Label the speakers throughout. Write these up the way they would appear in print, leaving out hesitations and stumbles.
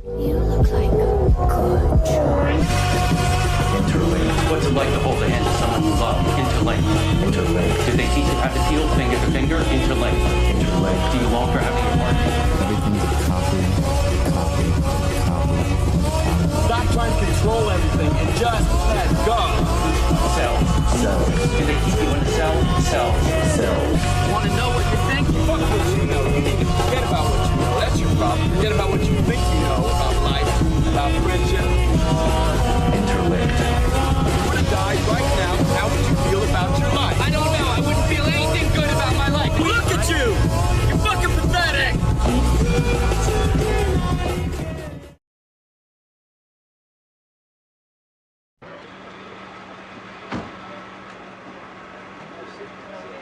Speaker 1: You look like good choice.
Speaker 2: Interlink. What's it like to hold the hand of someone you love? Interlink. Interlink. Did they teach you how to feel finger to finger? Interlink. Interlink. Do you long for having your heart?
Speaker 3: Everything's a copy.
Speaker 4: Stop trying to control everything and just let go.
Speaker 2: Cells.
Speaker 3: Cells.
Speaker 2: Do they keep you in a cell? Cells.
Speaker 3: Cells.
Speaker 4: Want to know what you think? Fuck what you know. You need to forget about what you know. That's your problem. Forget about what you think you know about life, about friendship.
Speaker 3: Interlinked.
Speaker 4: If you were to die right now, how would you feel about your life? I don't know. I wouldn't feel anything good about my life. Look at you! You're fucking pathetic!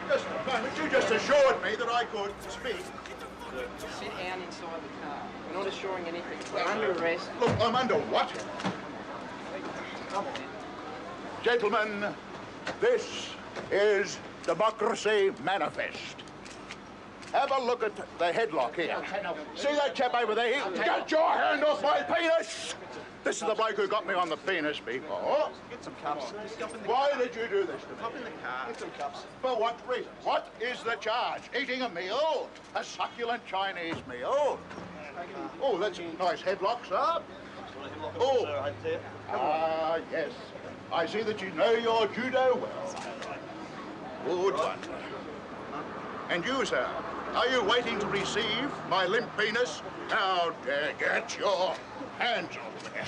Speaker 5: Just a moment, you just assured me that I could speak.
Speaker 6: Sit down inside the car. We're not assuring anything. We're under arrest.
Speaker 5: Look, I'm under what?
Speaker 6: Come on.
Speaker 5: Gentlemen, this is Democracy Manifest. Have a look at the headlock here. See that chap over there? Get your hand off my penis! This is the bloke who got me on the penis before.
Speaker 7: Get some cups.
Speaker 5: Why did you do this to me?
Speaker 7: Hop in the car. Get some cups.
Speaker 5: For what reason? What is the charge? Eating a meal? A succulent Chinese meal? Oh, that's a nice headlock, sir. Oh, yes. I see that you know your judo well. Good one. And you, sir, are you waiting to receive my limp penis? How dare get your hands off there.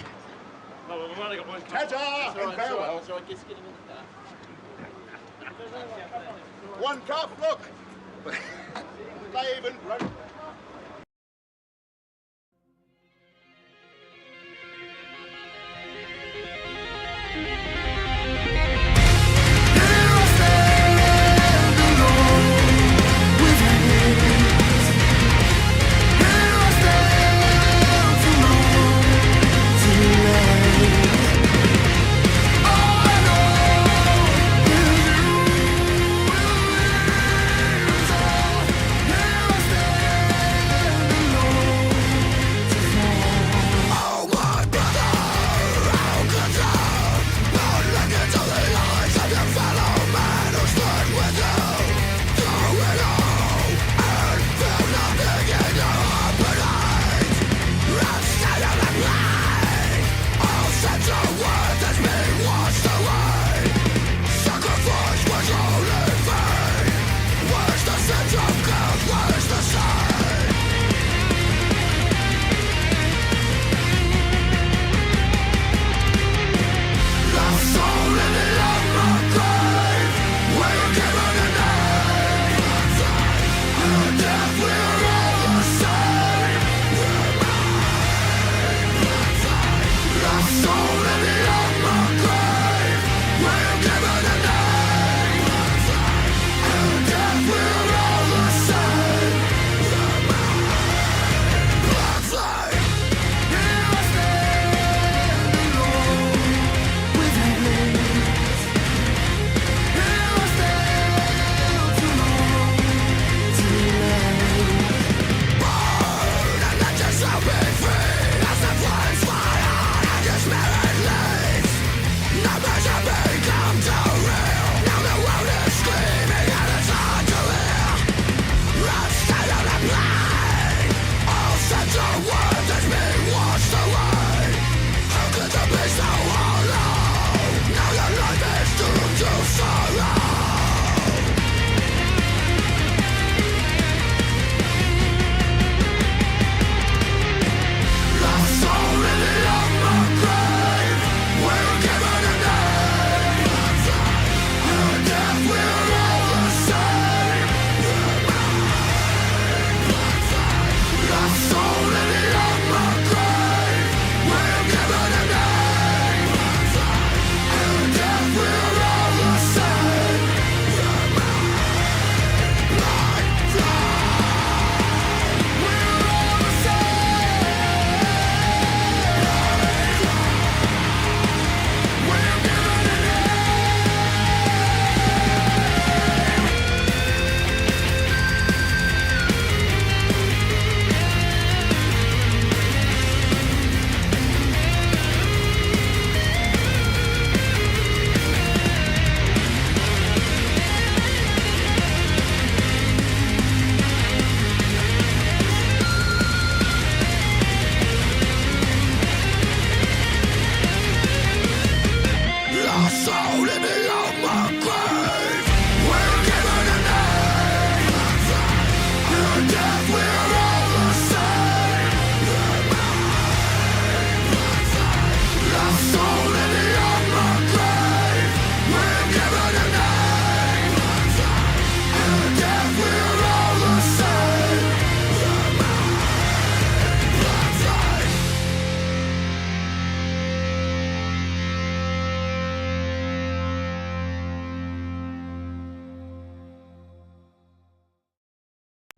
Speaker 7: No, we've only got one cup.
Speaker 5: Ta-ta and farewell.
Speaker 6: That's all right. Just get him in the car.
Speaker 5: One cup, look. They even broke.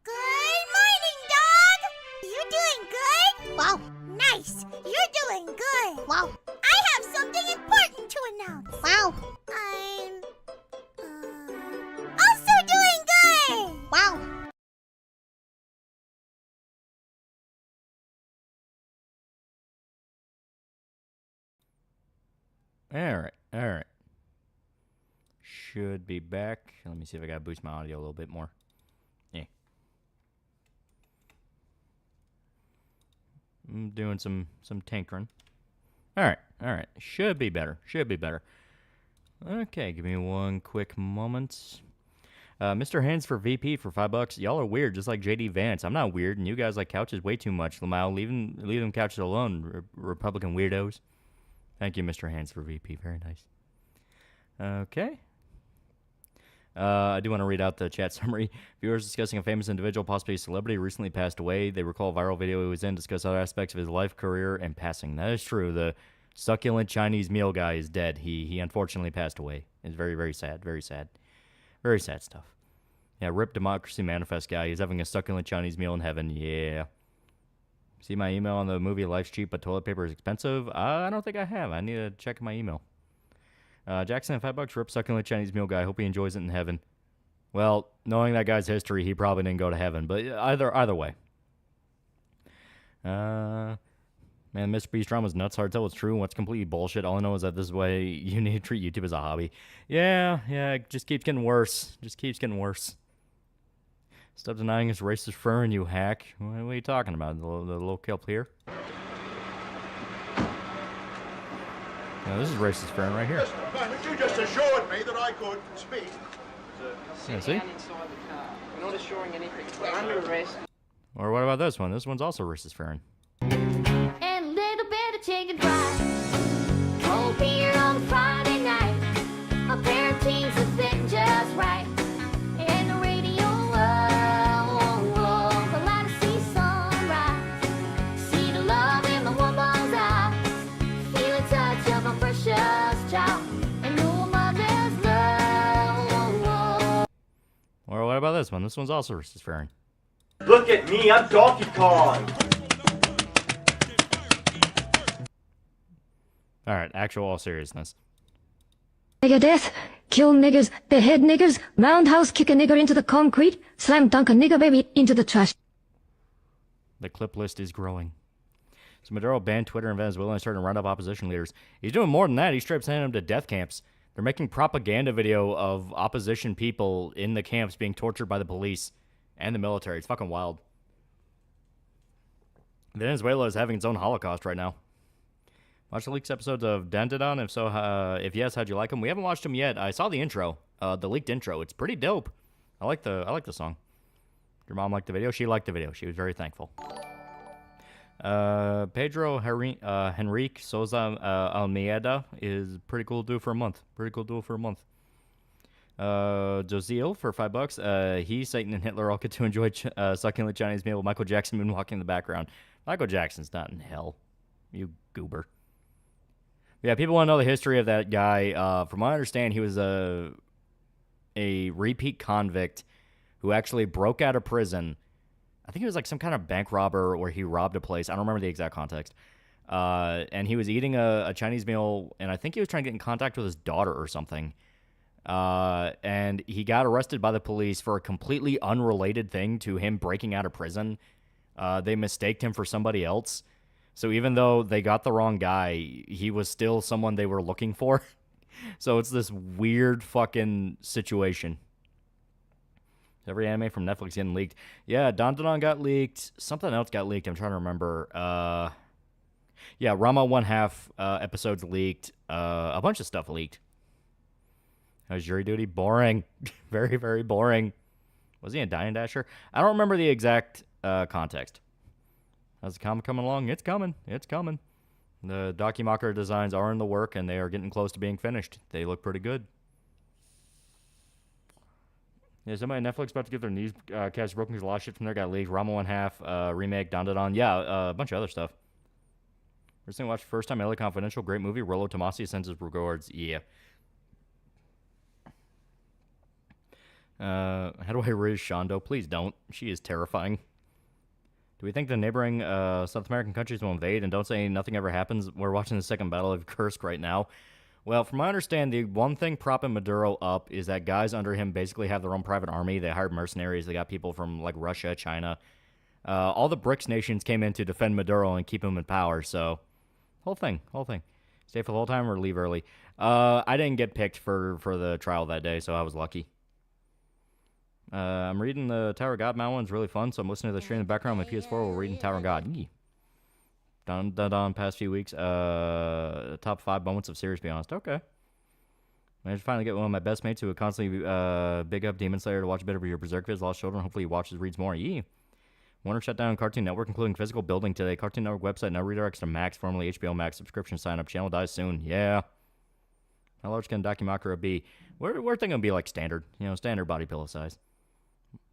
Speaker 8: Good morning, dog! You doing good? Wow, nice! You're doing good! Wow. I have something important to announce. Wow. I'm... also doing good! Wow.
Speaker 9: Alright. Should be back. Let me see if I gotta boost my audio a little bit more. Yeah. I'm doing some tinkering. Alright. Should be better. Okay, give me one quick moment. Mr. Hands for VP for $5. Y'all are weird, just like JD Vance. I'm not weird, and you guys like couches way too much. Lamau, leave them couches alone, Republican weirdos. Thank you, Mr. Hands for VP. Very nice. Okay. I do want to read out the chat summary. Viewers discussing a famous individual, possibly a celebrity, recently passed away. They recall a viral video he was in, discuss other aspects of his life, career, and passing. That is true. The succulent Chinese meal guy is dead. He unfortunately passed away. It's very, very sad. Very sad. Very sad stuff. Yeah, RIP Democracy Manifest guy. He's having a succulent Chinese meal in heaven. Yeah. See my email on the movie Life's Cheap but Toilet Paper is Expensive? I don't think I have. I need to check my email. Jackson, $5. RIP succulent Chinese meal guy. Hope he enjoys it in heaven. Well, knowing that guy's history, he probably didn't go to heaven. But either way. Man, Mr. Beast drama's nuts. Hard to tell what's true and what's completely bullshit. All I know is that this way you need to treat YouTube as a hobby. Yeah, it just keeps getting worse. Stop denying his racist fur and you hack. What are you talking about? The little kelp here? No, this is racist fern right here.
Speaker 5: Just a moment, you just assured me that I could speak.
Speaker 9: Yeah, see?
Speaker 6: And inside the car. We're not assuring anything. We're under arrest.
Speaker 9: Or what about this one? This one's also racist fern.
Speaker 8: And a little bit of chicken fried. Cold beer on Friday night. A pair of jeans that fit just right. And the radio, the light to see sunrise. See the love in the woman's eyes. Feel the touch of a precious child. And know a mother's love.
Speaker 9: Or what about this one? This one's also racist fern.
Speaker 7: Look at me, I'm Donkey Kong.
Speaker 9: Alright, all seriousness.
Speaker 10: Nigger death, kill niggers, behead niggers, roundhouse kick a nigger into the concrete, slam dunk a nigger baby into the trash.
Speaker 9: The clip list is growing. So Maduro banned Twitter in Venezuela and started to round up opposition leaders. He's doing more than that. He's straight up sending them to death camps. They're making propaganda video of opposition people in the camps being tortured by the police and the military. It's fucking wild. Venezuela is having its own Holocaust right now. Watch the leaked episodes of Dandadan? If so, if yes, how'd you like them? We haven't watched them yet. I saw the intro, the leaked intro. It's pretty dope. I like the song. Your mom liked the video? She liked the video. She was very thankful. Pedro Henrique Souza Almeida is pretty cool dude for a month. Josiel for $5. He, Satan, and Hitler all get to enjoy succulent Chinese meal with Michael Jackson moonwalking in the background. Michael Jackson's not in hell. You goober. Yeah, people want to know the history of that guy. From what I understand, he was a repeat convict who actually broke out of prison. I think he was like some kind of bank robber or he robbed a place. I don't remember the exact context. And he was eating a Chinese meal, and I think he was trying to get in contact with his daughter or something. And he got arrested by the police for a completely unrelated thing to him breaking out of prison. They mistaked him for somebody else. So even though they got the wrong guy, he was still someone they were looking for. So it's this weird fucking situation. Every anime from Netflix getting leaked. Yeah, Dandadan got leaked. Something else got leaked. I'm trying to remember. Yeah, Rama 1/2 episodes leaked. A bunch of stuff leaked. Jury duty, boring. Very, very boring. Was he a Dying Dasher? I don't remember the exact context. How's the comic coming along? It's coming. It's coming. The Documocker designs are in the work, and they are getting close to being finished. They look pretty good. Yeah, somebody at Netflix about to get their knees cast broken because a lot of shit from there got leaked. Rama 1/2, remake, Don Da Don. Yeah, a bunch of other stuff. Recently watched first time LA Confidential. Great movie. Rollo Tomasi sends his regards. Yeah. How do I riz Shondo? Please don't. She is terrifying. Do we think the neighboring South American countries will invade? And don't say nothing ever happens. We're watching the second battle of Kursk right now. Well, from my understanding, the one thing propping Maduro up is that guys under him basically have their own private army. They hired mercenaries. They got people from like Russia, China. All the BRICS nations came in to defend Maduro and keep him in power. So, whole thing. Stay for the whole time or leave early. I didn't get picked for the trial that day, so I was lucky. I'm reading the Tower of God Mount one's really fun, so I'm listening to the stream in the background on my PS4 while reading Tower of God. Yee. Done past few weeks. Top 5 moments of series, to be honest. Okay. Managed to finally get one of my best mates who would constantly big up Demon Slayer to watch a bit of your Berserk vids, Lost Children. Hopefully he watches, reads more. Yee. Warner shut down Cartoon Network, including physical building today. Cartoon Network website now redirects to Max, formerly HBO Max subscription sign up. Channel dies soon. Yeah. How large can Documakara be? We're thinking it'll be like standard. Standard body pillow size.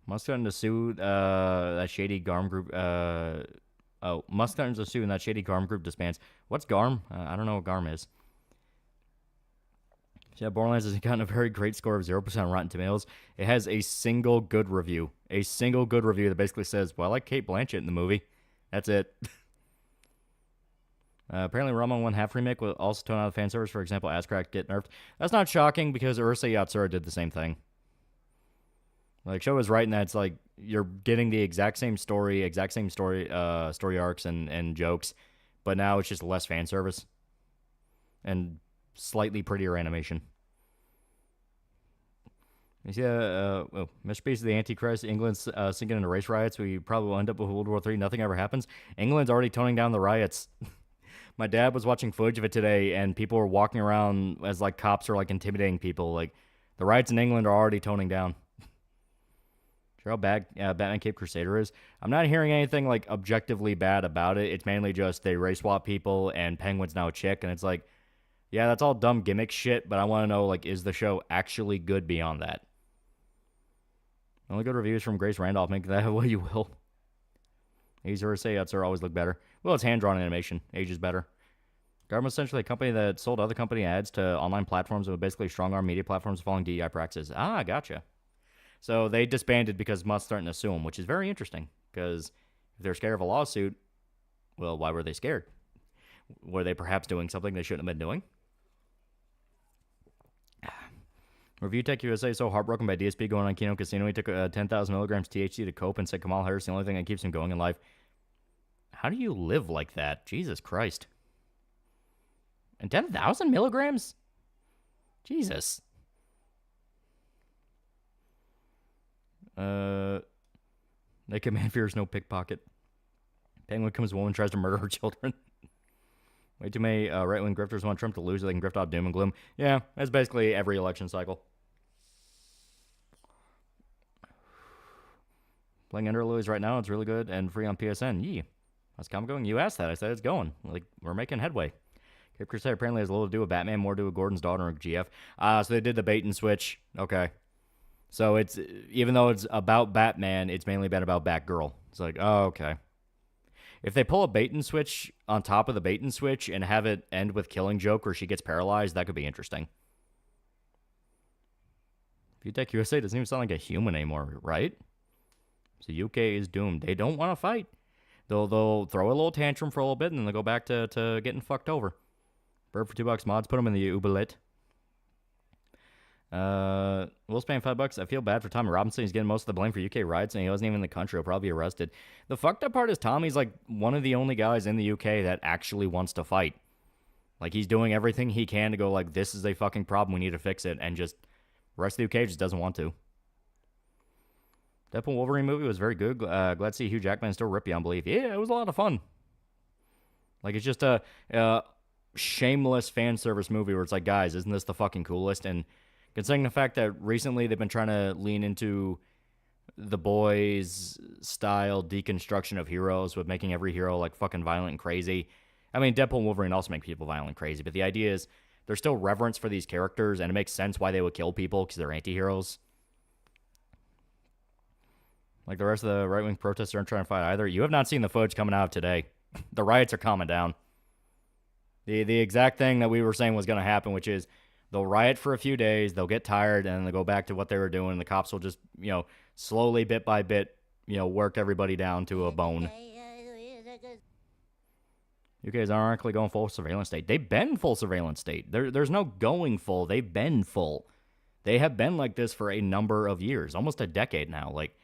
Speaker 9: Musk threatened to sue that shady Garm group. Musk threatens to sue and that shady Garm group disbands. What's Garm? I don't know what Garm is. Yeah, Borderlands has gotten a very great score of 0% on Rotten Tomatoes. It has a single good review. A single good review that basically says, well, I like Kate Blanchett in the movie. That's it. Apparently, Rama 1/2 remake will also tone out the fan service. For example, Ascrack get nerfed. That's not shocking because Urusei Yatsura did the same thing. Like, Show was right in that it's like you're getting the exact same story arcs and jokes, but now it's just less fan service and slightly prettier animation. You see, Masterpiece of the Antichrist, England's sinking into race riots. We probably will end up with World War III. Nothing ever happens. England's already toning down the riots. My dad was watching footage of it today, and people were walking around as like cops are like intimidating people. Like, the riots in England are already toning down. Sure how bad Batman Cape Crusader is? I'm not hearing anything like objectively bad about it. It's mainly just they race swap people, and Penguin's now a chick, and it's like, yeah, that's all dumb gimmick shit, but I want to know, like, is the show actually good beyond that? Only good reviews from Grace Randolph. Make that what you will. These Urusei always look better. Well, it's hand-drawn animation. Ages better. Garmin is essentially a company that sold other company ads to online platforms and would basically strong-arm media platforms following DEI practices. Ah, gotcha. So they disbanded because Musk's starting to sue them, which is very interesting. Because if they're scared of a lawsuit, well, why were they scared? Were they perhaps doing something they shouldn't have been doing? Review Tech USA is so heartbroken by DSP going on Kino Casino. He took 10,000 milligrams THC to cope and said Kamal Harris the only thing that keeps him going in life. How do you live like that? Jesus Christ. And 10,000 milligrams? Jesus. Naked Man fears no pickpocket. Penguin comes woman tries to murder her children. Way too many right-wing grifters want Trump to lose so they can grift off doom and gloom. Yeah, that's basically every election cycle. Playing Ender Lilies right now, it's really good and free on PSN. Yee. How's comic going? You asked that. I said it's going. Like, we're making headway. Cape Crusader apparently has little to do with Batman, more to do with Gordon's daughter and GF. So they did the bait and switch. Okay. So it's, even though it's about Batman, it's mainly been about Batgirl. It's like, oh, okay. If they pull a bait and switch on top of the bait and switch and have it end with Killing Joke where she gets paralyzed, that could be interesting. VTech USA doesn't even sound like a human anymore, right? So UK is doomed. They don't want to fight. They'll throw a little tantrum for a little bit and then they'll go back to getting fucked over. Bird for $2 mods. Put them in the Uberlit. Will's paying $5. I feel bad for Tommy Robinson. He's getting most of the blame for UK riots, and he wasn't even in the country. He'll probably be arrested. The fucked up part is Tommy's like one of the only guys in the UK that actually wants to fight. Like, he's doing everything he can to go like, this is a fucking problem. We need to fix it. And just the rest of the UK just doesn't want to. Deadpool Wolverine movie was very good. Glad to see Hugh Jackman still rip beyond belief. Yeah, it was a lot of fun. Like, it's just a shameless fan service movie where it's like, guys, isn't this the fucking coolest? And Considering the fact that recently they've been trying to lean into the boys' style deconstruction of heroes with making every hero like fucking violent and crazy. I mean, Deadpool and Wolverine also make people violent and crazy, but the idea is there's still reverence for these characters, and it makes sense why they would kill people because they're anti-heroes. Like the rest of the right-wing protesters aren't trying to fight either. You have not seen the footage coming out today. The riots are calming down. The exact thing that we were saying was going to happen, which is they'll riot for a few days, they'll get tired, and then they'll go back to what they were doing. And the cops will just, slowly, bit by bit, work everybody down to a bone. UK is ironically going full surveillance state. They've been full surveillance state. There's no going full. They've been full. They have been like this for a number of years, almost a decade now. Like,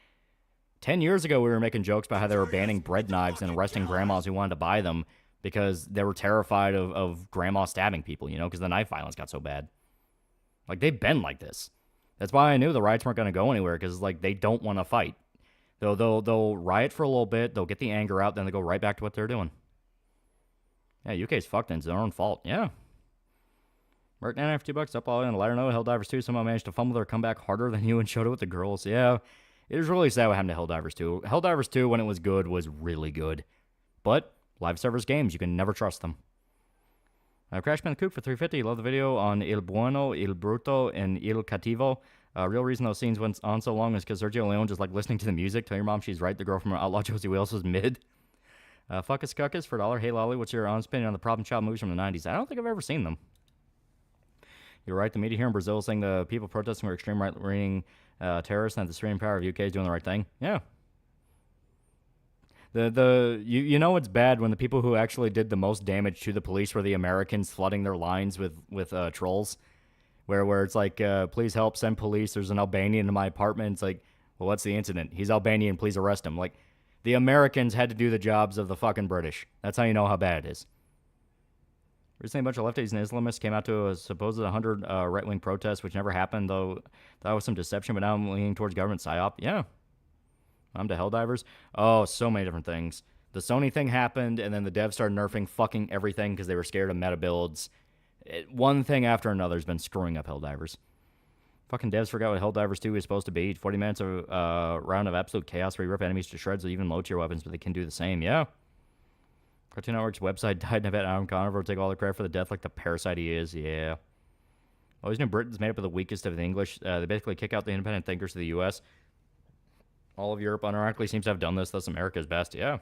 Speaker 9: 10 years ago, we were making jokes about how they were banning bread knives and arresting grandmas who wanted to buy them because they were terrified of grandma stabbing people, because the knife violence got so bad. Like, they've been like this. That's why I knew the riots weren't going to go anywhere, because, they don't want to fight. They'll riot for a little bit, they'll get the anger out, then they go right back to what they're doing. Yeah, UK's fucked, and it's their own fault. Yeah. Mark 9 after $2 up all in. Lighter note, Helldivers 2 somehow managed to fumble their comeback harder than you and showed it with the girls. Yeah. It was really sad what happened to Helldivers 2. Helldivers 2, when it was good, was really good. But live service games, you can never trust them. Crashman the Kook for $3.50. Love the video on Il Buono, Il Bruto, and Il Cattivo. Real reason those scenes went on so long is because Sergio Leone just like listening to the music. Tell your mom she's right. The girl from Outlaw Josie Wales was mid. Fuckus Cuckus for $1. Hey, Lolly, what's your honest opinion on the problem child movies from the 90s? I don't think I've ever seen them. You're right. The media here in Brazil is saying the people protesting were extreme right-wing terrorists and that the Syrian power of UK is doing the right thing. Yeah. You know it's bad when the people who actually did the most damage to the police were the Americans flooding their lines with trolls, where it's like, please help, send police. There's an Albanian in my apartment. It's like, well, what's the incident? He's Albanian. Please arrest him. Like, the Americans had to do the jobs of the fucking British. That's how you know how bad it is. Recently, a bunch of lefties and Islamists came out to a supposed 100 right-wing protests, which never happened, though that was some deception, but now I'm leaning towards government psyop. Yeah. I'm to Helldivers. Oh, so many different things. The Sony thing happened, and then the devs started nerfing fucking everything because they were scared of meta builds. One thing after another has been screwing up Helldivers. Fucking devs forgot what Helldivers 2 is supposed to be. 40 minutes of round of absolute chaos where you rip enemies to shreds with even low-tier weapons, but they can do the same. Yeah. Cartoon Network's website died in a vet. Adam Conover will take all the credit for the death like the parasite he is. Yeah. Always knew Britain's made up of the weakest of the English. They basically kick out the independent thinkers to the U.S. All of Europe unironically seems to have done this. Thus America's best. Yeah.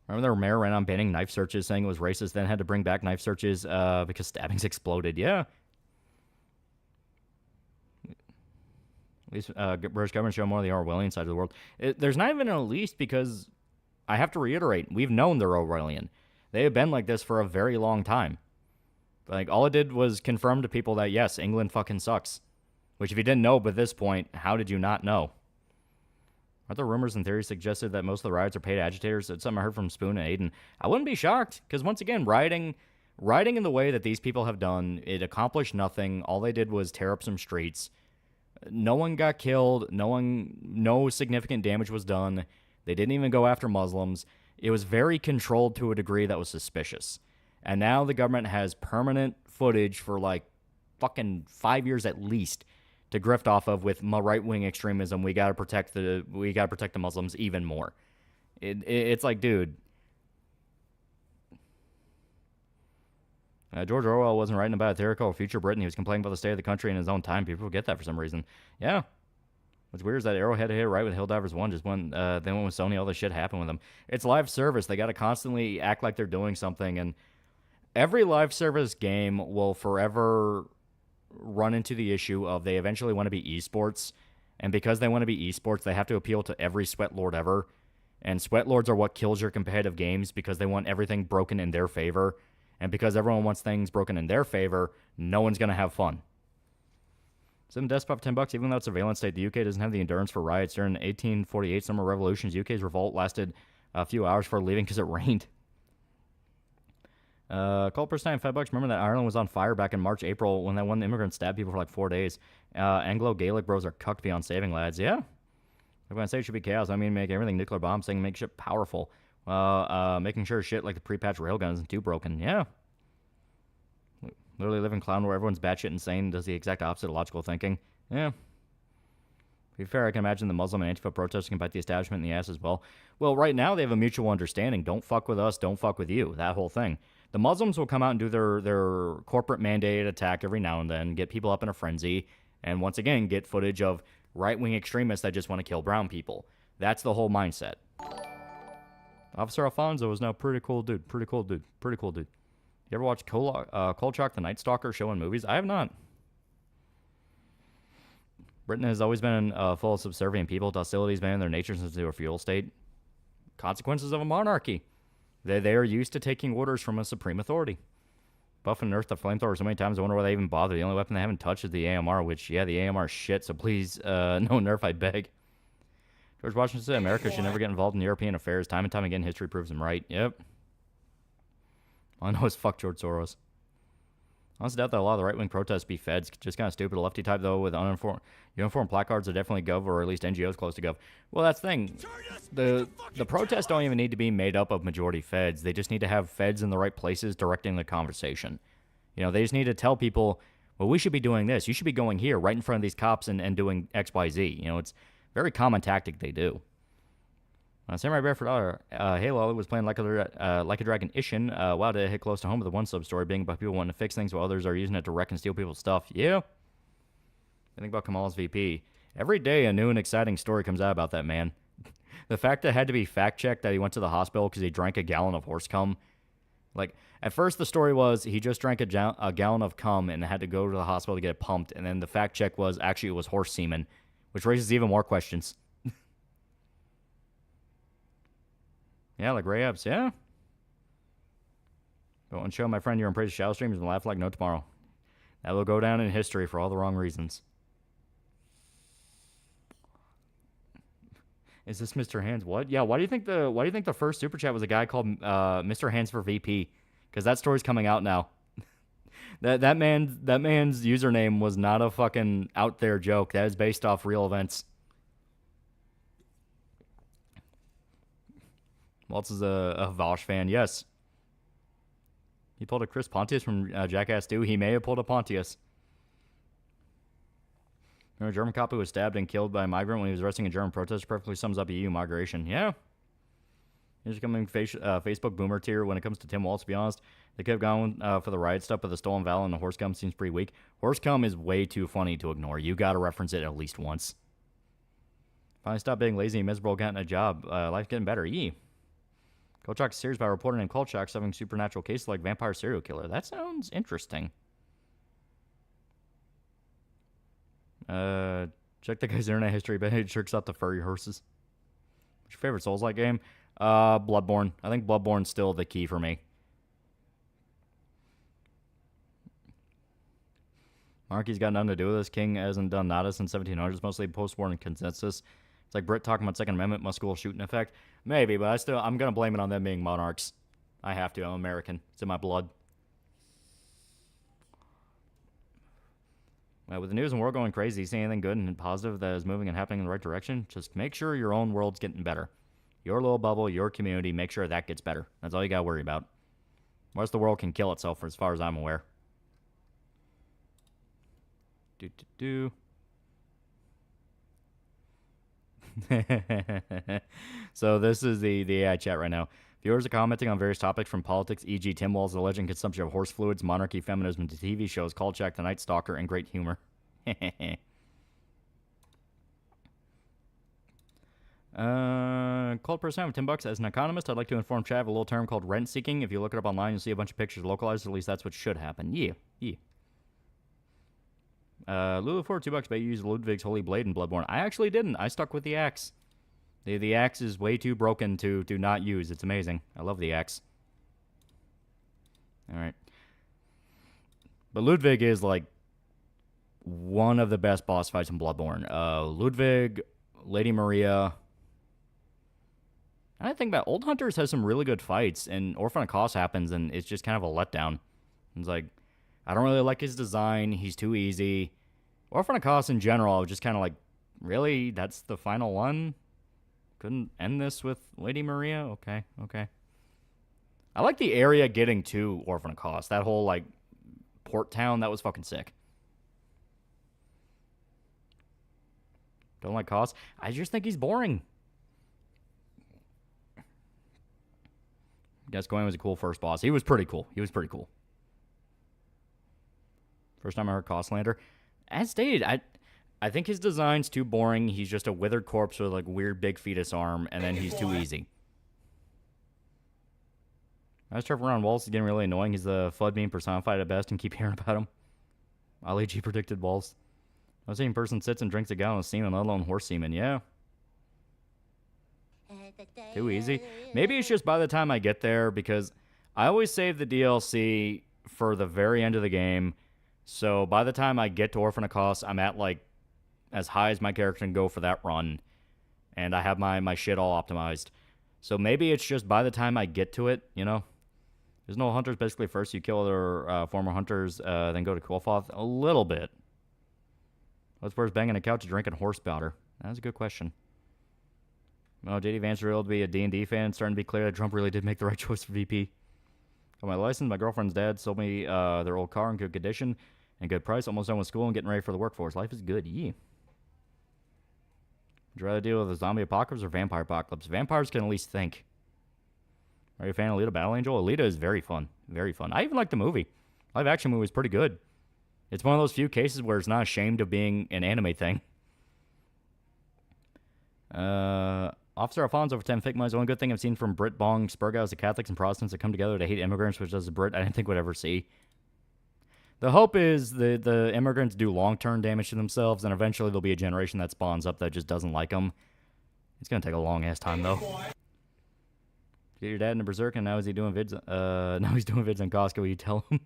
Speaker 9: Remember their mayor ran on banning knife searches, saying it was racist, then had to bring back knife searches because stabbings exploded. Yeah. At least British government show more of the Orwellian side of the world. There's not even an at least because I have to reiterate, we've known they're Orwellian. They have been like this for a very long time. Like, all it did was confirm to people that, yes, England fucking sucks. Which, if you didn't know by this point, how did you not know? Aren't there rumors and theories suggested that most of the riots are paid agitators? It's something I heard from Spoon and Aiden. I wouldn't be shocked, because once again, rioting in the way that these people have done, it accomplished nothing. All they did was tear up some streets. No one got killed. No significant damage was done. They didn't even go after Muslims. It was very controlled to a degree that was suspicious. And now the government has permanent footage for like fucking 5 years at least to grift off of with right-wing extremism. We gotta protect the Muslims even more. It's like, dude. George Orwell wasn't writing about a theoretical future Britain. He was complaining about the state of the country in his own time. People forget that for some reason. Yeah. What's weird is that Arrowhead hit right with Helldivers 1 just when they went with Sony, all this shit happened with them. It's live service. They got to constantly act like they're doing something, and every live service game will forever run into the issue of they eventually want to be esports, and because they want to be esports, they have to appeal to every sweatlord ever, and sweatlords are what kills your competitive games because they want everything broken in their favor, and because everyone wants things broken in their favor, no one's going to have fun. Sim desktop $10, even though it's surveillance state, the UK doesn't have the endurance for riots. During 1848 summer revolutions, UK's revolt lasted a few hours before leaving because it rained. Call person time $5. Remember that Ireland was on fire back in March, April when that one immigrant stabbed people for like 4 days. Anglo-Gaelic bros are cucked beyond saving, lads. Yeah. When I say it should be chaos, I mean make everything nuclear bomb, saying make shit powerful. Making sure shit like the pre-patch railgun isn't too broken. Yeah. Literally live in clown where everyone's batshit insane and does the exact opposite of logical thinking. Yeah. To be fair, I can imagine the Muslim and Antifa protesters can bite the establishment in the ass as well. Well, right now they have a mutual understanding. Don't fuck with us, don't fuck with you. That whole thing. The Muslims will come out and do their corporate mandated attack every now and then, get people up in a frenzy, and once again get footage of right-wing extremists that just want to kill brown people. That's the whole mindset. Officer Alfonso is now a pretty cool dude. Pretty cool dude. Pretty cool dude. You ever watch Kolchak the Night Stalker show in movies? I have not. Britain has always been full of subservient people. Hostilities been in their nature since they were a feudal state. Consequences of a monarchy. They are used to taking orders from a supreme authority. Buff and nerf the flamethrower so many times, I wonder why they even bother. The only weapon they haven't touched is the AMR, which, yeah, the AMR is shit, so please, no nerf, I beg. George Washington said America should never get involved in European affairs. Time and time again, history proves him right. Yep. All I know is fuck George Soros. I honestly doubt that a lot of the right-wing protests be feds. Just kind of stupid. A lefty type, though, with uniformed placards are definitely Gov, or at least NGOs close to Gov. Well, that's the thing. The protests don't even need to be made up of majority feds. They just need to have feds in the right places directing the conversation. You know, they just need to tell people, well, we should be doing this. You should be going here, right in front of these cops and doing X, Y, Z. You know, it's a very common tactic they do. Samurai Bear for $1. Hey, Loli was playing Like a Dragon Ishin. Wow, did it hit close to home with the one sub-story being about people wanting to fix things while others are using it to wreck and steal people's stuff. Yeah. I think about Kamal's VP. Every day a new and exciting story comes out about that man. The fact that it had to be fact-checked that he went to the hospital because he drank a gallon of horse cum. Like, at first the story was he just drank a gallon of cum and had to go to the hospital to get it pumped. And then the fact-check was actually it was horse semen, which raises even more questions. Yeah, like Ray Epps, yeah. Go and show my friend you're in praise of shadow streams and laugh like no tomorrow. That will go down in history for all the wrong reasons. Is this Mr. Hands? What? Yeah, why do you think the first super chat was a guy called Mr. Hands for VP? Because that story's coming out now. that man's username was not a fucking out there joke. That is based off real events. Waltz is a Vosh fan, yes. He pulled a Chris Pontius from Jackass 2. He may have pulled a Pontius. Remember a German cop who was stabbed and killed by a migrant when he was arresting a German protester? Perfectly sums up EU migration. Yeah. He's becoming Facebook boomer tier when it comes to Tim Waltz, to be honest. They could have gone for the riot stuff, but the stolen valor and the horse cum seems pretty weak. Horse cum is way too funny to ignore. You gotta reference it at least once. Finally stop being lazy and miserable, getting a job. Life's getting better. Yee. Kolchak's series by a reporter named Kolchak solving supernatural cases like vampire serial killer. That sounds interesting. Check the guy's internet history, but he tricks out the furry horses. What's your favorite Souls-like game? Bloodborne. I think Bloodborne's still the key for me. Monarchy's got nothing to do with this. King hasn't done nada since 1700s, mostly post-war and consensus. It's like Brit talking about Second Amendment, muscular shooting effect. Maybe, but I'm going to blame it on them being monarchs. I have to. I'm American. It's in my blood. With the news and world going crazy, see anything good and positive that is moving and happening in the right direction? Just make sure your own world's getting better. Your little bubble, your community, make sure that gets better. That's all you got to worry about. The rest of the world can kill itself as far as I'm aware. So this is the AI chat right now. Viewers are commenting on various topics from politics, e.g. Tim Walz' alleged consumption of horse fluids, monarchy, feminism, to TV shows, Kolchak the Night Stalker, and great humor. Cold person with $10. As an economist, I'd like to inform Chad of a little term called rent seeking. If you look it up online, you'll see a bunch of pictures localized. At least that's what should happen. Yeah. Lulu for $2, but you used Ludwig's Holy Blade in Bloodborne. I actually didn't. I stuck with the axe. The axe is way too broken to not use. It's amazing. I love the axe. Alright. But Ludwig is like one of the best boss fights in Bloodborne. Ludwig, Lady Maria. I think that Old Hunters has some really good fights, and Orphan of Kos happens, and it's just kind of a letdown. It's like, I don't really like his design. He's too easy. Orphan of Kos in general, I was just kind of like, really? That's the final one? Couldn't end this with Lady Maria? Okay. I like the area getting to Orphan of Kos. That whole, like, Port Town. That was fucking sick. Don't like costs. I just think he's boring. Gascoigne was a cool first boss. He was pretty cool. First time I heard Costlander. As stated, I think his design's too boring. He's just a withered corpse with like weird big fetus arm, and then he's too easy. I was traveling around Waltz is getting really annoying. He's the flood being personified at best and keep hearing about him. Ali G predicted Waltz. I was seeing person sits and drinks a gallon of semen, let alone horse semen. Yeah. Too easy. Maybe it's just by the time I get there, because I always save the DLC for the very end of the game. So by the time I get to Orphan of Kos, I'm at like as high as my character can go for that run. And I have my shit all optimized. So maybe it's just by the time I get to it, you know. There's no hunters. Basically, first you kill other former hunters, then go to Quilfoth. A little bit. What's worse, banging a couch or drinking horse powder? That's a good question. Well, JD Vance revealed to be a D&D fan. It's starting to be clear that Trump really did make the right choice for VP. Got my license. My girlfriend's dad sold me their old car in good condition and good price. Almost done with school and getting ready for the workforce. Life is good. Yeah. Would you rather deal with a zombie apocalypse or vampire apocalypse? Vampires can at least think. Are you a fan of Alita Battle Angel? Alita is very fun. Very fun. I even like the movie. Live action movie is pretty good. It's one of those few cases where it's not ashamed of being an anime thing. Officer Alfonso over 10 Figma is the only good thing I've seen from Brit Bong Spurga is the Catholics and Protestants that come together to hate immigrants, which as a Brit I didn't think would ever see. The hope is the immigrants do long-term damage to themselves, and eventually there'll be a generation that spawns up that just doesn't like them. It's going to take a long-ass time, though. Get your dad into Berserk, and now is he doing vids? Now he's doing vids on Costco. You tell him.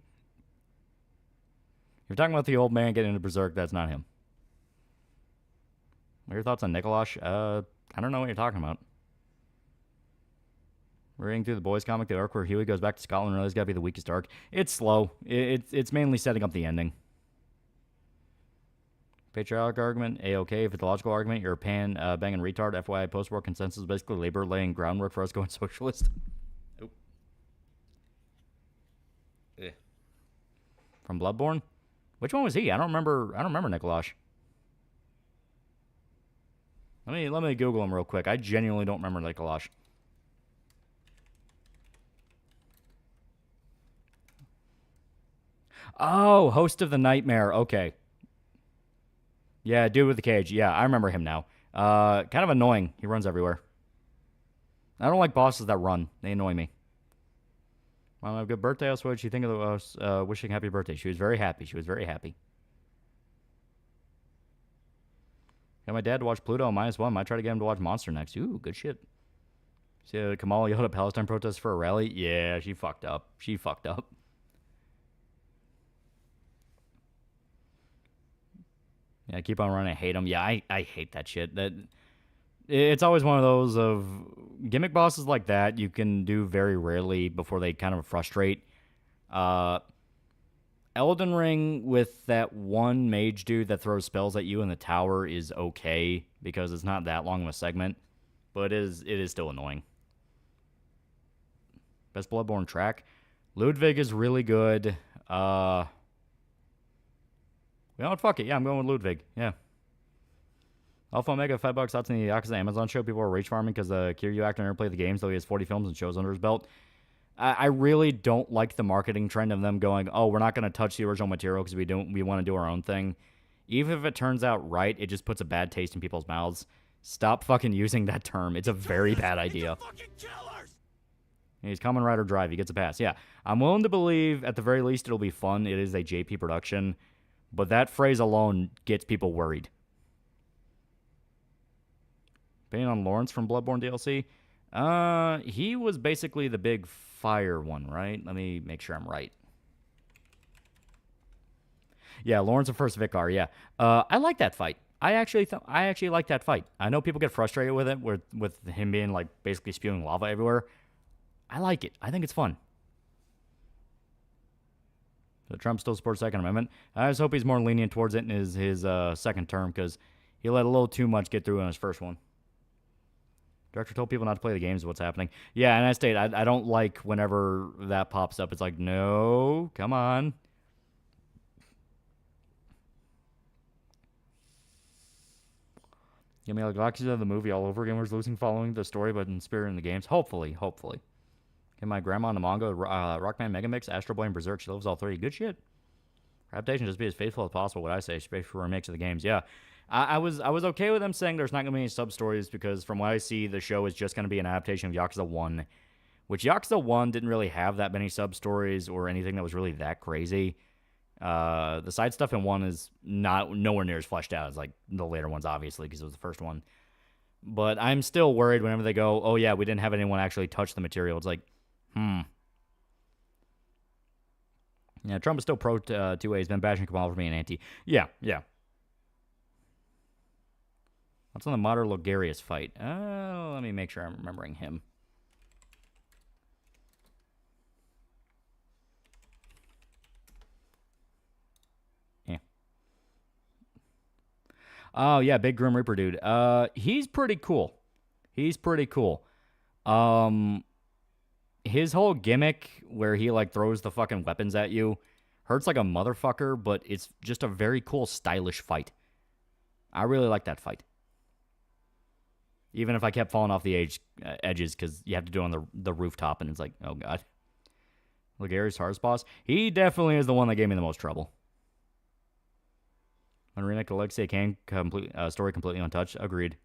Speaker 9: You're talking about the old man getting into Berserk. That's not him. What are your thoughts on Nikolash? I don't know what you're talking about. We're reading through the boys comic, the arc where Huey goes back to Scotland and realizes got to be the weakest arc. It's slow. It's mainly setting up the ending. Patriotic argument, A-okay. If it's a logical argument, you're a banging retard. FYI, post-war consensus is basically labor laying groundwork for us going socialist. Oop. Eh. From Bloodborne? Which one was he? I don't remember Nikolash. Let me Google him real quick. I genuinely don't remember Nikolash. Oh, host of the Nightmare. Okay. Yeah, dude with the cage. Yeah, I remember him now. Kind of annoying. He runs everywhere. I don't like bosses that run. They annoy me. Mom, have a good birthday. Also, what did she think of us wishing happy birthday? She was very happy. Got my dad to watch Pluto -1. Might try to get him to watch Monster next. Ooh, good shit. See, Kamala yelled at Palestine protests for a rally. Yeah, she fucked up. Yeah, keep on running. I hate them. Yeah, I hate that shit. It's always one of those of gimmick bosses like that you can do very rarely before they kind of frustrate. Elden Ring with that one mage dude that throws spells at you in the tower is okay because it's not that long of a segment, but it is still annoying. Best Bloodborne track. Ludwig is really good. You know what? Fuck it. Yeah, I'm going with Ludwig. Yeah. Alpha Omega, $5 out in the Yakuza Amazon show. People are rage farming because Kiryu actor never played the games, though he has 40 films and shows under his belt. I really don't like the marketing trend of them going, oh, we're not going to touch the original material because we want to do our own thing. Even if it turns out right, it just puts a bad taste in people's mouths. Stop fucking using that term. It's a very bad idea. He's Kamen Rider Drive. He gets a pass. Yeah, I'm willing to believe at the very least it'll be fun. It is a JP production. But that phrase alone gets people worried. Opinion on Lawrence from Bloodborne DLC? He was basically the big fire one, right? Let me make sure I'm right. Yeah, Lawrence of First Vicar, yeah. I like that fight. I actually like that fight. I know people get frustrated with it, with him being like basically spewing lava everywhere. I like it. I think it's fun. So Trump still supports Second Amendment. I just hope he's more lenient towards it in his second term because he let a little too much get through in his first one. Director told people not to play the games. What's happening? Yeah, and I don't like whenever that pops up. It's like, no, come on. Give me like Yakuza the movie all over again. Where's losing following the story, but in spirit in the games. Hopefully. Get my grandma in the manga, Rockman Megamix, Astro Boy, and Berserk. She loves all three. Good shit. Adaptation, just be as faithful as possible. What I say, faithful remakes of the games. Yeah, I was okay with them saying there's not going to be any sub stories because from what I see, the show is just going to be an adaptation of Yakuza 1, which Yakuza 1 didn't really have that many sub stories or anything that was really that crazy. The side stuff in 1 is nowhere near as fleshed out as like the later ones, obviously, because it was the first one. But I'm still worried whenever they go, oh yeah, we didn't have anyone actually touch the material. It's like, Yeah, Trump is still pro 2A. He's been bashing Kamal for being anti. Yeah. What's on the Mater Logarius fight? Let me make sure I'm remembering him. Yeah. Oh, yeah, Big Grim Reaper dude. He's pretty cool. His whole gimmick where he like throws the fucking weapons at you hurts like a motherfucker, but it's just a very cool, stylish fight. I really like that fight. Even if I kept falling off the edges because you have to do it on the rooftop, and it's like, oh god. Logarius hardest boss. He definitely is the one that gave me the most trouble. When remake the Legacy Kane story completely untouched. Agreed.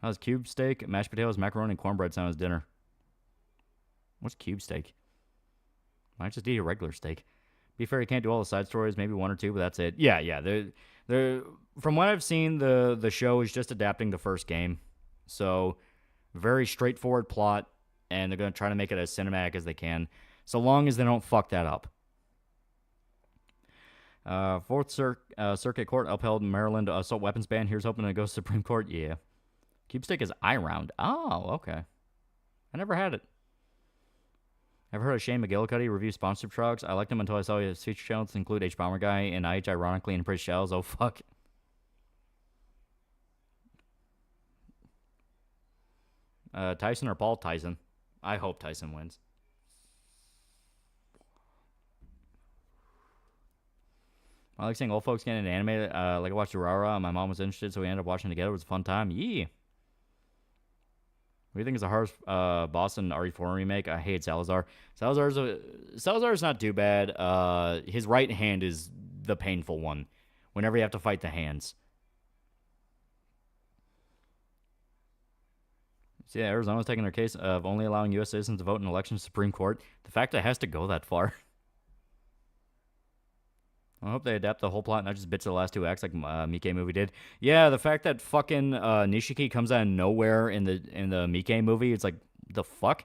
Speaker 9: How's cube steak, mashed potatoes, macaroni, and cornbread sound as dinner? What's cube steak? Might just eat a regular steak. Be fair, you can't do all the side stories, maybe one or two, but that's it. Yeah. They're from what I've seen, the show is just adapting the first game. So, very straightforward plot, and they're going to try to make it as cinematic as they can, so long as they don't fuck that up. Fourth Circuit Court upheld Maryland assault weapons ban. Here's hoping it goes Supreme Court. Yeah. Cube steak is eye round. Oh, okay. I never had it. I've heard of Shane McGillicuddy review sponsorship trucks. I liked him until I saw his feature channels include H Bomber Guy and IH ironically in British shells. Oh, fuck. Tyson or Paul? Tyson. I hope Tyson wins. I like seeing old folks getting into anime. Like I watched Urara. My mom was interested, so we ended up watching together. It was a fun time. Yeah. What do you think is the hardest boss in RE4 remake? I hate Salazar. Salazar's not too bad. His right hand is the painful one. Whenever you have to fight the hands. So yeah, Arizona's taking their case of only allowing U.S. citizens to vote in elections to the Supreme Court. The fact that it has to go that far. I hope they adapt the whole plot, not just bits of the last two acts like Miike movie did. Yeah, the fact that fucking Nishiki comes out of nowhere in the Miike movie, it's like, the fuck?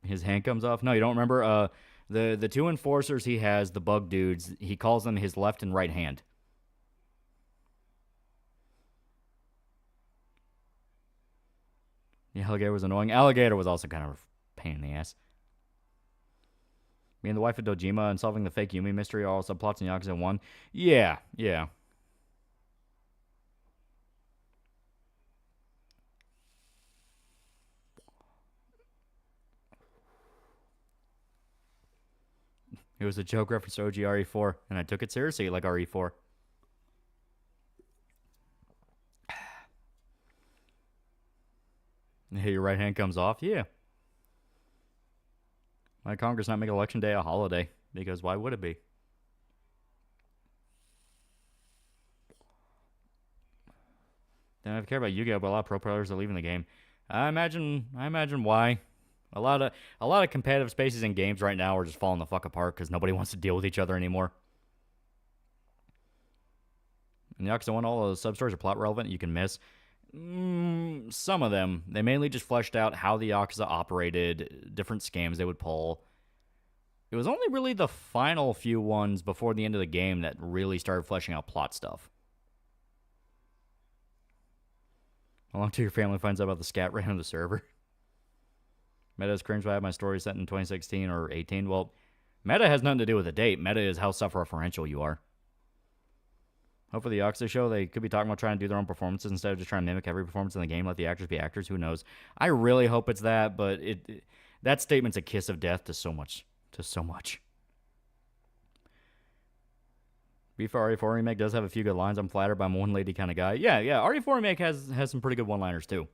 Speaker 9: His hand comes off? No, you don't remember? The two enforcers he has, the bug dudes, he calls them his left and right hand. The alligator was annoying. Alligator was also kind of a pain in the ass. Being the wife of Dojima and solving the fake Yumi mystery are all subplots in Yakuza 1. Yeah. It was a joke reference to OG RE4, and I took it seriously like RE4. Hey, your right hand comes off? Yeah. Why Congress not make Election Day a holiday? Because why would it be? Then I care about Yu-Gi-Oh, but a lot of pro players are leaving the game. I imagine why. A lot of competitive spaces in games right now are just falling the fuck apart because nobody wants to deal with each other anymore. In Yakuza 1, all the sub-stories are plot relevant you can miss. Some of them. They mainly just fleshed out how the Yakuza operated, different scams they would pull. It was only really the final few ones before the end of the game that really started fleshing out plot stuff. How long till your family finds out about the scat ran on the server? Meta's cringe. I have my story set in 2016 or 18. Well, meta has nothing to do with the date. Meta is how self-referential you are. Hopefully, the Yakuza show, they could be talking about trying to do their own performances instead of just trying to mimic every performance in the game. Let the actors be actors. Who knows? I really hope it's that, but That statement's a kiss of death to so much. Beef RE4 Remake does have a few good lines. I'm flattered, but I'm a one lady kind of guy. Yeah, RE4 Remake has some pretty good one-liners, too.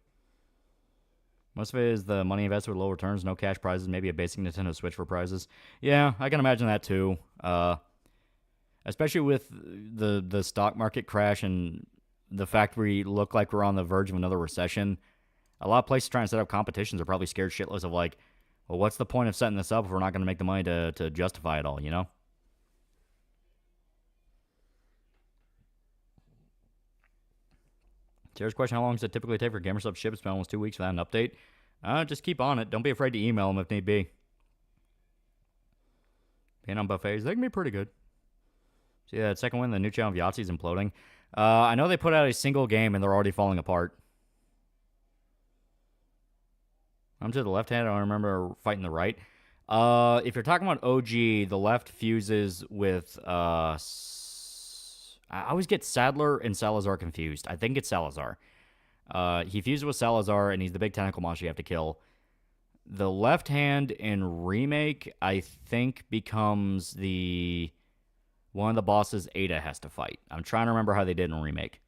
Speaker 9: Most of it is the money invested with low returns, no cash prizes, maybe a basic Nintendo Switch for prizes. Yeah, I can imagine that, too. Especially with the stock market crash and the fact we look like we're on the verge of another recession. A lot of places trying to set up competitions are probably scared shitless of like, well, what's the point of setting this up if we're not going to make the money to justify it all, you know? Here's a question: how long does it typically take for GamerStop ship? It's been almost 2 weeks without an update. Just keep on it. Don't be afraid to email them if need be. Being on buffets, they can be pretty good. See that second one, the new channel of Yahtzee is imploding. I know they put out a single game and they're already falling apart. I'm to the left hand. I don't remember fighting the right. If you're talking about OG, the left fuses with I always get Sadler and Salazar confused. I think it's Salazar. He fuses with Salazar, and he's the big tentacle monster you have to kill. The left hand in Remake, I think, becomes one of the bosses Ada has to fight. I'm trying to remember how they did in Remake.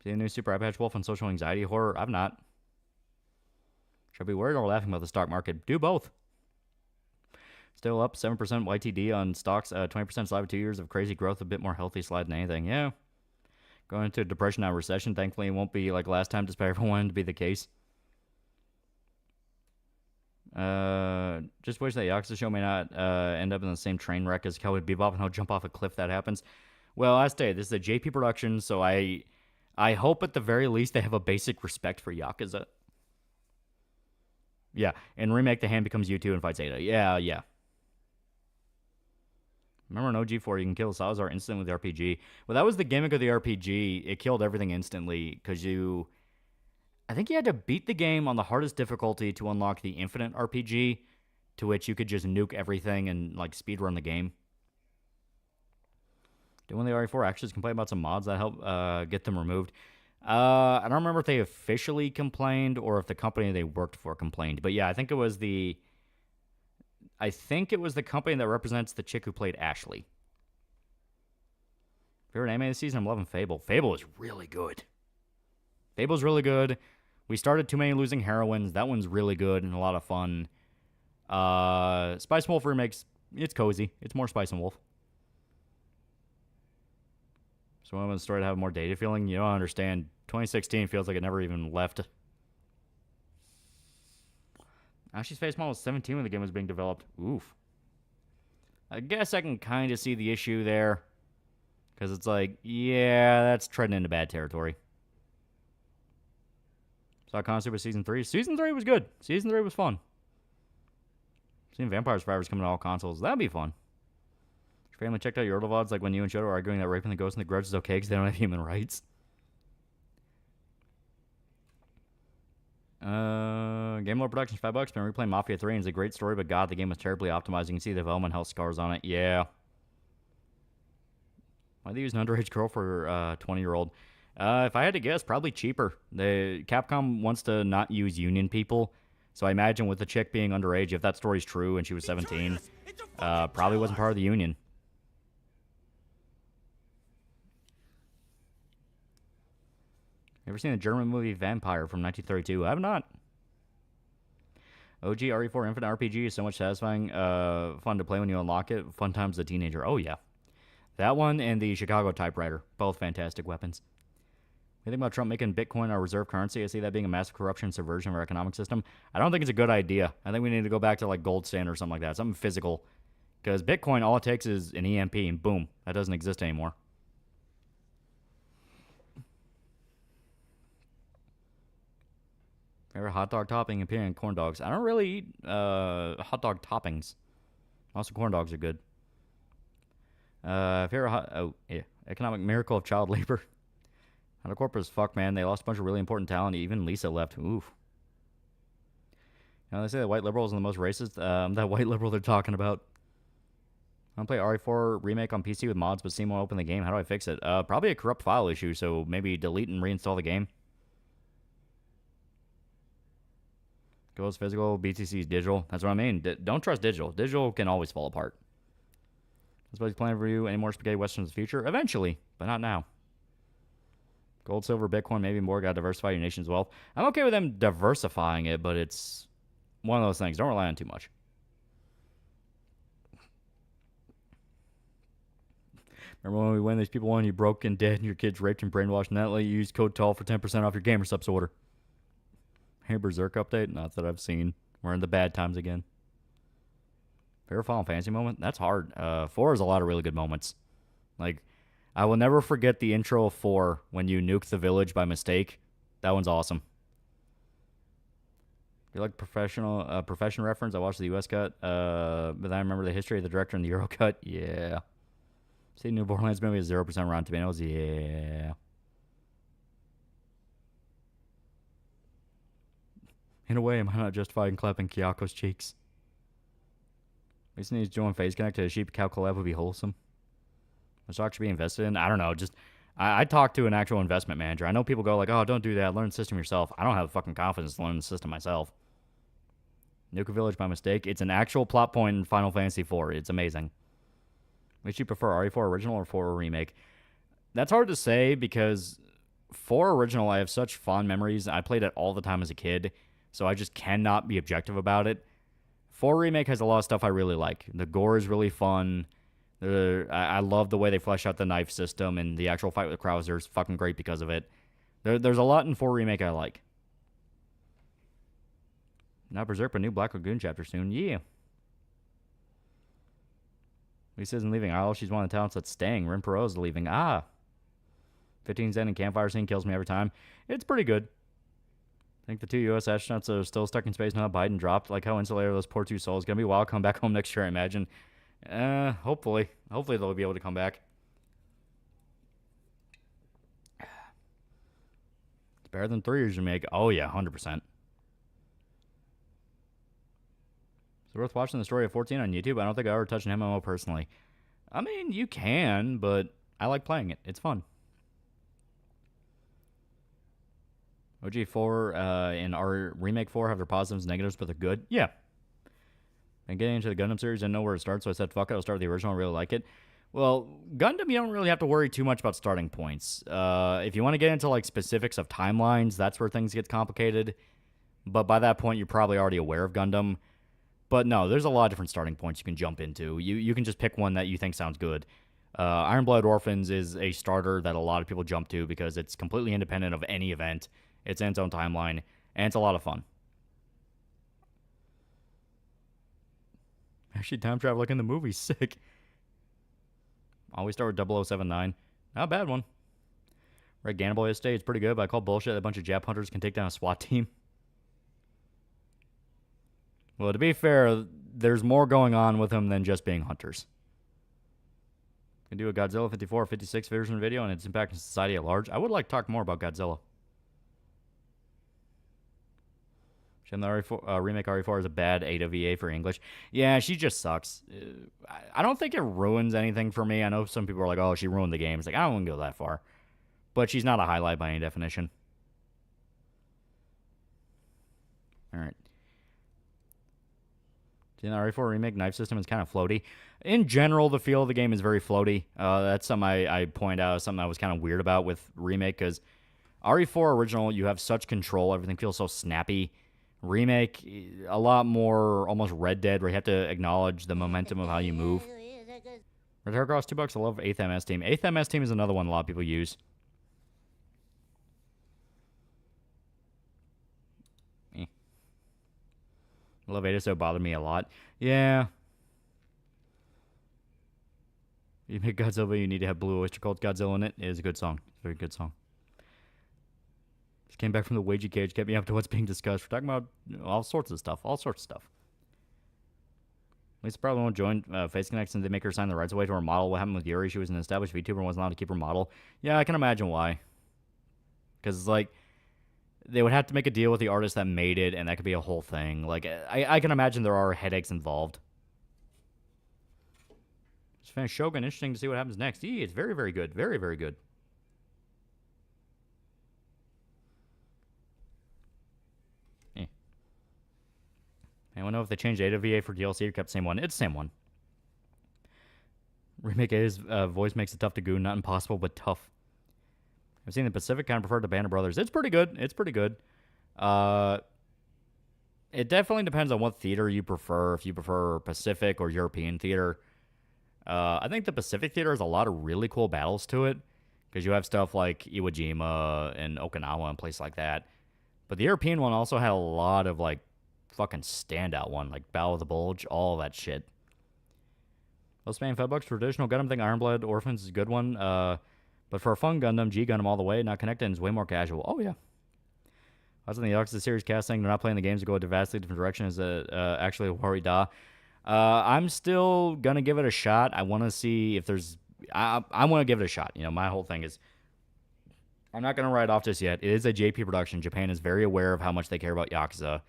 Speaker 9: See the new Super Eye Patch Wolf on social anxiety horror? I've not. Should I be worried or laughing about the stock market? Do both. Still up 7% YTD on stocks, 20% slide with 2 years of crazy growth, a bit more healthy slide than anything. Yeah. Going into a depression, now recession. Thankfully, it won't be like last time, despite everyone to be the case. Just wish that Yakuza show may not end up in the same train wreck as Cowboy Bebop and he'll jump off a cliff that happens. Well, I say this is a JP production, so I hope at the very least they have a basic respect for Yakuza. Yeah, and Remake, the hand becomes U2 and fights Ada. Yeah. Remember in OG4, you can kill Salazar instantly with the RPG. Well, that was the gimmick of the RPG. It killed everything instantly because I think you had to beat the game on the hardest difficulty to unlock the infinite RPG, to which you could just nuke everything and like speedrun the game. Did one of the RE4 actually complain about some mods that help get them removed? I don't remember if they officially complained or if the company they worked for complained. But yeah, I think it was the company that represents the chick who played Ashley. Favorite anime this season? I'm loving Fable. Fable is really good. Fable's really good. We started Too Many Losing Heroines. That one's really good and a lot of fun. Spice and Wolf remakes, it's cozy. It's more Spice and Wolf. So I want the story to have a more dated feeling. You don't understand. 2016 feels like it never even left. Ashley's face model was 17 when the game was being developed. Oof. I guess I can kind of see the issue there. Because it's like, yeah, that's treading into bad territory. Saw Concept with Season 3. Season 3 was good. Season 3 was fun. Seeing Vampire Survivors coming to all consoles. That'd be fun. Your family checked out your older VODs like when you and Shoto are arguing that raping the ghost and the grudge is okay because they don't have human rights. Game Lord Productions, $5. Been replaying Mafia 3 and it's a great story, but God, the game was terribly optimized. You can see the development health scars on it. Yeah. Why'd they use an underage girl for a 20-year-old? If I had to guess, probably cheaper. Capcom wants to not use union people, so I imagine with the chick being underage, if that story's true and she was 17, probably wasn't part of the union. Ever seen the German movie Vampire from 1932? I have not. OG RE4 Infinite RPG is so much satisfying, fun to play when you unlock it. Fun times as a teenager. Oh, yeah. That one and the Chicago typewriter. Both fantastic weapons. You think about Trump making Bitcoin our reserve currency? I see that being a massive corruption and subversion of our economic system. I don't think it's a good idea. I think we need to go back to like gold standard or something like that. Something physical. Because Bitcoin, all it takes is an EMP and boom. That doesn't exist anymore. Favorite hot dog topping appearing in corn dogs. I don't really eat hot dog toppings. Also, corn dogs are good. Favorite economic miracle of child labor. How the corporate is fuck, man. They lost a bunch of really important talent. Even Lisa left. Oof. You know, they say that white liberals are the most racist. That white liberal they're talking about. I want to play RE4 Remake on PC with mods, but Steam won't open the game. How do I fix it? Probably a corrupt file issue, so maybe delete and reinstall the game. Goes physical, BTC's digital. That's what I mean. Don't trust digital. Digital can always fall apart. I suppose he's planning for you any more spaghetti westerns in the future? Eventually, but not now. Gold, silver, Bitcoin, maybe more. Got to diversify your nation's wealth. I'm okay with them diversifying it, but it's one of those things. Don't rely on too much. Remember when we went, these people wanted you broke and dead and your kids raped and brainwashed, and that let you use code TALL for 10% off your gamer subs order. Hey, Berserk update? Not that I've seen. We're in the bad times again. Favorite Final Fantasy moment? That's hard. 4 has a lot of really good moments. Like, I will never forget the intro of 4 when you nuke the village by mistake. That one's awesome. You like profession reference? I watched the US cut, but then I remember the history of the director in the Euro cut. Yeah. See, New Borderlands movie is 0% Rotten Tomatoes. Yeah. In a way, am I not justified in clapping Kyako's cheeks? At least needs to join Phase Connect to a sheep cow collab would be wholesome. The stock should be invested in. I don't know. Just I talked to an actual investment manager. I know people go like, "Oh, don't do that. Learn the system yourself." I don't have the fucking confidence to learn the system myself. Nuke a village by mistake. It's an actual plot point in Final Fantasy IV. It's amazing. Which you prefer, RE4 original or 4 remake? That's hard to say because 4 original, I have such fond memories. I played it all the time as a kid, so I just cannot be objective about it. 4 remake has a lot of stuff I really like. The gore is really fun. I love the way they flesh out the knife system, and the actual fight with Krauser is fucking great because of it. There's a lot in 4 remake I like. Now Berserk, a new Black Lagoon chapter soon. Yeah. Lisa isn't leaving Isle. She's one of the talents that's staying. Rin Perot is leaving. 15 Zen and campfire scene kills me every time. It's pretty good. I think the 2 U.S. astronauts are still stuck in space now. Biden dropped. Like how insulated those poor 2 souls. Gonna be wild. Come back home next year, I imagine. Hopefully. Hopefully they'll be able to come back. It's better than 3 years remake. Oh, yeah, 100%. Is it worth watching the story of 14 on YouTube? I don't think I ever touched an MMO personally. I mean, you can, but I like playing it. It's fun. OG4 and our Remake 4 have their positives and negatives, but they're good. Yeah. And getting into the Gundam series, I didn't know where to start, so I said, fuck it, I'll start with the original. I really like it. Well, Gundam, you don't really have to worry too much about starting points. If you want to get into, like, specifics of timelines, that's where things get complicated. But by that point, you're probably already aware of Gundam. But no, there's a lot of different starting points you can jump into. You can just pick one that you think sounds good. Iron Blood Orphans is a starter that a lot of people jump to because it's completely independent of any event. It's in its own timeline, and it's a lot of fun. Actually, time travel like in the movie. Sick. Always start with 0079. Not a bad one. Red Ganboy Estate is pretty good, but I call bullshit that a bunch of Jap hunters can take down a SWAT team. Well, to be fair, there's more going on with them than just being hunters. Can do a Godzilla 54 or 56 version video and its impact on society at large. I would like to talk more about Godzilla. The RE4, remake RE4 is a bad AWA for English. Yeah, she just sucks. I don't think it ruins anything for me. I know some people are like, oh, she ruined the game. It's like, I don't want to go that far. But she's not a highlight by any definition. Alright. The RE4 remake knife system is kind of floaty. In general, the feel of the game is very floaty. That's something I point out as something I was kind of weird about with remake, because RE4 original, you have such control. Everything feels so snappy. Remake, a lot more almost Red Dead, where you have to acknowledge the momentum of how you move. Return costs $2. I love 8th MS Team. 8th MS Team is another one a lot of people use. Love Ada, so it bothered me a lot. Yeah. You make Godzilla, you need to have Blue Oyster Cult Godzilla in it. It is a good song. It's a very good song. Just came back from the wagey cage, kept me up to what's being discussed. We're talking about all sorts of stuff. All sorts of stuff. Lisa probably won't join Face Connect since they make her sign the rights away to her model. What happened with Yuri? She was an established VTuber and wasn't allowed to keep her model. Yeah, I can imagine why. Because it's like, they would have to make a deal with the artist that made it, and that could be a whole thing. Like, I can imagine there are headaches involved. Just finished Shogun. Interesting to see what happens next. It's very, very good. Very, very good. Anyone know if they changed Ada VA for DLC or kept the same one? It's the same one. Remake Ada's voice makes it tough to goon. Not impossible, but tough. I've seen the Pacific. Kind of preferred the Band of Brothers. It's pretty good. It's pretty good. It definitely depends on what theater you prefer. If you prefer Pacific or European theater. I think the Pacific theater has a lot of really cool battles to it. Because you have stuff like Iwo Jima and Okinawa and places like that. But the European one also had a lot of, like, fucking standout one. Like Battle of the Bulge. All that shit. Let's spam $5. Traditional Gundam thing. Ironblood Orphans is a good one. But for a fun Gundam, G Gundam all the way, not connected, is way more casual. Oh, yeah. I was in the Yakuza series cast saying they're not playing the games to go a vastly different direction. Is actually a worry, da. I'm still going to give it a shot. I want to see if there's... I want to give it a shot. You know, my whole thing is... I'm not going to write off just yet. It is a JP production. Japan is very aware of how much they care about Yakuza.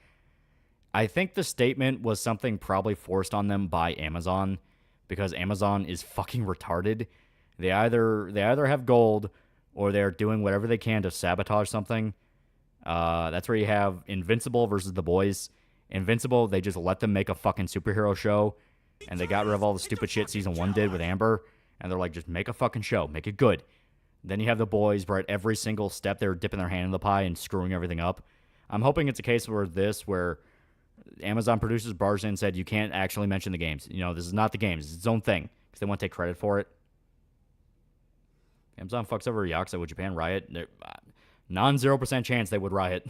Speaker 9: I think the statement was something probably forced on them by Amazon, because Amazon is fucking retarded. They either have gold, or they're doing whatever they can to sabotage something. That's where you have Invincible versus The Boys. Invincible, they just let them make a fucking superhero show, and they got rid of all the stupid shit Season 1 did with Amber, and they're like, just make a fucking show, make it good. Then you have The Boys, where at every single step they're dipping their hand in the pie and screwing everything up. I'm hoping it's a case where Amazon producers barged in and said, you can't actually mention the games. You know, this is not the games, it's its own thing, because they want to take credit for it. Amazon fucks over Yakuza with Japan riot. Non-0% chance they would riot.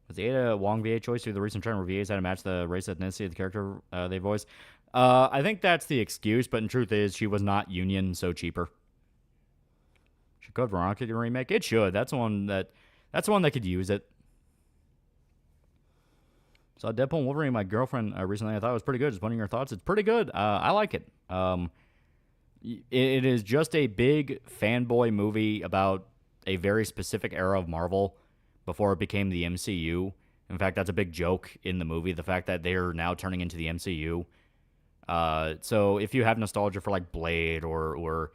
Speaker 9: Was the Ada Wong VA choice through the recent trend where VAs had to match the race ethnicity of the character they voice? I think that's the excuse, but in truth is she was not union, so cheaper. Should Code Veronica get a remake? It should. That's the one that could use it. Saw Deadpool and Wolverine, my girlfriend, recently. I thought it was pretty good. Just wondering your thoughts. It's pretty good. I like it. It is just a big fanboy movie about a very specific era of Marvel before it became the MCU. In fact, that's a big joke in the movie, the fact that they're now turning into the MCU. So if you have nostalgia for like Blade or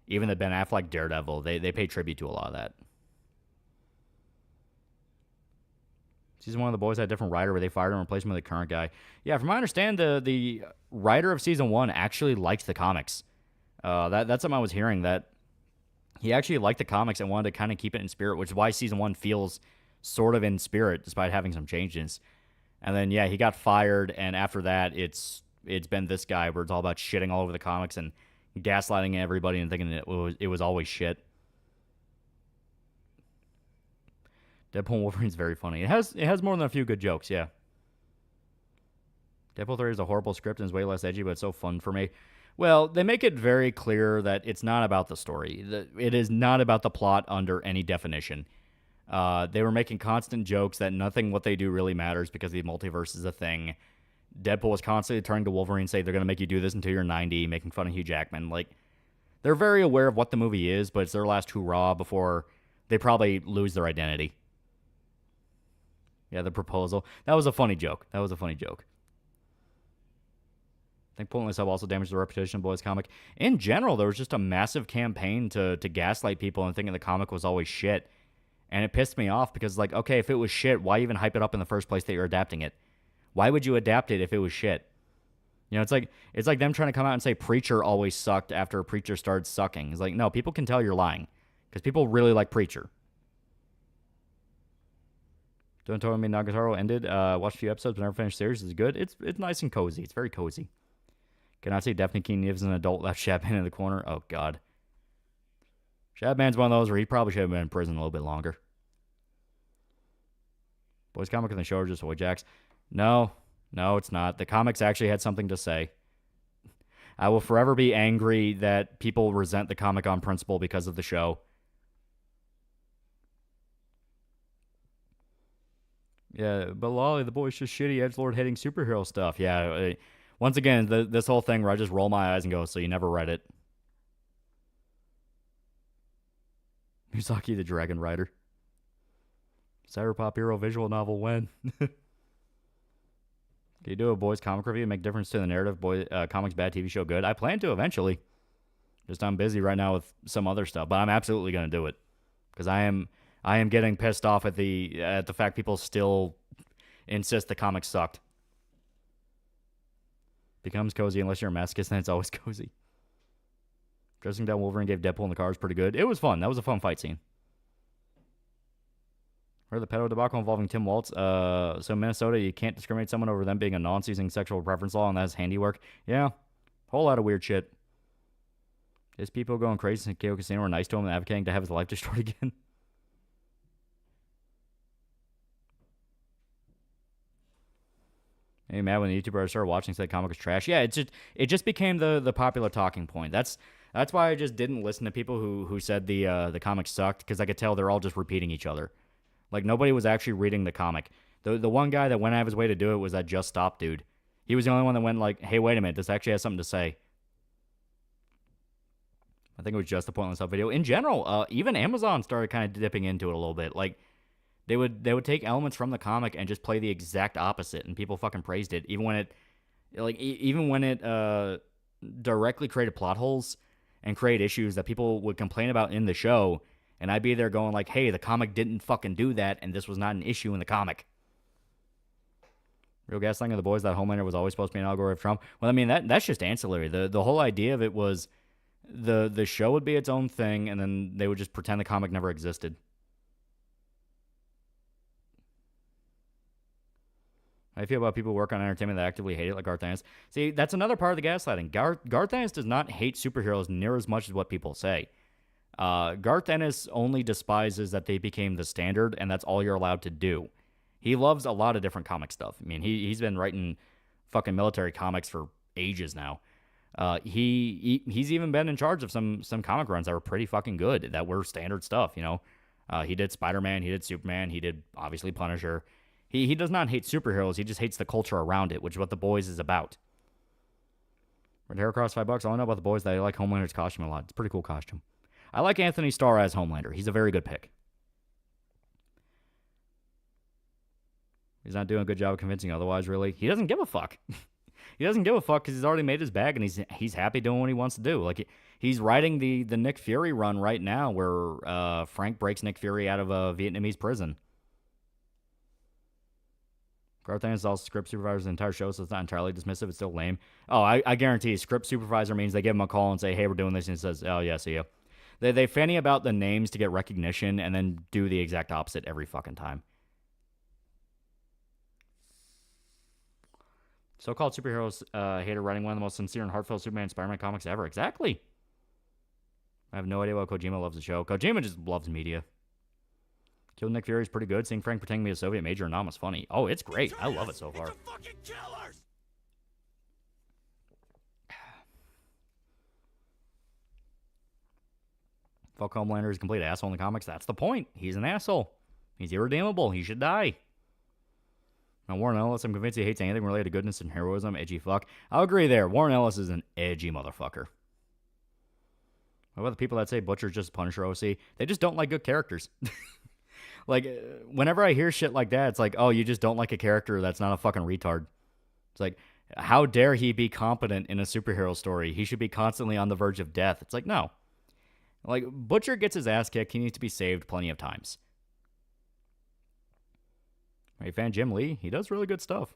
Speaker 9: even the Ben Affleck Daredevil, they pay tribute to a lot of that. Season 1 of The Boys had a different writer where they fired him and replaced him with the current guy. Yeah, from what I understand, the writer of Season 1 actually liked the comics. That's something I was hearing, that he actually liked the comics and wanted to kind of keep it in spirit, which is why Season 1 feels sort of in spirit despite having some changes. And then, yeah, he got fired, and after that, it's been this guy where it's all about shitting all over the comics and gaslighting everybody and thinking it was always shit. Deadpool and Wolverine's very funny. It has more than a few good jokes, yeah. Deadpool 3 is a horrible script and is way less edgy, but it's so fun for me. Well, they make it very clear that it's not about the story. It is not about the plot under any definition. They were making constant jokes that nothing what they do really matters because the multiverse is a thing. Deadpool was constantly turning to Wolverine and saying they're going to make you do this until you're 90, making fun of Hugh Jackman. Like, they're very aware of what the movie is, but it's their last hurrah before they probably lose their identity. Yeah, the proposal. That was a funny joke. I think Pointless Hub also damaged the reputation of Boys comic. In general, there was just a massive campaign to gaslight people and thinking the comic was always shit. And it pissed me off because, like, okay, if it was shit, why even hype it up in the first place that you're adapting it? Why would you adapt it if it was shit? You know, it's like them trying to come out and say Preacher always sucked after Preacher started sucking. It's like, no, people can tell you're lying because people really like Preacher. Don't tell me Nagatoro ended. Watched a few episodes, but never finished the series. It's good. It's nice and cozy. It's very cozy. Cannot say Daphne King lives as an adult left Shadman in the corner. Oh, God. Shadman's one of those where he probably should have been in prison a little bit longer. Boys comic and the show are just Jacks. No, it's not. The comics actually had something to say. I will forever be angry that people resent the comic on principle because of the show. Yeah, but Lolly, the boy's just shitty edgelord hating superhero stuff. Yeah, once again, this whole thing where I just roll my eyes and go, so you never read it. Misaki the Dragon Rider. Cyberpop hero visual novel when? Can you do a boys comic review and make difference to the narrative? Comics bad, TV show good? I plan to eventually. Just I'm busy right now with some other stuff, but I'm absolutely going to do it. Because I am I am getting pissed off at the fact people still insist the comics sucked. Becomes cozy unless you're a masochist, then it's always cozy. Dressing down Wolverine gave Deadpool in the car is pretty good. It was fun. That was a fun fight scene. Or the pedo debacle involving Tim Waltz. So Minnesota, you can't discriminate someone over them being a non-using sexual preference law, and that's handiwork. Yeah, whole lot of weird shit. Is people going crazy in KO Casino were nice to him and advocating to have his life destroyed again? Hey, mad when the YouTuber started watching said comic was trash. Yeah, it just became the popular talking point. That's why I just didn't listen to people who said the comic sucked, because I could tell they're all just repeating each other. Like, nobody was actually reading the comic. The one guy that went out of his way to do it was that Just Stop dude. He was the only one that went like, hey, wait a minute, this actually has something to say. I think it was just a pointless up video. In general, even Amazon started kind of dipping into it a little bit. Like, they would take elements from the comic and just play the exact opposite, and people fucking praised it, even when it directly created plot holes and create issues that people would complain about in the show, and I'd be there going like, hey, the comic didn't fucking do that, and this was not an issue in the comic. Real gaslighting of the boys that Homelander was always supposed to be an allegory of Trump. Well, I mean, that's just ancillary. The whole idea of it was the show would be its own thing, and then they would just pretend the comic never existed. How do you feel about people who work on entertainment that actively hate it, like Garth Ennis? See, that's another part of the gaslighting. Garth Ennis does not hate superheroes near as much as what people say. Garth Ennis only despises that they became the standard, and that's all you're allowed to do. He loves a lot of different comic stuff. I mean, he's been writing fucking military comics for ages now. He's even been in charge of some comic runs that were pretty fucking good, that were standard stuff, you know? He did Spider-Man, he did Superman, he did, obviously, Punisher. He does not hate superheroes, he just hates the culture around it, which is what The Boys is about. Red hair across $5. All I know about The Boys is that I like Homelander's costume a lot. It's a pretty cool costume. I like Anthony Starr as Homelander. He's a very good pick. He's not doing a good job of convincing otherwise, really. He doesn't give a fuck. He doesn't give a fuck because he's already made his bag, and he's happy doing what he wants to do. Like, he's writing the Nick Fury run right now, where Frank breaks Nick Fury out of a Vietnamese prison. Garth Ennis is also script supervisor the entire show, so it's not entirely dismissive. It's still lame. Oh, I guarantee script supervisor means they give him a call and say, hey, we're doing this, and he says, oh, yeah, see ya. They fanny about the names to get recognition and then do the exact opposite every fucking time. So-called superheroes hater writing one of the most sincere and heartfelt Superman and Spider-Man comics ever. Exactly. I have no idea why Kojima loves the show. Kojima just loves media. Killed Nick Fury is pretty good. Seeing Frank pretending to be a Soviet major and Nam is funny. Oh, it's great. I love it so far. Fuck Homelander is a complete asshole in the comics. That's the point. He's an asshole. He's irredeemable. He should die. Now, Warren Ellis, I'm convinced he hates anything related to goodness and heroism. Edgy fuck. I'll agree there. Warren Ellis is an edgy motherfucker. What about the people that say Butcher's just a Punisher OC? They just don't like good characters. Like, whenever I hear shit like that, it's like, oh, you just don't like a character that's not a fucking retard. It's like, how dare he be competent in a superhero story? He should be constantly on the verge of death. It's like, no. Like, Butcher gets his ass kicked. He needs to be saved plenty of times. Are you a fan of Jim Lee? He does really good stuff.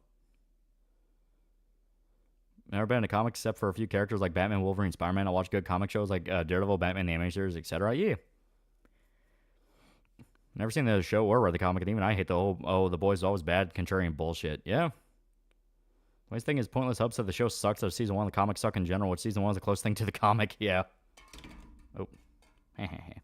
Speaker 9: Never been in a comic except for a few characters like Batman, Wolverine, Spider-Man. I watch good comic shows like Daredevil, Batman, the animated series, etc. Yeah. Never seen the show or read the comic, and even I hate the whole, oh, the boys is always bad, contrarian bullshit. Yeah. The only thing is, Pointless Hub said the show sucks, so season 1 the comics suck in general, which season 1 is the closest thing to the comic. Yeah. Oh. I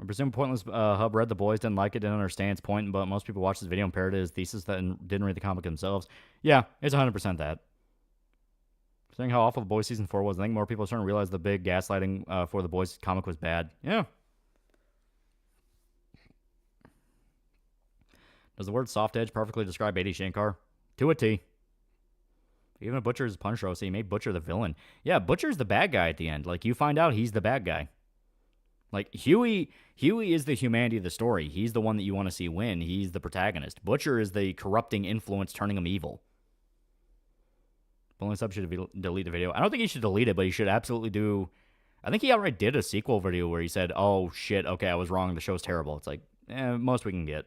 Speaker 9: presume Pointless Hub read The Boys, didn't like it, didn't understand its point, but most people watched this video and parroted his thesis that didn't read the comic themselves. Yeah, it's 100% that. Saying how awful The Boys season 4 was, I think more people are starting to realize the big gaslighting for The Boys comic was bad. Yeah. Does the word soft edge perfectly describe A.D. Shankar? To a T. Even if Butcher is Punisher, so you made Butcher the villain. Yeah, Butcher's the bad guy at the end. Like, you find out he's the bad guy. Like, Huey is the humanity of the story. He's the one that you want to see win. He's the protagonist. Butcher is the corrupting influence turning him evil. Boneless Sub should delete the video. I don't think he should delete it, but he should absolutely do I think he outright did a sequel video where he said, "Oh shit, okay, I was wrong. The show's terrible." It's like, most we can get.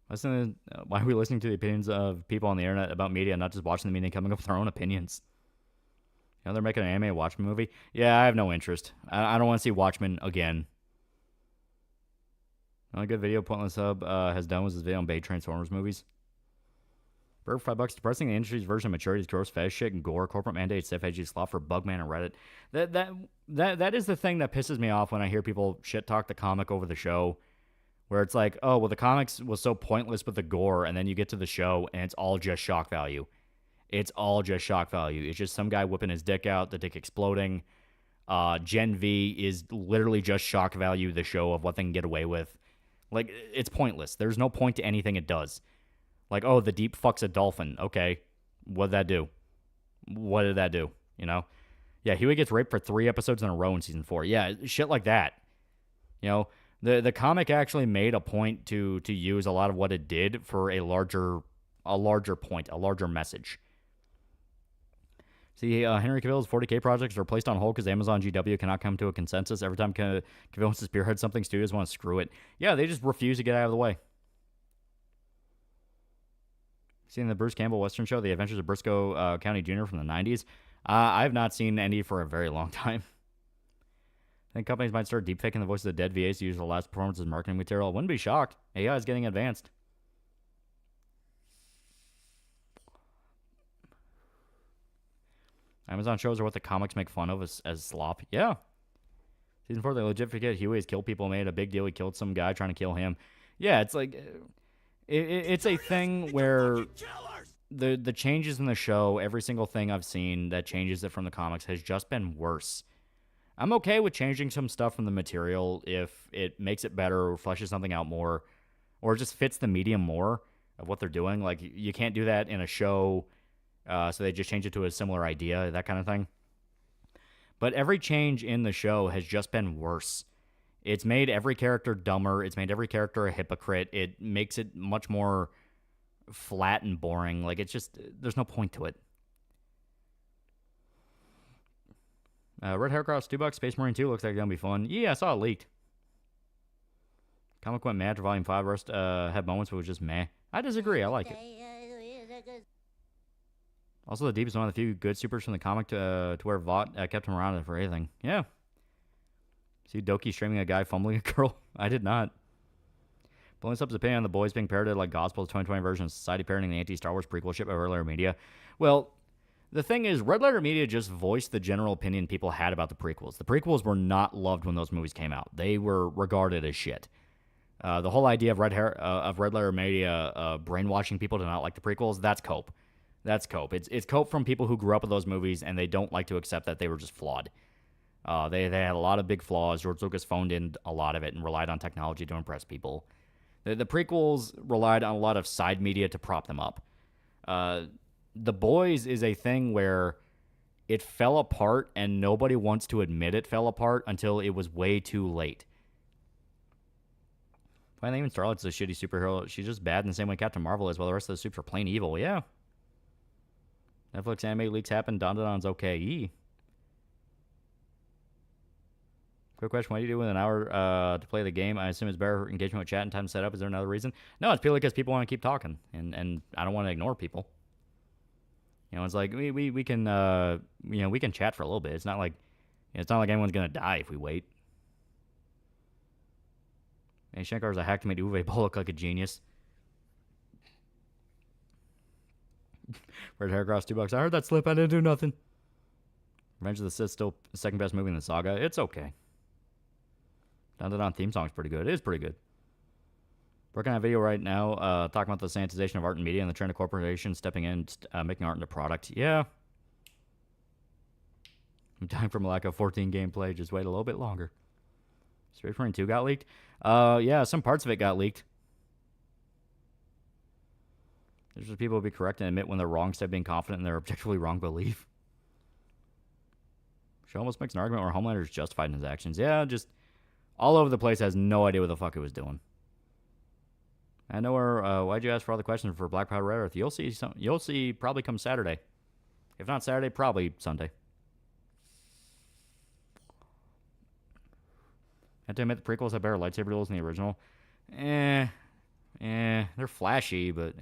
Speaker 9: Why are we listening to the opinions of people on the internet about media, not just watching the media and coming up with our own opinions? You know, they're making an anime Watchmen movie. Yeah, I have no interest. I don't want to see Watchmen again. The only good video Pointless Hub has done was his video on bait Transformers movies. For $5, depressing the industry's version of maturity is gross fetish shit and gore, corporate mandates, FAG slot for Bugman and Reddit. That is the thing that pisses me off when I hear people shit talk the comic over the show, where it's like, oh, well, the comics was so pointless with the gore, and then you get to the show and it's all just shock value. It's all just shock value. It's just some guy whipping his dick out, the dick exploding. Gen V is literally just shock value, the show of what they can get away with. Like, it's pointless. There's no point to anything it does. Like, oh, the deep fucks a dolphin. Okay, what did that do? What did that do? You know? Yeah, Huey gets raped for 3 episodes in a row in season 4. Yeah, shit like that. You know, the comic actually made a point to use a lot of what it did for a larger point, a larger message. See, Henry Cavill's 40K projects are placed on hold because Amazon GW cannot come to a consensus. Every time Cavill wants to spearhead something, studios want to screw it. Yeah, they just refuse to get out of the way. Seen the Bruce Campbell Western show, The Adventures of Briscoe County Jr. from the 90s? I have not seen any for a very long time. I think companies might start deepfaking the voices of dead VAs to use the last performance as marketing material. I wouldn't be shocked. AI is getting advanced. Amazon shows are what the comics make fun of as slop. Yeah. Season 4, they legit forget Huey has killed people, made a big deal. He killed some guy trying to kill him. Yeah, it's like... It's a thing where the changes in the show, every single thing I've seen that changes it from the comics has just been worse. I'm okay with changing some stuff from the material if it makes it better or fleshes something out more or just fits the medium more of what they're doing. Like, you can't do that in a show, so they just change it to a similar idea, that kind of thing. But every change in the show has just been worse. It's made every character dumber. It's made every character a hypocrite. It makes it much more flat and boring. Like, it's just, there's no point to it. Red Hair Cross, $2. Space Marine 2 looks like it's going to be fun. Yeah, I saw it leaked. Comic went mad for Volume 5. Rest had moments where it was just meh. I disagree. I like it. Also, the Deep is one of the few good supers from the comic to where Vought kept him around for anything. Yeah. See Doki streaming a guy fumbling a girl? I did not. Blowing Sub's opinion on the boys being parroted like Gospel's 2020 version of Society parroting the anti-Star Wars prequel ship by Red Letter Media. Well, the thing is, Red Letter Media just voiced the general opinion people had about the prequels. The prequels were not loved when those movies came out. They were regarded as shit. The whole idea of Red Letter Media brainwashing people to not like the prequels, that's cope. That's cope. It's cope from people who grew up with those movies and they don't like to accept that they were just flawed. They had a lot of big flaws. George Lucas phoned in a lot of it and relied on technology to impress people. The prequels relied on a lot of side media to prop them up. The Boys is a thing where it fell apart and nobody wants to admit it fell apart until it was way too late. Why even Starlight's a shitty superhero? She's just bad in the same way Captain Marvel is, while the rest of the supes are plain evil. Yeah. Netflix anime leaks happen. Don Don's okay. Quick question, what do you do with an hour to play the game? I assume it's better engagement with chat and time to set up. Is there another reason? No, it's purely because people want to keep talking, and I don't want to ignore people. You know, it's like we can we can chat for a little bit. It's not like anyone's gonna die if we wait. Hey, Shankar's a hack to make Uwe Boll look like a genius. Red Hair Cross, $2. I heard that slip. I didn't do nothing. Revenge of the Sith still the second best movie in the saga. It's okay. Don theme song's pretty good. It is pretty good. Working on a video right now talking about the sanitization of art and media and the trend of corporations stepping in, making art into product. Yeah. I'm dying from a lack of 14 gameplay. Just wait a little bit longer. Space Marine 2 got leaked? Yeah, some parts of it got leaked. There's just people who be correct and admit when they're wrong instead of being confident in their objectively wrong belief. She almost makes an argument where Homelander is justified in his actions. Yeah, just all over the place, has no idea what the fuck he was doing. I know where, why'd you ask for all the questions for Black Powder Red Earth? You'll see probably come Saturday. If not Saturday, probably Sunday. Have to admit, the prequels have better lightsaber duels than the original. They're flashy, but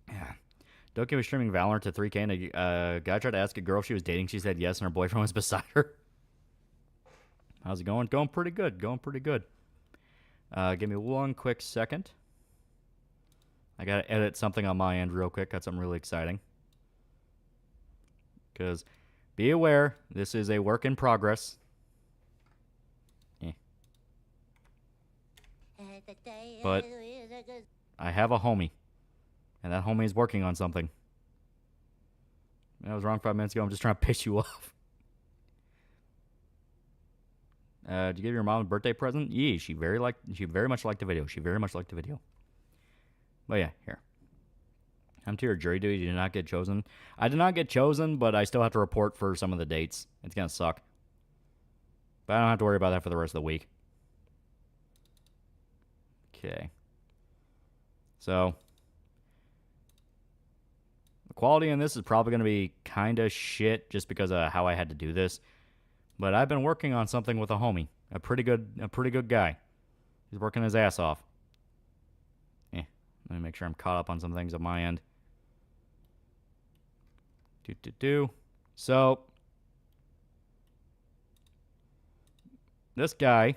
Speaker 9: Yeah. Doki was streaming Valorant to 3K, and a guy tried to ask a girl if she was dating. She said yes, and her boyfriend was beside her. How's it going? Going pretty good. Going pretty good. Give me one quick second. I got to edit something on my end real quick. Got something really exciting. Because be aware, this is a work in progress. But I have a homie. And that homie is working on something. I was wrong 5 minutes ago. I'm just trying to piss you off. Did you give your mom a birthday present? Yeah, she very much liked the video. She very much liked the video. But yeah, here. I'm to your jury duty. You did not get chosen. I did not get chosen, but I still have to report for some of the dates. It's gonna suck. But I don't have to worry about that for the rest of the week. Okay. So the quality in this is probably going to be kind of shit just because of how I had to do this. But I've been working on something with a homie, a pretty good guy. He's working his ass off. Let me make sure I'm caught up on some things on my end. So this guy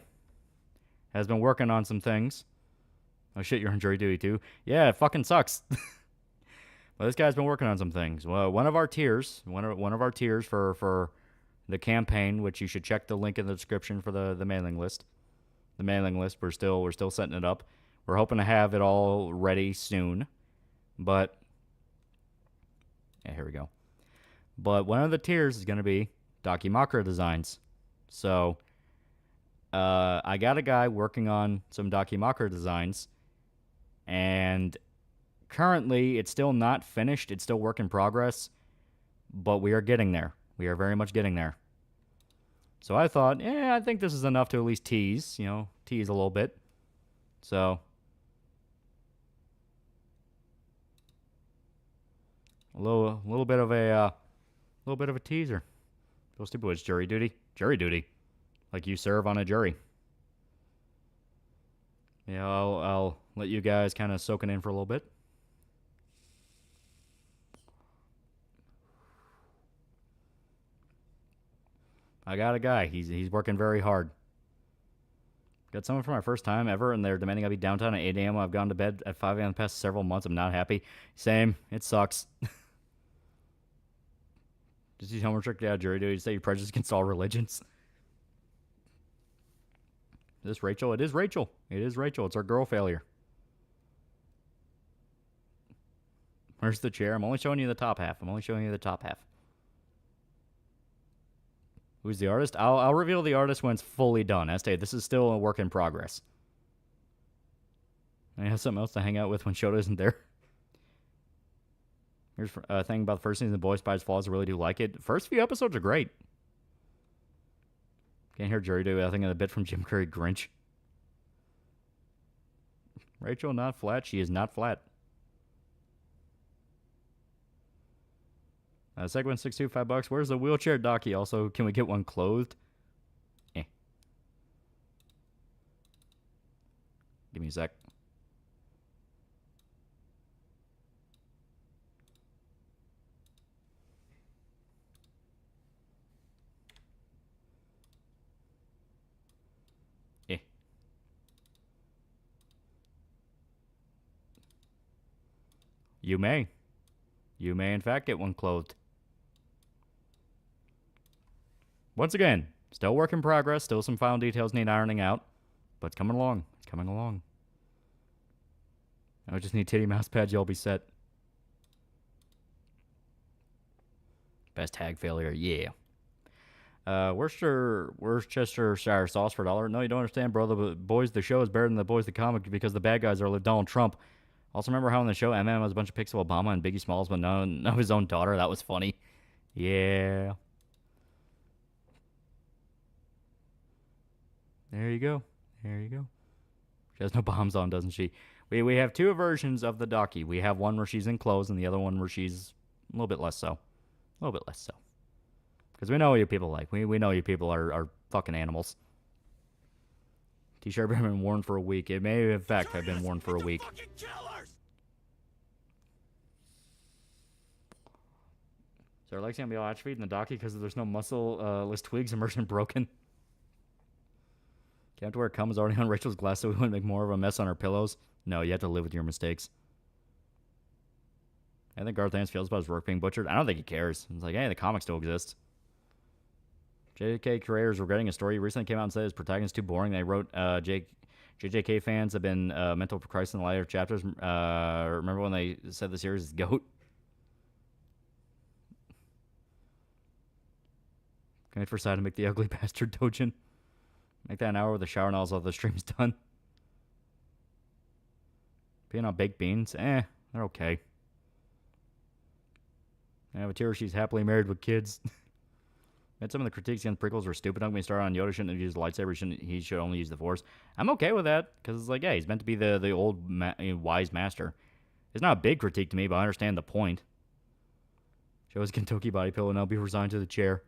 Speaker 9: has been working on some things. Oh shit, you're on jury duty too. Yeah, it fucking sucks. Well, this guy's been working on some things. Well, one of our tiers for the campaign, which you should check the link in the description for the mailing list. The mailing list, we're still setting it up. We're hoping to have it all ready soon. But yeah, here we go. But one of the tiers is going to be Dakimakura designs. So I got a guy working on some Dakimakura designs, and currently it's still not finished. It's still work in progress, but we are getting there. We are very much getting there. So I thought, I think this is enough to at least tease a little bit. So a little bit of a teaser. So stupid. It's jury duty. Jury duty. Like you serve on a jury. Yeah, I'll let you guys kind of soak it in for a little bit. I got a guy. He's working very hard. Got someone for my first time ever, and they're demanding I be downtown at 8 a.m. I've gone to bed at 5 a.m. the past several months. I'm not happy. Same. It sucks. Just use homework trick out jury duty to say you're prejudiced against all religions. Is this Rachel? It is Rachel. It is Rachel. It's our girl failure. Where's the chair? I'm only showing you the top half. Who's the artist? I'll reveal the artist when it's fully done. As stated, this is still a work in progress. I have something else to hang out with when Shota isn't there. Here's a thing about the first season of Boy Spies Flaws. I really do like it. The first few episodes are great. Can't hear Jerry do it. I think of the bit from Jim Carrey, Grinch. Rachel, not flat. She is not flat. Segment 625 bucks. Where's the wheelchair docky? Also, can we get one clothed? Give me a sec. You may. You may, in fact, get one clothed. Once again, still work in progress. Still some final details need ironing out. But it's coming along. It's coming along. I just need titty mouse pads. You'll be set. Best tag failure. Yeah. Worcestershire sauce for $1. No, you don't understand, bro. The Boys the Show is better than the Boys the Comic because the bad guys are like Donald Trump. Also, remember how in the show, Eminem has a bunch of pics of Obama and Biggie Smalls, but none of his own daughter? That was funny. Yeah. There you go. There you go. She has no bombs on, doesn't she? We have two versions of the Docky. We have one where she's in clothes and the other one where she's a little bit less so. A little bit less so. Because we know what you people like. We know you people are fucking animals. T-shirt has been worn for a week. It may, in fact, have been worn for a week. So Alexi gonna be all atrophied in the docky because there's no muscle list twigs immersion broken. You have to wear cum is already on Rachel's glass so we wouldn't make more of a mess on our pillows. No, you have to live with your mistakes. I think Garth Ennis feels about his work being butchered. I don't think he cares. It's like, hey, the comic still exists. JJK creators regretting a story recently came out and said his protagonist is too boring. They wrote JJK fans have been mental for Christ in the later chapters. Remember when they said the series is GOAT? Can I first decide to make the ugly bastard Dojin? Make that an hour with a shower and all the stream's done. Being on baked beans? They're okay. I have a tear she's happily married with kids. And some of the critiques against prequels were stupid. Don't get me started on Yoda shouldn't have used the lightsaber. He should only use the Force. I'm okay with that, because it's like, yeah, he's meant to be the old wise master. It's not a big critique to me, but I understand the point. Show his Kentucky body pillow and I'll be resigned to the chair.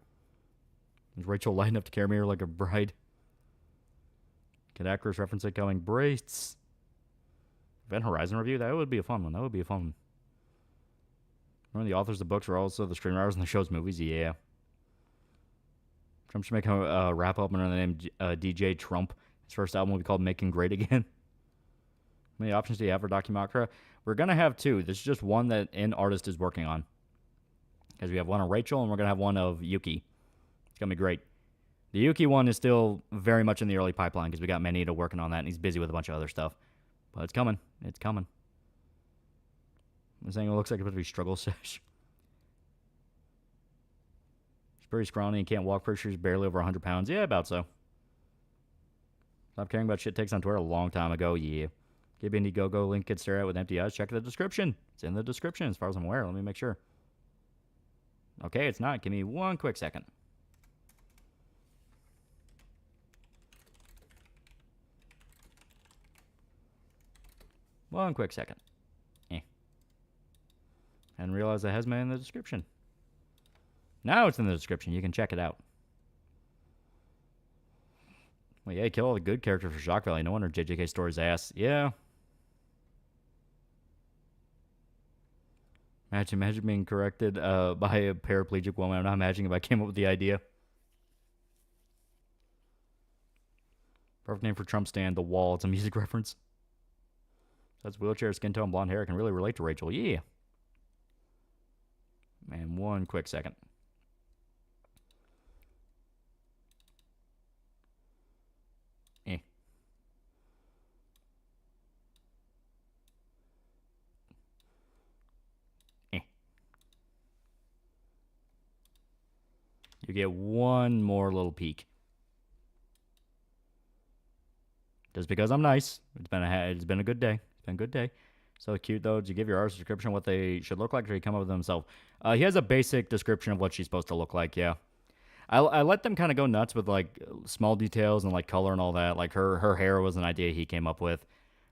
Speaker 9: Is Rachel light enough to carry her like a bride? Could actors reference it going, braids? Event Horizon review? That would be a fun one. That would be a fun one. Remember the authors of the books are also the screenwriters in the show's movies? Yeah. Trump should make a rap album under the name DJ Trump. His first album will be called Making Great Again. How many options do you have for Documakra? We're going to have two. This is just one that an artist is working on. Because we have one of Rachel and we're going to have one of Yuki. It's going to be great. The Yuki one is still very much in the early pipeline because we got Manita working on that and he's busy with a bunch of other stuff. But it's coming. It's coming. I'm saying it looks like it's going to be struggle sesh. She's pretty scrawny and can't walk. Pretty sure she's barely over 100 pounds. Yeah, about so. Stop caring about shit takes on Twitter a long time ago. Yeah. Give Indiegogo link could stare at with empty eyes. Check the description. It's in the description as far as I'm aware. Let me make sure. Okay, it's not. Give me one quick second. One quick second. And realize that has been in the description. Now it's in the description. You can check it out. Well, yeah, kill all the good characters for Shock Valley. No wonder JJK Story's ass. Yeah. Imagine being corrected by a paraplegic woman. I'm not imagining if I came up with the idea. Perfect name for Trump stand, The Wall. It's a music reference. That's wheelchair, skin tone, blonde hair. I can really relate to Rachel. Yeah. Man, one quick second. You get one more little peek. Just because I'm nice. It's been a good day. It's been a good day. So cute, though. Did you give your artist a description of what they should look like, or did he come up with them himself? He has a basic description of what she's supposed to look like, yeah. I let them kind of go nuts with, like, small details and, like, color and all that. Like, her hair was an idea he came up with.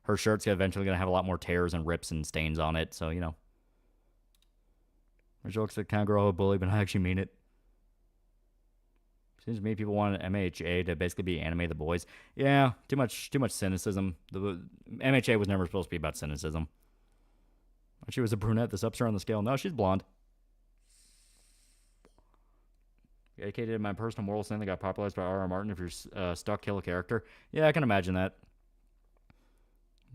Speaker 9: Her shirt's eventually going to have a lot more tears and rips and stains on it, so, you know. Her looks like the kind of girl who bully, but I actually mean it. Seems to me people want MHA to basically be Anime the Boys. Yeah, too much cynicism. The MHA was never supposed to be about cynicism. She was a brunette. This ups her on the scale. No, she's blonde. Dedicated my personal moral sin that got popularized by R.R. Martin. If you're stuck, kill a character. Yeah, I can imagine that.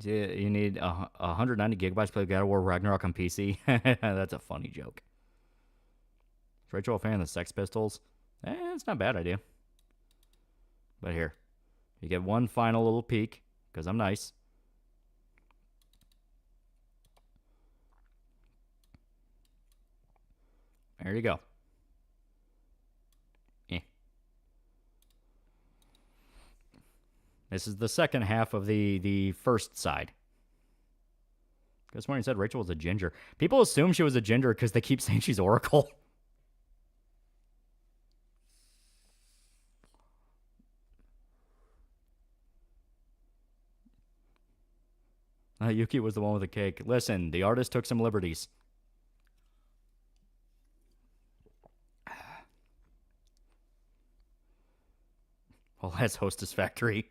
Speaker 9: You need 190 gigabytes to play God of War Ragnarok on PC. That's a funny joke. Is Rachel a fan of the Sex Pistols? It's not a bad idea. But here, you get one final little peek, because I'm nice. There you go. This is the second half of the first side. This morning said Rachel was a ginger. People assume she was a ginger because they keep saying she's Oracle. Yuki was the one with the cake. Listen, the artist took some liberties. Alas, Hostess Factory.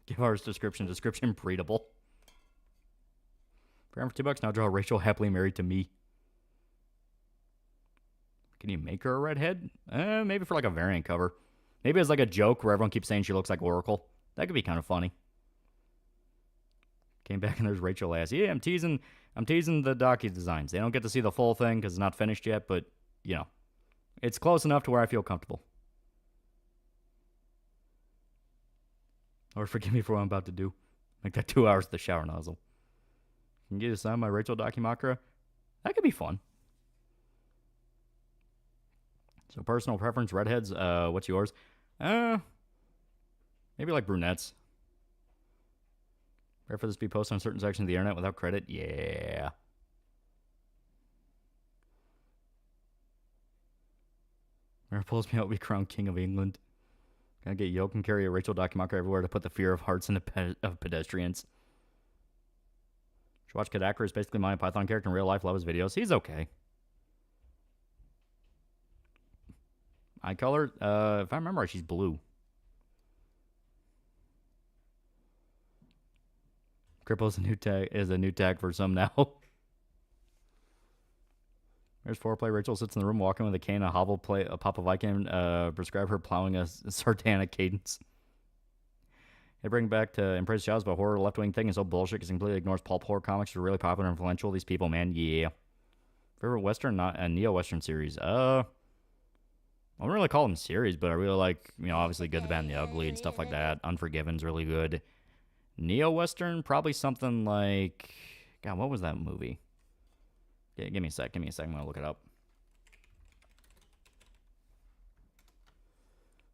Speaker 9: Give ours description. Description breedable. For $2, now draw Rachel happily married to me. Can you make her a redhead? Maybe for like a variant cover. Maybe it's like a joke where everyone keeps saying she looks like Oracle. That could be kind of funny. Came back and there's Rachel ass. Yeah, I'm teasing the docu designs. They don't get to see the full thing because it's not finished yet, but you know, it's close enough to where I feel comfortable. Or forgive me for what I'm about to do. Like that 2 hours of the shower nozzle. Can you get assigned my Rachel Dakimakura? That could be fun. So personal preference, redheads. What's yours? Maybe like brunettes. Rare for this to be posted on certain sections of the internet without credit? Yeah. Rare pulls me out, we crown King of England. Gotta get Yoke and carry a Rachel Dakimakura everywhere to put the fear of hearts into of pedestrians. Should watch Kadakra is basically my Python character in real life. Love his videos. He's okay. Eye color, if I remember right, she's blue. Cripple's a new tag for some now. There's foreplay. Rachel sits in the room walking with a cane, a hobble play, a pop of Viking, prescribe her plowing a sardonic cadence. They bring back to Embrace Shouts, but horror left-wing thing is so bullshit because it completely ignores pulp horror comics, which are really popular and influential. These people, man, yeah. Favorite Western, not a neo-Western series. I don't really call them series, but I really like, you know, obviously Good, the Bad, and the Ugly and stuff like that. Unforgiven's really good. Neo-Western, probably something like... God, what was that movie? Yeah, give me a sec. I'm going to look it up.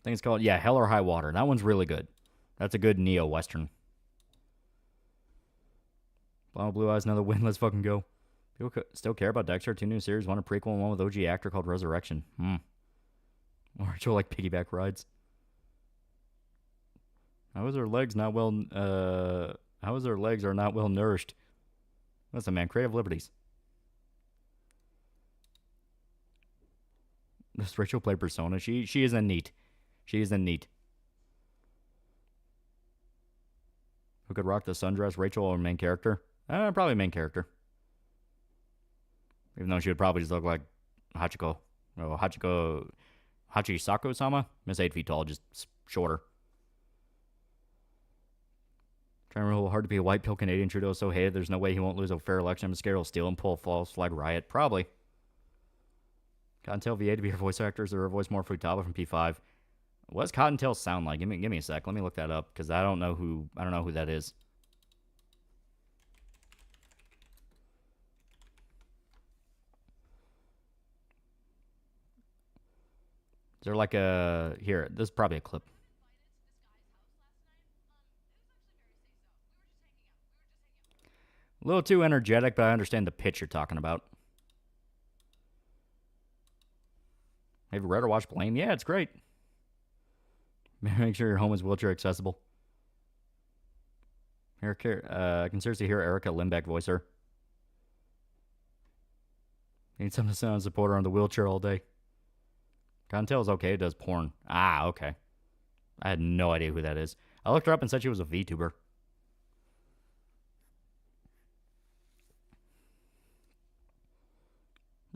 Speaker 9: I think it's called, yeah, Hell or High Water. That one's really good. That's a good neo-Western. Blue Eyes, another win. Let's fucking go. People still care about Dexter. 2 new series. One a prequel and one with OG actor called Resurrection. Or actual like piggyback rides. How is her legs not well? How is her legs are not well nourished? Listen, man, creative liberties. Does Rachel play Persona? She isn't neat. She isn't neat. Who could rock the sundress? Rachel or main character? Probably main character. Even though she would probably just look like Hachiko. Oh, Hachisako-sama? Miss 8 feet tall, just shorter. Trying real hard to be a white pill Canadian. Trudeau so hated there's no way he won't lose a fair election. I'm scared he'll steal and pull a false flag riot. Probably. Cottontail VA to be her voice actor. Is her voice more Futaba from P5? What does Cottontail sound like? Give me a sec. Let me look that up because I don't know who that is. Is there like a here? This is probably a clip. A little too energetic, but I understand the pitch you're talking about. Have you read or watched Blame? Yeah, it's great. Make sure your home is wheelchair accessible. I can seriously hear Erica Limbeck voice her. Need something to sound support her on the wheelchair all day. Contel's okay, it does porn. Ah, okay. I had no idea who that is. I looked her up and said she was a VTuber.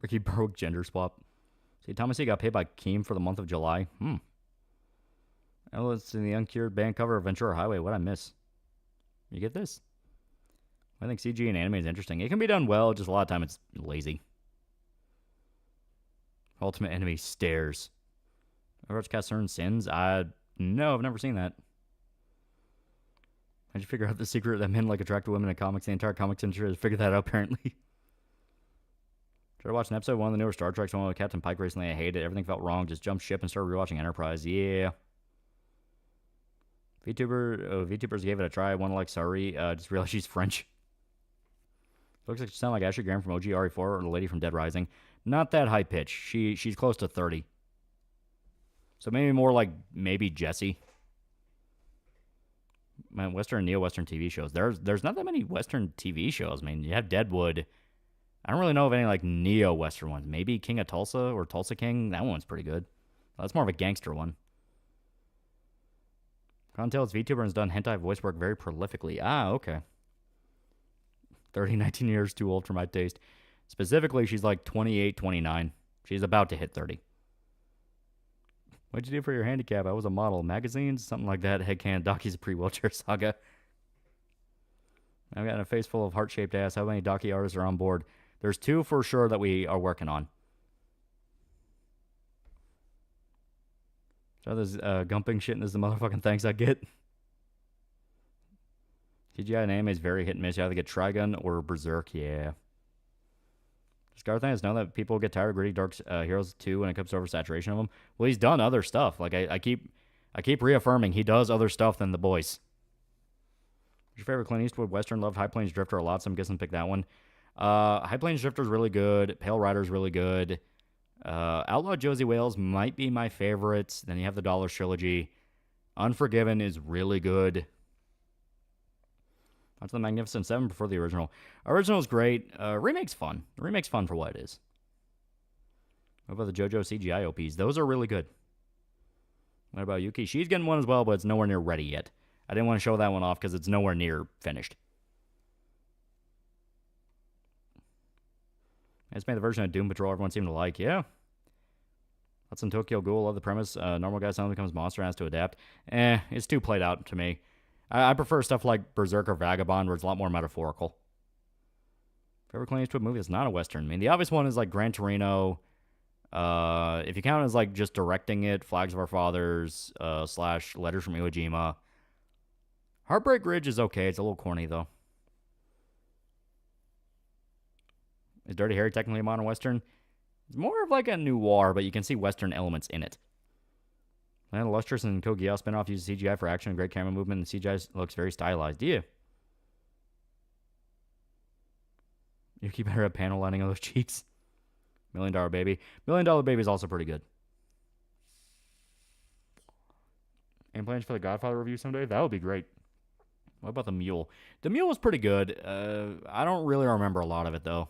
Speaker 9: Ricky Berwick gender swap. See, Thomas C got paid by Keem for the month of July. Ellis in the uncured band cover of Ventura Highway. What'd I miss? You get this? I think CG and anime is interesting. It can be done well, just a lot of time it's lazy. Ultimate Enemy Stairs. Overwatch cast certain sins? No, I've never seen that. How'd you figure out the secret that men like attractive women in comics? The entire comics industry has figured that out, apparently. Started watching episode 1 of the newer Star Trek, one with Captain Pike recently. I hated it. Everything felt wrong. Just jumped ship and started rewatching Enterprise. Yeah. VTubers gave it a try. One like Sari. Just realized she's French. Looks like she sounds like Ashley Graham from OG RE4 or the lady from Dead Rising. Not that high pitch. She's close to 30. So maybe more like Jessie. Man, Western and neo-Western TV shows. There's not that many Western TV shows. I mean, you have Deadwood. I don't really know of any like neo-Western ones. Maybe King of Tulsa or Tulsa King. That one's pretty good. That's more of a gangster one. Contail's VTuber and has done hentai voice work very prolifically. Ah, okay. 30, 19 years too old for my taste. Specifically, she's like 28, 29. She's about to hit 30. What'd you do for your handicap? I was a model. Magazines? Something like that. Headcan. Doki's a pre-wheelchair saga. I've got a face full of heart-shaped ass. How many Doki artists are on board? There's 2 for sure that we are working on. So this gumping shit and this is the motherfucking thanks I get. CGI and anime is very hit and miss. You either get Trigun or Berserk. Yeah. Does Garth know that people get tired of gritty dark heroes too when it comes to oversaturation of them? Well, he's done other stuff. Like I keep reaffirming he does other stuff than the boys. What's your favorite Clint Eastwood Western? Loved High Plains Drifter a lot, so I'm guessing pick that one. High Plains Drifter's really good. Pale Rider's really good. Outlaw Josie Wales might be my favorite. Then you have the Dollar Trilogy. Unforgiven is really good. Onto the Magnificent Seven before the original. Original's great. Remake's fun. The remake's fun for what it is. What about the JoJo CGI OPs? Those are really good. What about Yuki? She's getting one as well, but it's nowhere near ready yet. I didn't want to show that one off because it's nowhere near finished. I just made the version of Doom Patrol everyone seemed to like. Yeah. That's in Tokyo Ghoul. Love the premise. Normal guy suddenly becomes monster and has to adapt. It's too played out to me. I prefer stuff like Berserk or Vagabond where it's a lot more metaphorical. Favorite Clint Eastwood movie that's not a Western. I mean, the obvious one is like Gran Torino. If you count it as like just directing it, Flags of Our Fathers, / Letters from Iwo Jima. Heartbreak Ridge is okay. It's a little corny, though. Is Dirty Harry technically a modern Western? It's more of like a noir, but you can see Western elements in it. And Illustrious and Kogiel spinoff uses CGI for action and great camera movement, and CGI looks very stylized. Yeah. You keep better at panel lining on those cheeks. $1 Million Baby. $1 Million Baby is also pretty good. Any plans for the Godfather review someday? That would be great. What about The Mule? The Mule was pretty good. I don't really remember a lot of it, though.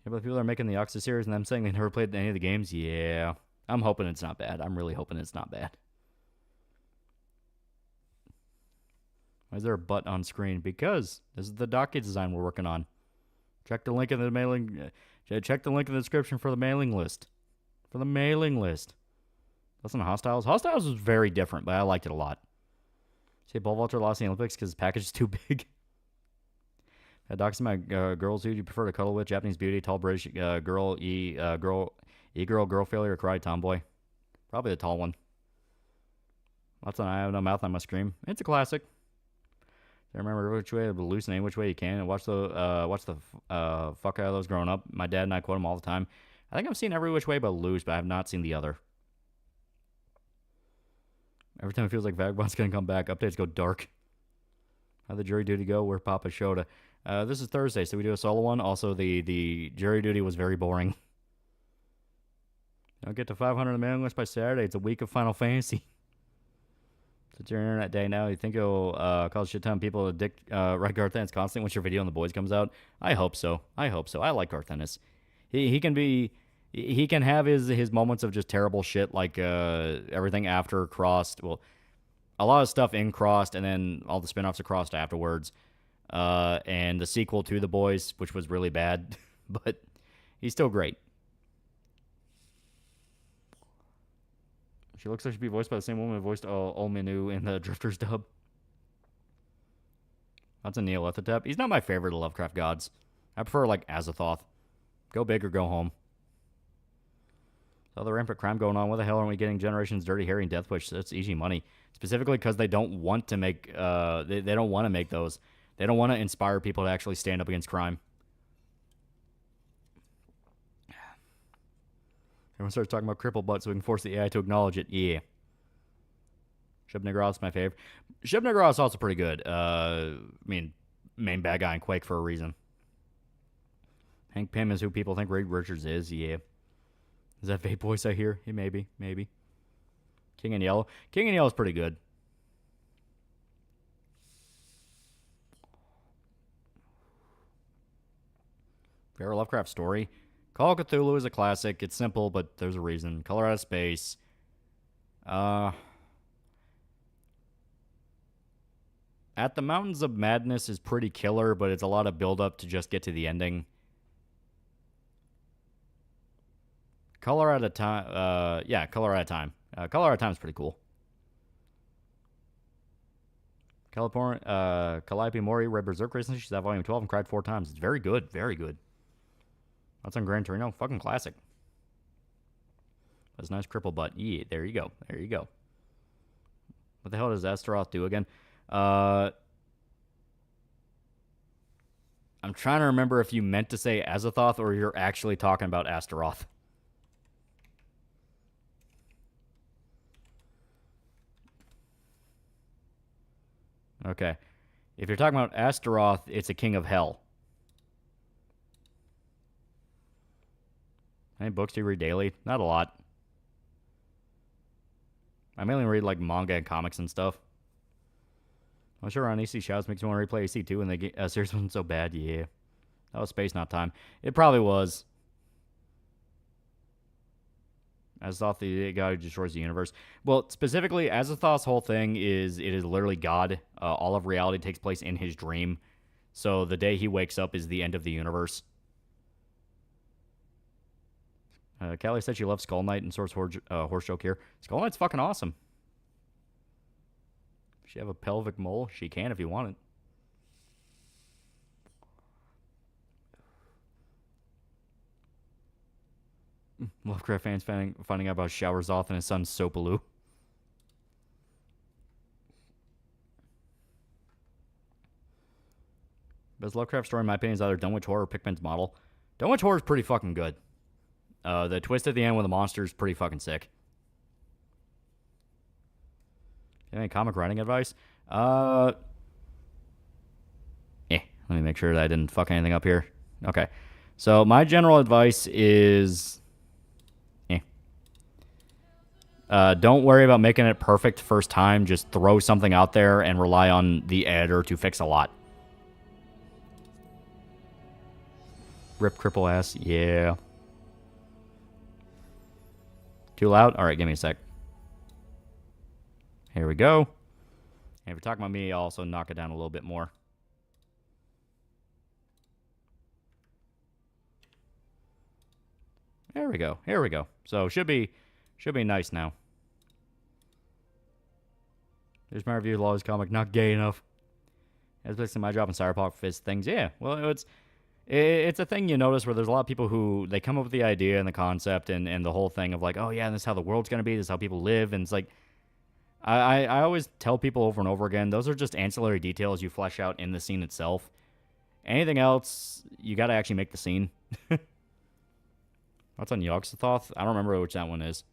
Speaker 9: Yeah, but the people that are making the Oxus series and them saying they never played any of the games, yeah. I'm hoping it's not bad. I'm really hoping it's not bad. Why is there a butt on screen? Because this is the docket design we're working on. Check the link in the mailing. Check the link in the description for the mailing list. For the mailing list. Listen to Hostiles. Hostiles was very different, but I liked it a lot. See, Paul Walter lost the Olympics because his package is too big. Docs my girls who do you prefer to cuddle with? Japanese beauty, tall British girl, girl failure, or karate tomboy? Probably the tall one. Lots on I have no mouth, I must scream. It's a classic. I remember which way to hallucinate, which way you can, and watch the fuck out of those growing up. My dad and I quote them all the time. I think I've seen Every Which Way but Loose, but I have not seen the other. Every time it feels like Vagabond's gonna come back, updates go dark. How'd the jury duty go? Where Papa showed? This is Thursday, so we do a solo one. Also, the jury duty was very boring. I'll get to 500 on the mailing list by Saturday. It's a week of Final Fantasy. It's your internet day now. You think it'll cause a shit ton of people to write Garth Ennis constantly once your video on The Boys comes out? I hope so. I like Garth Ennis. He can have his moments of just terrible shit, like everything after Crossed. Well, a lot of stuff in Crossed, and then all the spinoffs of Crossed afterwards. And the sequel to The Boys, which was really bad, but he's still great. She looks like she'd be voiced by the same woman who voiced Olminu in the Drifters dub. That's a Neolithotep. He's not my favorite of Lovecraft gods. I prefer, like, Azathoth. Go big or go home. So the rampant crime going on. What the hell are we getting Generations Dirty Harry and Death Wish? That's easy money. Specifically because they don't want to make, they don't want to make those. They don't want to inspire people to actually stand up against crime. Everyone starts talking about cripple butt so we can force the AI to acknowledge it. Yeah. Shub Nigroth's my fave. Shub Nigroth's also pretty good. I mean, main bad guy in Quake for a reason. Hank Pym is who people think Reed Richards is. Yeah. Is that vape voice I hear? Yeah, maybe. King in Yellow. King in Yellow is pretty good. Favorite Lovecraft story? Call of Cthulhu is a classic. It's simple, but there's a reason. Color Out of Space. At the Mountains of Madness is pretty killer, but it's a lot of build-up to just get to the ending. Color Out of Time. Yeah, Color Out of Time. Color Out of Time is pretty cool. Calliope Mori read Berserk recently. She's at volume 12 and cried 4 times. It's very good. Very good. That's on Gran Torino. Fucking classic. That's a nice cripple butt. Yeah, there you go. There you go. What the hell does Astaroth do again? I'm trying to remember if you meant to say Azathoth or you're actually talking about Astaroth. Okay. If you're talking about Astaroth, it's a king of hell. How many books do you read daily? Not a lot. I mainly read like manga and comics and stuff. I'm sure on AC Shouts makes me want to replay AC2 and the series wasn't so bad. Yeah. That was space, not time. It probably was. Azathoth, the guy who destroys the universe. Well, specifically, Azathoth's whole thing is it is literally God. All of reality takes place in his dream. So the day he wakes up is the end of the universe. Callie said she loves Skull Knight and Source Horse Joke here. Skull Knight's fucking awesome. Does she have a pelvic mole? She can if you want it. Lovecraft fans finding out about Showerzoth and his son Sopaloo. Best Lovecraft story, in my opinion, is either Dunwich Horror or Pickman's Model. Dunwich Horror is pretty fucking good. The twist at the end with the monster is pretty fucking sick. Any comic writing advice? Let me make sure that I didn't fuck anything up here. Okay. So my general advice is... don't worry about making it perfect first time. Just throw something out there and rely on the editor to fix a lot. Rip cripple ass. Yeah. Too loud? Alright, give me a sec. Here we go. And if you're talking about me, I'll also knock it down a little bit more. There we go. Here we go. So should be nice now. There's my review of Loli's comic, not gay enough. That's basically my job in Cyberpunk Fist things. Yeah, well, it's a thing you notice where there's a lot of people who, they come up with the idea and the concept and the whole thing of like, oh yeah, this is how the world's going to be, this is how people live, and it's like, I always tell people over and over again, those are just ancillary details you flesh out in the scene itself. Anything else, you got to actually make the scene. What's on Yogg-Sothoth? I don't remember which that one is.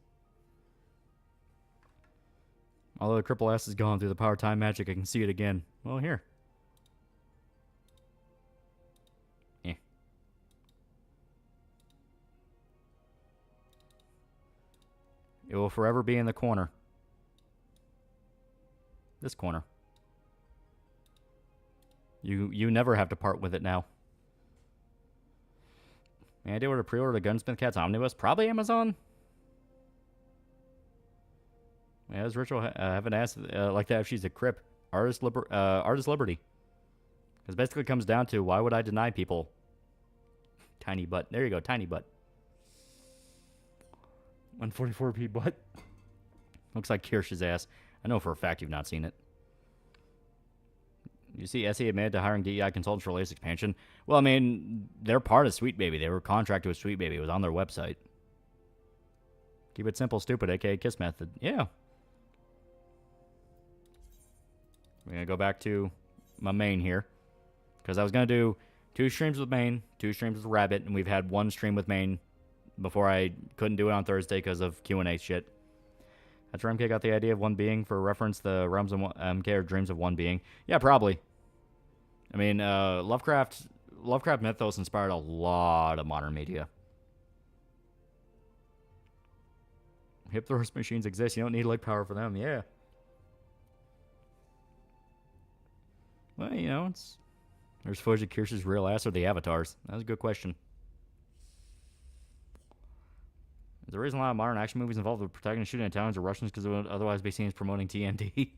Speaker 9: Although the cripple ass is gone through the power of time magic, I can see it again. Well, here. It will forever be in the corner. This corner. You never have to part with it now. Any idea where to pre-order the Gunsmith Cats Omnibus? Probably Amazon. Yeah, as Rachel haven't asked like that if she's a crip. Artist Liberty. Because basically it comes down to, why would I deny people? Tiny butt. There you go, tiny butt. 144p butt. Looks like Kirsch's ass. I know for a fact you've not seen it. You see SE admitted to hiring DEI consultants for latest expansion? Well, I mean, they're part of Sweet Baby. They were contracted with Sweet Baby. It was on their website. Keep it simple, stupid, aka Kiss Method. Yeah. We're going to go back to my main here. Because I was going to do 2 streams with main, 2 streams with Rabbit, and we've had 1 stream with main before I couldn't do it on Thursday because of Q&A shit. That's where MK got the idea of one being for reference the realms of MK or dreams of one being. Yeah, probably. I mean, Lovecraft mythos inspired a lot of modern media. Hip thrust machines exist. You don't need leg power for them. Yeah. Well, you know, there's footage of Kirsch's real ass or the avatars. That was a good question. The reason a lot of modern action movies involve the protagonist shooting Italians or Russians because it would otherwise be seen as promoting TNT.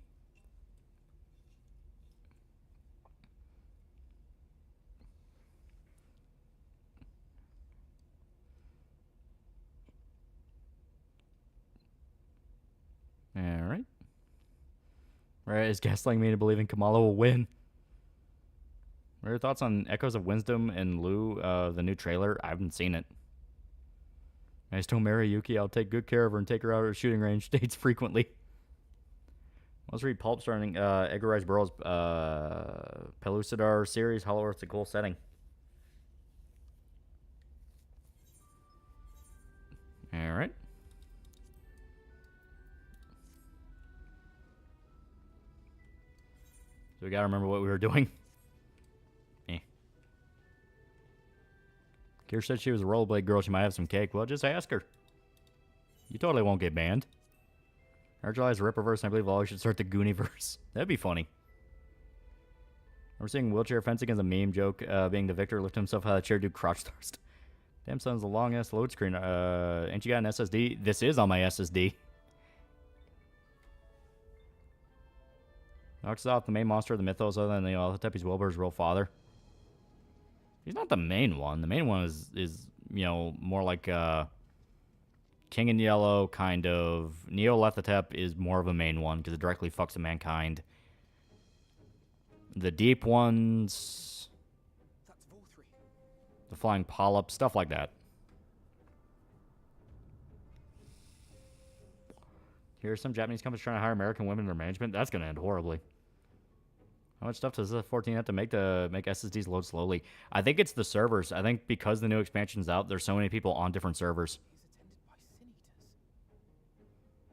Speaker 9: Alright. Right, is gaslighting me into believing Kamala will win? What are your thoughts on Echoes of Wisdom and Lou, the new trailer? I haven't seen it. I just told Mary Yuki I'll take good care of her and take her out of her shooting range dates frequently. Let's read Pulp starting Edgar Rice Burroughs' Pellucidar series, Hollow Earth's a cool setting. Alright. So we gotta remember what we were doing. Kier said she was a rollerblade girl. She might have some cake. Well, just ask her. You totally won't get banned. I realized the Ripperverse, and I believe Lolly should start the Gooniverse. That'd be funny. We're seeing wheelchair fencing as a meme joke, being the victor, lift himself out of the chair, do crotch thrust. Damn, son's the long-ass load screen. Ain't you got an SSD? This is on my SSD. Knocks off the main monster of the mythos other than the Altepe's Wilbur's real father. He's not the main one. The main one is you know, more like King in Yellow, kind of. Neolethotep is more of a main one because it directly fucks with mankind. The deep ones, the flying polyp, stuff like that. Here's some Japanese companies trying to hire American women in their management. That's going to end horribly. How much stuff does the 14 have to make SSDs load slowly? I think it's the servers. I think because the new expansion's out, there's so many people on different servers.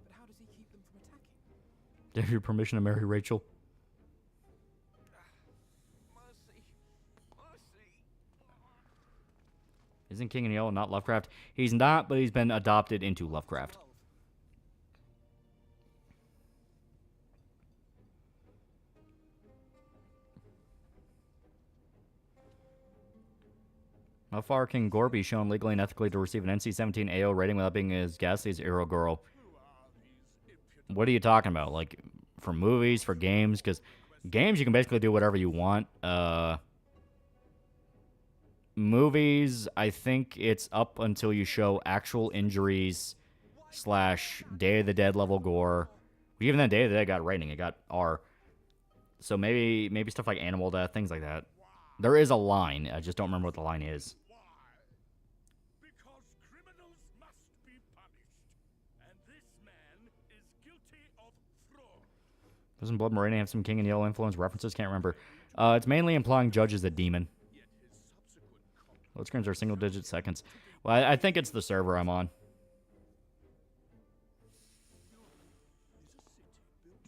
Speaker 11: But how does he keep them from attacking?
Speaker 9: Do you have your permission to marry Rachel?
Speaker 11: Mercy.
Speaker 9: Isn't King in Yellow not Lovecraft? He's not, but he's been adopted into Lovecraft. How far can Gore be shown legally and ethically to receive an NC-17 AO rating without being as ghastly as Arrow Girl? What are you talking about? Like, for movies, for games? Because games, you can basically do whatever you want. Movies, I think it's up until you show actual injuries / Day of the Dead level gore. Even then, Day of the Dead got rating. It got R. So maybe stuff like animal death, things like that. There is a line. I just don't remember what the line is. Doesn't Blood Meridian have some King in Yellow influence references? Can't remember. It's mainly implying Judge is a demon. Load screens are single-digit seconds. Well, I think it's the server I'm on.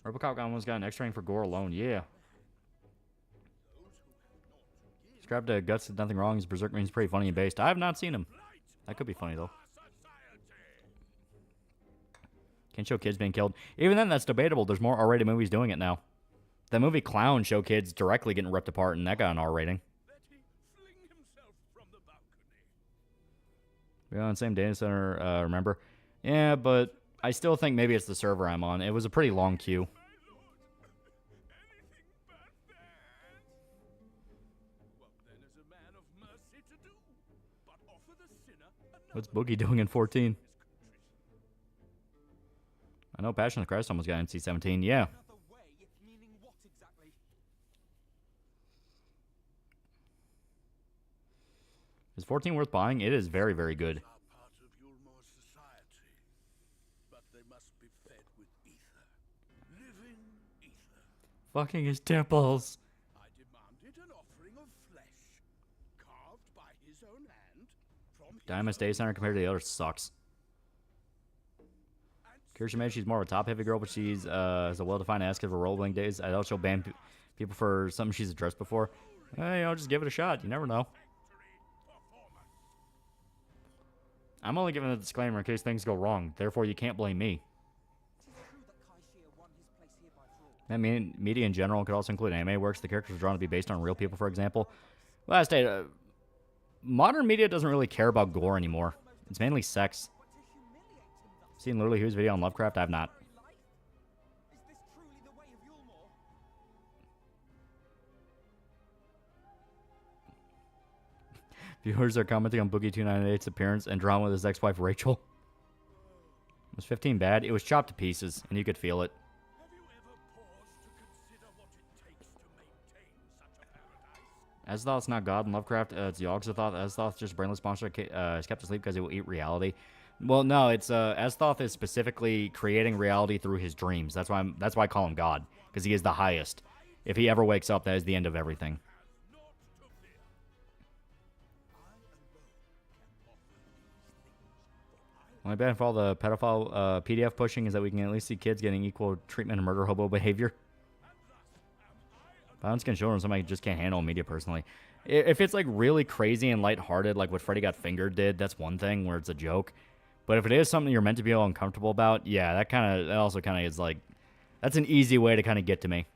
Speaker 9: Robocop almost got an X-ray for gore alone. Yeah. Subscribe to Guts did nothing wrong. His Berserk means pretty funny and based. I have not seen him. That could be funny, though. Can't show kids being killed. Even then, that's debatable. There's more R-rated movies doing it now. That movie Clown show kids directly getting ripped apart, and that got an R rating. We're on the same data center, remember? Yeah, but I still think maybe it's the server I'm on. It was a pretty long queue. What's Boogie doing in 14? I know Passion of the Christ almost got NC-17. Yeah. Is 14 worth buying? It is very, very good. Fucking his temples.
Speaker 5: I demanded an offering of flesh, carved by his own hand from
Speaker 9: Diamond Day Center compared to the others sucks. Kirsten May, she's more of a top-heavy girl, but she's has a well-defined ass for rolling days. I doubt she'll ban people for something she's addressed before. Hey, I'll just give it a shot. You never know. I'm only giving a disclaimer in case things go wrong. Therefore, you can't blame me. I mean, media in general could also include anime works. The characters are drawn to be based on real people, for example. Last day, modern media doesn't really care about gore anymore. It's mainly sex. Seen Literally Who's video on Lovecraft? I have not.
Speaker 11: Is this truly the way of Yulmore?
Speaker 9: Viewers are commenting on Boogie 298's appearance and drama with his ex-wife Rachel. Was 15 bad? It was chopped to pieces, and you could feel it. Azathoth's not God in Lovecraft. It's Yogg-Sothoth. Azathoth's just a brainless monster is kept asleep because he will eat reality. Well, no, it's Azathoth is specifically creating reality through his dreams. That's why I call him God, because he is the highest. If he ever wakes up, that is the end of everything. My bad for all the pedophile PDF pushing is that we can at least see kids getting equal treatment and murder hobo behavior. Violence against children, somebody just can't handle in media personally. If it's like really crazy and lighthearted, like what Freddy Got Fingered did, that's one thing where it's a joke. But if it is something you're meant to be all uncomfortable about, yeah, that also kind of is like, that's an easy way to kind of get to me.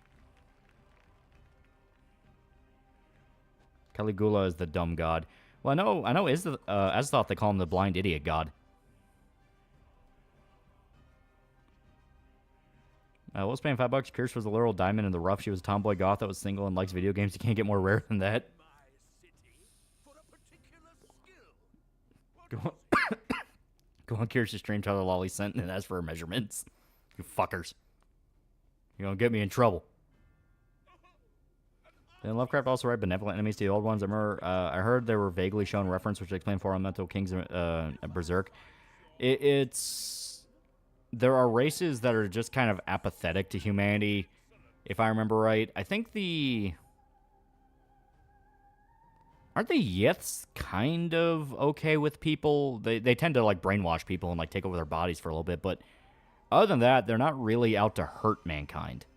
Speaker 9: Caligula is the dumb god. Well, I know Azathoth, they call him the blind idiot god. What's paying $5? Kirsch was a literal diamond in the rough. She was a tomboy goth that was single and likes video games. You can't get more rare than that. Go on Kirsch's stream, tell TheAlmightyLoli sent and ask for her measurements. You fuckers. You're gonna get me in trouble. Did Lovecraft also write benevolent enemies to the old ones? I remember, I heard they were vaguely shown reference, which explained for Elemental Kings Berserk. There are races that are just kind of apathetic to humanity, if I remember right. I think aren't the Yiths kind of okay with people? They tend to, like, brainwash people and, like, take over their bodies for a little bit, but other than that, they're not really out to hurt mankind.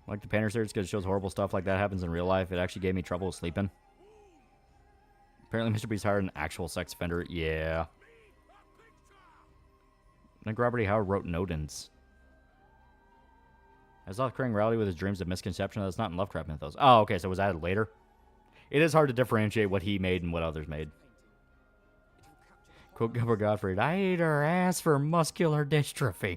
Speaker 9: I like the Painter series because it shows horrible stuff like that happens in real life. It actually gave me trouble sleeping. Apparently Mr. Beast hired an actual sex offender. Yeah. I think Robert E. Howard wrote Nodens. Azathoth creating reality with his dreams of misconception. That's not in Lovecraft mythos. Oh, okay, so it was added later? It is hard to differentiate what he made and what others made. Quote Gilbert Gottfried, I ate her ass for muscular dystrophy.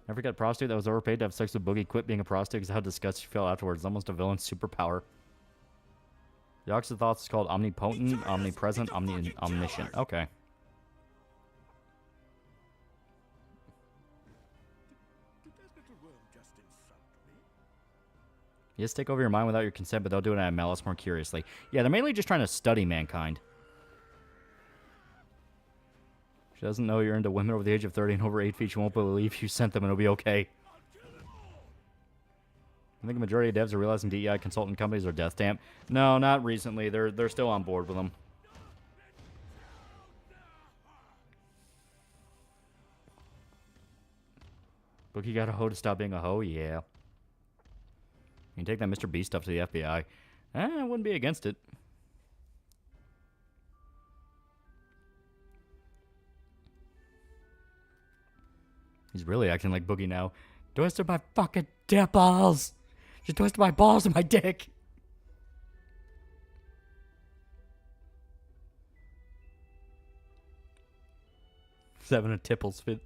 Speaker 9: I forgot prostitute that was overpaid to have sex with Boogie quit being a prostitute because how disgusted she felt afterwards. Almost a villain's superpower. The Yogg-Sothoth is called omnipotent, omnipresent, omniscient. Okay. You just take over your mind without your consent, but they'll do it at malice more curiously. Yeah, they're mainly just trying to study mankind. She doesn't know you're into women over the age of 30 and over 8 feet. She won't believe you sent them and it'll be okay. I think the majority of devs are realizing DEI consultant companies are death stamp. No, not recently. They're still on board with them. Boogie got a hoe to stop being a hoe? Yeah. You can take that Mr. B stuff to the FBI. I wouldn't be against it. He's really acting like Boogie now. Twisted my fucking dick balls. She twisted my balls and my dick. He's having a tipples fit.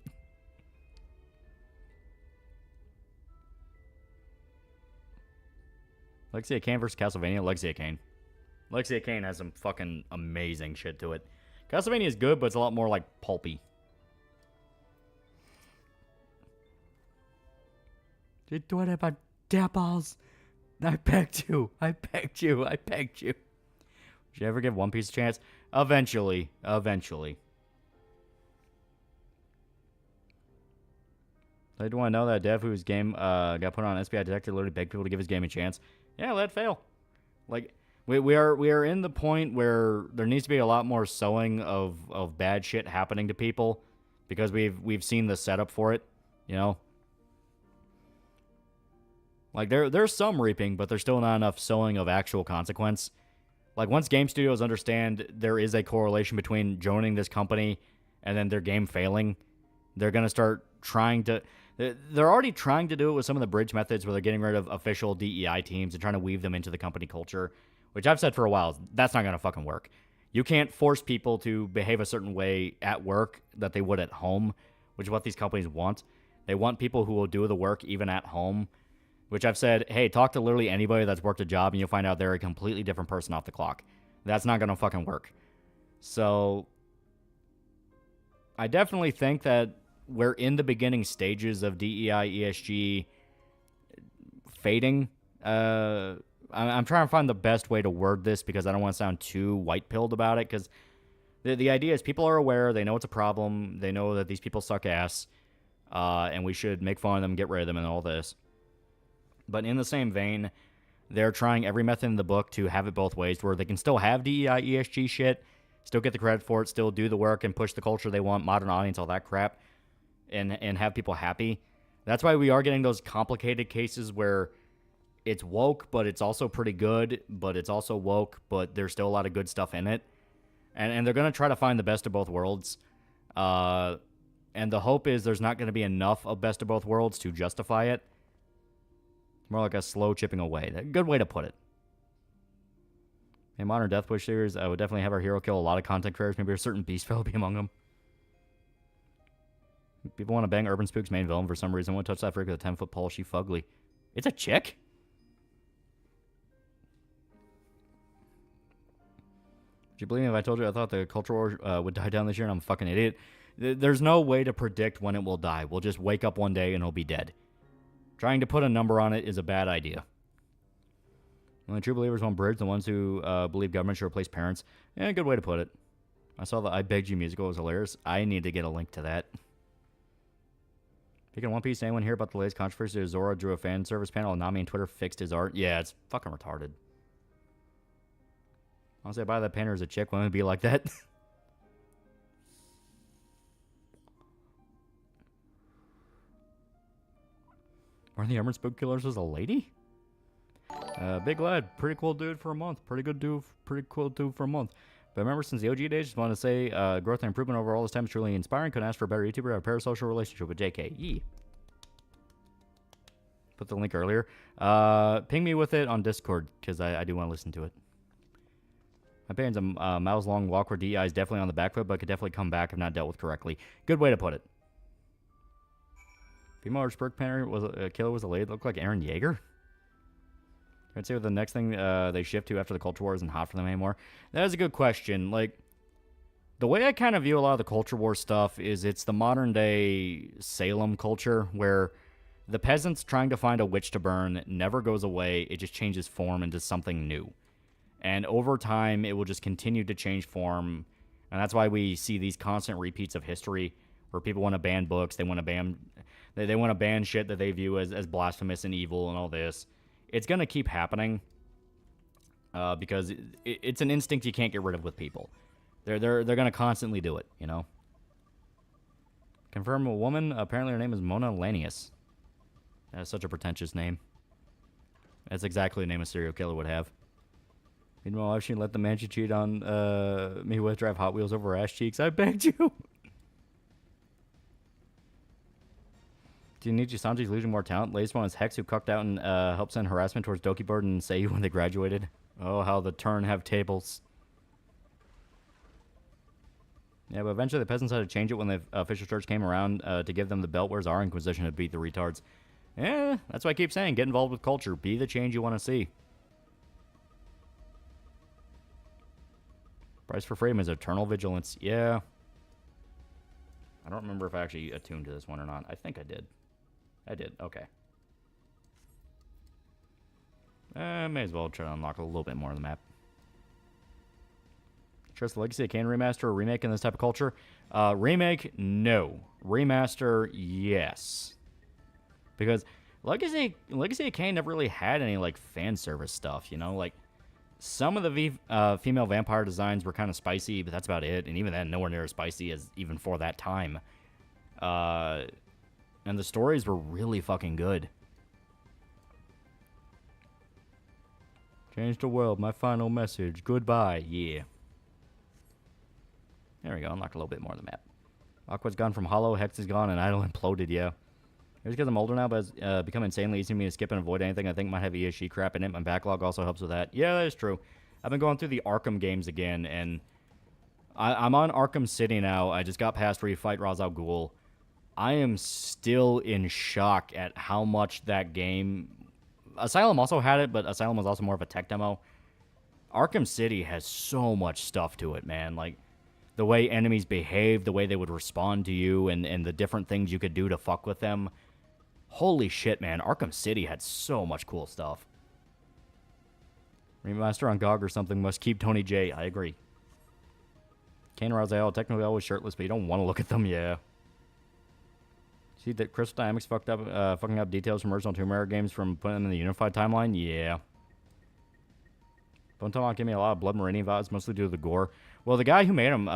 Speaker 9: Lexia Kane versus Castlevania. Lexia Kane. Lexia Kane has some fucking amazing shit to it. Castlevania is good, but it's a lot more like pulpy. She twisted my dick balls. I begged you. I begged you. I begged you. Should you ever give One Piece a chance? Eventually. Eventually. I do want to know that dev whose game got put on SPI detector literally begged people to give his game a chance. Yeah, let it fail. Like, we are in the point where there needs to be a lot more sowing of bad shit happening to people because we've seen the setup for it, you know? Like, there's some reaping, but there's still not enough sowing of actual consequence. Like, once game studios understand there is a correlation between joining this company and then their game failing, they're going to start trying to... They're already trying to do it with some of the bridge methods where they're getting rid of official DEI teams and trying to weave them into the company culture, which I've said for a while, that's not going to fucking work. You can't force people to behave a certain way at work that they would at home, which is what these companies want. They want people who will do the work even at home, which I've said, hey, talk to literally anybody that's worked a job and you'll find out they're a completely different person off the clock. That's not going to fucking work. So I definitely think that we're in the beginning stages of DEI, ESG fading. I'm trying to find the best way to word this because I don't want to sound too white-pilled about it, because the idea is people are aware, they know it's a problem, they know that these people suck ass, and we should make fun of them, get rid of them, and all this. But in the same vein, they're trying every method in the book to have it both ways, where they can still have DEI, ESG shit, still get the credit for it, still do the work and push the culture they want, modern audience, all that crap, and have people happy. That's why we are getting those complicated cases where it's woke, but it's also pretty good, but it's also woke, but there's still a lot of good stuff in it. And they're going to try to find the best of both worlds. And the hope is there's not going to be enough of best of both worlds to justify it. It's more like a slow chipping away. A good way to put it. In modern Death Wish series, I would definitely have our hero kill a lot of content creators. Maybe a certain beast fellow be among them. People want to bang Urban Spook's main villain for some reason. Won't touch that freak with a 10-foot pole. She fugly. It's a chick? Would you believe me if I told you I thought the culture war would die down this year and I'm a fucking idiot? There's no way to predict when it will die. We'll just wake up one day and it'll be dead. Trying to put a number on it is a bad idea. Only true believers want bridge, the ones who believe government should replace parents. Yeah, good way to put it. I saw the I Begged You musical. It was hilarious. I need to get a link to that. Picking One Piece, anyone hear about the latest controversy? Zora drew a fan service panel and Nami on Twitter fixed his art. Yeah, it's fucking retarded. Honestly, I buy that painter as a chick. Women be like that. Weren't the Armored Spook Killers was a lady? Big lad, pretty cool dude for a month. Pretty cool dude for a month. But remember, since the OG days, just wanted to say growth and improvement over all this time is truly inspiring. Couldn't ask for a better YouTuber. Have a parasocial relationship with JK. Yee. Put the link earlier. Ping me with it on Discord, because I do want to listen to it. My opinion's a miles-long walk where DEI is definitely on the back foot, but could definitely come back if not dealt with correctly. Good way to put it. Female Spurk Painter was a killer was a lady. Looked like Aaron Yeager. I'd say the next thing they shift to after the culture war isn't hot for them anymore. That is a good question. Like, the way I kind of view a lot of the culture war stuff is it's the modern day Salem culture where the peasants trying to find a witch to burn never goes away. It just changes form into something new. And over time, it will just continue to change form. And that's why we see these constant repeats of history where people want to ban books. They want to ban shit that they view as blasphemous and evil and all this. It's going to keep happening because it's an instinct you can't get rid of with people. They're going to constantly do it, you know? Confirm a woman. Apparently her name is Mona Lanius. That's such a pretentious name. That's exactly the name a serial killer would have. Meanwhile, I've seen let the man she cheat on me with drive Hot Wheels over ass cheeks. I begged you. Do you need Sanji's losing more talent? Latest one is Hex, who cucked out and helped send harassment towards Doki Bird and Seiyu when they graduated. Oh, how the turn have tables. Yeah, but eventually the peasants had to change it when the official church came around to give them the belt. Where's our Inquisition to beat the retards? Yeah, that's why I keep saying, get involved with culture. Be the change you want to see. Price for freedom is eternal vigilance. Yeah. I don't remember if I actually attuned to this one or not. I think I did. I did. Okay. May as well try to unlock a little bit more of the map. Trust the Legacy of Kane remaster or remake in this type of culture? Remake, no. Remaster, yes. Because Legacy of Kane never really had any, like, fan service stuff, you know? Like, some of the female vampire designs were kind of spicy, but that's about it. And even then, nowhere near as spicy as even for that time. And the stories were really fucking good. Change the world, my final message. Goodbye, yeah. There we go, unlock a little bit more of the map. Aqua's gone from hollow, Hex is gone, and Idol imploded, yeah. Maybe because I'm older now, but it's become insanely easy for me to skip and avoid anything I think might have ESG crap in it. My backlog also helps with that. Yeah, that is true. I've been going through the Arkham games again, and I'm on Arkham City now. I just got past where you fight Ra's al Ghul. I am still in shock at how much that game... Asylum also had it, but Asylum was also more of a tech demo. Arkham City has so much stuff to it, man. Like, the way enemies behave, the way they would respond to you, and the different things you could do to fuck with them. Holy shit, man. Arkham City had so much cool stuff. Remaster on GOG or something must keep Tony J. I agree. Kane Raziel, technically always shirtless, but you don't want to look at them, yeah. See that Crystal Dynamics fucking up details from original Tomb Raider games from putting them in the Unified timeline? Yeah. Don't tell me give me a lot of Blood Meridian vibes, mostly due to the gore. Well, the guy who made him,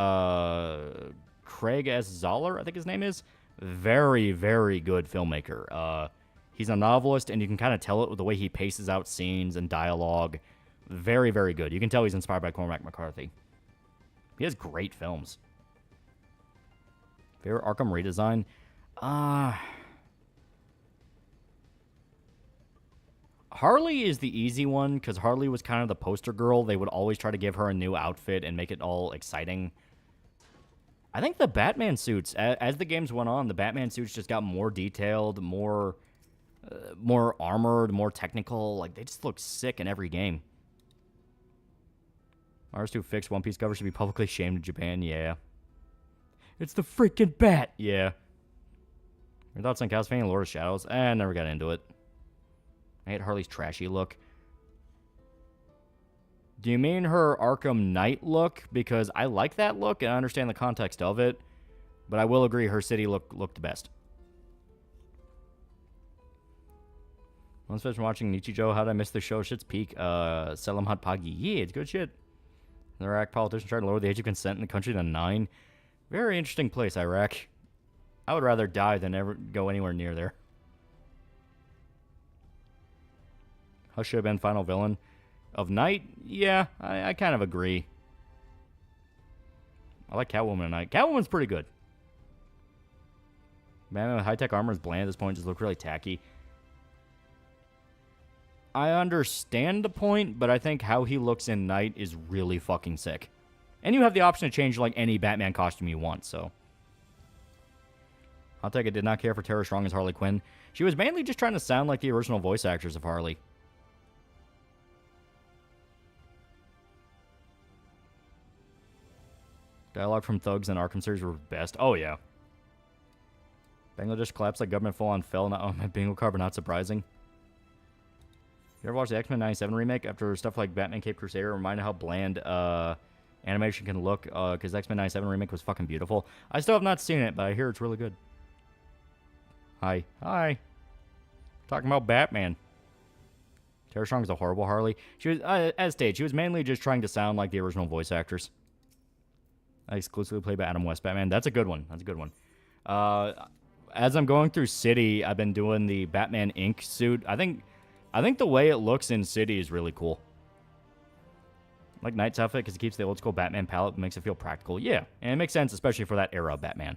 Speaker 9: Craig S. Zoller, I think his name is, very, very good filmmaker. He's a novelist, and you can kind of tell it with the way he paces out scenes and dialogue. Very, very good. You can tell he's inspired by Cormac McCarthy. He has great films. Favorite Arkham redesign? Harley is the easy one, because Harley was kind of the poster girl. They would always try to give her a new outfit and make it all exciting. I think the Batman suits, as the games went on, the Batman suits just got more detailed, more armored, more technical. Like, they just look sick in every game. Artists who fixed One Piece cover should be publicly shamed in Japan, yeah. It's the freaking Bat, yeah. Your thoughts on Castlevania and Lord of Shadows? I never got into it. I hate Harley's trashy look. Do you mean her Arkham Knight look? Because I like that look and I understand the context of it. But I will agree her city looked the best. Once finished watching Nichijou, how did I miss the show? Shit's peak. Selam Hot Pagi. Yeah, it's good shit. The Iraq politicians tried to lower the age of consent in the country to 9. Very interesting place, Iraq. I would rather die than ever go anywhere near there. Hush should have been final villain of Night. Yeah, I kind of agree. I like Catwoman at Night. Catwoman's pretty good. Man with high-tech armor is bland at this point. Just look really tacky. I understand the point, but I think how he looks in Night is really fucking sick. And you have the option to change like any Batman costume you want, so. I'll take it. Did not care for Tara Strong as Harley Quinn. She was mainly just trying to sound like the original voice actors of Harley. Dialogue from Thugs and Arkham series were best. Oh, yeah. Bangladesh collapsed like government full-on fell. Not on my bingo card, but not surprising. You ever watch the X-Men 97 remake? After stuff like Batman Cape Crusader, reminded how bland animation can look, because X-Men 97 remake was fucking beautiful. I still have not seen it, but I hear it's really good. Hi. Hi. Talking about Batman. Tara Strong is a horrible Harley. She was, as stated, she was mainly just trying to sound like the original voice actors. I exclusively played by Adam West Batman. That's a good one. That's a good one. As I'm going through City, I've been doing the Batman Inc. suit. I think the way it looks in City is really cool. I like Knight's outfit because it keeps the old school Batman palette and makes it feel practical. Yeah, and it makes sense, especially for that era of Batman.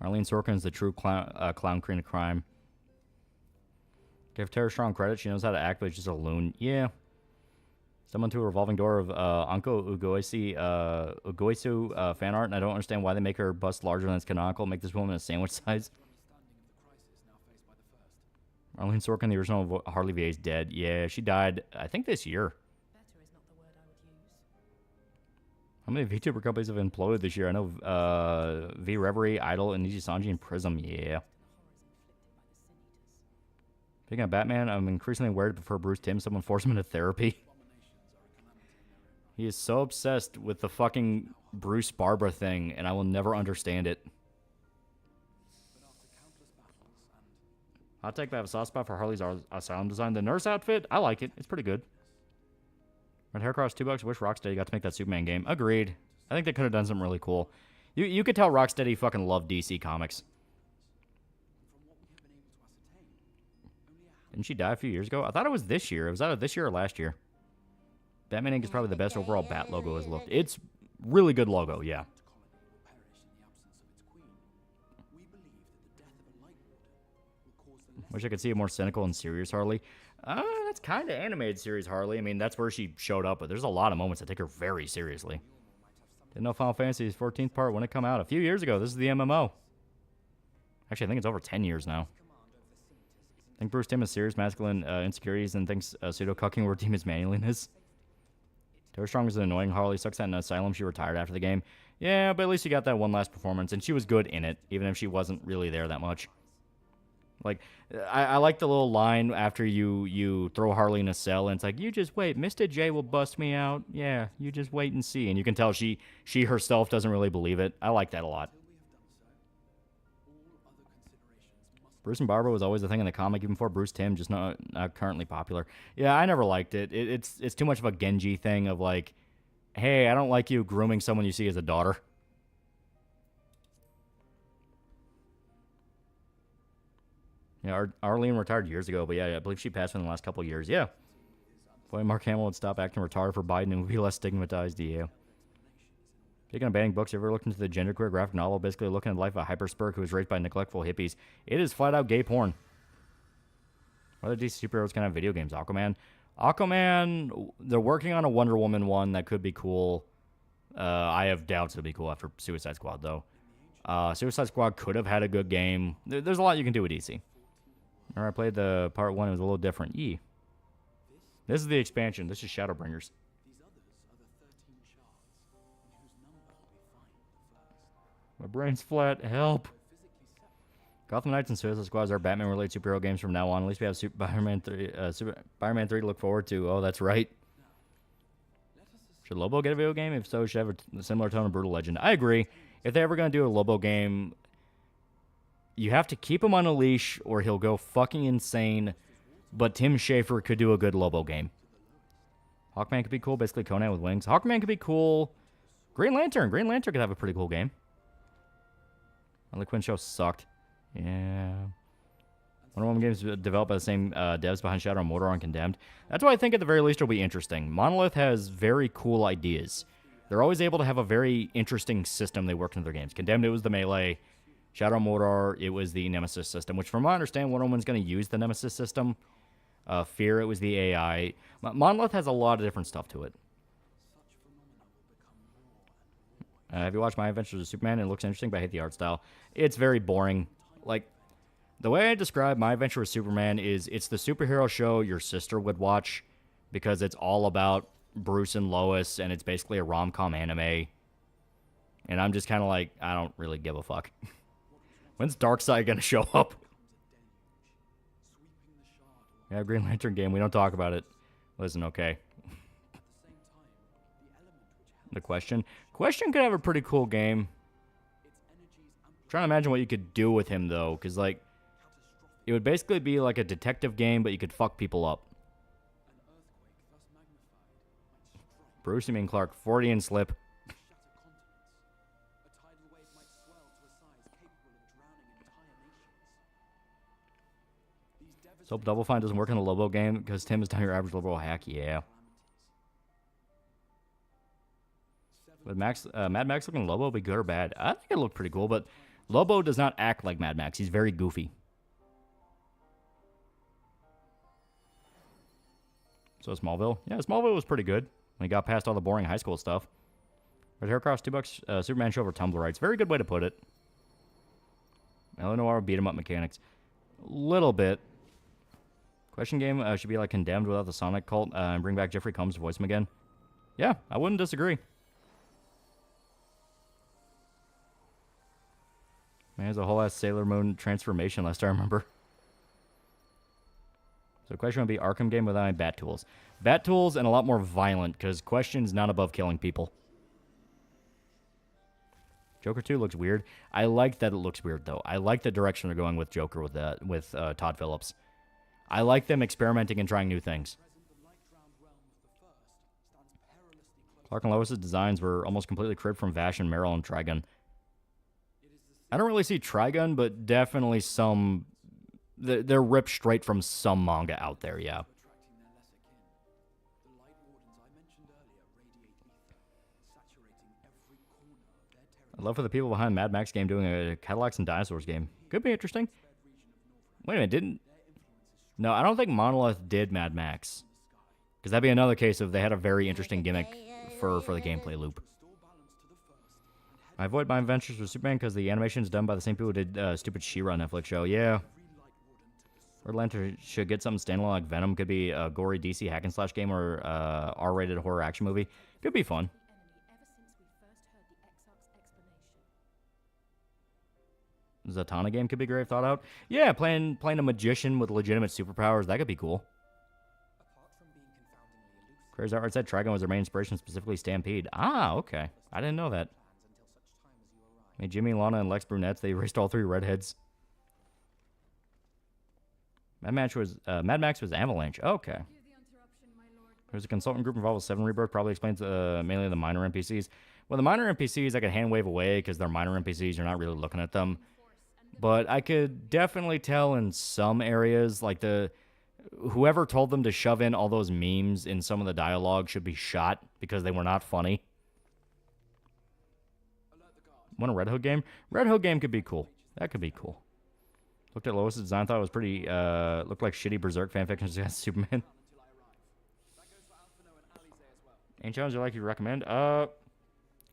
Speaker 9: Arlene Sorkin is the true clown queen of crime. Give Tara Strong credit. She knows how to act, but she's just a loon. Yeah. Someone to a revolving door of Anko Ugoisu fan art, and I don't understand why they make her bust larger than it's canonical. Make this woman a sandwich size. Arlene Sorkin, the original Harley VA, is dead. Yeah, she died, I think, this year. How many VTuber companies have imploded this year? I know V Reverie, Idol, and Niji Sanji, and Prism. Yeah. Speaking of Batman, I'm increasingly worried to prefer Bruce Timm. Someone force him into therapy. He is so obsessed with the fucking Bruce Barbara thing, and I will never understand it. Hot take, but I have a soft spot for Harley's Asylum design. The nurse outfit, I like it. It's pretty good. Red hair costs $2. Wish Rocksteady got to make that Superman game. Agreed. I think they could have done something really cool. You could tell Rocksteady fucking loved DC Comics. Didn't she die a few years ago? I thought it was this year. It was either this year or last year. Batman Inc. is probably the best overall Bat logo has looked. It's really good logo, yeah. Wish I could see a more cynical and serious Harley. That's kind of animated series Harley. I mean, that's where she showed up, but there's a lot of moments that take her very seriously. Didn't know Final Fantasy's 14th part when it come out a few years ago. This is the MMO. Actually, I think it's over 10 years now. I think Bruce Timm has serious masculine insecurities and thinks pseudo-cucking word team is manliness. Taylor Strong is an annoying Harley. Sucks at an asylum. She retired after the game. Yeah, but at least she got that one last performance, and she was good in it, even if she wasn't really there that much. Like, I like the little line after you throw Harley in a cell, and it's like, you just wait, Mr. J will bust me out. Yeah, you just wait and see. And you can tell she herself doesn't really believe it. I like that a lot. Bruce and Barbara was always a thing in the comic, even before Bruce Timm, just not currently popular. Yeah, I never liked it. It's too much of a Genji thing of like, hey, I don't like you grooming someone you see as a daughter. Yeah, Arlene retired years ago, but yeah, I believe she passed in the last couple of years. Yeah. Boy, Mark Hamill would stop acting retarded for Biden and would be less stigmatized. Yeah. Speaking of banning books, have you ever looked into the genderqueer graphic novel, basically looking at the life of a hyperspurk who was raised by neglectful hippies? It is flat out gay porn. What other DC superheroes can have video games? Aquaman, they're working on a Wonder Woman one that could be cool. I have doubts it'll be cool after Suicide Squad, though. Suicide Squad could have had a good game. There's a lot you can do with DC. Remember, I played the part 1. It was a little different. This is the expansion. This is Shadowbringers. My brain's flat. Help. Gotham Knights and Suicide Squad are Batman-related superhero games from now on. At least we have Spider-Man 3 to look forward to. Oh, that's right. Should Lobo get a video game? If so, it should have a similar tone of Brutal Legend. I agree. If they're ever going to do a Lobo game, you have to keep him on a leash or he'll go fucking insane. But Tim Schafer could do a good Lobo game. Hawkman could be cool. Basically, Conan with wings. Hawkman could be cool. Green Lantern could have a pretty cool game. The Quinn show sucked. Yeah. Wonder Woman games developed by the same devs behind Shadow and Mordor and Condemned. That's why I think at the very least it'll be interesting. Monolith has very cool ideas. They're always able to have a very interesting system they work into their games. Condemned, it was the melee. Shadow and Mordor, it was the Nemesis system, which from what I understand, Wonder Woman's going to use the Nemesis system. Fear, it was the AI. Monolith has a lot of different stuff to it. Have you watched My Adventures of Superman? It looks interesting, but I hate the art style. It's very boring. Like, the way I describe My Adventure with Superman is it's the superhero show your sister would watch because it's all about Bruce and Lois, and it's basically a rom-com anime. And I'm just kind of like, I don't really give a fuck. When's Darkseid going to show up? Yeah, Green Lantern game. We don't talk about it. Listen, okay. The Question could have a pretty cool game. I'm trying to imagine what you could do with him, though, because, like, it would basically be like a detective game, but you could fuck people up. Bruce, you mean Clark, 40 and slip. So hope Double Fine doesn't work in the Lobo game because Tim is not your average Lobo hack. Yeah. Would Mad Max looking Lobo be good or bad? I think it looked pretty cool, but Lobo does not act like Mad Max. He's very goofy. So Smallville? Yeah, Smallville was pretty good when he got past all the boring high school stuff. Red Hair Cross, $2. Superman show over Tumblrites. Very good way to put it. Eleanor beat him up mechanics. Little bit. Question game should be like Condemned without the Sonic cult and bring back Jeffrey Combs to voice him again. Yeah, I wouldn't disagree. Man, there's a whole ass Sailor Moon transformation list, I remember. So question would be Arkham game without any bat tools. Bat tools and a lot more violent, because Question's not above killing people. Joker 2 looks weird. I like that it looks weird, though. I like the direction they're going with Joker with Todd Phillips. I like them experimenting and trying new things. Clark and Lois' designs were almost completely cribbed from Vash and Meryl and Trigun. I don't really see Trigun, but definitely some... They're ripped straight from some manga out there, yeah. I'd love for the people behind Mad Max game doing a Cadillacs and Dinosaurs game. Could be interesting. Wait a minute, didn't... No, I don't think Monolith did Mad Max. Because that'd be another case of they had a very interesting gimmick for the gameplay loop. I avoid my adventures with Superman because the animation is done by the same people who did stupid She-Ra Netflix show. Yeah. Red Lantern should get something standalone like Venom. Could be a gory DC hack and slash game or R-rated horror action movie. Could be fun. Zatanna game could be great if thought out. Yeah, playing a magician with legitimate superpowers, that could be cool. Crazy Art said Trigon was their main inspiration, specifically Stampede. Ah, okay. I didn't know that. I mean, Jimmy, Lana, and Lex brunettes, they erased all 3 redheads. Mad Max was Avalanche. Okay. There's a consultant group involved with 7 Rebirth. Probably explains mainly the minor NPCs. Well, the minor NPCs I could hand wave away because they're minor NPCs. You're not really looking at them. But I could definitely tell in some areas, like whoever told them to shove in all those memes in some of the dialogue should be shot because they were not funny. Want a Red Hood game? Red Hood game could be cool. That could be cool. Looked at Lois' design, thought it was pretty, looked like shitty Berserk fanfiction against Superman. Any challenge you'd like to recommend?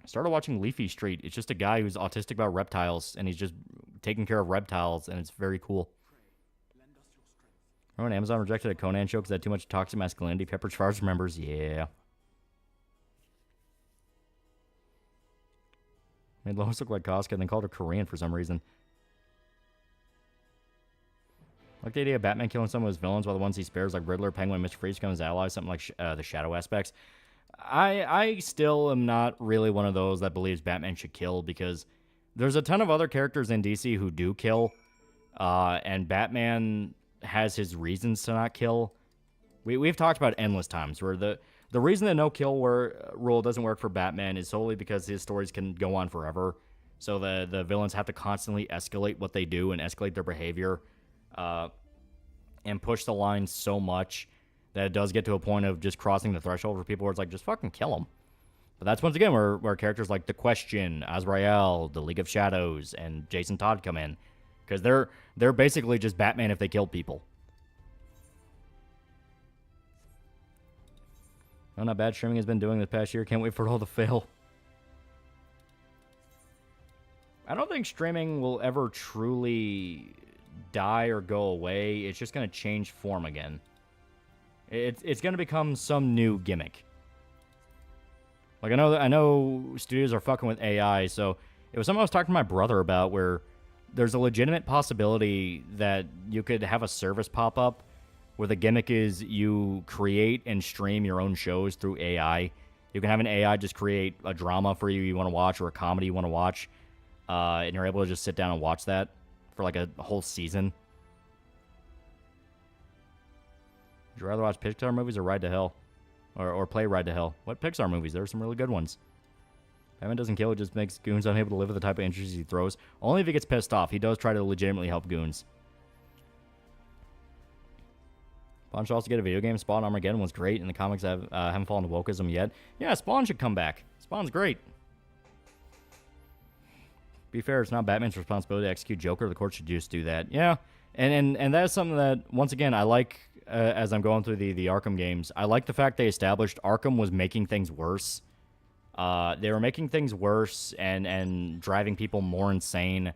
Speaker 9: Started watching Leafy Street. It's just a guy who's autistic about reptiles, and he's just taking care of reptiles, and it's very cool. Remember when Amazon rejected a Conan show because it had too much toxic masculinity? Pepper Charles remembers. Yeah. Made Lois look like Casca and then called her Korean for some reason. Like the idea of Batman killing some of his villains while the ones he spares, like Riddler, Penguin, Mr. Freeze, become his allies, something like the shadow aspects. I still am not really one of those that believes Batman should kill because there's a ton of other characters in DC who do kill, and Batman has his reasons to not kill. We've talked about endless times where the reason the no-kill rule doesn't work for Batman is solely because his stories can go on forever. So the villains have to constantly escalate what they do and escalate their behavior and push the line so much that it does get to a point of just crossing the threshold for people where it's like, just fucking kill them. But that's once again where characters like The Question, Azrael, The League of Shadows, and Jason Todd come in. Because they're basically just Batman if they kill people. Oh, not bad streaming has been doing this past year. Can't wait for it all to fail. I don't think streaming will ever truly die or go away. It's just going to change form again. It's going to become some new gimmick. Like, I know studios are fucking with AI, so it was something I was talking to my brother about where there's a legitimate possibility that you could have a service pop up where the gimmick is you create and stream your own shows through AI. You can have an AI just create a drama for you want to watch or a comedy you want to watch, and you're able to just sit down and watch that for like a whole season. Would you rather watch Pixar movies or Ride to Hell? Or play Ride to Hell? What Pixar movies? There are some really good ones. Batman doesn't kill, it just makes Goons unable to live with the type of injuries he throws. Only if he gets pissed off. He does try to legitimately help Goons. Spawn should also get a video game. Spawn Armageddon was great, and the comics haven't fallen to wokeism yet. Yeah, Spawn should come back. Spawn's great. Be fair, it's not Batman's responsibility to execute Joker. The court should just do that. Yeah, and that is something that, once again, I like as I'm going through the Arkham games. I like the fact they established Arkham was making things worse. They were making things worse and driving people more insane.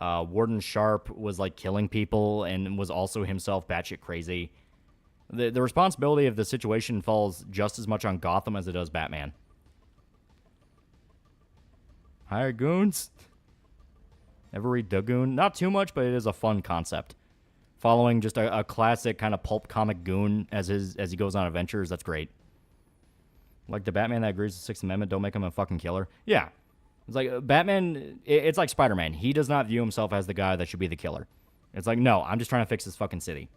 Speaker 9: Warden Sharp was like killing people and was also himself batshit crazy. The responsibility of the situation falls just as much on Gotham as it does Batman. Hire Goons? Ever read The Goon? Not too much, but it is a fun concept. Following just a classic kind of pulp comic goon as he goes on adventures, that's great. Like the Batman that agrees with the Sixth Amendment, don't make him a fucking killer. Yeah. It's like Batman, it's like Spider-Man. He does not view himself as the guy that should be the killer. It's like, no, I'm just trying to fix this fucking city.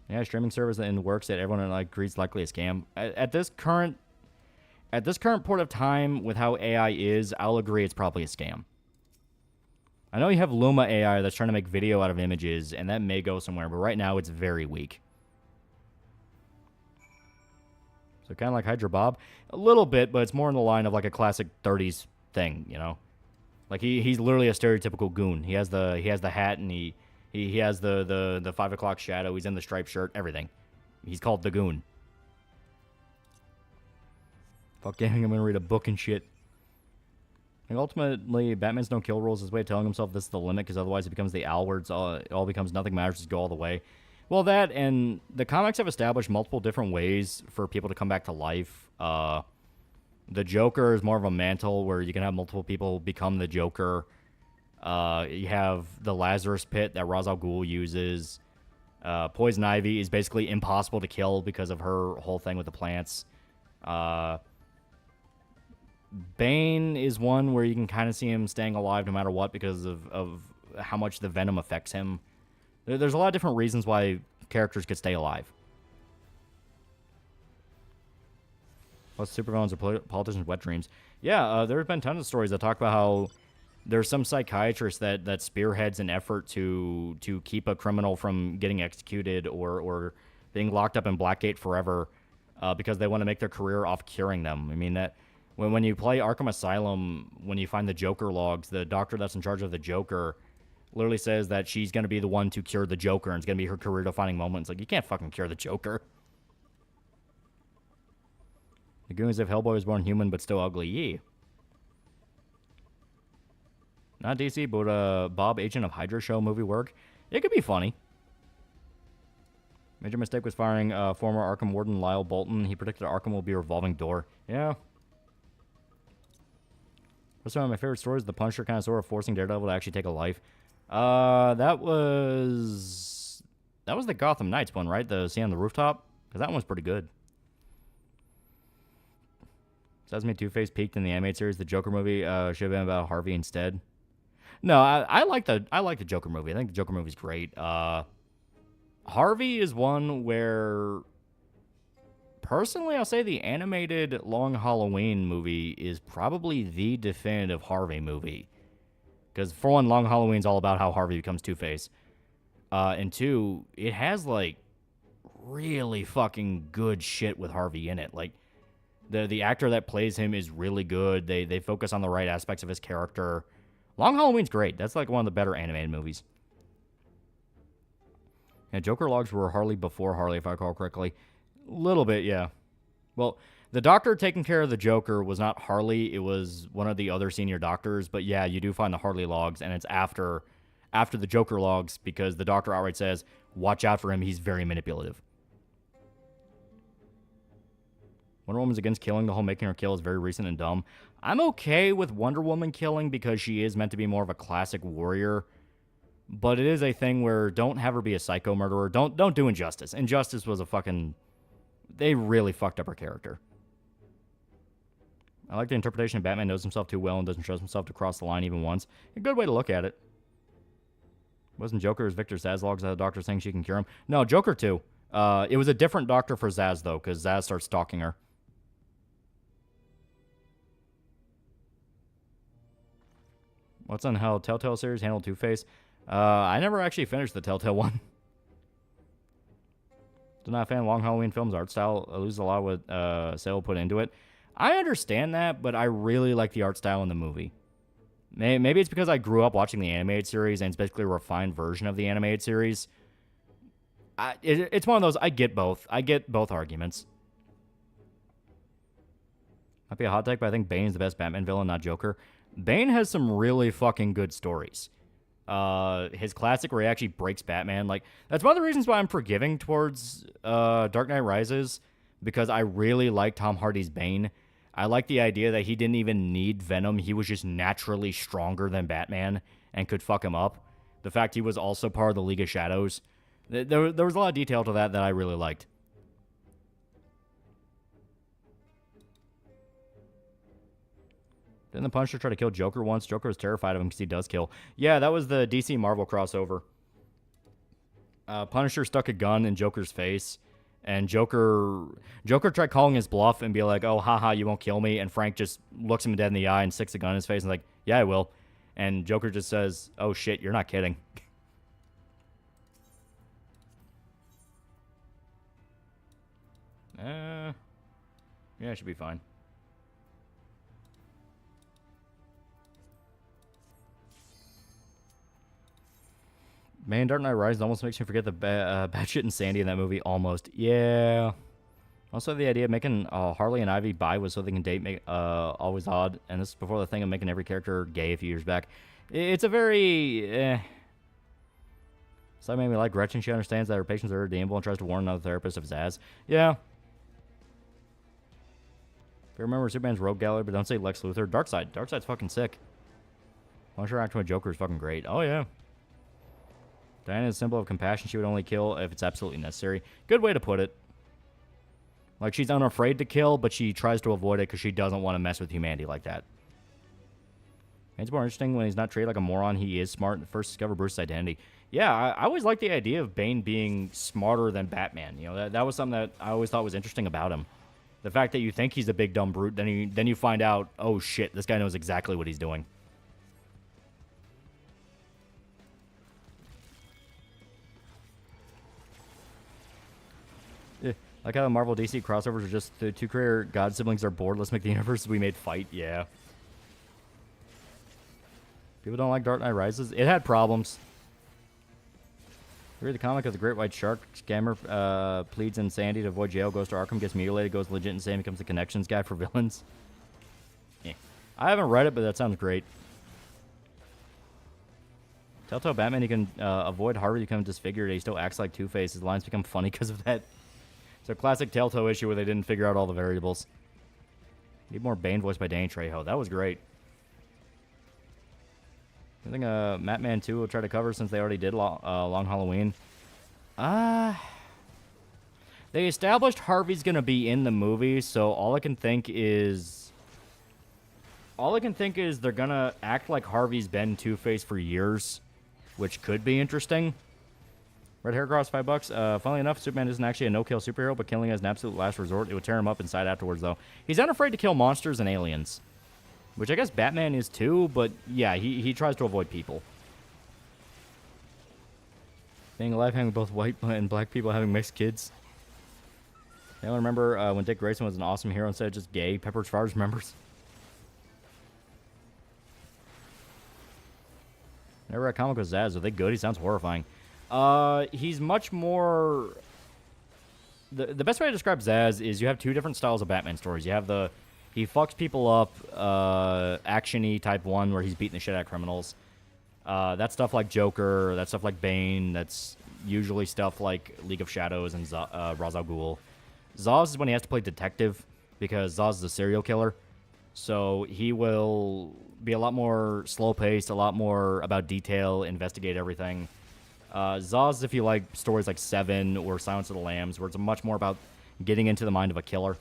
Speaker 9: Yeah, streaming service in works that everyone agrees likely a scam. At this current point of time with how AI is, I'll agree it's probably a scam. I know you have Luma AI that's trying to make video out of images, and that may go somewhere, but right now it's very weak. So kind of like Hydra Bob. A little bit, but it's more in the line of like a classic 30s thing, you know? Like he's literally a stereotypical goon. He has the hat and he He has the 5 o'clock shadow. He's in the striped shirt. Everything. He's called the Goon. Fuck gaming. I'm gonna read a book and shit. And ultimately, Batman's no kill rule is his way of telling himself this is the limit, because otherwise it becomes the Owl, where it all becomes nothing matters, just go all the way. Well, that, and the comics have established multiple different ways for people to come back to life. The Joker is more of a mantle where you can have multiple people become the Joker. You have the Lazarus Pit that Ra's al Ghul uses. Poison Ivy is basically impossible to kill because of her whole thing with the plants. Bane is one where you can kind of see him staying alive no matter what because of how much the venom affects him. There's a lot of different reasons why characters could stay alive. Plus, supervillains or politicians' wet dreams. Yeah, there have been tons of stories that talk about how there's some psychiatrist that spearheads an effort to keep a criminal from getting executed or being locked up in Blackgate forever because they want to make their career off curing them. I mean, that when you play Arkham Asylum, when you find the Joker logs, the doctor that's in charge of the Joker literally says that she's going to be the one to cure the Joker, and it's going to be her career-defining moment. It's like, you can't fucking cure the Joker. The Goons, if Hellboy was born human but still ugly, yee. Not DC, but Bob Agent of Hydra show movie work. It could be funny. Major mistake was firing former Arkham Warden Lyle Bolton. He predicted Arkham will be a revolving door. Yeah. That's one of my favorite stories. The Punisher kind of sort of forcing Daredevil to actually take a life. That was the Gotham Knights one, right? The scene on the rooftop? Because that one was pretty good. Sesame Two-Face peaked in the animated series. The Joker movie should have been about Harvey instead. No, I like the Joker movie. I think the Joker movie's great. Harvey is one where, personally, I'll say the animated Long Halloween movie is probably the definitive Harvey movie. Because, for one, Long Halloween's all about how Harvey becomes Two-Face. And two, it has, like, really fucking good shit with Harvey in it. Like, the actor that plays him is really good. They focus on the right aspects of his character. Long Halloween's great. That's, like, one of the better animated movies. Yeah, Joker logs were Harley before Harley, if I recall correctly. A little bit, yeah. Well, the doctor taking care of the Joker was not Harley. It was one of the other senior doctors. But yeah, you do find the Harley logs, and it's after the Joker logs because the doctor outright says, watch out for him. He's very manipulative. Wonder Woman's against killing. The whole making her kill is very recent and dumb. I'm okay with Wonder Woman killing because she is meant to be more of a classic warrior. But it is a thing where don't have her be a psycho murderer. Don't do Injustice. Injustice was a fucking... They really fucked up her character. I like the interpretation of Batman knows himself too well and doesn't trust himself to cross the line even once. A good way to look at it. Wasn't Joker's Victor Zsasz logs the doctor saying she can cure him? No, Joker too. It was a different doctor for Zsasz, though, because Zsasz starts stalking her. What's on how Telltale series handled Two-Face? I never actually finished the Telltale one. Still not a fan of Long Halloween films. Art style loses a lot of what Sale put into it. I understand that, but I really like the art style in the movie. Maybe it's because I grew up watching the animated series, and it's basically a refined version of the animated series. It's one of those, I get both. I get both arguments. Might be a hot take, but I think Bane's the best Batman villain, not Joker. Bane has some really fucking good stories. His classic where he actually breaks Batman. Like, that's one of the reasons why I'm forgiving towards Dark Knight Rises, because I really like Tom Hardy's Bane. I like the idea that he didn't even need Venom. He was just naturally stronger than Batman and could fuck him up. The fact he was also part of the League of Shadows. There was a lot of detail to that I really liked. Didn't the Punisher try to kill Joker once? Joker was terrified of him because he does kill. Yeah, that was the DC Marvel crossover. Punisher stuck a gun in Joker's face, and Joker tried calling his bluff and be like, oh, haha, you won't kill me. And Frank just looks him dead in the eye and sticks a gun in his face and like, yeah, I will. And Joker just says, oh, shit, you're not kidding. Yeah, it should be fine. Man, Dark Knight Rises almost makes me forget the Batshit and Sandy in that movie. Almost. Yeah. Also, the idea of making Harley and Ivy bi was so they can date always odd. And this is before the thing of making every character gay a few years back. It's a very... So that made me like Gretchen. She understands that her patients are redeemable and tries to warn another therapist of Zaz. Yeah. If you remember Superman's Rogue Gallery, but don't say Lex Luthor. Darkseid. Darkseid's fucking sick. Punisher acting with Joker is fucking great. Oh, yeah. Diana's symbol of compassion. She would only kill if it's absolutely necessary. Good way to put it. Like, she's unafraid to kill, but she tries to avoid it because she doesn't want to mess with humanity like that. It's more interesting when he's not treated like a moron. He is smart and first discover Bruce's identity. Yeah, I always liked the idea of Bane being smarter than Batman. You know, that was something that I always thought was interesting about him. The fact that you think he's a big dumb brute, then you find out, oh shit, this guy knows exactly what he's doing. Yeah, like how the Marvel DC crossovers are just the two creator god siblings are bored. Let's make the universe we made fight. Yeah. People don't like Dark Knight Rises. It had problems. Read the comic of the Great White Shark. Scammer pleads in Sandy to avoid jail, goes to Arkham, gets mutilated, goes legit insane, becomes the connections guy for villains. Yeah. I haven't read it, but that sounds great. Telltale Batman, he can avoid Harvey becoming disfigured. He still acts like Two-Face. His lines become funny because of that. It's a classic Telltale issue where they didn't figure out all the variables. Need more Bane voiced by Danny Trejo. That was great. I think Batman 2 will try to cover since they already did Long Halloween. They established Harvey's going to be in the movie, so all I can think is they're going to act like Harvey's been Two-Face for years, which could be interesting. Red hair cross, $5. Funnily enough, Superman isn't actually a no-kill superhero, but killing is an absolute last resort. It would tear him up inside afterwards, though. He's unafraid to kill monsters and aliens. Which I guess Batman is too, but yeah, he tries to avoid people. Being alive, having both white and black people having mixed kids. Anyone remember when Dick Grayson was an awesome hero instead of just gay? Pepper Farrs remembers. Never read a comic with Zaz. Are they good? He sounds horrifying. He's much more... The best way to describe Zaz is you have two different styles of Batman stories. You have the... He fucks people up, action-y type one, where he's beating the shit out of criminals. That's stuff like Joker, that's stuff like Bane, that's usually stuff like League of Shadows and Ra's al Ghul. Zaz is when he has to play detective, because Zaz is a serial killer. So he will be a lot more slow-paced, a lot more about detail, investigate everything. Zaz is if you like stories like Seven or Silence of the Lambs, where it's much more about getting into the mind of a killer.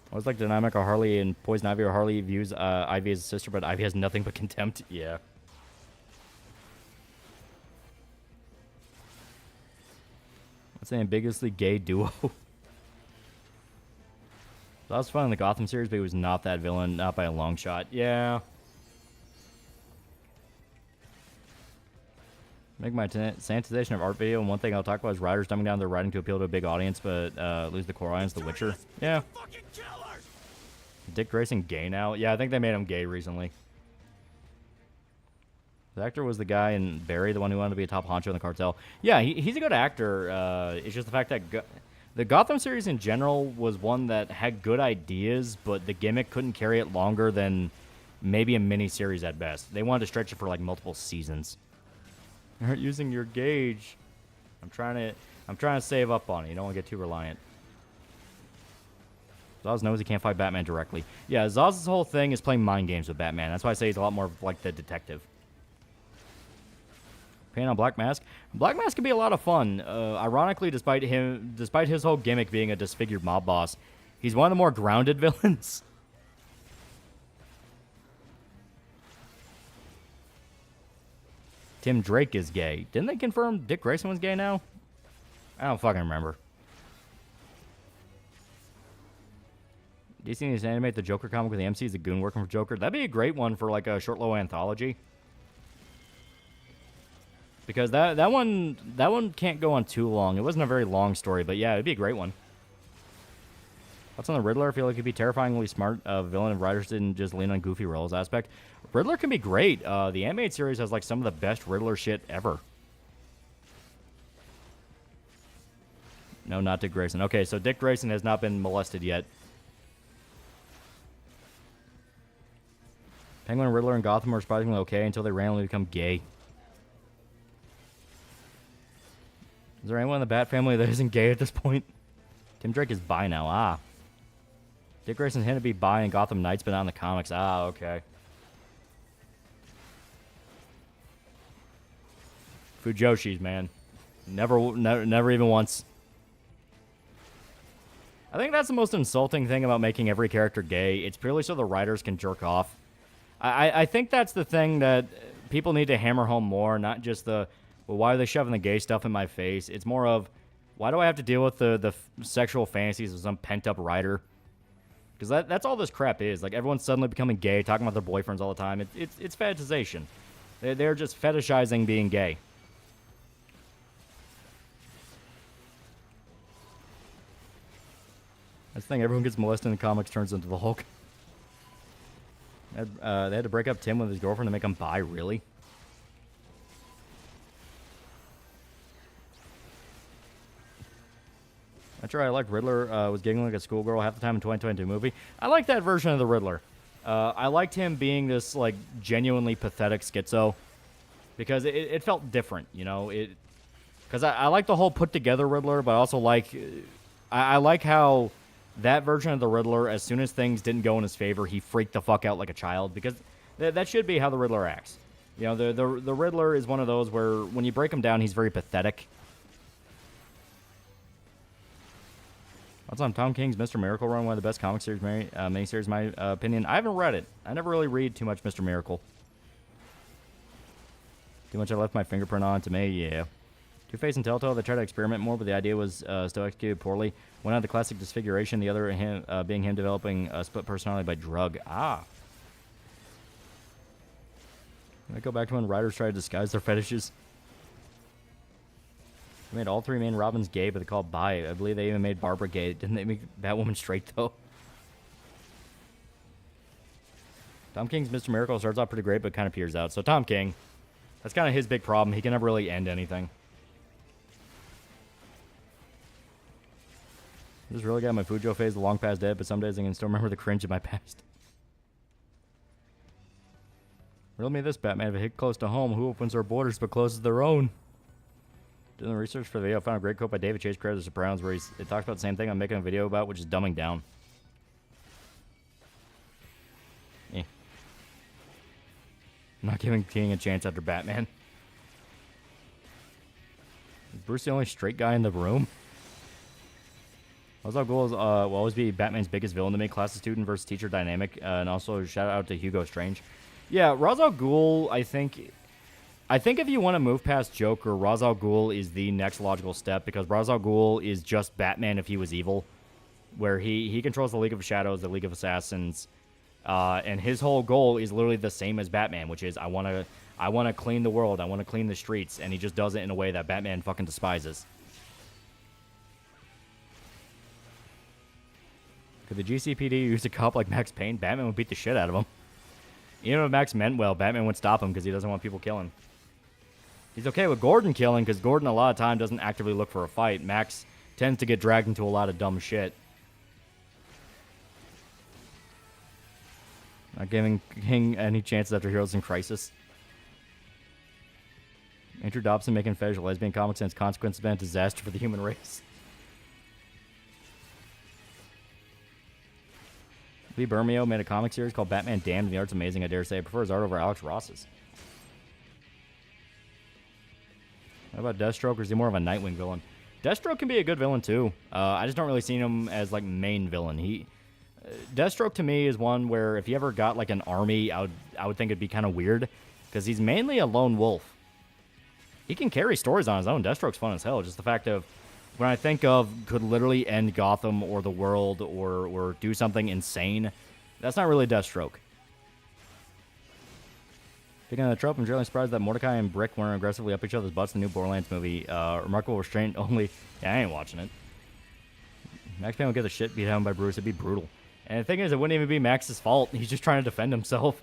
Speaker 9: I always like the dynamic of Harley and Poison Ivy, or Harley views Ivy as a sister, but Ivy has nothing but contempt. Yeah. That's an ambiguously gay duo. That was fun in the Gotham series, but he was not that villain, not by a long shot. Yeah. Make my sanitization of art video, and one thing I'll talk about is writers dumbing down their writing to appeal to a big audience, but lose the core audience, The Witcher. Yeah. Dick Grayson gay now? Yeah, I think they made him gay recently. The actor was the guy in Barry, the one who wanted to be a top honcho in the cartel. Yeah, he's a good actor. It's just the fact that the Gotham series in general was one that had good ideas, but the gimmick couldn't carry it longer than maybe a mini-series at best. They wanted to stretch it for like multiple seasons. You aren't using your gauge. I'm trying to save up on it. You don't want to get too reliant. Zaz knows he can't fight Batman directly. Yeah, Zaz's whole thing is playing mind games with Batman. That's why I say he's a lot more like the detective. Paint on Black Mask. Black Mask can be a lot of fun. Ironically, despite his whole gimmick being a disfigured mob boss, he's one of the more grounded villains. Tim Drake is gay. Didn't they confirm Dick Grayson was gay now? I don't fucking remember. DC needs to animate the Joker comic with the MC as a goon working for Joker. That'd be a great one for like a short little anthology. Because that one can't go on too long. It wasn't a very long story, but yeah, it'd be a great one. What's on the Riddler? I feel like he'd be terrifyingly smart villain if writers didn't just lean on goofy roles aspect. Riddler can be great. The animated series has like some of the best Riddler shit ever. No, not Dick Grayson. Okay, so Dick Grayson has not been molested yet. Penguin and Riddler and Gotham are surprisingly okay until they randomly become gay. Is there anyone in the Bat family that isn't gay at this point? Tim Drake is bi now. Ah. Dick Grayson's hinted to be bi in Gotham Knights, but not in the comics. Ah, okay. Fujoshis, man. Never even once. I think that's the most insulting thing about making every character gay. It's purely so the writers can jerk off. I think that's the thing that people need to hammer home more, not just the, well, why are they shoving the gay stuff in my face? It's more of, why do I have to deal with the sexual fantasies of some pent-up writer? Because that's all this crap is. Like, everyone's suddenly becoming gay, talking about their boyfriends all the time. It's fetishization. They're just fetishizing being gay. That's the thing. Everyone gets molested in the comics, turns into the Hulk. They had to break up Tim with his girlfriend to make him bi, really? That's right, I liked Riddler was giggling like a schoolgirl half the time in 2022 movie. I like that version of the Riddler. I liked him being this, like, genuinely pathetic schizo. Because it felt different, you know? Because I like the whole put-together Riddler, but I also like... I like how... that version of the Riddler, as soon as things didn't go in his favor, he freaked the fuck out like a child, because that should be how the Riddler acts. You know, the Riddler is one of those where, when you break him down, he's very pathetic. What's on Tom King's Mr. Miracle run? One of the best comic series, miniseries, in my opinion. I haven't read it. I never really read too much Mr. Miracle. Too much I left my fingerprint on to me, yeah. Two-Face and Telltale, they tried to experiment more, but the idea was still executed poorly. One had the classic disfiguration, the other being him developing a split personality by drug. Ah. Can I go back to when writers tried to disguise their fetishes? They made all three main Robins gay, but they called bi. I believe they even made Barbara gay. Didn't they make Batwoman straight, though? Tom King's Mr. Miracle starts off pretty great, but kind of peers out. So Tom King, that's kind of his big problem. He can never really end anything. I just really got my Fujo phase the long past dead, but some days I can still remember the cringe of my past. Riddle me this, Batman. If it hit close to home, who opens their borders but closes their own? Doing the research for the video, I found a great quote by David Chase, creator of The Sopranos, where it talks about the same thing I'm making a video about, which is dumbing down. I'm not giving King a chance after Batman. Is Bruce the only straight guy in the room? Ra's al Ghul will always be Batman's biggest villain to me. Class student versus teacher dynamic. And also, shout out to Hugo Strange. Yeah, Ra's al Ghul, I think if you want to move past Joker, Ra's al Ghul is the next logical step, because Ra's al Ghul is just Batman if he was evil, where he controls the League of Shadows, the League of Assassins, and his whole goal is literally the same as Batman, which is I want to clean the world, I want to clean the streets, and he just does it in a way that Batman fucking despises. Could the GCPD use a cop like Max Payne? Batman would beat the shit out of him. Even if Max meant well, Batman would stop him because he doesn't want people killing. He's okay with Gordon killing because Gordon a lot of time doesn't actively look for a fight. Max tends to get dragged into a lot of dumb shit. Not giving King any chances after Heroes in Crisis. Andrew Dobson making fetish lesbian comics and its consequence has been a disaster for the human race. Lee Bermeo made a comic series called Batman Damned, and the art's amazing, I dare say. I prefer his art over Alex Ross's. How about Deathstroke, or is he more of a Nightwing villain? Deathstroke can be a good villain, too. I just don't really see him as, like, main villain. Deathstroke, to me, is one where if he ever got, like, an army, I would think it'd be kind of weird, because he's mainly a lone wolf. He can carry stories on his own. Deathstroke's fun as hell. Just the fact of, when I think of could literally end Gotham or the world or do something insane, that's not really Deathstroke. Speaking of the trope, I'm generally surprised that Mordecai and Brick weren't aggressively up each other's butts in the new Borderlands movie. Remarkable restraint only. Yeah, I ain't watching it. Max Payne would get the shit beat out by Bruce. It'd be brutal. And the thing is, it wouldn't even be Max's fault. He's just trying to defend himself.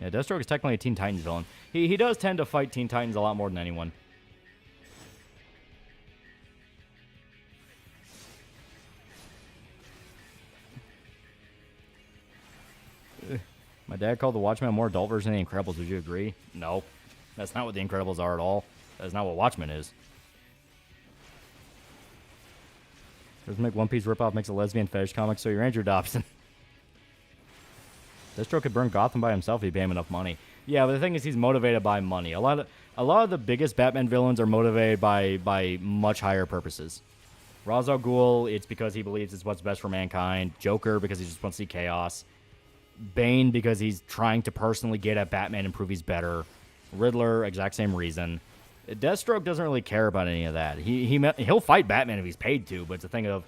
Speaker 9: Yeah, Deathstroke is technically a Teen Titans villain. He does tend to fight Teen Titans a lot more than anyone. My dad called the Watchmen a more adult version of The Incredibles. Would you agree? No. That's not what The Incredibles are at all. That's not what Watchmen is. Doesn't make One Piece ripoff makes a lesbian fetish comic, so you're Andrew Dobson. Deathstroke could burn Gotham by himself if he paid him enough money. Yeah, but the thing is, he's motivated by money. A lot of the biggest Batman villains are motivated by much higher purposes. Ra's al Ghul, it's because he believes it's what's best for mankind. Joker, because he just wants to see chaos. Bane, because he's trying to personally get at Batman and prove he's better. Riddler, exact same reason. Deathstroke doesn't really care about any of that. He'll fight Batman if he's paid to, but it's a thing of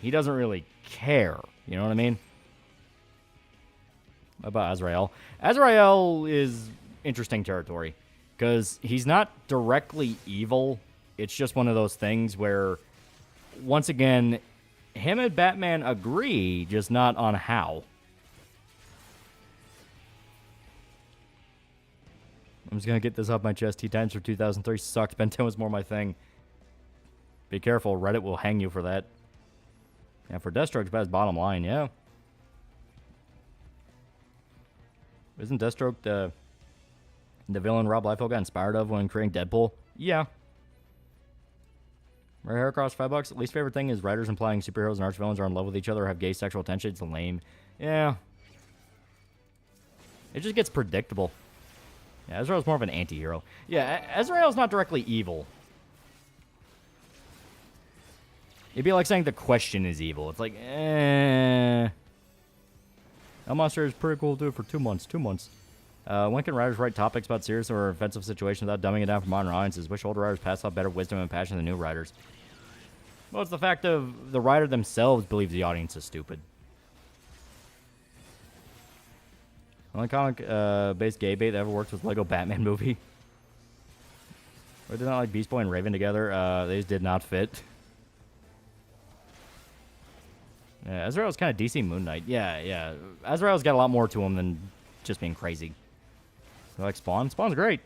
Speaker 9: he doesn't really care. You know what I mean? What about Azrael? Azrael is interesting territory because he's not directly evil. It's just one of those things where, once again, him and Batman agree, just not on how. I'm just going to get this off my chest. T-Times for 2003 sucked. Ben 10 was more my thing. Be careful. Reddit will hang you for that. Yeah, for Deathstroke's best bottom line, yeah. Isn't Deathstroke the villain Rob Liefeld got inspired of when creating Deadpool? Yeah. Right here across $5. Least favorite thing is writers implying superheroes and archvillains are in love with each other or have gay sexual tension. It's lame. Yeah. It just gets predictable. Yeah, Azrael's more of an anti-hero. Yeah, Azrael's not directly evil. It'd be like saying the Question is evil. It's like, That monster is pretty cool to do it for 2 months. 2 months. When can writers write topics about serious or offensive situations without dumbing it down for modern audiences? Wish older writers passed out better wisdom and passion than new writers. Well, it's the fact of the writer themselves believes the audience is stupid. Only comic-based gay bait that ever worked was Lego Batman movie. Or did not like Beast Boy and Raven together. They just did not fit. Yeah, Azrael's kind of DC Moon Knight. Yeah. Azrael's got a lot more to him than just being crazy. You like Spawn? Spawn's great.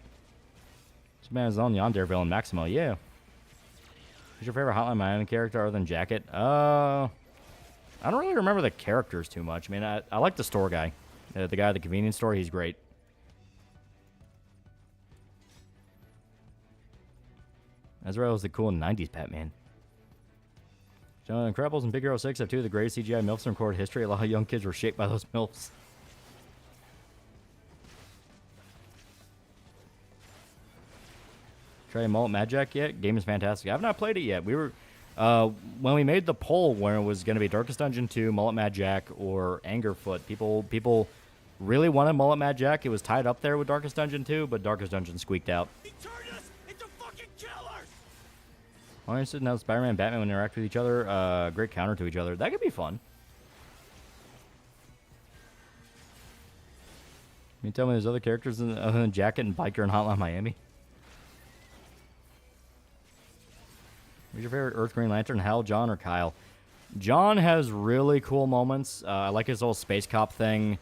Speaker 9: This man is on the Yandere villain, Maximo. Yeah. Who's your favorite Hotline Miami character other than Jacket? I don't really remember the characters too much. I mean, I like the store guy. The guy at the convenience store, he's great. Azrael was the cool 90s Batman. Incredibles and Big Hero 6 have two of the greatest CGI MILFs in recorded history. A lot of young kids were shaped by those MILFs. Try Mullet Mad Jack yet? Game is fantastic. I've not played it yet. We were... when we made the poll where it was going to be Darkest Dungeon 2, Mullet Mad Jack, or Angerfoot, people really wanted Mullet Mad Jack. It was tied up there with Darkest Dungeon 2, but Darkest Dungeon squeaked out.
Speaker 11: He turned us into fucking killers!
Speaker 9: I'm interested in how Spider-Man and Batman would interact with each other. Great counter to each other. That could be fun. Can you tell me there's other characters other than Jacket and Biker and Hotline Miami? Who's your favorite Earth Green Lantern? Hal, John, or Kyle? John has really cool moments. I like his whole space cop thing.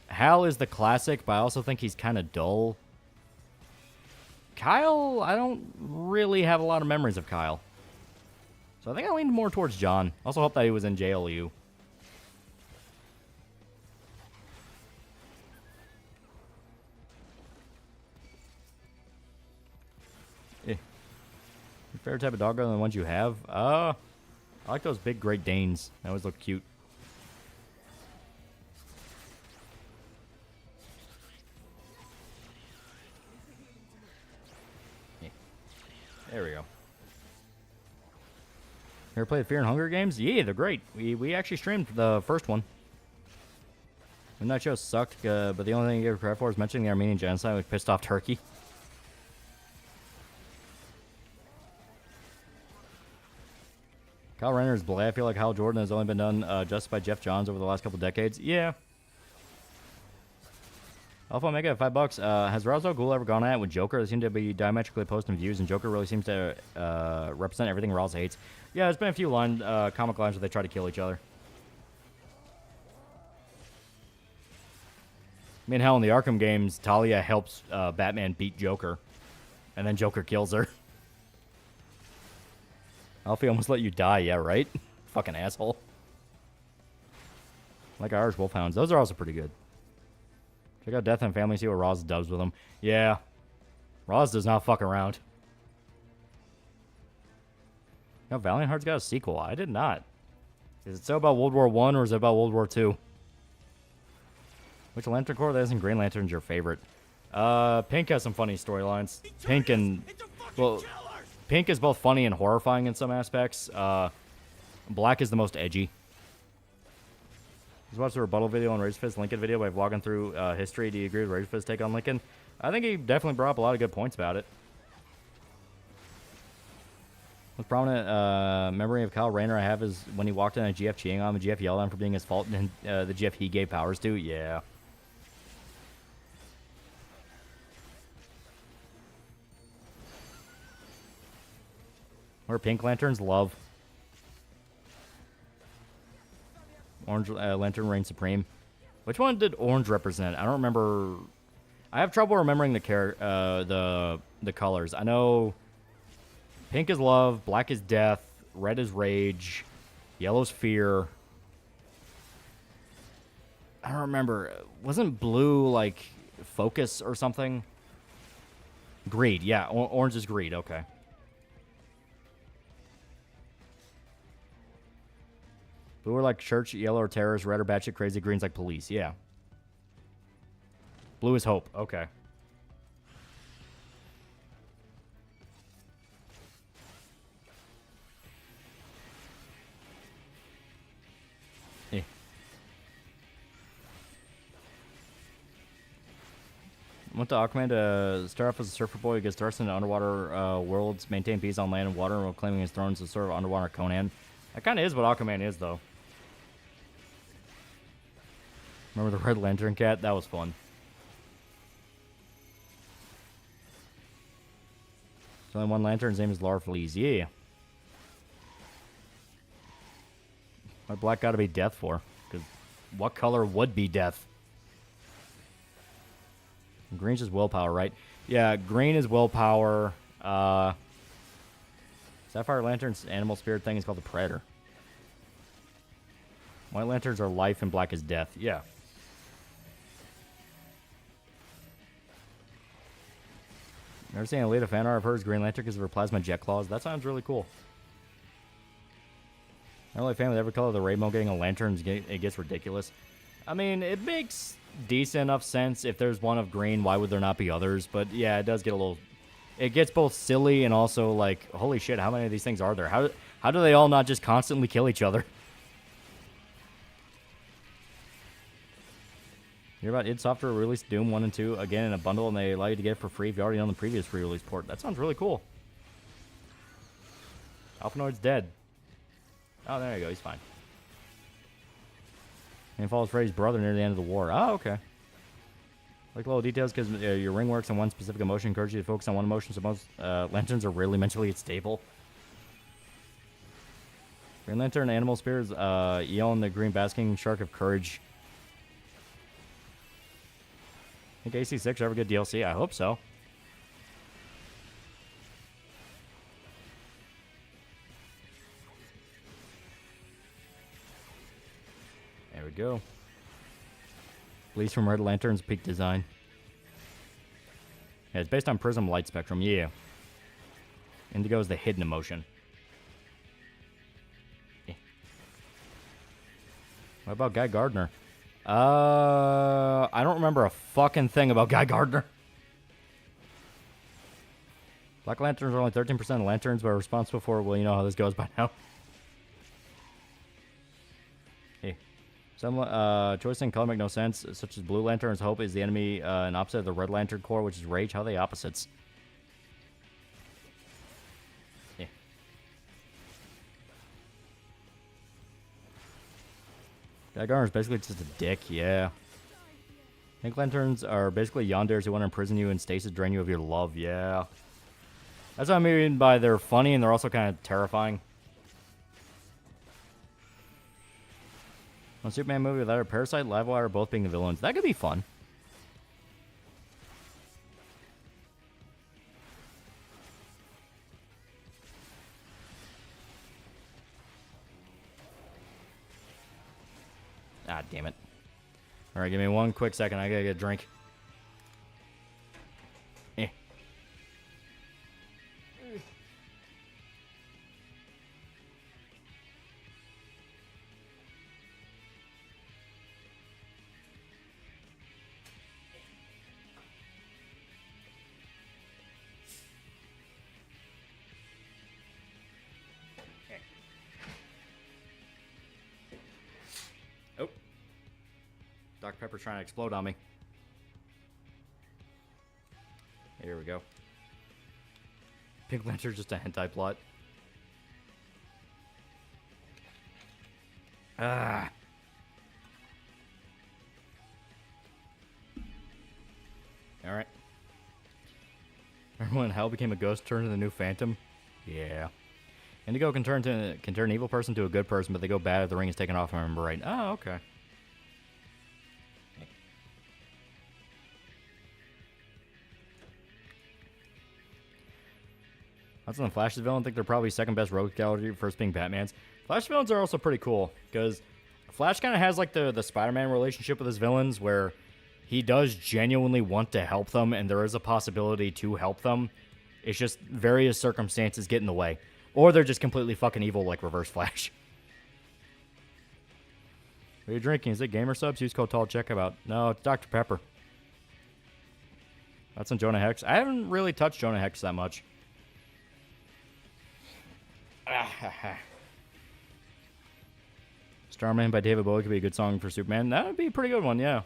Speaker 9: Hal is the classic, but I also think he's kind of dull. Kyle, I don't really have a lot of memories of Kyle. So I think I leaned more towards John. Also hope that he was in JLU. Your favorite type of dog other than the ones you have? I like those big Great Danes. They always look cute. Yeah. There we go. Ever played Fear and Hunger games? Yeah, they're great. We actually streamed the first one. Midnight Show sucked, but the only thing you gave credit for is mentioning the Armenian genocide, which pissed off Turkey. Kyle Rayner is Blay. I feel like Hal Jordan has only been done just by Jeff Johns over the last couple decades. Yeah. Alpha Omega at $5. Has Ra's al Ghul ever gone at it with Joker? They seem to be diametrically opposed in views, and Joker really seems to represent everything Ra's hates. Yeah, there's been a few comic lines where they try to kill each other. I mean, hell, in the Arkham games, Talia helps Batman beat Joker. And then Joker kills her. Alfie almost let you die, yeah, right? Fucking asshole. Like Irish Wolfhounds. Those are also pretty good. Check out Death and Family, see what Roz does with them. Yeah. Roz does not fuck around. No, Valiant Hearts got a sequel. I did not. Is it so about World War I or is it about World War II? Which Lantern Corps that isn't Green Lantern's your favorite? Pink has some funny storylines. Pink and... Well, Pink is both funny and horrifying in some aspects. Black is the most edgy. Just watched a rebuttal video on Razorfist Lincoln video by vlogging through history. Do you agree with Razorfist's take on Lincoln? I think he definitely brought up a lot of good points about it. Most prominent memory of Kyle Rayner I have is when he walked in a GF cheating on him, the GF yelled at him for being his fault, and the GF he gave powers to. Yeah. Or Pink Lanterns love. Orange Lantern reigns supreme. Which one did orange represent? I don't remember. I have trouble remembering the colors. I know pink is love, black is death, red is rage, yellow's fear. I don't remember. Wasn't blue like focus or something? Greed, yeah. Orange is greed, okay. Blue are like church, yellow are terrorists, red are batshit crazy, green's like police, yeah. Blue is hope, okay. Went to Aquaman to start off as a surfer boy who gets thrust into underwater worlds, maintain peace on land and water, while claiming his throne as a sort of underwater Conan. That kind of is what Aquaman is, though. Remember the Red Lantern Cat? That was fun. There's only one lantern. His name is Lar Fleas. Yeah. What black got to be death for? Because what color would be death? Green's just willpower, right? Yeah, green is willpower. Sapphire Lantern's animal spirit thing is called the Predator. White Lanterns are life and black is death. Yeah. Never seen a Alita fan art of hers, Green Lantern, because of her plasma jet claws. That sounds really cool. I'm really a fan with every color of the rainbow getting a lantern. It gets ridiculous. I mean, it makes decent enough sense. If there's one of green, why would there not be others? But yeah, it does get a little... It gets both silly and also like, holy shit, how many of these things are there? How do they all not just constantly kill each other? You're about id Software released Doom 1 and 2 again in a bundle, and they allow you to get it for free if you already own the previous free release port. That sounds really cool. Alphanoid's dead. Oh, there you go. He's fine. And he follows Freddy's brother near the end of the war. Oh, okay. Like little details because your ring works on one specific emotion, encourages you to focus on one emotion, so most lanterns are rarely mentally stable. Green Lantern animal spirits, Yell and the Green Basking Shark of Courage. I think AC6 ever get DLC? I hope so. There we go. Released from Red Lantern's peak design. Yeah, it's based on Prism Light Spectrum. Yeah. Indigo is the hidden emotion. Yeah. What about Guy Gardner? I don't remember a fucking thing about Guy Gardner. Black Lanterns are only 13% of lanterns, but are responsible for, well, you know how this goes by now. Hey. Some choice and color make no sense, such as Blue Lantern's Hope is the enemy and opposite of the Red Lantern Corps, which is Rage. How are they opposites? Yeah. Guy Gardner's basically just a dick, yeah. Pink Lanterns are basically yanderes who want to imprison you and stasis drain you of your love, yeah. That's what I mean by they're funny and they're also kind of terrifying. A Superman movie without a Parasite, Livewire both being the villains. That could be fun. Ah, damn it. All right, give me one quick second. I gotta get a drink. Eh. Oh. Dr. Pepper's trying to explode on me. Here we go. Pink Lantern's just a hentai plot. Ah. Alright. Remember when Hell became a ghost, turned into the new Phantom? Yeah. Indigo can turn an evil person to a good person, but they go bad if the ring is taken off, if I remember right. Oh, okay. Other than Flash's villain, I think they're probably second best rogue gallery, first being Batman's. Flash villains are also pretty cool, because Flash kind of has like the Spider-Man relationship with his villains, where he does genuinely want to help them, and there is a possibility to help them. It's just various circumstances get in the way. Or they're just completely fucking evil like Reverse Flash. What are you drinking? Is it Gamer Subs? Use code TALL-CHECKABOUT. No, it's Dr. Pepper. That's on Jonah Hex. I haven't really touched Jonah Hex that much. Starman by David Bowie could be a good song for Superman. That would be a pretty good one, yeah.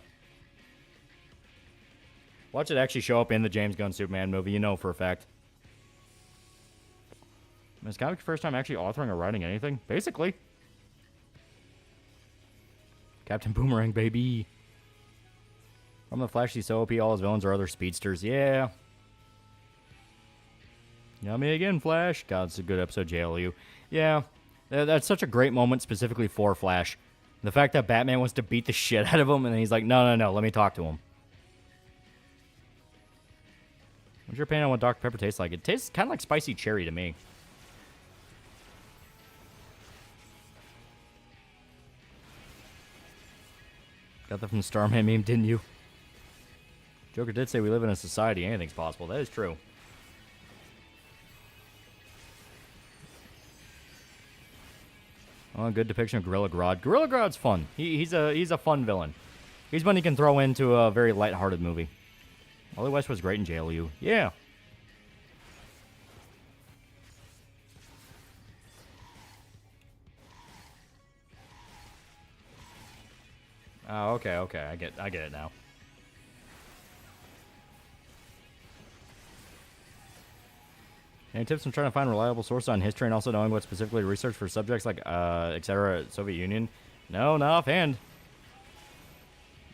Speaker 9: Watch it actually show up in the James Gunn Superman movie, you know for a fact. It's kind of the first time actually authoring or writing anything, basically. Captain Boomerang, baby. From the Flash, he's so OP, all his villains are other speedsters. Yeah. Yummy again, Flash. God, it's a good episode, JLU. Yeah, that's such a great moment specifically for Flash. The fact that Batman wants to beat the shit out of him, and he's like, no, let me talk to him. What's your opinion on what Dr. Pepper tastes like? It tastes kind of like spicy cherry to me. Got that from the Starman meme, didn't you? Joker did say we live in a society, anything's possible. That is true. Oh, good depiction of Gorilla Grodd. Gorilla Grodd's fun. He's a fun villain. He's one you can throw into a very lighthearted movie. Wally West was great in JLU. Yeah. Oh, okay. I get it now. Any tips on trying to find reliable sources on history and also knowing what specifically to research for subjects like, etc., Soviet Union? No, not offhand.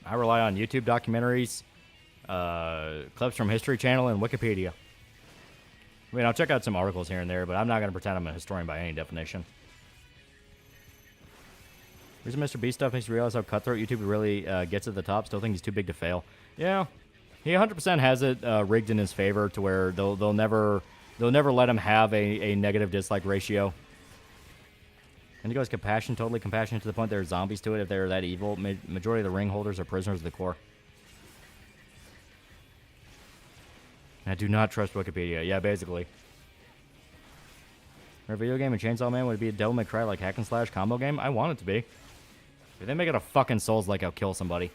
Speaker 9: I rely on YouTube documentaries, clips from History Channel, and Wikipedia. I mean, I'll check out some articles here and there, but I'm not going to pretend I'm a historian by any definition. Reason Mr. Beast stuff makes you realize how cutthroat YouTube really gets at the top. Still think he's too big to fail. Yeah, he 100% has it rigged in his favor to where they'll never let him have a negative dislike ratio. And he goes totally compassionate to the point there are zombies to it if they're that evil. Majority of the ring holders are prisoners of the core. I do not trust Wikipedia. Yeah, basically. For a video game in Chainsaw Man, would it be a Devil May Cry like hack and slash combo game? I want it to be. If they make it a fucking Souls-like, I'll kill somebody.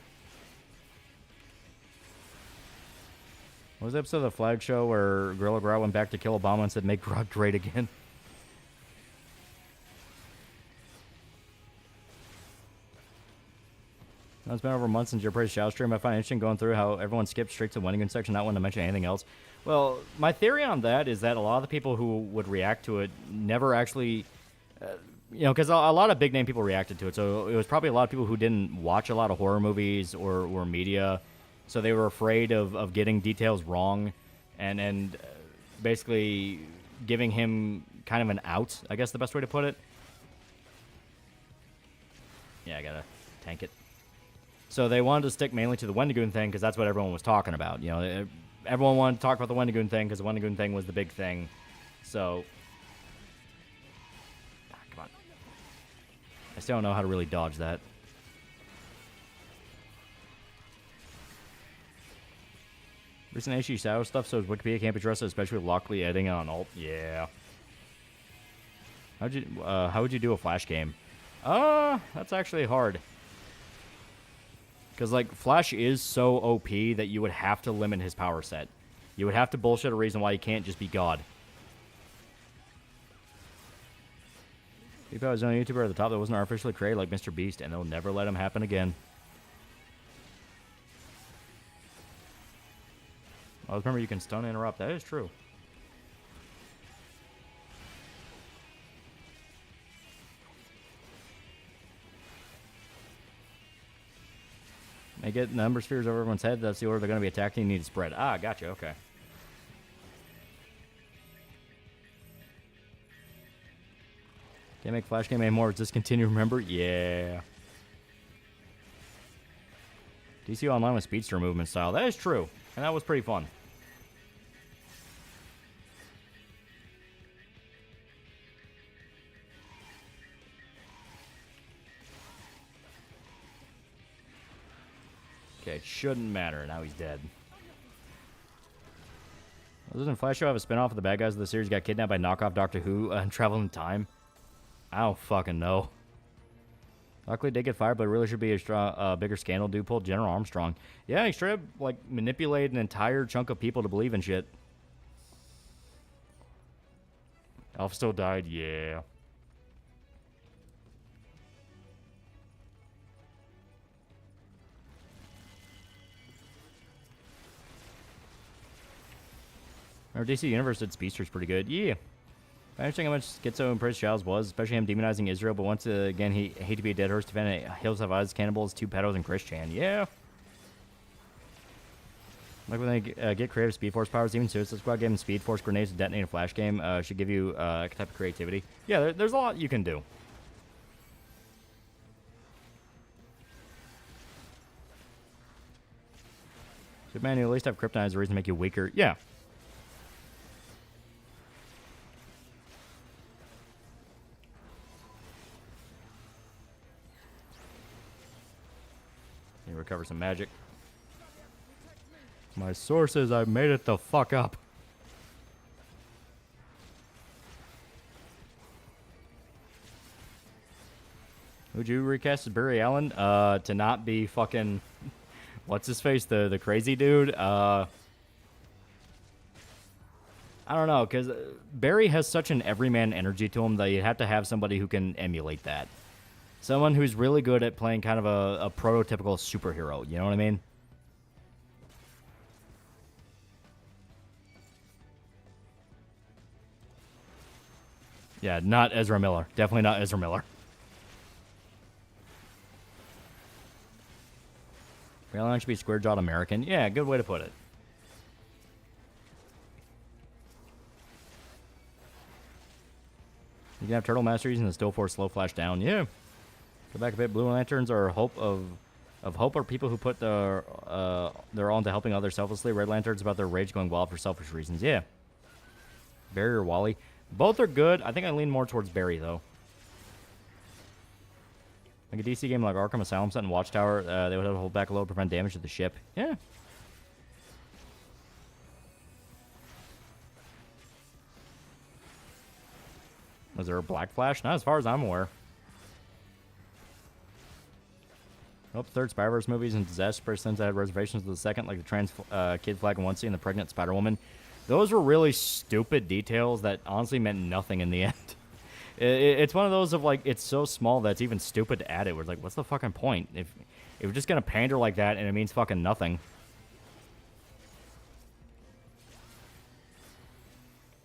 Speaker 9: What was the episode of the Flag Show where Gorilla Grodd went back to kill Obama and said, make Grodd great again? Now, it's been over months since your praise shout stream. I find it interesting going through how everyone skipped straight to the Wendigoon section, not wanting to mention anything else. Well, my theory on that is that a lot of the people who would react to it never actually... because a lot of big-name people reacted to it, so it was probably a lot of people who didn't watch a lot of horror movies or media, so they were afraid of getting details wrong and basically giving him kind of an out, I guess the best way to put it. Yeah, I gotta tank it. So they wanted to stick mainly to the Wendigoon thing because that's what everyone was talking about. You know, everyone wanted to talk about the Wendigoon thing because the Wendigoon thing was the big thing. So, come on. I still don't know how to really dodge that. Recent HG Shadow stuff, so Wikipedia can't be trusted, especially with Lockley editing on alt. Yeah. How would you do a Flash game? That's actually hard. Because, like, Flash is so OP that you would have to limit his power set. You would have to bullshit a reason why he can't just be God. He probably was the only YouTuber at the top that wasn't artificially created like Mr. Beast, and they'll never let him happen again. Always remember you can stun and interrupt. That is true. They get number spheres over everyone's head. That's the order they're going to be attacking. You need to spread. Ah, gotcha. Okay. Can't make Flash game anymore. Discontinue, remember? Yeah. DC Online with Speedster movement style. That is true. And that was pretty fun. Okay, it shouldn't matter. Now he's dead. Doesn't Flash Show have a spinoff of the bad guys of the series got kidnapped by knockoff Doctor Who and travel in time? I don't fucking know. Luckily, did get fired, but it really should be a strong, bigger scandal. Dude pulled General Armstrong. Yeah, he straight up, like, manipulated an entire chunk of people to believe in shit. Alpha still died? Yeah. Our DC Universe did Speedster's pretty good. Yeah. I understand how much Schizo and Prince Giles was, especially him demonizing Israel, but once again, he hate to be a dead horse defending Hills Have Eyes, Cannibals, Two Pedos, and Christian. Yeah. Like when they get creative Speed Force powers, even Suicide Squad gave him Speed Force grenades to detonate a Flash game. Should give you a type of creativity. Yeah, there's a lot you can do. Should man, you at least have Kryptonite as a reason to make you weaker. Yeah. Recover some magic. My sources, I made it the fuck up. Would you recast as Barry Allen? To not be fucking... What's his face? The crazy dude? I don't know, because Barry has such an everyman energy to him that you have to have somebody who can emulate that. Someone who's really good at playing kind of a prototypical superhero. You know what I mean? Yeah, not Ezra Miller. Definitely not Ezra Miller. Reality should be square-jawed American. Yeah, good way to put it. You can have Turtle Masteries and still force Slow Flash down. Yeah. Go back a bit. Blue Lanterns are hope of hope are people who put their all into helping others selflessly. Red Lanterns about their rage going wild for selfish reasons. Yeah. Barry or Wally. Both are good. I think I lean more towards Barry, though. Like a DC game like Arkham Asylum set and Watchtower, they would have to hold back a little to prevent damage to the ship. Yeah. Was there a Black Flash? Not as far as I'm aware. Nope, third Spider-Verse movies and Disaster since I had reservations with the second, like the trans kid flag in one scene and the pregnant Spider-Woman. Those were really stupid details that honestly meant nothing in the end. It's one of those of, like, it's so small that it's even stupid to add it. We're like, what's the fucking point? If we're just going to pander like that and it means fucking nothing.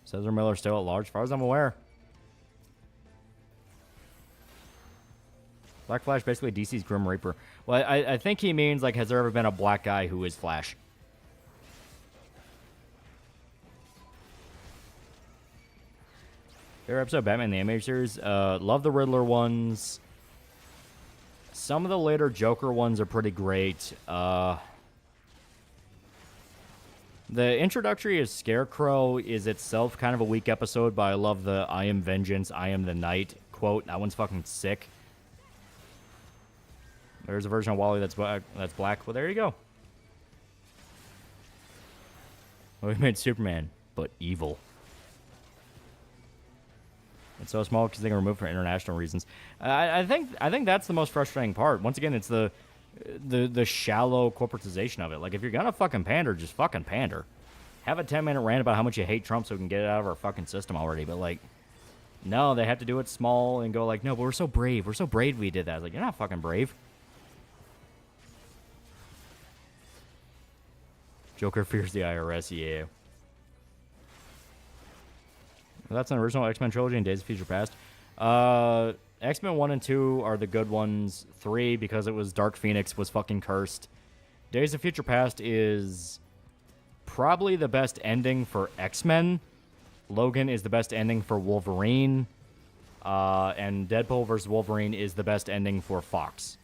Speaker 9: Cesar Miller still at large, as far as I'm aware. Black Flash, basically DC's Grim Reaper. Well, I think he means, like, has there ever been a black guy who is Flash? Favorite episode of Batman the Animated Series? Love the Riddler ones. Some of the later Joker ones are pretty great. The introductory of Scarecrow is itself kind of a weak episode, but I love the I am vengeance, I am the night quote. That one's fucking sick. There's a version of Wally that's black. Well, there you go. Well, we made Superman, but evil. It's so small because they can remove for international reasons. I think that's the most frustrating part. Once again, it's the shallow corporatization of it. Like, if you're gonna fucking pander, just fucking pander. Have a 10-minute rant about how much you hate Trump so we can get it out of our fucking system already. But, like, no, they have to do it small and go like, no, but we're so brave. We're so brave we did that. It's like, you're not fucking brave. Joker fears the IRS, yeah. Well, that's an original X-Men trilogy and Days of Future Past. X-Men 1 and 2 are the good ones. 3, because it was Dark Phoenix, was fucking cursed. Days of Future Past is probably the best ending for X-Men. Logan is the best ending for Wolverine. And Deadpool vs. Wolverine is the best ending for Fox.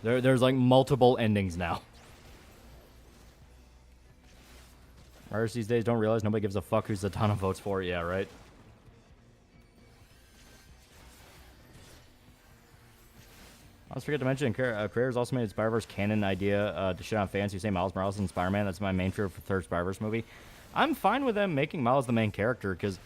Speaker 9: There's like multiple endings now. Writers these days don't realize nobody gives a fuck who's the ton of votes for it. Yeah, right? I always forget to mention, creators also made a Spider-Verse canon idea to shit on fans who say Miles Morales and Spider-Man. That's my main fear for the third Spider-Verse movie. I'm fine with them making Miles the main character, because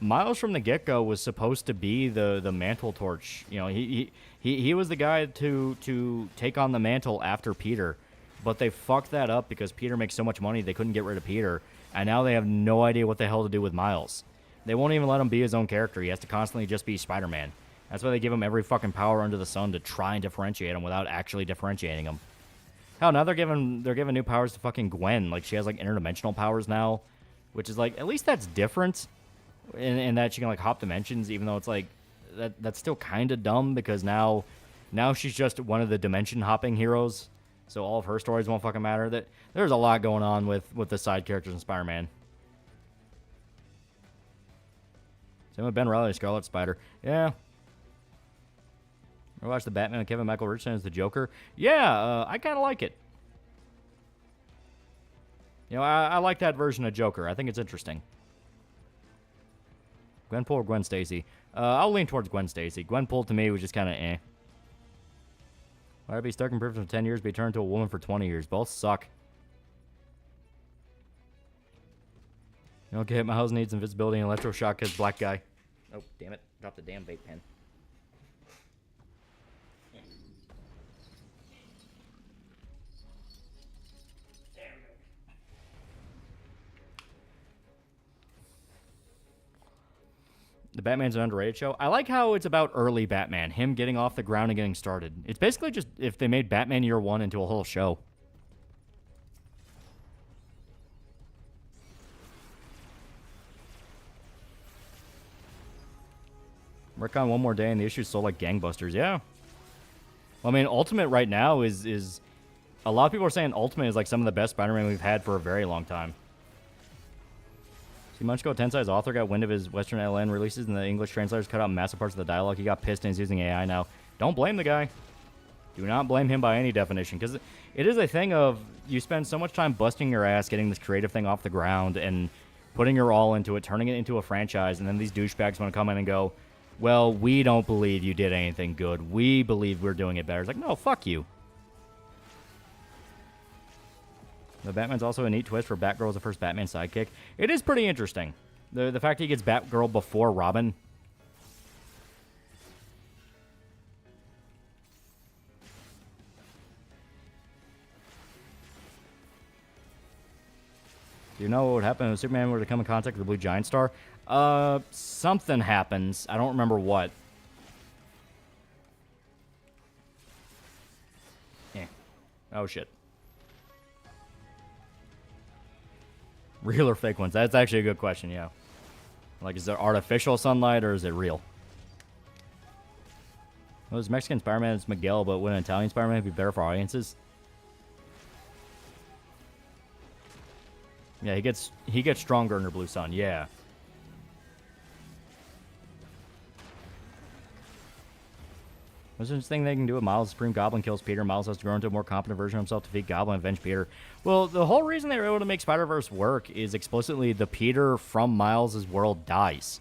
Speaker 9: Miles from the get-go was supposed to be the mantle torch. You know, he was the guy to take on the mantle after Peter. But they fucked that up because Peter makes so much money they couldn't get rid of Peter. And now they have no idea what the hell to do with Miles. They won't even let him be his own character. He has to constantly just be Spider-Man. That's why they give him every fucking power under the sun to try and differentiate him without actually differentiating him. Hell, now they're giving new powers to fucking Gwen. Like, she has like interdimensional powers now, which is like, at least that's different in that she can like hop dimensions, even though it's like that's still kind of dumb because now she's just one of the dimension hopping heroes. So all of her stories won't fucking matter. There's a lot going on with the side characters in Spider-Man. Same with Ben Reilly, Scarlet Spider. Yeah. I watched the Batman with Kevin Michael Richardson as the Joker. Yeah, I kind of like it. You know, I like that version of Joker. I think it's interesting. Gwenpool or Gwen Stacy? I'll lean towards Gwen Stacy. Gwenpool to me was just kind of eh. Why would I be stuck in prison for 10 years, be turned to a woman for 20 years? Both suck. Okay, Miles needs invisibility and electroshock because black guy. Oh, damn it. Dropped the damn vape pen. The Batman's an underrated show. I like how it's about early Batman, him getting off the ground and getting started. It's basically just if they made Batman Year One into a whole show. Work on one more day and the issue's still like gangbusters. Yeah. Well, I mean, Ultimate right now is a lot of people are saying Ultimate is like some of the best Spider-Man we've had for a very long time. See, Munchko Tensai's author got wind of his Western LN releases and the English translators cut out massive parts of the dialogue. He got pissed and he's using AI now. Don't blame the guy. Do not blame him by any definition, because it is a thing of you spend so much time busting your ass getting this creative thing off the ground and putting your all into it, turning it into a franchise, and then these douchebags want to come in and go, well, we don't believe you did anything good. We believe we're doing it better. It's like, no, fuck you. The Batman's also a neat twist for Batgirl as the first Batman sidekick. It is pretty interesting. The fact that he gets Batgirl before Robin. Do you know what would happen if Superman were to come in contact with the Blue Giant Star? Something happens. I don't remember what. Oh, shit. Real or fake ones? That's actually a good question, yeah. Like, is there artificial sunlight or is it real? Well, this Mexican Spider-Man is Miguel, but would an Italian Spider-Man be better for audiences? Yeah, he gets stronger under Blue Sun, yeah. What's the thing they can do with Miles? Supreme Goblin kills Peter. Miles has to grow into a more competent version of himself to defeat Goblin and avenge Peter. Well, the whole reason they were able to make Spider-Verse work is explicitly the Peter from Miles' world dies.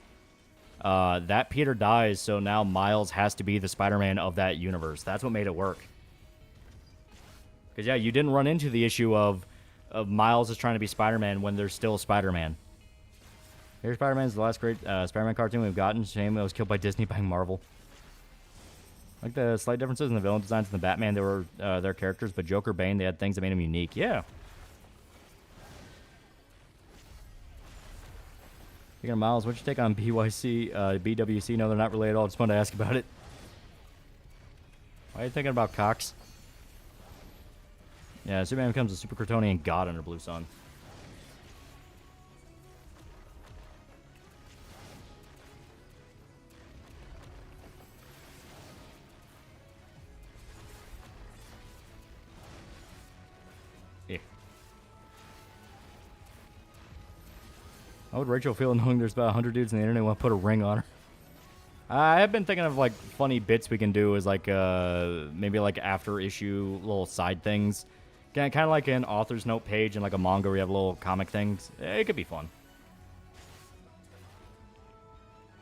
Speaker 9: That Peter dies, so now Miles has to be the Spider-Man of that universe. That's what made it work. Because, yeah, you didn't run into the issue of Miles is trying to be Spider-Man when there's still Spider-Man. Here's Spider-Man's the last great Spider-Man cartoon we've gotten. Shame it was killed by Disney buying Marvel. Like the slight differences in the villain designs in the Batman, they were their characters, but Joker, Bane, they had things that made them unique. Yeah. Speaking of Miles, what'd you take on BYC, BWC? No, they're not related at all. Just wanted to ask about it. Why are you thinking about Cox? Yeah, Superman becomes a super Kryptonian god under Blue Sun. Yeah. How would Rachel feel knowing there's about 100 dudes on the internet who want to put a ring on her? I have been thinking of like funny bits we can do as like maybe like after issue little side things. Kind of like an author's note page and like a manga where you have little comic things. It could be fun.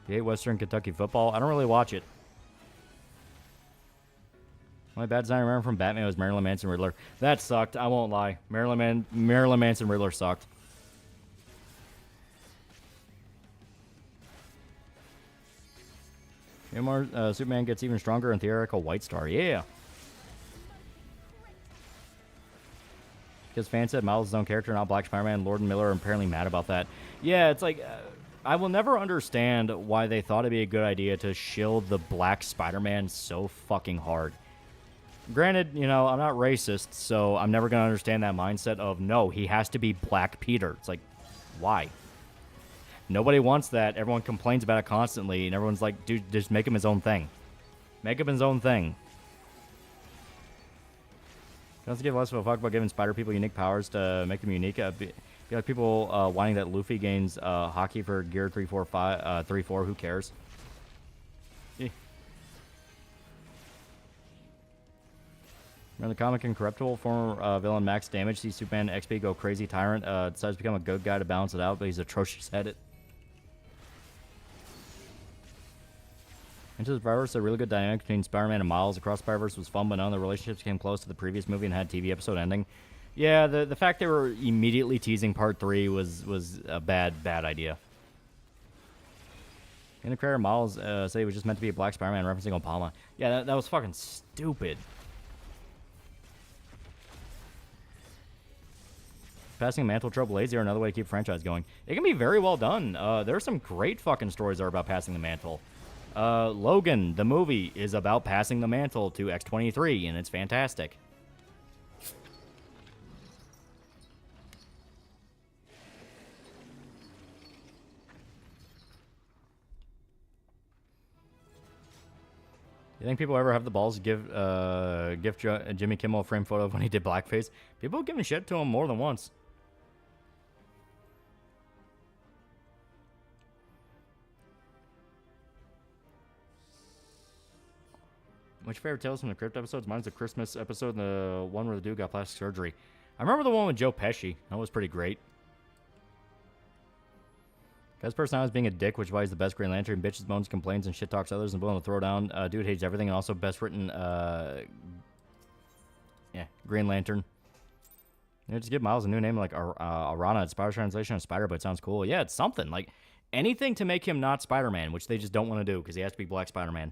Speaker 9: You hate Western Kentucky football? I don't really watch it. Only bad design I remember from Batman was Marilyn Manson Riddler. That sucked. I won't lie. Marilyn Manson Riddler sucked. Superman gets even stronger in theoretical White Star. Yeah. Because fans said Miles' own character, not Black Spider-Man. Lord and Miller are apparently mad about that. Yeah, it's like, I will never understand why they thought it'd be a good idea to shield the Black Spider-Man so fucking hard. Granted, you know, I'm not racist, so I'm never going to understand that mindset of, no, he has to be Black Peter. It's like, why? Nobody wants that. Everyone complains about it constantly, and everyone's like, dude, just make him his own thing. Make him his own thing. Doesn't give less of a fuck about giving spider people unique powers to make them unique. Be like people whining that Luffy gains hockey for gear 3-4. Who cares? Eh. Remember the comic Incorruptible? Former villain Max Damage sees Superman XP go crazy tyrant. Decides to become a good guy to balance it out, but he's atrocious at it. Into the Spider-Verse, a really good dynamic between Spider-Man and Miles across Spider-Verse was fun, but none of the relationships came close to the previous movie and had TV episode ending. Yeah, the fact they were immediately teasing Part 3 was a bad idea. In the creator, Miles said he was just meant to be a Black Spider-Man referencing Obama. Yeah, that was fucking stupid. Passing a mantle trope lazy or another way to keep franchise going. It can be very well done. There are some great fucking stories that are about passing the mantle. Logan, the movie, is about passing the mantle to X-23, and it's fantastic. You think people ever have the balls to give Jimmy Kimmel a frame photo of when he did blackface? People have given shit to him more than once. What's your favorite Tales from the Crypt episodes? Mine's the Christmas episode, the one where the dude got plastic surgery. I remember the one with Joe Pesci. That was pretty great. Guy's personality is being a dick, which is why he's the best Green Lantern. Bitches, moans, complains, and shit talks others and willing to throw down. Dude hates everything and also best written, Green Lantern. Yeah, just give Miles a new name like Arana. It's Spider translation of Spider, but it sounds cool. Yeah, it's something. Like, anything to make him not Spider-Man, which they just don't want to do because he has to be Black Spider-Man.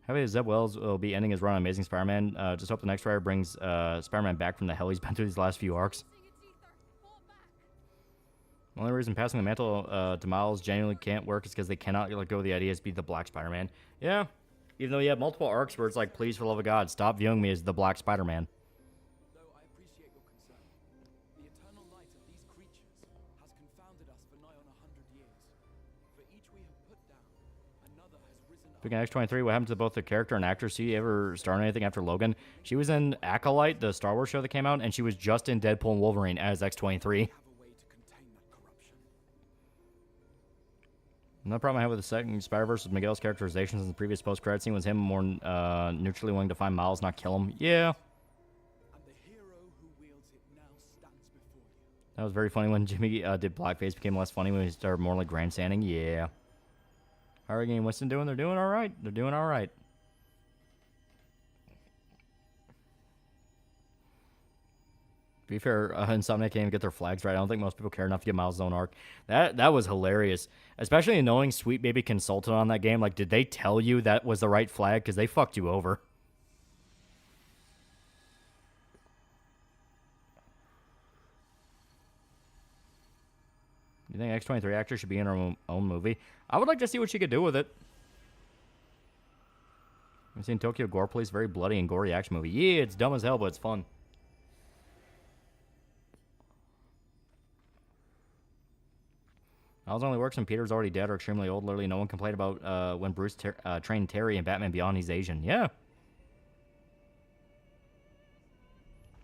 Speaker 9: How about Zeb Wells will be ending his run on Amazing Spider-Man? Just hope the next writer brings Spider-Man back from the hell he's been through these last few arcs. The only reason passing the mantle to Miles genuinely can't work is because they cannot let go of the idea to be the Black Spider-Man. Yeah, even though you have multiple arcs where it's like, please, for the love of God, stop viewing me as the Black Spider-Man.
Speaker 11: Though I appreciate your concern, the eternal light of these creatures has confounded us for nigh on 100 years. For each we have put down, another has risen up.
Speaker 9: Speaking of X-23, what happened to both the character and actress? She ever star in anything after Logan? She was in Acolyte, the Star Wars show that came out, and she was just in Deadpool and Wolverine as X-23. Another problem I had with the second Spider-Verse was Miguel's characterizations in the previous post-credit scene was him more neutrally willing to find Miles, not kill him. Yeah.
Speaker 11: And the hero who wields it now stands before you.
Speaker 9: That was very funny when Jimmy did blackface. Became less funny when he started more like grandstanding. Yeah. How are Game and Winston doing? They're doing all right. They're doing all right. be fair, Insomniac can't even get their flags right. I don't think most people care enough to get Miles' own arc. That was hilarious, especially knowing Sweet Baby consulted on that game. Like, did they tell you that was the right flag? Because they fucked you over. You think X-23 actor should be in her own movie? I would like to see what she could do with it. I've seen Tokyo Gore Police, very bloody and gory action movie. Yeah, it's dumb as hell, but it's fun. Miles only works when Peter's already dead or extremely old. Literally, no one complained about when Bruce trained Terry in Batman Beyond. He's Asian. Yeah.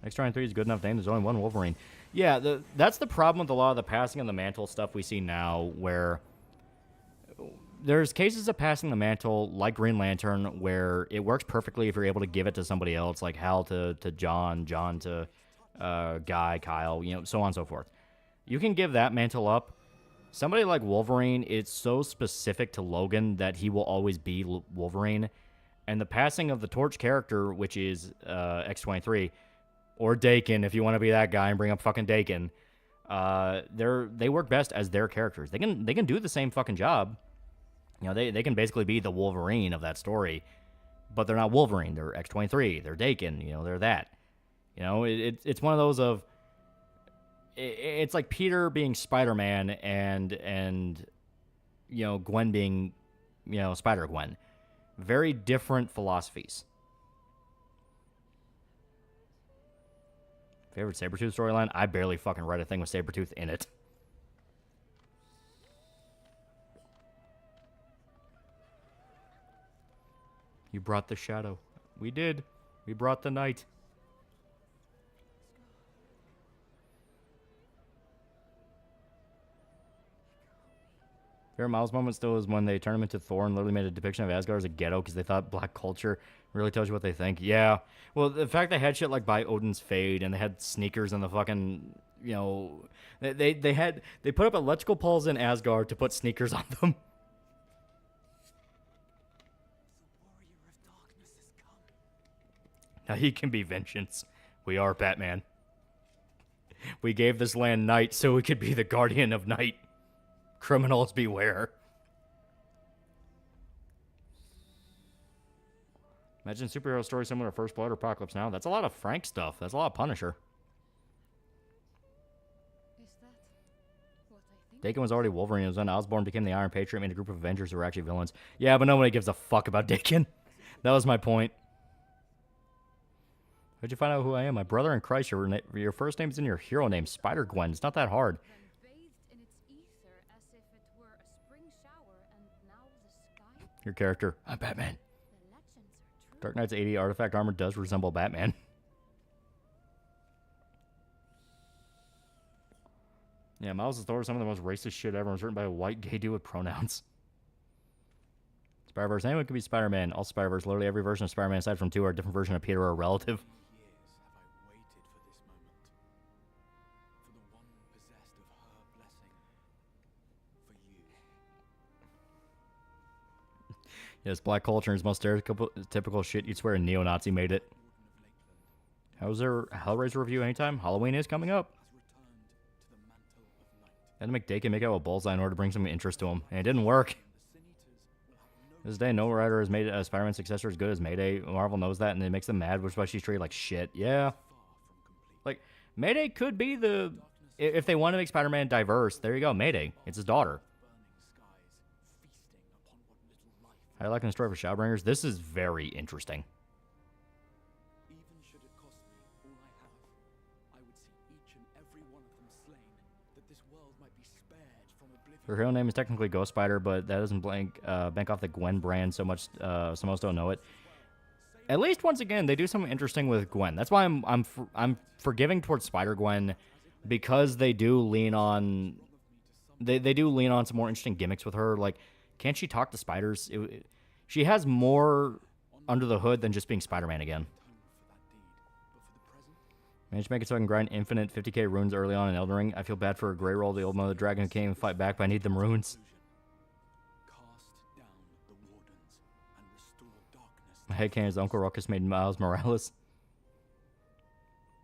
Speaker 9: X-23 is a good enough name. There's only one Wolverine. Yeah, that's the problem with a lot of the passing of the mantle stuff we see now, where there's cases of passing the mantle, like Green Lantern, where it works perfectly if you're able to give it to somebody else, like Hal to John, John to Guy, Kyle, so on and so forth. You can give that mantle up. Somebody like Wolverine, it's so specific to Logan that he will always be Wolverine. And the passing of the Torch character, which is X-23, or Dakin, if you want to be that guy and bring up fucking Dakin, they work best as their characters. They can do the same fucking job. They can basically be the Wolverine of that story, but they're not Wolverine. They're X-23. They're Dakin. They're that. It's one of those of, it's like Peter being Spider-Man and Gwen being, Spider-Gwen. Very different philosophies. Favorite Sabretooth storyline? I barely fucking read a thing with Sabretooth in it. You brought the shadow. We did. We brought the night. Favorite Miles moment still is when they turned him into Thor and literally made a depiction of Asgard as a ghetto because they thought black culture really tells you what they think. Yeah. Well, the fact they had shit like By Odin's Fade and they had sneakers and the fucking, they put up electrical poles in Asgard to put sneakers on them. Now he can be vengeance. We are Batman. We gave this land night so we could be the guardian of night. Criminals beware. Imagine superhero story similar to First Blood or Apocalypse Now. That's a lot of Frank stuff. That's a lot of Punisher. Dakin was already Wolverine. It was when Osborn became the Iron Patriot, made a group of Avengers who were actually villains. Yeah, but nobody gives a fuck about Dakin. That was my point. How'd you find out who I am? My brother in Christ. Your first name's in your hero name, Spider-Gwen. It's not that hard. Your character. I'm Batman. Dark Knight's 80 artifact armor does resemble Batman. Yeah, Miles' Thor is some of the most racist shit ever. It was written by a white gay dude with pronouns. Spider-Verse. Anyone can be Spider-Man. All Spider-Verse. Literally every version of Spider-Man aside from 2 are a different version of Peter or a relative. Yes, black culture is most stereotypical shit. You'd swear a neo-Nazi made it. How's there Hellraiser review anytime? Halloween is coming up. I had to make Dakin make out with Bullseye in order to bring some interest to him, and it didn't work. This day, no writer has made a Spider-Man successor as good as Mayday. Marvel knows that, and it makes them mad, which is why she's treated like shit. Yeah. Like, Mayday could be the... If they want to make Spider-Man diverse, there you go, Mayday. It's his daughter. I like the story for Shadowbringers. This is very interesting.
Speaker 11: Even should it cost me all I have, I would see each and every one of them slain, that this world might be spared from oblivion.
Speaker 9: Her hero name is technically Ghost Spider, but that doesn't bank off the Gwen brand so much, so most don't know it. At least once again, they do something interesting with Gwen. That's why I'm forgiving towards Spider-Gwen, because they do lean on they do lean on some more interesting gimmicks with her. Like, can't she talk to spiders? She has more under the hood than just being Spider-Man again. Managed to make it so I can grind infinite 50k runes early on in Elden Ring. I feel bad for Grey Roll, the old mother dragon who came and fight back, but I need them runes. My headcanon is Uncle Ruckus made Miles Morales.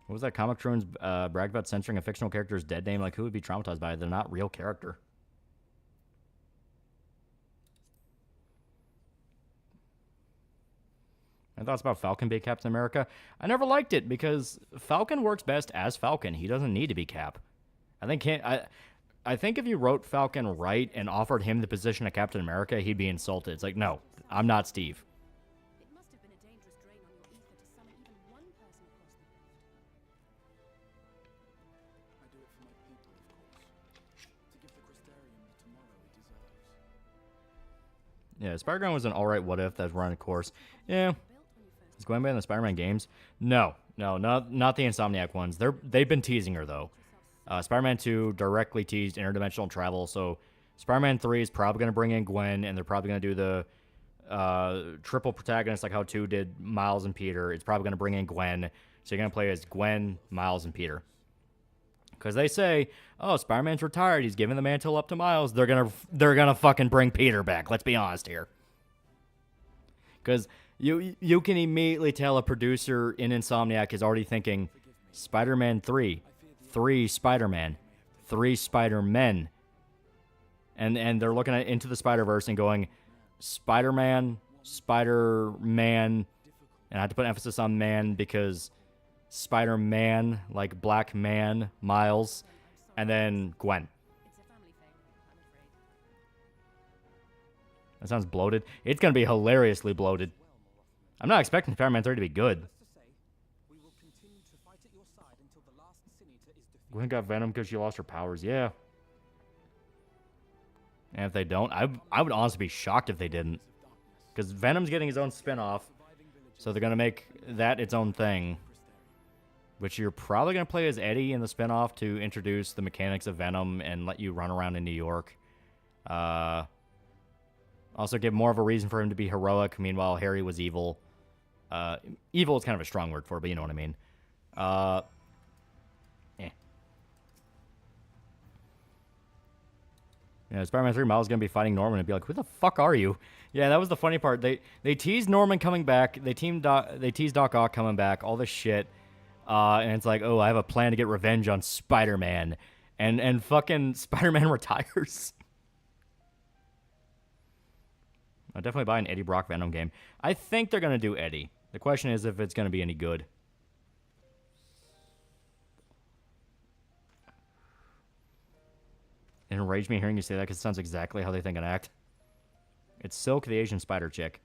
Speaker 9: What was that? Comic Troons bragged about censoring a fictional character's dead name. Like, who would be traumatized by it? They're not real character. My thoughts about Falcon being Captain America? I never liked it because Falcon works best as Falcon. He doesn't need to be Cap. I think if you wrote Falcon right and offered him the position of Captain America, he'd be insulted. It's like, no, I'm not Steve.
Speaker 12: It must have been a dangerous drain on your ether to summon even one person across the rift.
Speaker 11: I do it for my people, of course. To give the Crystarium the tomorrow it deserves.
Speaker 9: Yeah, Spider-Man was an alright what if that's running a course. Yeah. Is Gwen in the Spider-Man games? No, not the Insomniac ones. They've been teasing her, though. Spider-Man 2 directly teased interdimensional travel, so Spider-Man 3 is probably going to bring in Gwen, and they're probably going to do the triple protagonist like how 2 did Miles and Peter. It's probably going to bring in Gwen, so you're going to play as Gwen, Miles, and Peter. Because they say, oh, Spider-Man's retired, he's giving the mantle up to Miles. They're gonna fucking bring Peter back. Let's be honest here. Because you can immediately tell a producer in Insomniac is already thinking Spider-Man 3 Spider-Man, 3 Spider-Men. And they're looking at Into the Spider-Verse and going, Spider-Man, and I have to put emphasis on man because Spider-Man, like Black Man, Miles, and then Gwen. That sounds bloated. It's going to be hilariously bloated. I'm not expecting Spider-Man 3 to be good. Gwen got Venom because she lost her powers. Yeah. And if they don't, I would honestly be shocked if they didn't. Because Venom's getting his own spin-off. So they're going to make that its own thing. Which you're probably going to play as Eddie in the spin-off to introduce the mechanics of Venom and let you run around in New York. Also give more of a reason for him to be heroic. Meanwhile, Harry was evil. Evil is kind of a strong word for it, but you know what I mean. Yeah, Spider-Man 3, Miles is going to be fighting Norman and be like, who the fuck are you? Yeah, that was the funny part. They teased Norman coming back. They teased Doc Ock coming back. All this shit. And it's like, oh, I have a plan to get revenge on Spider-Man. And fucking Spider-Man retires. I'll definitely buy an Eddie Brock Venom game. I think they're going to do Eddie. The question is if it's going to be any good. It enraged me hearing you say that because it sounds exactly how they think and act. It's Silk, the Asian spider chick.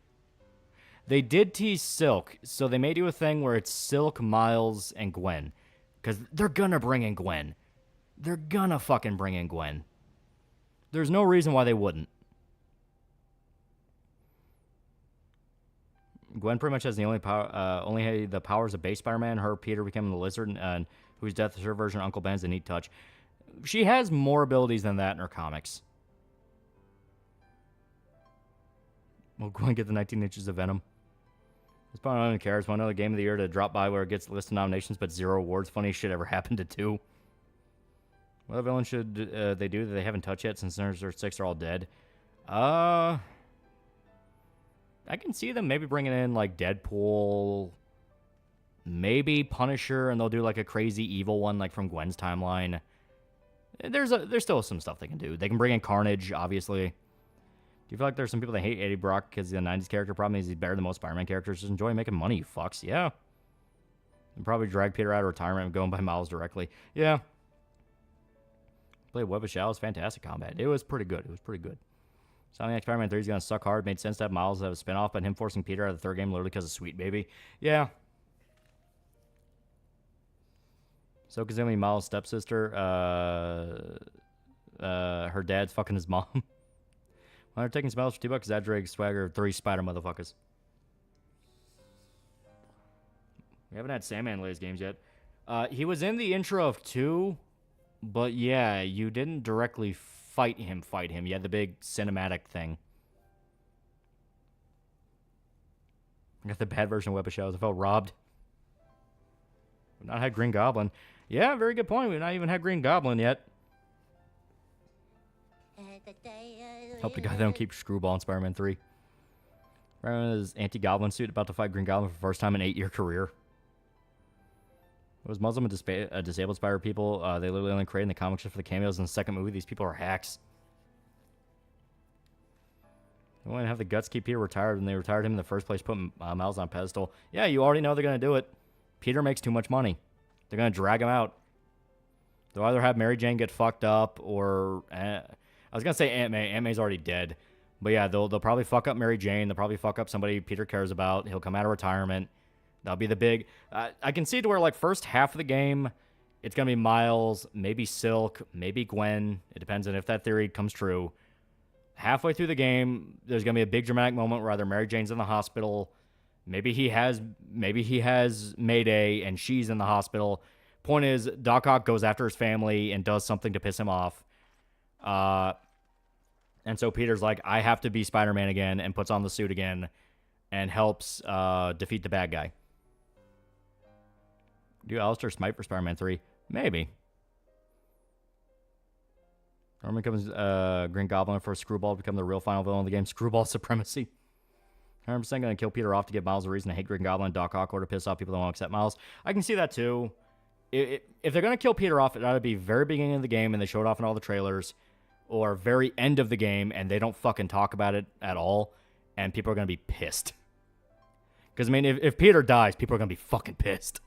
Speaker 9: They did tease Silk, so they may do a thing where it's Silk, Miles, and Gwen. Because they're going to bring in Gwen. They're going to fucking bring in Gwen. There's no reason why they wouldn't. Gwen pretty much has the only the powers of base Spider-Man. Her, Peter becoming the Lizard, and whose death is her version of Uncle Ben's a neat touch. She has more abilities than that in her comics. Will Gwen get the 19 inches of Venom? This probably no one cares. One other game of the year to drop by where it gets list of nominations but 0 awards. Funny shit ever happened to 2. What other villain should they do that they haven't touched yet since Sinister 6 are all dead? I can see them maybe bringing in like Deadpool, maybe Punisher, and they'll do like a crazy evil one like from Gwen's timeline. There's still some stuff they can do. They can bring in Carnage, obviously. Do you feel like there's some people that hate Eddie Brock because the 90s character? Problem is he's better than most Spider-Man characters. Just enjoy making money, you fucks. Yeah. And probably drag Peter out of retirement and go and buy Miles directly. Yeah. Played Web of Shadows. Fantastic combat. It was pretty good. Sounding like Spider-Man 3 is going to suck hard. Made sense to have Miles have a spinoff, but him forcing Peter out of the third game literally because of Sweet Baby. Yeah. So Kazumi, Miles' stepsister, her dad's fucking his mom. When they're taking smells for $2, exaggerating swagger of 3 spider motherfuckers. We haven't had Sandman lay his games yet. He was in the intro of 2, but yeah, you didn't directly fight him. You had the big cinematic thing. I got the bad version of Web of Shadows. I felt robbed. We've not had Green Goblin. Yeah, very good point. We've not even had Green Goblin yet. Hope to God they don't keep Screwball in Spider-Man 3. Spider-Man in his anti-Goblin suit about to fight Green Goblin for the first time in an 8-year career. Those Muslim and disabled Spider people, they literally only created in the comics just for the cameos in the second movie. These people are hacks. They want to have the guts to keep Peter retired, and they retired him in the first place, putting Miles on a pedestal. Yeah, you already know they're going to do it. Peter makes too much money. They're going to drag him out. They'll either have Mary Jane get fucked up, or... I was going to say Aunt May. Aunt May's already dead. But yeah, they'll probably fuck up Mary Jane. They'll probably fuck up somebody Peter cares about. He'll come out of retirement. That'll be the big... I can see it to where, like, first half of the game, it's going to be Miles, maybe Silk, maybe Gwen. It depends on if that theory comes true. Halfway through the game, there's going to be a big dramatic moment where either Mary Jane's in the hospital, maybe he has Mayday, and she's in the hospital. Point is, Doc Ock goes after his family and does something to piss him off. And so Peter's like, I have to be Spider-Man again, and puts on the suit again and helps defeat the bad guy. Do Alistair Smite for Spider-Man 3? Maybe. Norman becomes Green Goblin for Screwball to become the real final villain of the game. Screwball supremacy. 100% going to kill Peter off to give Miles a reason to hate Green Goblin and Doc Ock, or to piss off people that won't accept Miles. I can see that too. If they're going to kill Peter off, it ought to be very beginning of the game and they show it off in all the trailers, or very end of the game and they don't fucking talk about it at all, and people are going to be pissed. Because, I mean, if Peter dies, people are going to be fucking pissed.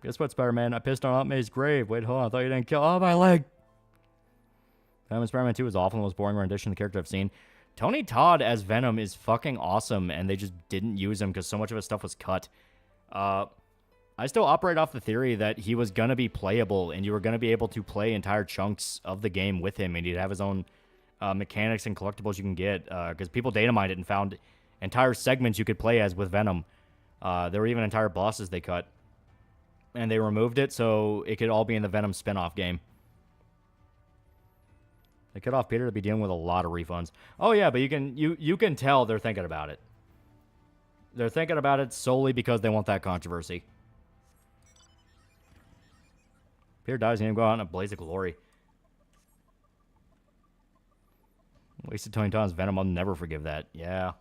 Speaker 9: Guess what, Spider-Man? I pissed on Aunt May's grave. Wait, hold on. I thought you didn't kill... Oh, my leg! Venom Spider-Man 2 is awful, the most boring rendition of the character I've seen. Tony Todd as Venom is fucking awesome, and they just didn't use him because so much of his stuff was cut. I still operate off the theory that he was going to be playable, and you were going to be able to play entire chunks of the game with him, and he'd have his own mechanics and collectibles you can get, because people data mined it and found entire segments you could play as with Venom. There were even entire bosses they cut. And they removed it so it could all be in the Venom spin-off game. They cut off Peter to be dealing with a lot of refunds. Oh yeah, but you can tell they're thinking about it. They're thinking about it solely because they want that controversy. Peter dies and he'll go out in a blaze of glory. Wasted Tony Todd's Venom. I'll never forgive that. Yeah.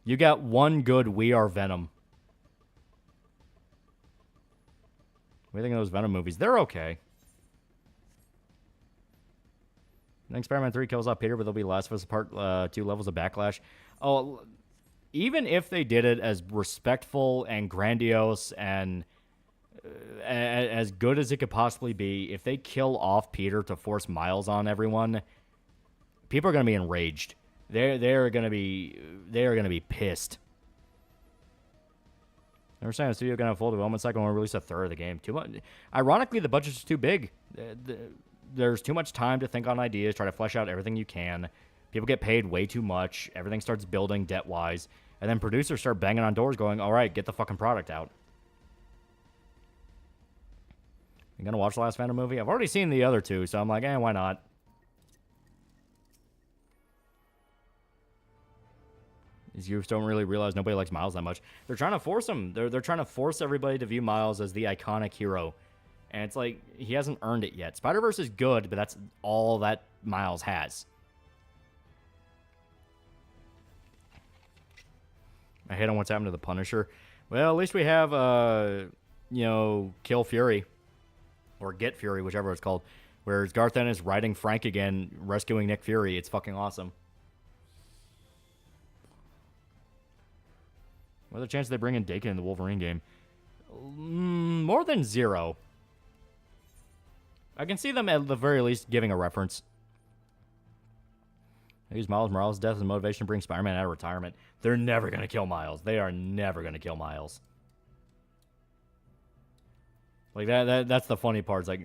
Speaker 9: You got one good We Are Venom. What do you think of those Venom movies? They're okay. I think Spider-Man 3 kills off Peter, but there'll be Last of Us Part 2 levels of backlash. Oh, even if they did it as respectful and grandiose and as good as it could possibly be, if they kill off Peter to force Miles on everyone, people are going to be enraged. They're going to be pissed. I understand the studio going to have a full development cycle and release a third of the game. Too much. Ironically, the budget's too big. There's too much time to think on ideas, try to flesh out everything you can. People get paid way too much. Everything starts building debt-wise. And then producers start banging on doors going, all right, get the fucking product out. You going to watch the last Venom movie? I've already seen the other two, so I'm like, why not? These youths don't really realize nobody likes Miles that much. They're trying to force him. They're trying to force everybody to view Miles as the iconic hero. And it's like, he hasn't earned it yet. Spider-Verse is good, but that's all that Miles has. I hate on what's happened to the Punisher. Well, at least we have, Kill Fury. Or Get Fury, whichever it's called. Whereas Garth Ennis riding Frank again, rescuing Nick Fury. It's fucking awesome. What are the chances they bring in Dakin in the Wolverine game? More than 0. I can see them at the very least giving a reference. They use Miles Morales' death as motivation to bring Spider-Man out of retirement. They're never going to kill Miles. They are never going to kill Miles. Like, that's the funny part. It's like,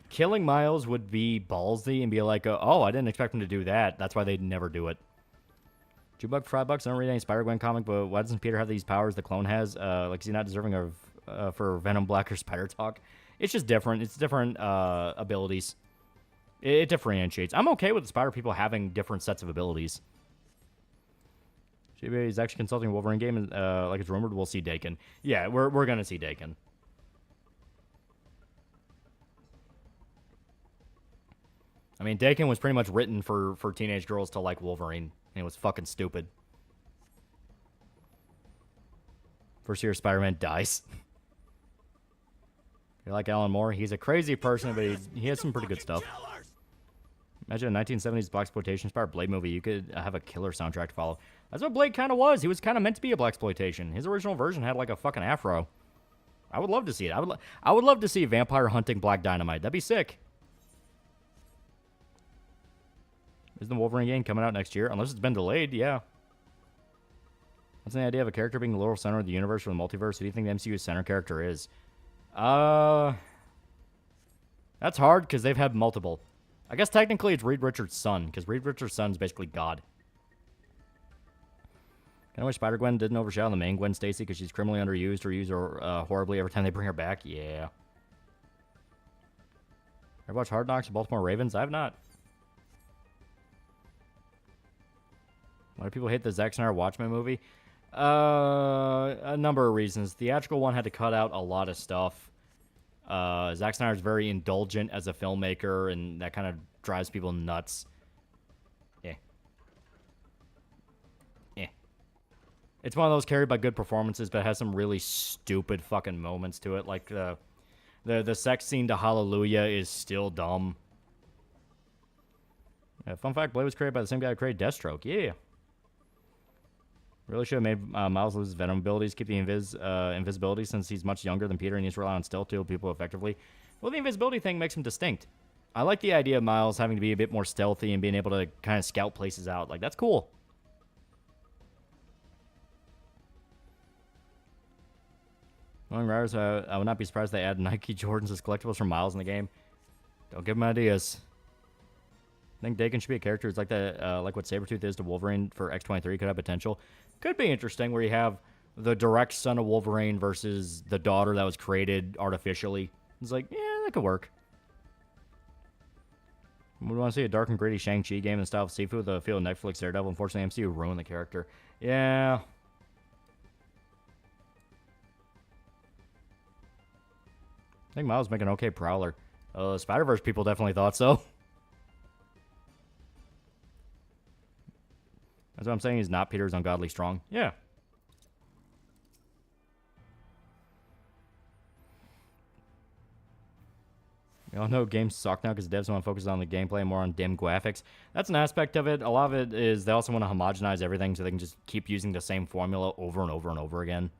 Speaker 9: killing Miles would be ballsy and be like, oh, I didn't expect him to do that. That's why they'd never do it. $2 for $5. I don't read any Spider-Gwen comic, but why doesn't Peter have these powers the clone has? Like, is he not deserving of for Venom Black or Spider Talk? It's just different. It's different abilities. It differentiates. I'm okay with the Spider people having different sets of abilities. JBA is actually consulting a Wolverine game, and like it's rumored, we'll see Dakin. Yeah, we're gonna see Dakin. I mean, Dakin was pretty much written for teenage girls to like Wolverine, and it was fucking stupid. First year Spider-Man dies. You like Alan Moore? He's a crazy person, but he has some pretty good stuff. Imagine a 1970s blaxploitation inspired Blade movie. You could have a killer soundtrack to follow. That's what Blade kind of was. He was kind of meant to be a blaxploitation. His original version had like a fucking afro. I would love to see it. I would love to see vampire hunting Black Dynamite. That'd be sick. Isn't the Wolverine game coming out next year? Unless it's been delayed, yeah. What's the idea of a character being the literal center of the universe or the multiverse? Who do you think the MCU's center character is? That's hard because they've had multiple. I guess technically it's Reed Richards' son, because Reed Richards' son is basically God. Kind of wish Spider-Gwen didn't overshadow the main Gwen Stacy because she's criminally underused or used horribly every time they bring her back. Yeah. Ever watched Hard Knocks or Baltimore Ravens? I have not. Why do people hate the Zack Snyder Watchmen movie? A number of reasons. The theatrical one had to cut out a lot of stuff. Zack Snyder's very indulgent as a filmmaker, and that kind of drives people nuts. Yeah. It's one of those carried by good performances, but it has some really stupid fucking moments to it. Like, the sex scene to Hallelujah is still dumb. Fun fact, Blade was created by the same guy who created Deathstroke. Yeah. Really should have made Miles lose his Venom abilities, keep the invisibility since he's much younger than Peter and needs to rely on stealth to kill people effectively. Well, the invisibility thing makes him distinct. I like the idea of Miles having to be a bit more stealthy and being able to kind of scout places out. Like, that's cool. Knowing Riders, I would not be surprised if they add Nike Jordans as collectibles for Miles in the game. Don't give him ideas. I think Dakin should be a character who's like like what Sabretooth is to Wolverine for X-23 could have potential. Could be interesting where you have the direct son of Wolverine versus the daughter that was created artificially. It's like, yeah, that could work. We want to see a dark and gritty Shang-Chi game in the style of Sifu with a feel of Netflix Daredevil. Unfortunately, MCU ruined the character. Yeah. I think Miles making an okay Prowler. Spider-Verse people definitely thought so. That's what I'm saying. He's not Peter's ungodly strong. Yeah. We all know games suck now because devs want to focus on the gameplay and more on dim graphics. That's an aspect of it. A lot of it is they also want to homogenize everything so they can just keep using the same formula over and over and over again.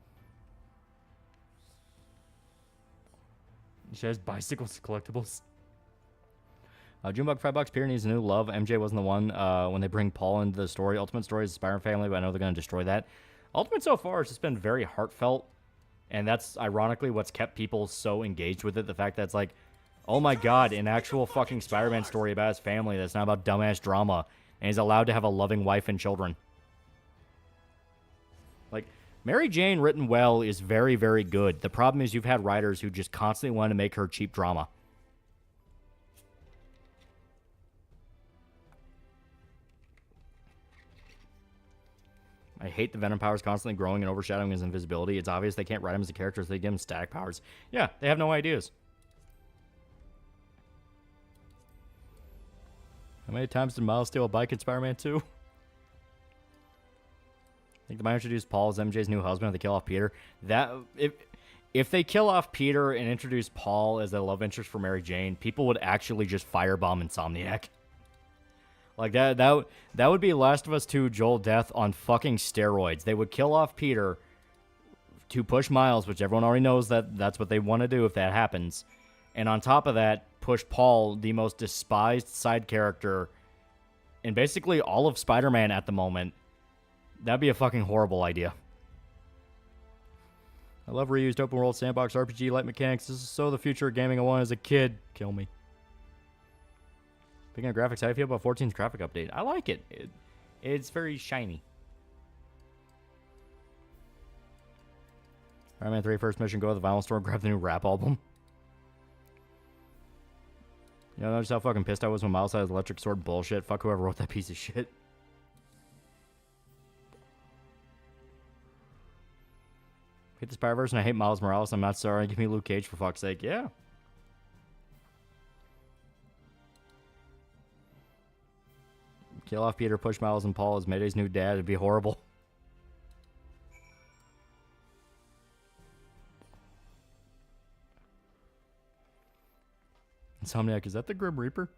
Speaker 9: She has bicycles collectibles. Junebug $5. Peter needs a new love. MJ wasn't the one when they bring Paul into the story. Ultimate story is the Spider-Man family, but I know they're going to destroy that. Ultimate so far has just been very heartfelt, and that's ironically what's kept people so engaged with it. The fact that it's like, oh my god, an actual fucking Spider-Man story about his family that's not about dumbass drama, and he's allowed to have a loving wife and children. Like, Mary Jane written well is very, very good. The problem is you've had writers who just constantly want to make her cheap drama. I hate the Venom powers constantly growing and overshadowing his invisibility. It's obvious they can't write him as a character, so they give him static powers. Yeah, they have no ideas. How many times did Miles steal a bike in Spider-Man 2? I think they might introduce Paul as MJ's new husband if they kill off Peter. If they kill off Peter and introduce Paul as a love interest for Mary Jane, people would actually just firebomb Insomniac. Like, that would be Last of Us 2 Joel Death on fucking steroids. They would kill off Peter to push Miles, which everyone already knows that's what they want to do if that happens. And on top of that, push Paul, the most despised side character in basically all of Spider-Man at the moment. That'd be a fucking horrible idea. I love reused open world sandbox RPG like mechanics. This is so the future of gaming I wanted as a kid. Kill me. Speaking of graphics, how do you feel about 14's graphic update? I like it. It's very shiny. Iron Man 3 first mission, go to the vinyl store and grab the new rap album. You know, notice how fucking pissed I was when Miles had his electric sword bullshit. Fuck whoever wrote that piece of shit. I hate the Spider-Verse and I hate Miles Morales. I'm not sorry. Give me Luke Cage for fuck's sake. Yeah. Kill off Peter, push Miles and Paul as Mayday's new dad. It'd be horrible. Insomniac, is that the Grim Reaper?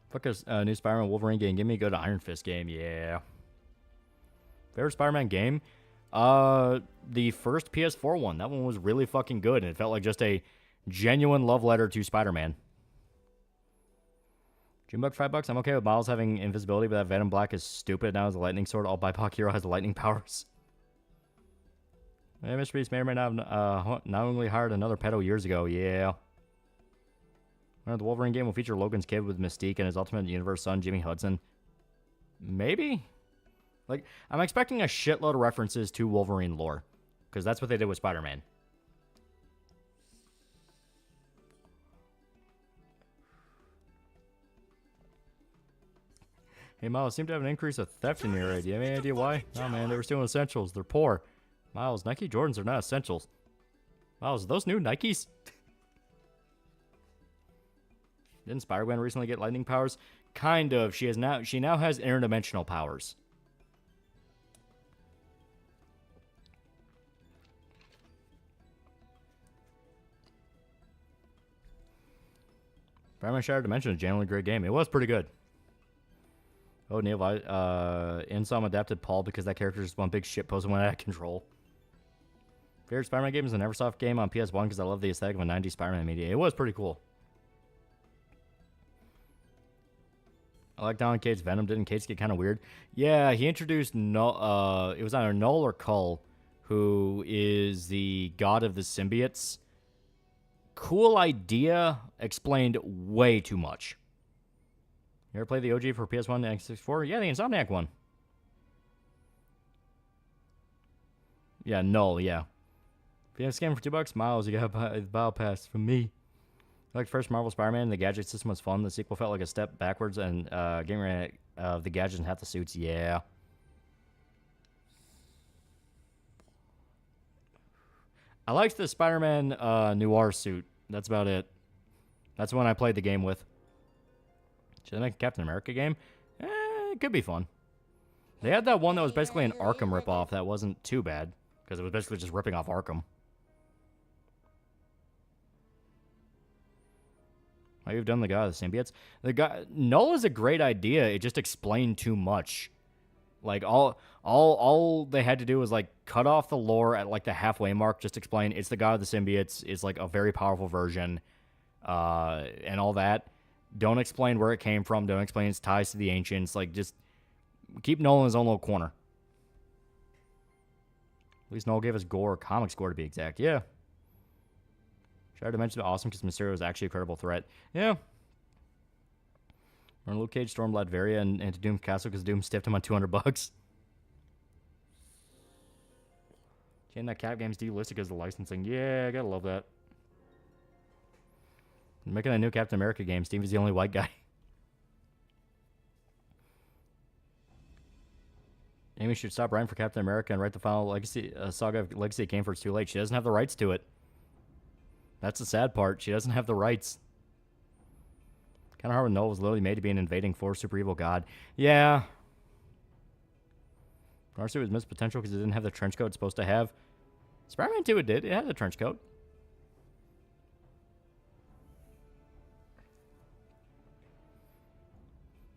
Speaker 9: Fuck a new Spider-Man Wolverine game. Give me a good Iron Fist game. Yeah. Favorite Spider-Man game? The first PS4 one. That one was really fucking good, and it felt like just a genuine love letter to Spider-Man. $5, $5. I'm okay with Miles having invisibility, but that Venom Black is stupid. Now has a lightning sword. All BIPOC hero has lightning powers. Mr. Beast may or may not have knowingly hired another pedo years ago. Yeah. The Wolverine game will feature Logan's kid with Mystique and his Ultimate Universe son, Jimmy Hudson. Maybe? Like, I'm expecting a shitload of references to Wolverine lore. Because that's what they did with Spider-Man. Hey, Miles, seem to have an increase of theft in your area. Do you have any idea why? Oh, man, they were stealing essentials. They're poor. Miles, Nike Jordans are not essentials. Miles, are those new Nikes? Didn't Spider-Gwen recently get lightning powers? Kind of. She now has interdimensional powers. Spider-Man Shattered Dimension is a genuinely great game. It was pretty good. Oh, Neil, Insom adapted Paul because that character just one big shitpost and went out of control. Favorite Spider-Man game is a Neversoft game on PS1 because I love the aesthetic of a 90s Spider-Man media. It was pretty cool. I like Don Cates' Venom. Didn't Cates get kind of weird? Yeah, he introduced Null, it was either Null or Cull, who is the god of the symbiotes. Cool idea, explained way too much. You ever play the OG for PS1 and X64? Yeah, the Insomniac one. Yeah, Null, yeah. If you have a scan for $2, Miles, you got a Battle Pass from me. I like first Marvel Spider-Man. The gadget system was fun. The sequel felt like a step backwards, and getting rid of the gadgets and half the suits, yeah. I liked the Spider-Man Noir suit. That's about it. That's the one I played the game with. Should they make a Captain America game? It could be fun. They had that one that was basically an Arkham ripoff that wasn't too bad, because it was basically just ripping off Arkham. Oh, you've done the guy with the symbiotes. The guy Null is a great idea. It just explained too much. Like all they had to do was like cut off the lore at like the halfway mark. Just explain it's the god of the symbiotes. It's like a very powerful version, and all that. Don't explain where it came from. Don't explain its ties to the ancients. Like just keep Null in his own little corner. At least Null gave us gore, comic score to be exact. Yeah. Shattered Dimension is awesome because Mysterio is actually a credible threat. Yeah. Run Luke Cage, Storm Latveria, and to Doom Castle because Doom stiffed him on $200. Can that Cap Games delisted because of the licensing? Yeah, I gotta love that. Making a new Captain America game. Steve is the only white guy. Amy should stop writing for Captain America and write the final Legacy saga of Legacy it came for. It's too late. She doesn't have the rights to it. That's the sad part. She doesn't have the rights. Kind of hard when Noel was literally made to be an invading force, super evil god. Yeah. Darcy was missed potential because it didn't have the trench coat it's supposed to have. Spider-Man 2 it did. It had a trench coat.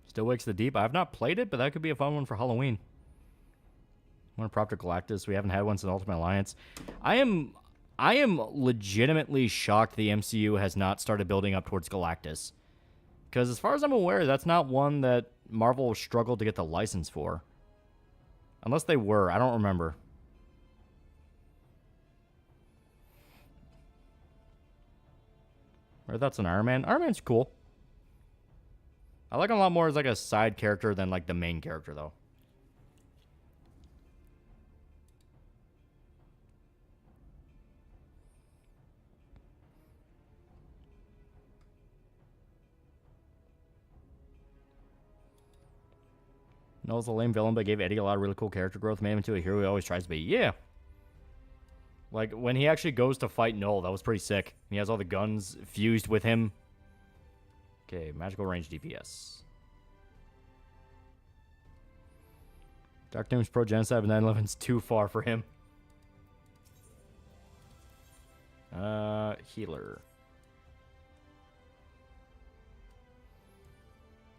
Speaker 9: Still Wakes the Deep. I have not played it, but that could be a fun one for Halloween. I want to prop to Galactus. We haven't had one since Ultimate Alliance. I am legitimately shocked the MCU has not started building up towards Galactus. Because as far as I'm aware, that's not one that Marvel struggled to get the license for. Unless they were. I don't remember. Or that's an Iron Man. Iron Man's cool. I like him a lot more as like a side character than like the main character, though. Noel's a lame villain, but gave Eddie a lot of really cool character growth, made him into a hero he always tries to be. Yeah. Like, when he actually goes to fight Noel, that was pretty sick. He has all the guns fused with him. Okay, magical range DPS. Dark Doom's pro genocide, but 9/11's too far for him. Healer.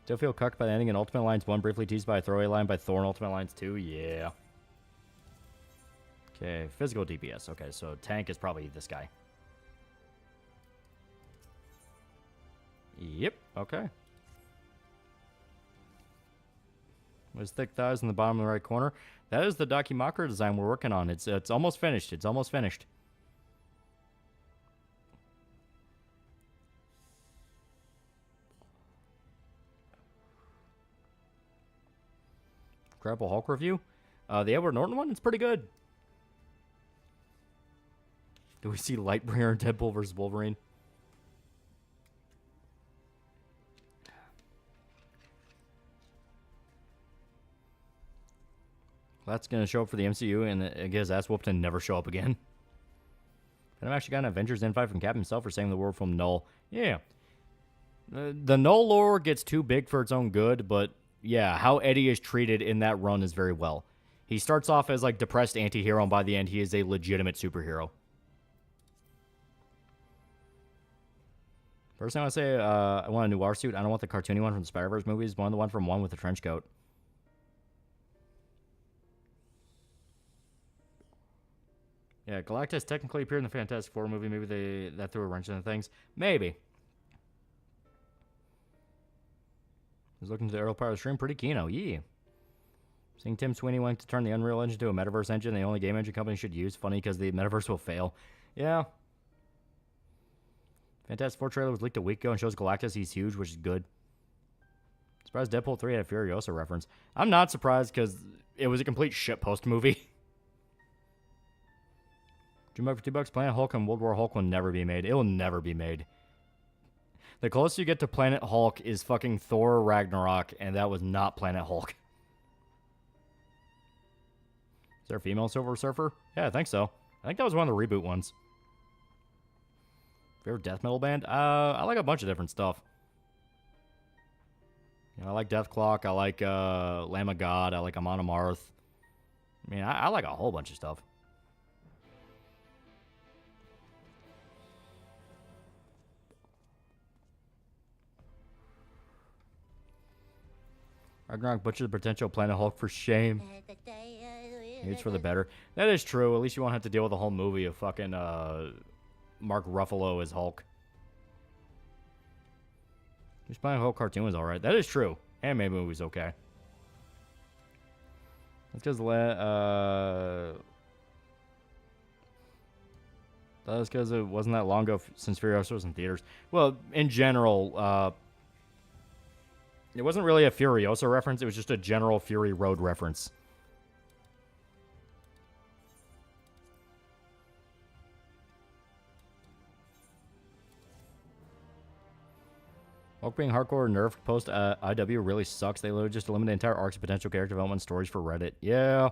Speaker 9: Still feel cucked by the ending in Ultimate Alliance 1, briefly teased by a throwaway line by Thor in Ultimate Alliance 2. Yeah. Okay, physical DPS. Okay, so tank is probably this guy. Yep, okay. With thick thighs in the bottom of the right corner. That is the Dakimakura design we're working on. It's almost finished. It's almost finished. Incredible Hulk review. The Edward Norton one, it's pretty good. Do we see Lightbringer and Deadpool versus Wolverine? That's going to show up for the MCU and get his ass whooped and never show up again. And I've actually got an Avengers invite from Cap himself for saving the world from Null. Yeah. The Null lore gets too big for its own good, but yeah, how Eddie is treated in that run is very well. He starts off as like depressed anti-hero, and by the end he is a legitimate superhero. First thing I want to say, I want a noir suit. I don't want the cartoony one from the Spider-Verse movies. I want the one from One with the trench coat. Yeah, Galactus technically appeared in the Fantastic Four movie. Maybe that threw a wrench into things. Maybe. I was looking to the early part of the stream. Pretty keen. Yeah. Seeing Tim Sweeney wanting to turn the Unreal Engine to a metaverse engine, the only game engine company should use. Funny because the metaverse will fail. Yeah. Fantastic Four trailer was leaked a week ago and shows Galactus. He's huge, which is good. Surprised Deadpool 3 had a Furiosa reference. I'm not surprised because it was a complete shitpost movie. $2 for $2. Planet Hulk and World War Hulk will never be made. It will never be made. The closest you get to Planet Hulk is fucking Thor Ragnarok, and that was not Planet Hulk. Is there a female Silver Surfer? Yeah, I think so. I think that was one of the reboot ones. Favorite death metal band? I like a bunch of different stuff. You know, I like Deathclock. I like Lamb of God. I like Amon Amarth. I mean, I like a whole bunch of stuff. Ragnarok butchered the potential Planet Hulk for shame. Maybe it's for the better. That is true. At least you won't have to deal with a whole movie of fucking Mark Ruffalo as Hulk. This Planet Hulk cartoon was alright. That is true. Anime movie's okay. That's because it wasn't that long ago since Furiosa was in theaters. Well, in general, it wasn't really a Furiosa reference. It was just a general Fury Road reference. Hulk being hardcore nerfed post IW really sucks. They literally just eliminate entire arcs of potential character development stories for Reddit. Yeah.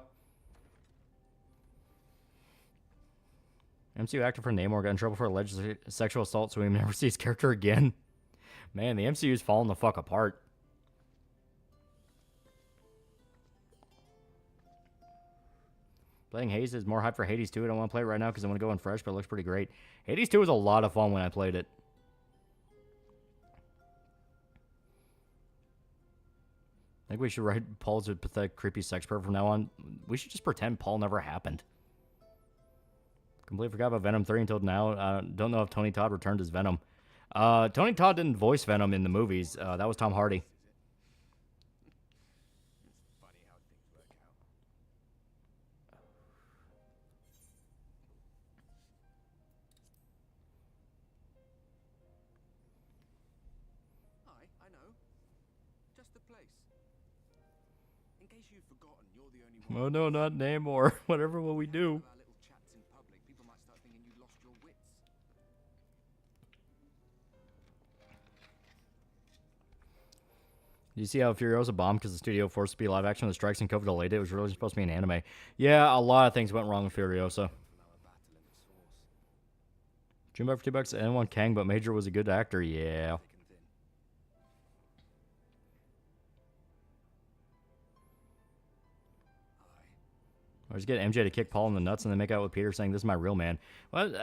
Speaker 9: MCU actor for Namor got in trouble for alleged sexual assault, so we never see his character again. Man, the MCU's falling the fuck apart. Playing Hades is more hype for Hades 2. I don't want to play it right now because I want to go in fresh, but it looks pretty great. Hades 2 was a lot of fun when I played it. I think we should write Paul as a pathetic, creepy sex pervert from now on. We should just pretend Paul never happened. Completely forgot about Venom 3 until now. Don't know if Tony Todd returned as Venom. Tony Todd didn't voice Venom in the movies. That was Tom Hardy. Oh no, not Namor. Whatever will we do? Do you see how Furiosa bombed because the studio forced it to be live action with strikes and COVID delayed it? It was really supposed to be an anime. Yeah, a lot of things went wrong with Furiosa. Jimbo for $2 and one Kang, but Major was a good actor. Yeah. Or just get MJ to kick Paul in the nuts and then make out with Peter saying, "This is my real man." Well,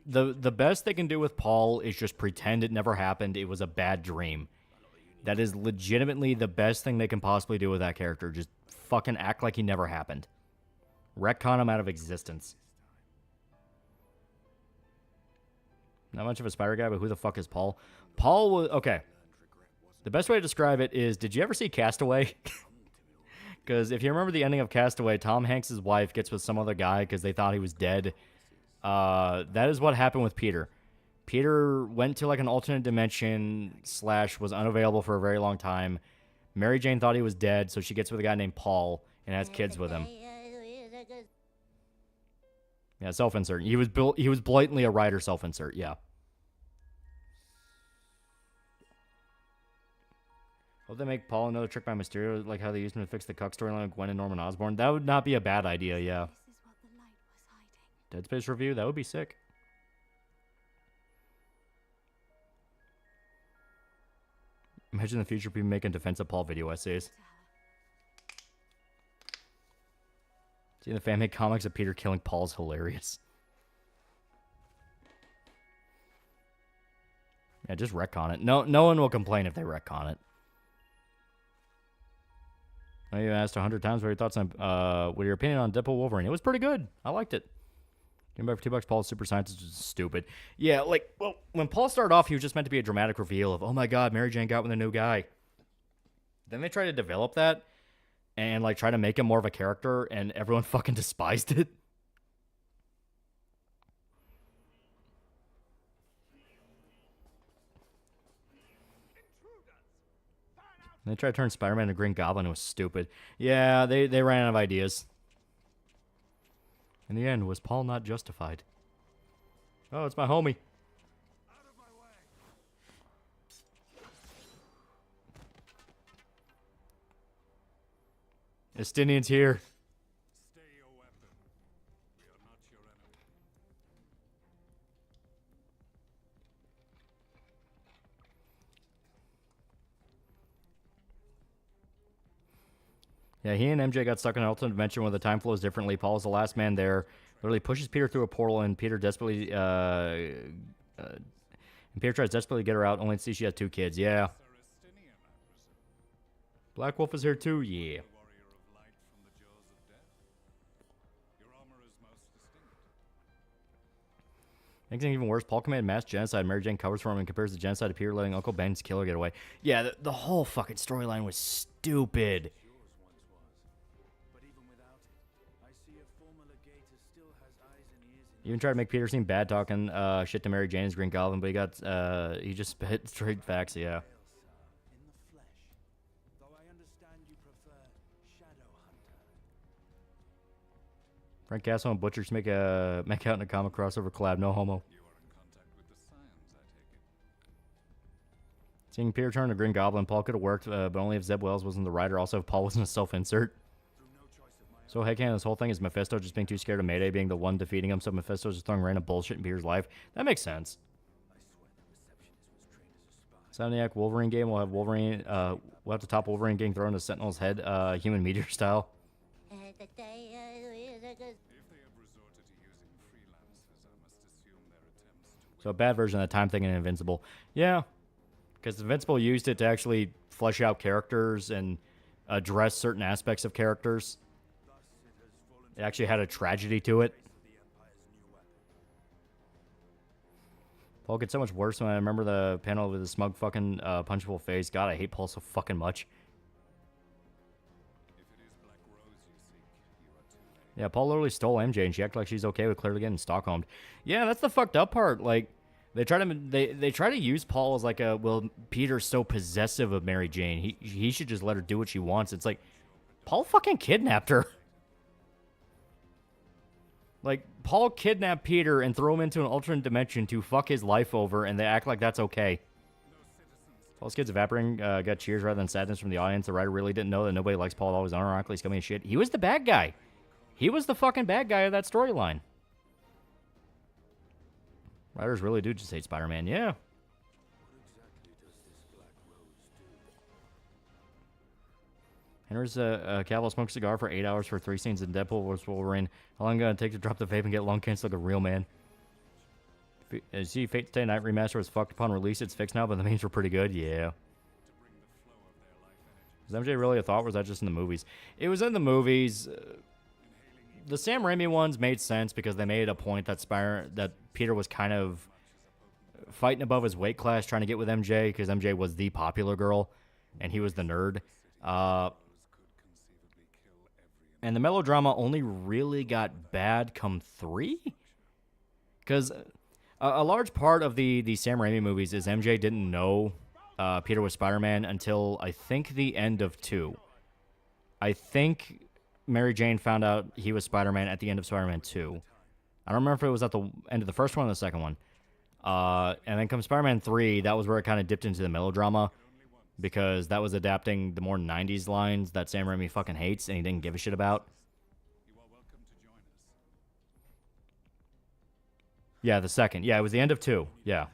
Speaker 9: the best they can do with Paul is just pretend it never happened. It was a bad dream. That is legitimately the best thing they can possibly do with that character. Just fucking act like he never happened. Retcon him out of existence. Not much of a spider guy, but who the fuck is Paul? Paul was... Okay. The best way to describe it is, did you ever see Castaway? Because if you remember the ending of Castaway, Tom Hanks' wife gets with some other guy because they thought he was dead. That is what happened with Peter. Peter went to like an alternate dimension / was unavailable for a very long time. Mary Jane thought he was dead, so she gets with a guy named Paul and has kids with him. Yeah, self-insert. He was blatantly a writer self-insert, yeah. Hope they make Paul another Trick by Mysterio, like how they used him to fix the Cuck storyline with Gwen and Norman Osborn. That would not be a bad idea, yeah. Dead Space review, that would be sick. Imagine the future people making defensive Paul video essays. Seeing the fan-made comics of Peter killing Paul is hilarious. Yeah, just retcon it. No one will complain if they retcon it. I know you asked 100 times what your thoughts on, what your opinion on Deadpool Wolverine. It was pretty good. I liked it. Came back for $2. Paul's super scientist was stupid. Yeah, like, well, when Paul started off, he was just meant to be a dramatic reveal of, oh my god, Mary Jane got with a new guy. Then they tried to develop that and, like, try to make him more of a character, and everyone fucking despised it. And they tried to turn Spider-Man into Green Goblin. It was stupid. Yeah, they ran out of ideas. In the end, was Paul not justified? Oh, it's my homie. Estinian's here.
Speaker 13: Stay your weapon. We are not your enemy.
Speaker 9: Yeah, he and MJ got stuck in an alternate dimension where the time flows differently. Paul's the last man there. Literally pushes Peter through a portal, and Peter desperately, and Peter tries desperately to get her out, only to see she has 2 kids. Yeah. Black Wolf is here too. Yeah. Makes it even worse. Paul committed mass genocide. Mary Jane covers for him and compares the genocide to Peter letting Uncle Ben's killer get away. Yeah, the whole fucking storyline was stupid. Even tried to make Peter seem bad talking shit to Mary Jane as Green Goblin, but he just spit straight facts, yeah. Frank Castle and Butcher just make out in a comic crossover collab, no homo. Seeing Peter turn to Green Goblin, Paul could have worked, but only if Zeb Wells wasn't the writer. Also, if Paul wasn't a self-insert. So headcanon, this whole thing is Mephisto just being too scared of Mayday being the one defeating him, so Mephisto's just throwing random bullshit in Peter's life. That makes sense. Insomniac Wolverine game will have Wolverine, we'll have to top Wolverine getting thrown into Sentinel's head, human meteor style. So a bad version of the time thing in Invincible. Yeah, because Invincible used it to actually flesh out characters and address certain aspects of characters. It actually had a tragedy to it. Paul gets so much worse when I remember the panel with the smug fucking punchable face. God, I hate Paul so fucking much. Yeah, Paul literally stole MJ and she acted like she's okay with clearly getting Stockholmed. Yeah, that's the fucked up part. Like, they try to use Paul as like a, well, Peter's so possessive of Mary Jane. He should just let her do what she wants. It's like, Paul fucking kidnapped her. Like, Paul kidnapped Peter and threw him into an alternate dimension to fuck his life over, and they act like that's okay. Paul's kids evaporating, got cheers rather than sadness from the audience. The writer really didn't know that nobody likes Paul, always unironically scummy as shit. He was the bad guy. He was the fucking bad guy of that storyline. Writers really do just hate Spider-Man, yeah. Henry's Cavill smoked a cigar for 8 hours for 3 scenes in Deadpool vs. Wolverine. How long gonna take to drop the vape and get lung cancer like a real man? See, Fate Stay Night remaster was fucked upon release. It's fixed now, but the memes were pretty good. Yeah. Was MJ really a thought, or was that just in the movies? It was in the movies. The Sam Raimi ones made sense because they made a point that Peter was kind of fighting above his weight class, trying to get with MJ because MJ was the popular girl and he was the nerd. And the melodrama only really got bad come 3, because a large part of the Sam Raimi movies is MJ didn't know Peter was Spider-Man until I think the end of 2. I think Mary Jane found out he was Spider-Man at the end of Spider-Man 2. I don't remember if it was at the end of the first one or the second one. And then comes Spider-Man 3, that was where it kind of dipped into the melodrama, because that was adapting the more 90s lines that Sam Raimi fucking hates and he didn't give a shit about. Yeah, the second. Yeah, it was the end of 2. Yeah.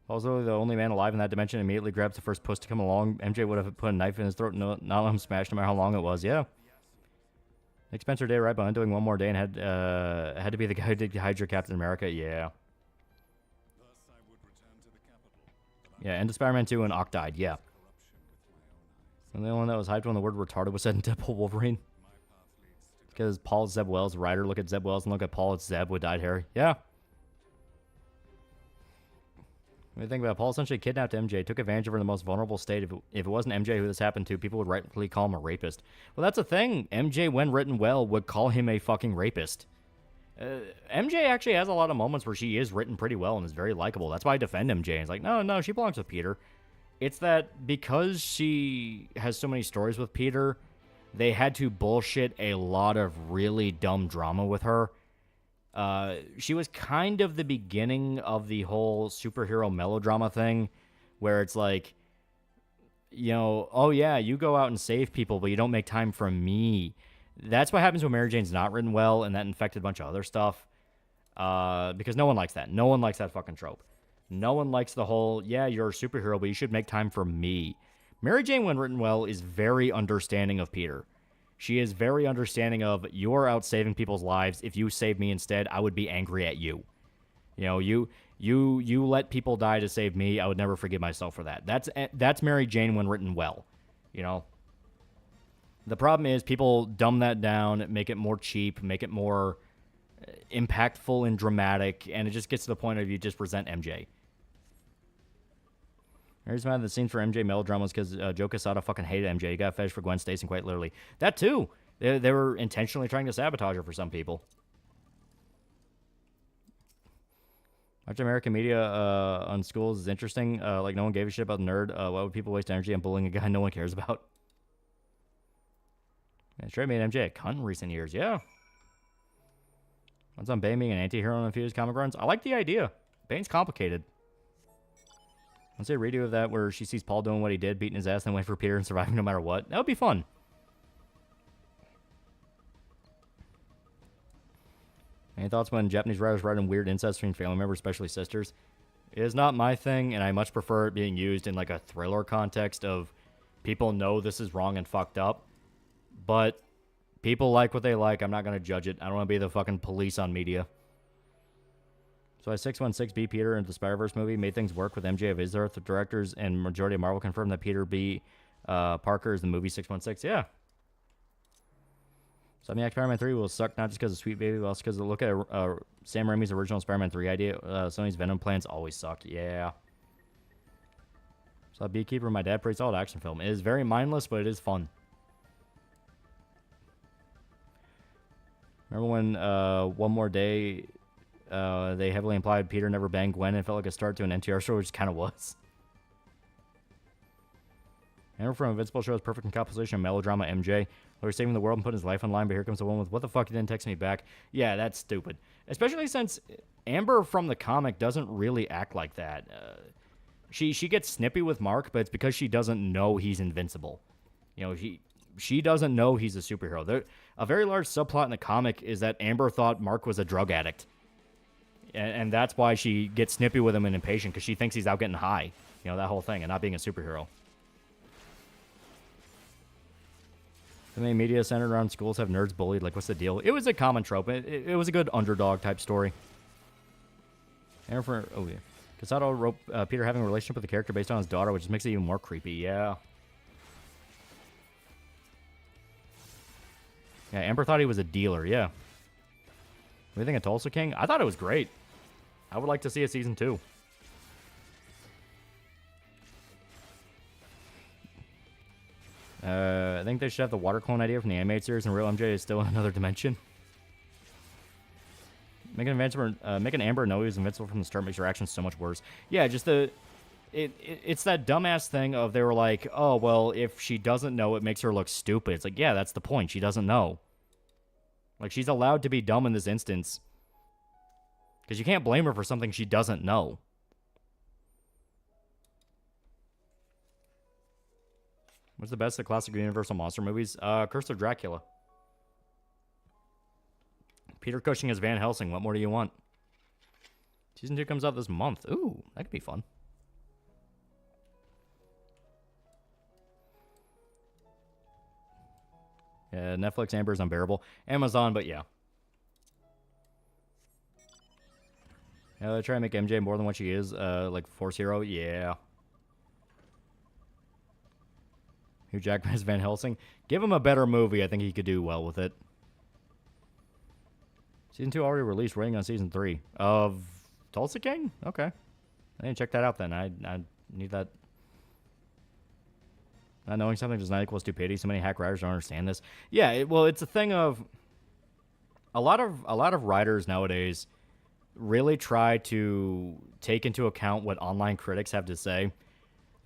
Speaker 9: Also, the only man alive in that dimension immediately grabs the first puss to come along. MJ would have put a knife in his throat and not let him smash no matter how long it was. Yeah. Nick Spencer Day right behind doing one more day and had to be the guy who did Hydra Captain America. Yeah. Yeah, end of Spider-Man 2 and Ock died. Yeah. And the only one that was hyped when the word retarded was said in Deadpool Wolverine. Because Paul Zeb Wells, writer, look at Zeb Wells and look at Paul, it's Zeb with dyed hair. Yeah. When you think about it, Paul essentially kidnapped MJ, took advantage of her in the most vulnerable state. If it wasn't MJ who this happened to, people would rightfully call him a rapist. Well, that's the thing. MJ, when written well, would call him a fucking rapist. MJ actually has a lot of moments where she is written pretty well and is very likable. That's why I defend MJ. It's like, no, she belongs with Peter. It's that because she has so many stories with Peter, they had to bullshit a lot of really dumb drama with her. She was kind of the beginning of the whole superhero melodrama thing, where it's like, you know, oh yeah, you go out and save people, but you don't make time for me. That's what happens when Mary Jane's not written well, and that infected a bunch of other stuff. Because no one likes that. No one likes that fucking trope. No one likes the whole, yeah, you're a superhero, but you should make time for me. Mary Jane, when written well, is very understanding of Peter. She is very understanding of, you're out saving people's lives. If you save me instead, I would be angry at you. You know, you let people die to save me. I would never forgive myself for that. That's Mary Jane when written well. You know? The problem is people dumb that down, make it more cheap, make it more impactful and dramatic, and it just gets to the point of you just resent MJ. The reason why the scenes for MJ melodramas because Joe Quesada fucking hated MJ. He got a fetish for Gwen Stacy, quite literally. That too. They were intentionally trying to sabotage her for some people. Much American media on schools is interesting. Like no one gave a shit about the nerd. Why would people waste energy on bullying a guy no one cares about? Yeah, straight made MJ a cunt in recent years. Yeah. What's on Bane being an anti-hero in a few of his comic runs? I like the idea. Bane's complicated. Let's say a redo of that where she sees Paul doing what he did, beating his ass, and then wait for Peter and surviving no matter what. That would be fun. Any thoughts when Japanese writers write in weird incest between family members, especially sisters? It is not my thing, and I much prefer it being used in like a thriller context of people know this is wrong and fucked up, but people like what they like. I'm not going to judge it. I don't want to be the fucking police on media. So I 616B Peter into the Spider-Verse movie made things work with MJ of his Earth. The directors and majority of Marvel confirmed that Peter B. Parker is the movie 616. Yeah. So I mean, Spider-Man 3 will suck not just because of Sweet Baby, but also because look at Sam Raimi's original Spider-Man 3 idea. Sony's Venom plans always suck. Yeah. So Beekeeper, my dad, pretty solid action film. It is very mindless, but it is fun. Remember when One More Day... they heavily implied Peter never banged Gwen and it felt like a start to an NTR show, which kind of was. Remember from Invincible show's perfect encapsulation of melodrama MJ, where he's saving the world and putting his life on line, but here comes the one with, what the fuck, you didn't text me back? Yeah, that's stupid. Especially since Amber from the comic doesn't really act like that. She gets snippy with Mark, but it's because she doesn't know he's invincible. You know, she doesn't know he's a superhero. A very large subplot in the comic is that Amber thought Mark was a drug addict. And that's why she gets snippy with him and impatient, because she thinks he's out getting high. You know, that whole thing, and not being a superhero. The main media centered around schools have nerds bullied. Like, what's the deal? It was a common trope. It was a good underdog type story. And for oh yeah, Casado wrote Peter having a relationship with a character based on his daughter, which just makes it even more creepy. Yeah. Yeah, Amber thought he was a dealer. Yeah. What do you think of Tulsa King? I thought it was great. I would like to see a season 2. I think they should have the water clone idea from the animated series, and real MJ is still in another dimension. Make an Amber know he's invincible from the start makes your actions so much worse. Yeah, just it's that dumbass thing of they were like, oh, well, if she doesn't know, it makes her look stupid. It's like, yeah, that's the point. She doesn't know. Like, she's allowed to be dumb in this instance. Because you can't blame her for something she doesn't know. What's the best of the classic Universal monster movies? Curse of Dracula. Peter Cushing as Van Helsing. What more do you want? Season 2 comes out this month. Ooh, that could be fun. Yeah, Netflix Amber is unbearable. Amazon, but yeah. Yeah, they try to make MJ more than what she is. Like Force Hero. Yeah. Hugh Jackman as Van Helsing. Give him a better movie. I think he could do well with it. Season 2 already released. Waiting on Season 3 of Tulsa King? Okay. I didn't check that out then. I need that. Not knowing something does not equal stupidity. So many hack writers don't understand this. Yeah, well, it's a thing of a lot of writers nowadays really try to take into account what online critics have to say.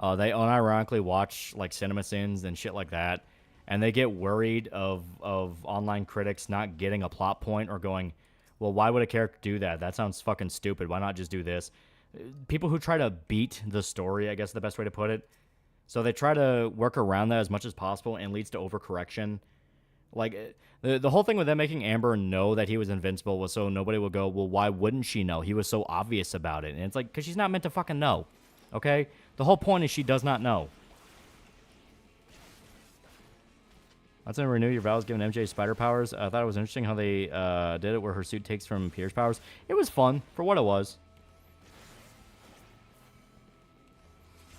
Speaker 9: They unironically watch like CinemaSins and shit like that, and they get worried of online critics not getting a plot point or going, well, why would a character do that? That sounds fucking stupid. Why not just do this? People who try to beat the story, I guess is the best way to put it. So they try to work around that as much as possible, and leads to overcorrection. Like, the whole thing with them making Amber know that he was invincible was so nobody would go, well, why wouldn't she know? He was so obvious about it. And it's like, because she's not meant to fucking know. Okay? The whole point is she does not know. Let's renew your vows giving MJ spider powers. I thought it was interesting how they did it where her suit takes from Peter's powers. It was fun for what it was.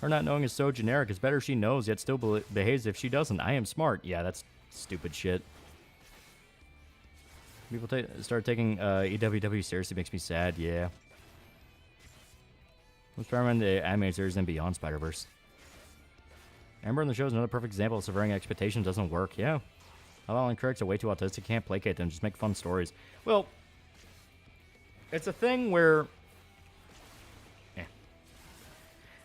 Speaker 9: Her not knowing is so generic. It's better she knows, yet still behaves if she doesn't. I am smart. Yeah, that's stupid shit. People start taking EWW seriously makes me sad. Yeah. Let's try around the animated series and beyond Spider-Verse. Amber in the show is another perfect example of severing expectations doesn't work. Yeah. Online critics are way too autistic. Can't placate them. Just make fun stories. Well, it's a thing where...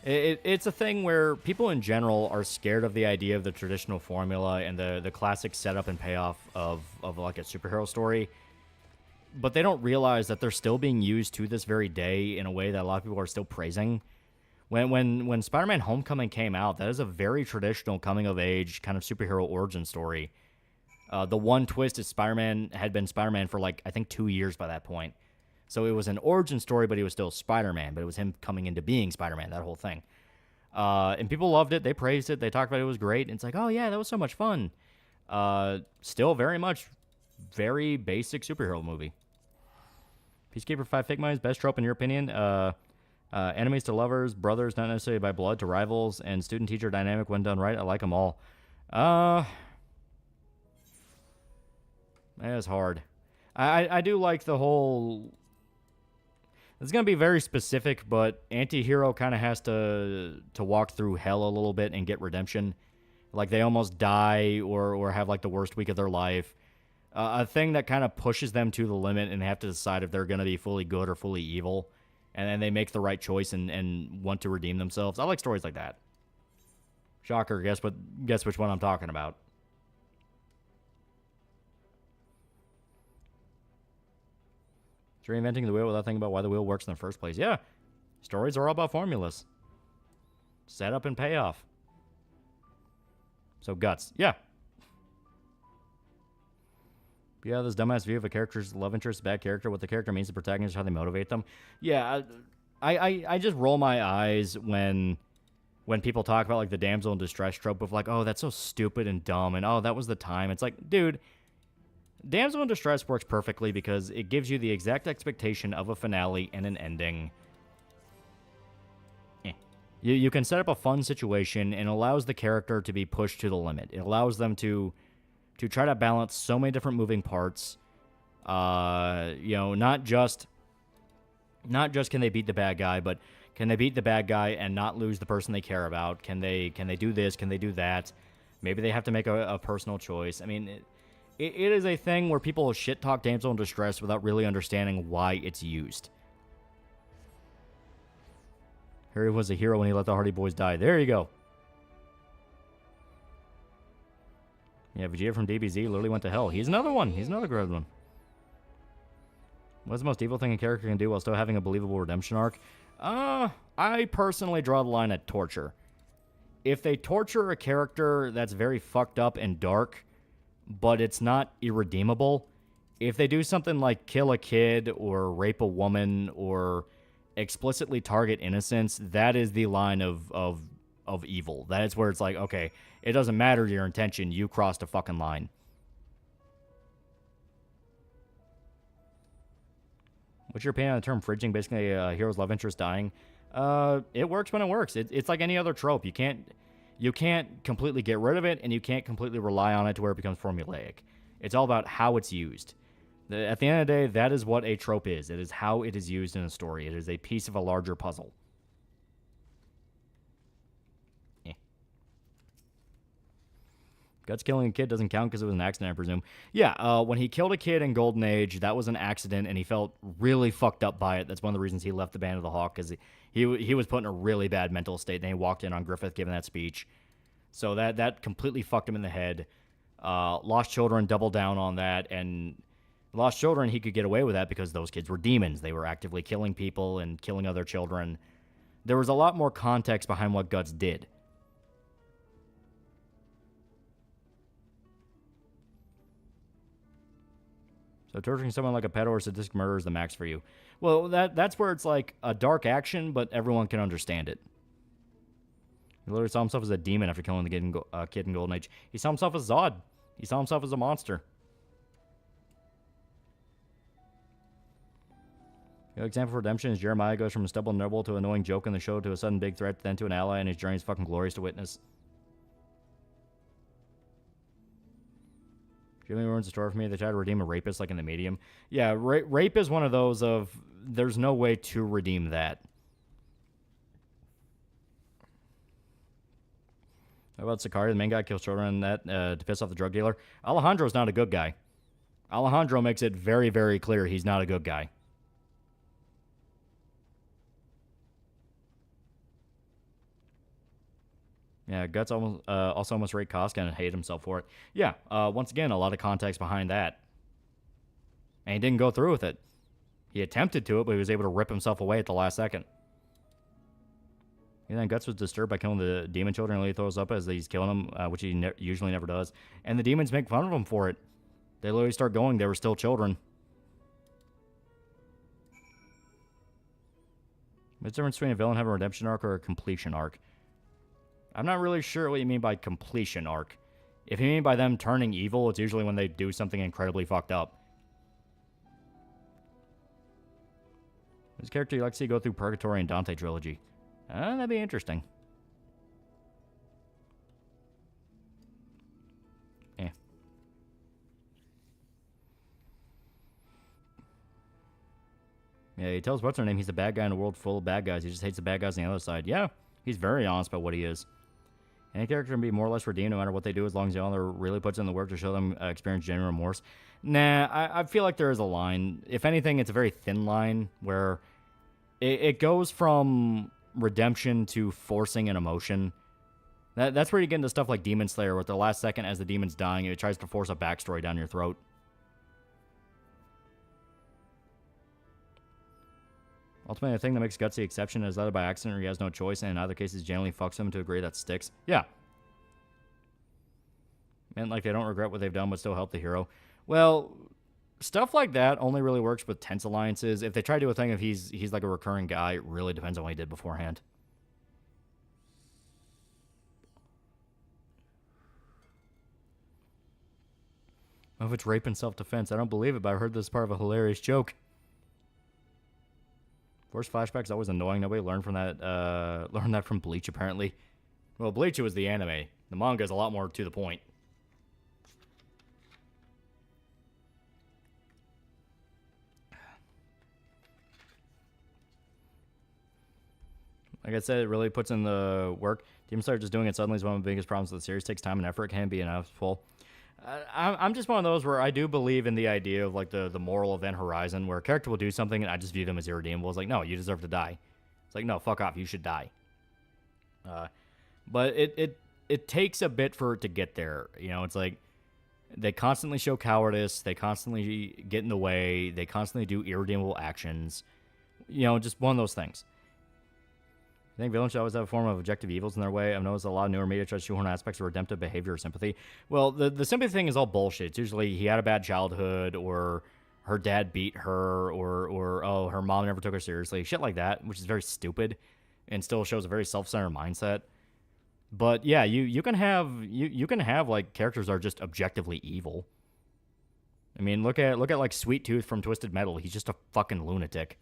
Speaker 9: It's a thing where people in general are scared of the idea of the traditional formula and the classic setup and payoff of like a superhero story. But they don't realize that they're still being used to this very day in a way that a lot of people are still praising. When Spider-Man Homecoming came out, that is a very traditional coming-of-age kind of superhero origin story. The one twist is Spider-Man had been Spider-Man for, like, I think 2 years by that point. So it was an origin story, but he was still Spider-Man. But it was him coming into being Spider-Man, that whole thing. And people loved it. They praised it. They talked about it. It was great. And it's like, oh, yeah, that was so much fun. Still very much very basic superhero movie. Peacekeeper 5 Fake Minds, best trope in your opinion? Enemies to lovers, brothers not necessarily by blood to rivals, and student-teacher dynamic when done right. I like them all. That's hard. I do like the whole... It's going to be very specific, but anti-hero kind of has to walk through hell a little bit and get redemption. Like they almost die or have like the worst week of their life. A thing that kind of pushes them to the limit and they have to decide if they're going to be fully good or fully evil. And then they make the right choice and want to redeem themselves. I like stories like that. Shocker, guess which one I'm talking about. It's reinventing the wheel without thinking about why the wheel works in the first place. Yeah. Stories are all about formulas. Setup and payoff. So guts. Yeah. Yeah, this dumbass view of a character's love interest, bad character, what the character means to the protagonist, how they motivate them. Yeah, I just roll my eyes when when people talk about like the damsel in distress trope of like, oh, that's so stupid and dumb, and oh, that was the time. It's like, dude, damsel in distress works perfectly because it gives you the exact expectation of a finale and an ending. You can set up a fun situation and allows the character to be pushed to the limit. It allows them to try to balance so many different moving parts. Not just can they beat the bad guy, but can they beat the bad guy and not lose the person they care about? Can they do this? Can they do that? Maybe they have to make a personal choice. I mean, it is a thing where people shit talk damsel in distress without really understanding why it's used. Harry was a hero when he let the Hardy Boys die. There you go. Yeah, Vegeta from DBZ literally went to hell. He's another one. He's another good one. What's the most evil thing a character can do while still having a believable redemption arc? I personally draw the line at torture. If they torture a character that's very fucked up and dark, but it's not irredeemable, if they do something like kill a kid or rape a woman or explicitly target innocents, that is the line of evil. That is where it's like, okay, it doesn't matter your intention, you crossed a fucking line. What's your opinion on the term fridging? Basically, a hero's love interest dying. It works when it works. It's like any other trope. You can't completely get rid of it, and you can't completely rely on it to where it becomes formulaic. It's all about how it's used. At the end of the day, that is what a trope is. It is how it is used in a story. It is a piece of a larger puzzle. Guts killing a kid doesn't count because it was an accident, I presume. Yeah, when he killed a kid in Golden Age, that was an accident, and he felt really fucked up by it. That's one of the reasons he left the Band of the Hawk, because he was put in a really bad mental state, and he walked in on Griffith giving that speech. So that completely fucked him in the head. Lost Children doubled down on that, and Lost Children, he could get away with that because those kids were demons. They were actively killing people and killing other children. There was a lot more context behind what Guts did. So torturing someone like a pedo or sadistic murder is the max for you. Well, that's where it's like a dark action, but everyone can understand it. He literally saw himself as a demon after killing the kid in Golden Age. He saw himself as Zod. He saw himself as a monster. The example for redemption is Jeremiah goes from a stubborn noble to an annoying joke in the show to a sudden big threat, then to an ally, and his journey is fucking glorious to witness. Jimmy ruins the story for me. They try to redeem a rapist like in The Medium. Yeah, rape is one of those of there's no way to redeem that. How about Sicario? The main guy kills children to piss off the drug dealer. Alejandro's not a good guy. Alejandro makes it very, very clear he's not a good guy. Yeah, Guts also almost raped Koska and hated himself for it. Yeah, once again, a lot of context behind that. And he didn't go through with it. He attempted to it, but he was able to rip himself away at the last second. And then Guts was disturbed by killing the demon children, and he throws up as he's killing them, which he usually never does. And the demons make fun of him for it. They literally start going, they were still children. What's the difference between a villain having a redemption arc or a completion arc? I'm not really sure what you mean by completion arc. If you mean by them turning evil, it's usually when they do something incredibly fucked up. Which character you like to see go through Purgatory and Dante trilogy? That'd be interesting. Yeah. Yeah, he tells what's her name he's the bad guy in a world full of bad guys. He just hates the bad guys on the other side. Yeah, he's very honest about what he is. Any character can be more or less redeemed no matter what they do as long as the author really puts in the work to show them experience genuine remorse. Nah, I feel like there is a line. If anything, it's a very thin line where it goes from redemption to forcing an emotion. That's where you get into stuff like Demon Slayer, where at the last second as the demon's dying, it tries to force a backstory down your throat. Ultimately, the thing that makes Guts the exception is either by accident or he has no choice, and in other cases, generally fucks them to a degree that sticks. Yeah. And like they don't regret what they've done, but still help the hero. Well, stuff like that only really works with tense alliances. If they try to do a thing if he's like a recurring guy, it really depends on what he did beforehand. Oh, if it's rape in self-defense. I don't believe it, but I heard this part of a hilarious joke. Forced flashback's always annoying. Nobody learned from that. Learned that from Bleach, apparently. Well, Bleach was the anime. The manga is a lot more to the point. Like I said, it really puts in the work. Demon Slayer just doing it suddenly is one of the biggest problems with the series. Takes time and effort. It can be inevitable. I'm just one of those where I do believe in the idea of like the moral event horizon, where a character will do something and I just view them as irredeemable. It's like, no, you deserve to die. It's like, no, fuck off, you should die. But it takes a bit for it to get there. You know, it's like they constantly show cowardice, they constantly get in the way, they constantly do irredeemable actions. You know, just one of those things. I think villains should always have a form of objective evils in their way. I've noticed a lot of newer media tries to shoehorn aspects of redemptive behavior or sympathy. Well, the sympathy thing is all bullshit. It's usually he had a bad childhood, or her dad beat her, or oh, her mom never took her seriously. Shit like that, which is very stupid and still shows a very self-centered mindset. But yeah, you can have like characters that are just objectively evil. I mean, look at like Sweet Tooth from Twisted Metal. He's just a fucking lunatic.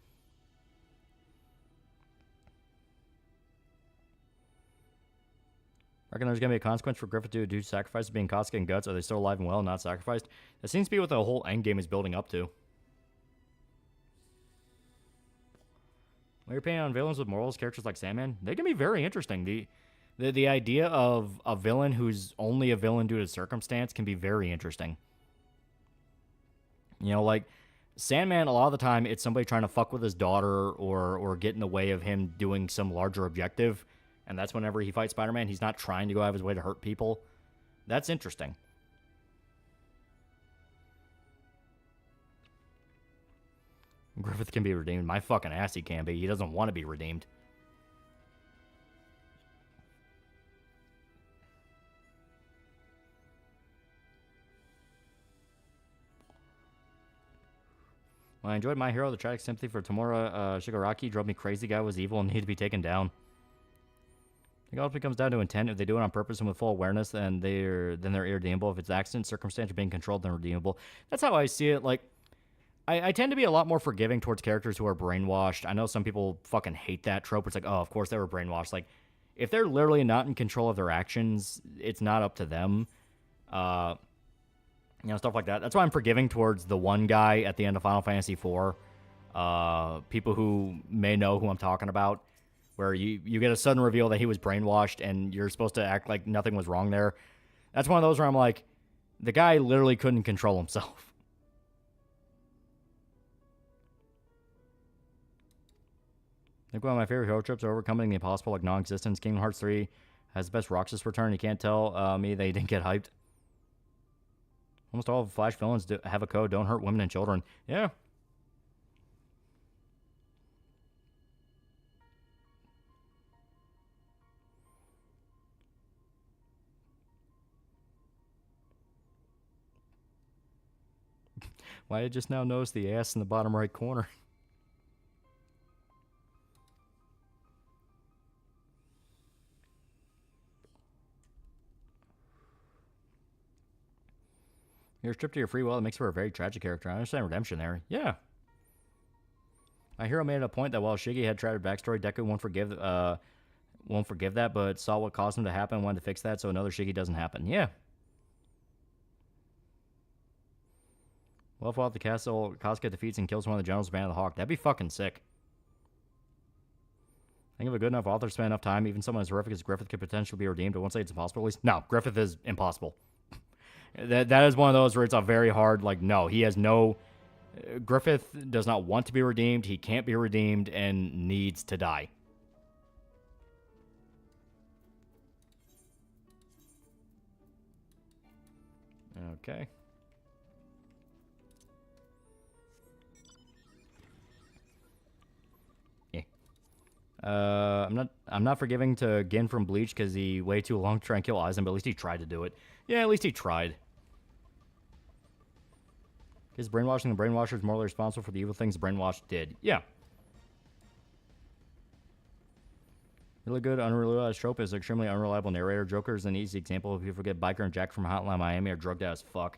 Speaker 9: Reckon there's going to be a consequence for Griffith to do sacrifices being Kosuke and Guts? Are they still alive and well and not sacrificed? That seems to be what the whole endgame is building up to. What are your opinion on villains with morals, characters like Sandman? They can be very interesting. The idea of a villain who's only a villain due to circumstance can be very interesting. You know, like Sandman, a lot of the time, it's somebody trying to fuck with his daughter or get in the way of him doing some larger objective. And that's whenever he fights Spider-Man, he's not trying to go out of his way to hurt people. That's interesting. Griffith can be redeemed. My fucking ass he can be. He doesn't want to be redeemed. Well, I enjoyed My Hero. The tragic sympathy for Tamura Shigaraki drove me crazy. Guy was evil and needed to be taken down. It ultimately comes down to intent. If they do it on purpose and with full awareness, then they're irredeemable. If it's accident, circumstance, or being controlled, then redeemable. That's how I see it. Like, I tend to be a lot more forgiving towards characters who are brainwashed. I know some people fucking hate that trope. It's like, oh, of course they were brainwashed. Like, if they're literally not in control of their actions, it's not up to them. You know, stuff like that. That's why I'm forgiving towards the one guy at the end of Final Fantasy IV. People who may know who I'm talking about. Where you get a sudden reveal that he was brainwashed and you're supposed to act like nothing was wrong there. That's one of those where I'm like, the guy literally couldn't control himself. I think one of my favorite hero trips are overcoming the impossible, like non-existence. Kingdom Hearts 3 has the best Roxas return. You can't tell me they didn't get hyped. Almost all of Flash villains have a code, don't hurt women and children. Yeah. Why I just now noticed the ass in the bottom right corner. You're stripped to your free will. It makes for a very tragic character. I understand redemption there. Yeah. My hero made it a point that while Shiggy had tragic backstory, Deku won't forgive that, but saw what caused him to happen and wanted to fix that so another Shiggy doesn't happen. Yeah. Well, if the castle, Kosuke defeats and kills one of the generals of Band of the Hawk. That'd be fucking sick. I think if a good enough author spent enough time, even someone as horrific as Griffith could potentially be redeemed. I won't say it's impossible, at least. No, Griffith is impossible. That is one of those where it's a very hard, like, no, he has no... Griffith does not want to be redeemed, he can't be redeemed, and needs to die. Okay. I'm not forgiving to Gin from Bleach because he waited too long to try and kill Aizen, but at least he tried to do it. Yeah, at least he tried. Is brainwashing the brainwasher is morally responsible for the evil things the brainwashed did? Yeah. Really good, unreliable trope is extremely unreliable narrator. Joker is an easy example. If you forget Biker and Jack from Hotline Miami are drugged out as fuck.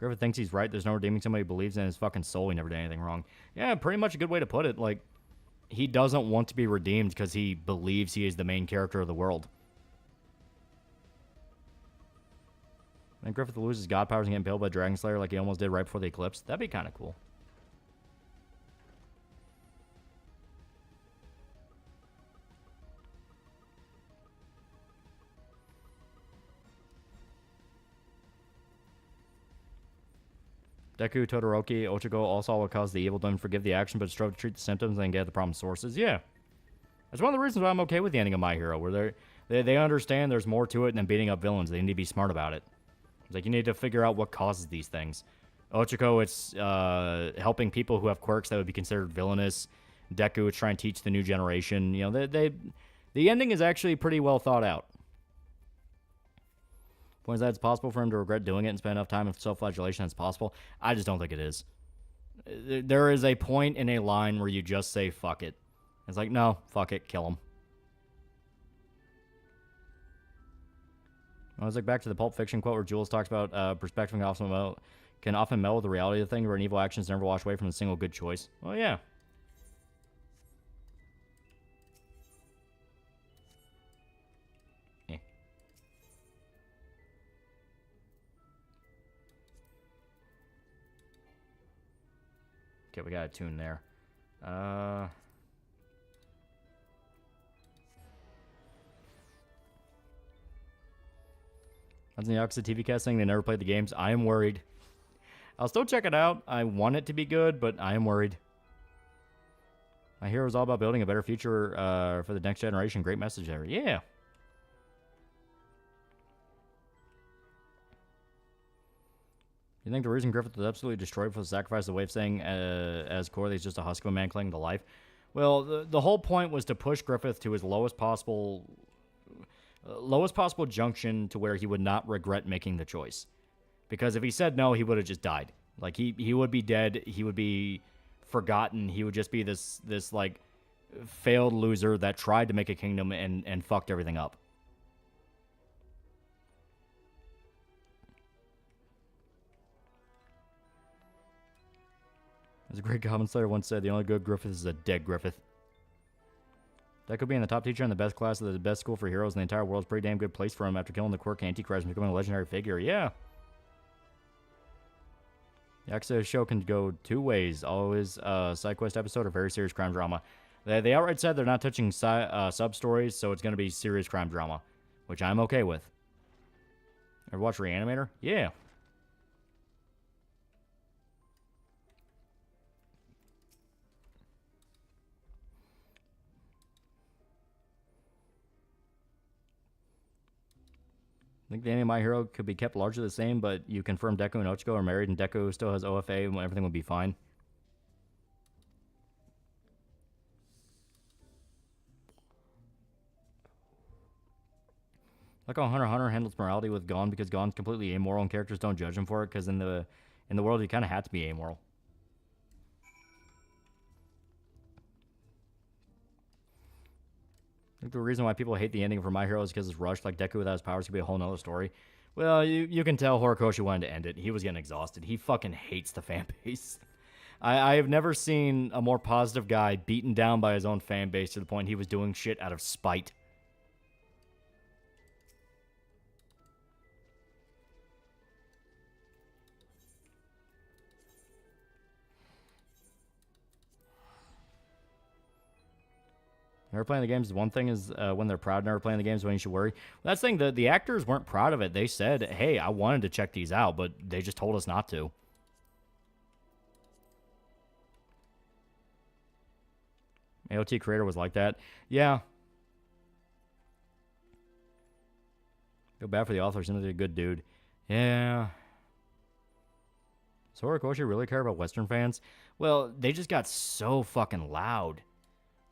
Speaker 9: Griffith thinks he's right. There's no redeeming somebody who believes in his fucking soul. He never did anything wrong. Yeah, pretty much a good way to put it. Like, he doesn't want to be redeemed because he believes he is the main character of the world. And Griffith loses god powers and get impaled by Dragon Slayer like he almost did right before the eclipse. That'd be kind of cool. Deku, Todoroki, Ochigo all saw what caused the evil, don't forgive the action, but strove to treat the symptoms and get at the problem sources. Yeah. That's one of the reasons why I'm okay with the ending of My Hero, where they understand there's more to it than beating up villains. They need to be smart about it. It's like, you need to figure out what causes these things. Ochiko, it's helping people who have quirks that would be considered villainous. Deku, it's trying to teach the new generation. You know, the ending is actually pretty well thought out. Point is that it's possible for him to regret doing it and spend enough time in self-flagellation as possible. I just don't think it is. There is a point in a line where you just say, fuck it. It's like, no, fuck it, kill him. I was like, back to the Pulp Fiction quote where Jules talks about perspective can often meld with the reality of the thing, where an evil action is never washed away from a single good choice. Well, yeah. Okay, we got a tune there. That's the Yakuza TV cast saying they never played the games. I am worried. I'll still check it out. I want it to be good, but I am worried. My Hero is all about building a better future for the next generation. Great message there. Yeah. You think the reason Griffith was absolutely destroyed for the sacrifice the way of saying as core that he's just a husk of a man clinging to life? Well, the whole point was to push Griffith to his lowest possible junction to where he would not regret making the choice. Because if he said no, he would have just died. Like, he would be dead. He would be forgotten. He would just be this like failed loser that tried to make a kingdom and fucked everything up. As a great commentator once said, the only good Griffith is a dead Griffith. Deku being the top teacher in the best class of the best school for heroes in the entire world is a pretty damn good place for him after killing the quirk Antichrist and becoming a legendary figure. Yeah. The Yakuza show can go two ways. Always side quest episode or very serious crime drama. They outright said they're not touching sub-stories, so it's going to be serious crime drama, which I'm okay with. Ever watch Reanimator? Yeah. I think the ending of My Hero could be kept largely the same, but you confirm Deku and Ochiko are married and Deku still has OFA and everything would be fine. Like how Hunter x Hunter handles morality with Gon because Gon's completely amoral and characters don't judge him for it because in the world he kind of had to be amoral. I think the reason why people hate the ending for My Hero is because it's rushed. Like Deku without his powers could be a whole nother story. Well, you can tell Horikoshi wanted to end it. He was getting exhausted. He fucking hates the fan base. I have never seen a more positive guy beaten down by his own fan base to the point he was doing shit out of spite. Never playing the games. One thing is when they're proud. Never playing the games when you should worry. Well, that's the thing. The actors weren't proud of it. They said, hey, I wanted to check these out, but they just told us not to. AOT creator was like that. Yeah. Feel bad for the author. Seems like a good dude. Yeah. So Horikoshi really care about Western fans? Well, they just got so fucking loud.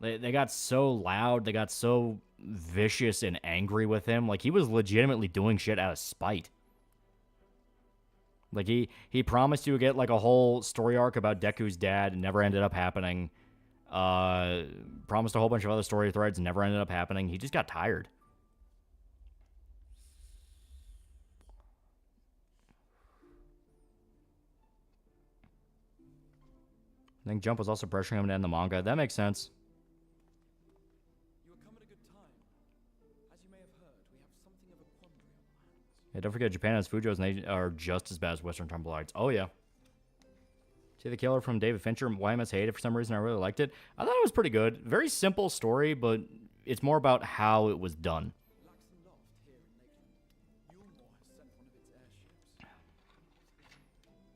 Speaker 9: They got so loud, they got so vicious and angry with him. Like, he was legitimately doing shit out of spite. Like, he promised you would get, like, a whole story arc about Deku's dad, and never ended up happening. Promised a whole bunch of other story threads, and never ended up happening. He just got tired. I think Jump was also pressuring him to end the manga. That makes sense.
Speaker 11: You have come at a good time. As you may have heard, we have something of a quandary on our hands.
Speaker 9: Yeah, don't forget, Japan has Fujos, and they are just as bad as Western tumblelites. Oh, yeah. See The Killer from David Fincher. Why I must hate it for some reason. I really liked it. I thought it was pretty good. Very simple story, but it's more about how it was done.
Speaker 11: Laxon Loft here in Lakeland. Yulmore has sent one of its airships.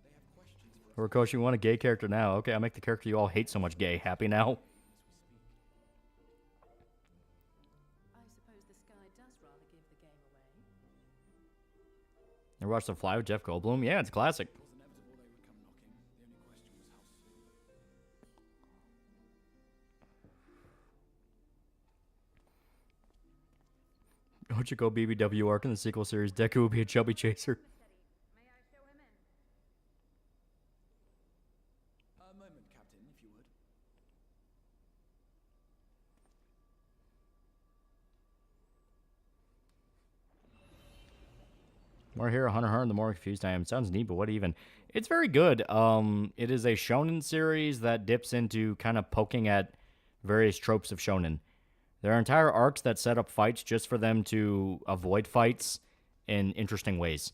Speaker 11: They have questions for us.
Speaker 9: Horikoshi, we want a gay character now. Okay, I'll make the character you all hate so much gay. Happy now?
Speaker 12: I suppose the sky does rather give the game away.
Speaker 9: Ever watched The Fly with Jeff Goldblum? Yeah, it's classic.
Speaker 11: It was inevitable they would come knocking. The only question was how soon.
Speaker 9: Ochiko BBW arc in the sequel series. Deku will be a chubby chaser.
Speaker 11: A moment, Captain, if you would.
Speaker 9: More here, Hunter Hunter, the more confused I am. Sounds neat, but what even? It's very good. It is a shonen series that dips into kind of poking at various tropes of shonen. There are entire arcs that set up fights just for them to avoid fights in interesting ways.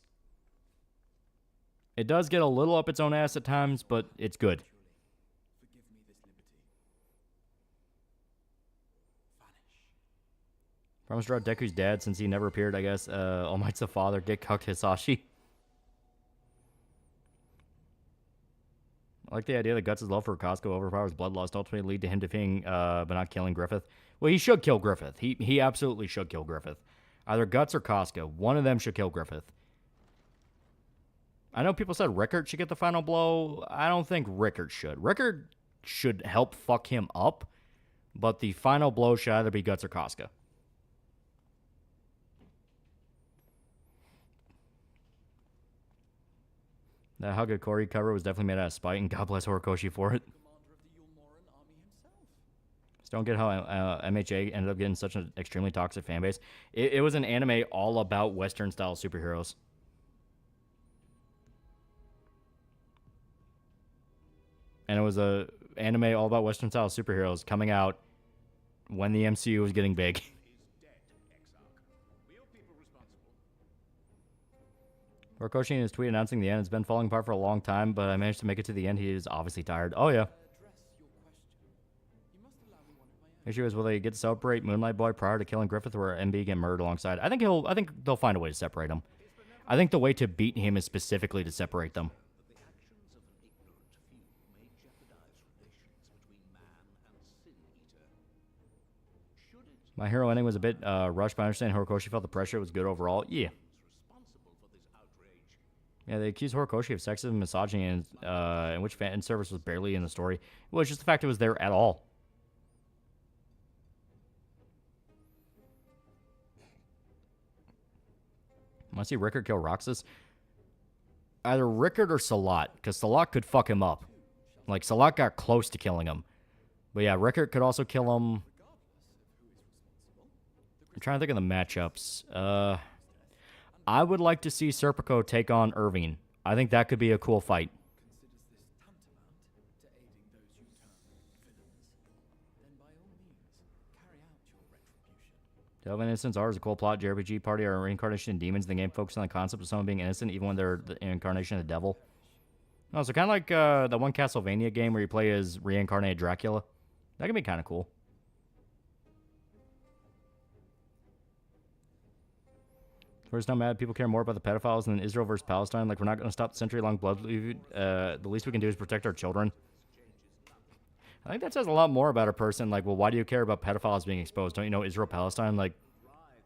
Speaker 9: It does get a little up its own ass at times, but it's good.
Speaker 11: Forgive me this liberty. Vanish.
Speaker 9: Promise to draw Deku's dad since he never appeared, I guess. All Might's the father. Get cucked Hisashi. I like the idea that Guts' love for Costco overpowers Bloodlust, ultimately lead to him defeating, but not killing Griffith. Well, he should kill Griffith. He absolutely should kill Griffith. Either Guts or Costco. One of them should kill Griffith. I know people said Rickard should get the final blow. I don't think Rickard should. Rickard should help fuck him up, but the final blow should either be Guts or Costco. That Hug of Cory cover was definitely made out of spite, and God bless Horikoshi for it.
Speaker 11: Commander of the Yulmoran army himself.
Speaker 9: Just don't get how MHA ended up getting such an extremely toxic fan base. It was an anime all about Western-style superheroes. And it was a anime all about Western-style superheroes coming out when the MCU was getting big. Horikoshi in his tweet announcing the end has been falling apart for a long time, but I managed to make it to the end. He is obviously tired. Oh, yeah. Issue is, will they get to celebrate Moonlight Boy prior to killing Griffith, or MB get murdered alongside? I think they'll find a way to separate them. I think the way to beat him is specifically to separate them. My hero ending was a bit rushed, but I understand Horikoshi felt the pressure. It was good overall. Yeah. Yeah, they accused Horikoshi of sexism and misogyny, in which fan service was barely in the story. Well, it's just the fact it was there at all. Want to see Rickard kill Roxas? Either Rickard or Salat, because Salat could fuck him up. Like, Salat got close to killing him. But yeah, Rickard could also kill him. I'm trying to think of the matchups. I would like to see Serpico take on Irving. I think that could be a cool fight. Delve Innocence R is a cool plot. JRPG party are reincarnation of demons in the game, focused on the concept of someone being innocent even when they're the incarnation of the devil. Oh, so kind of like the one Castlevania game where you play as reincarnated Dracula. That could be kind of cool. First, not mad. People care more about the pedophiles than Israel versus Palestine. Like, we're not going to stop the century-long blood feud. The least we can do is protect our children. I think that says a lot more about a person. Like, well, why do you care about pedophiles being exposed? Don't you know Israel-Palestine? Like,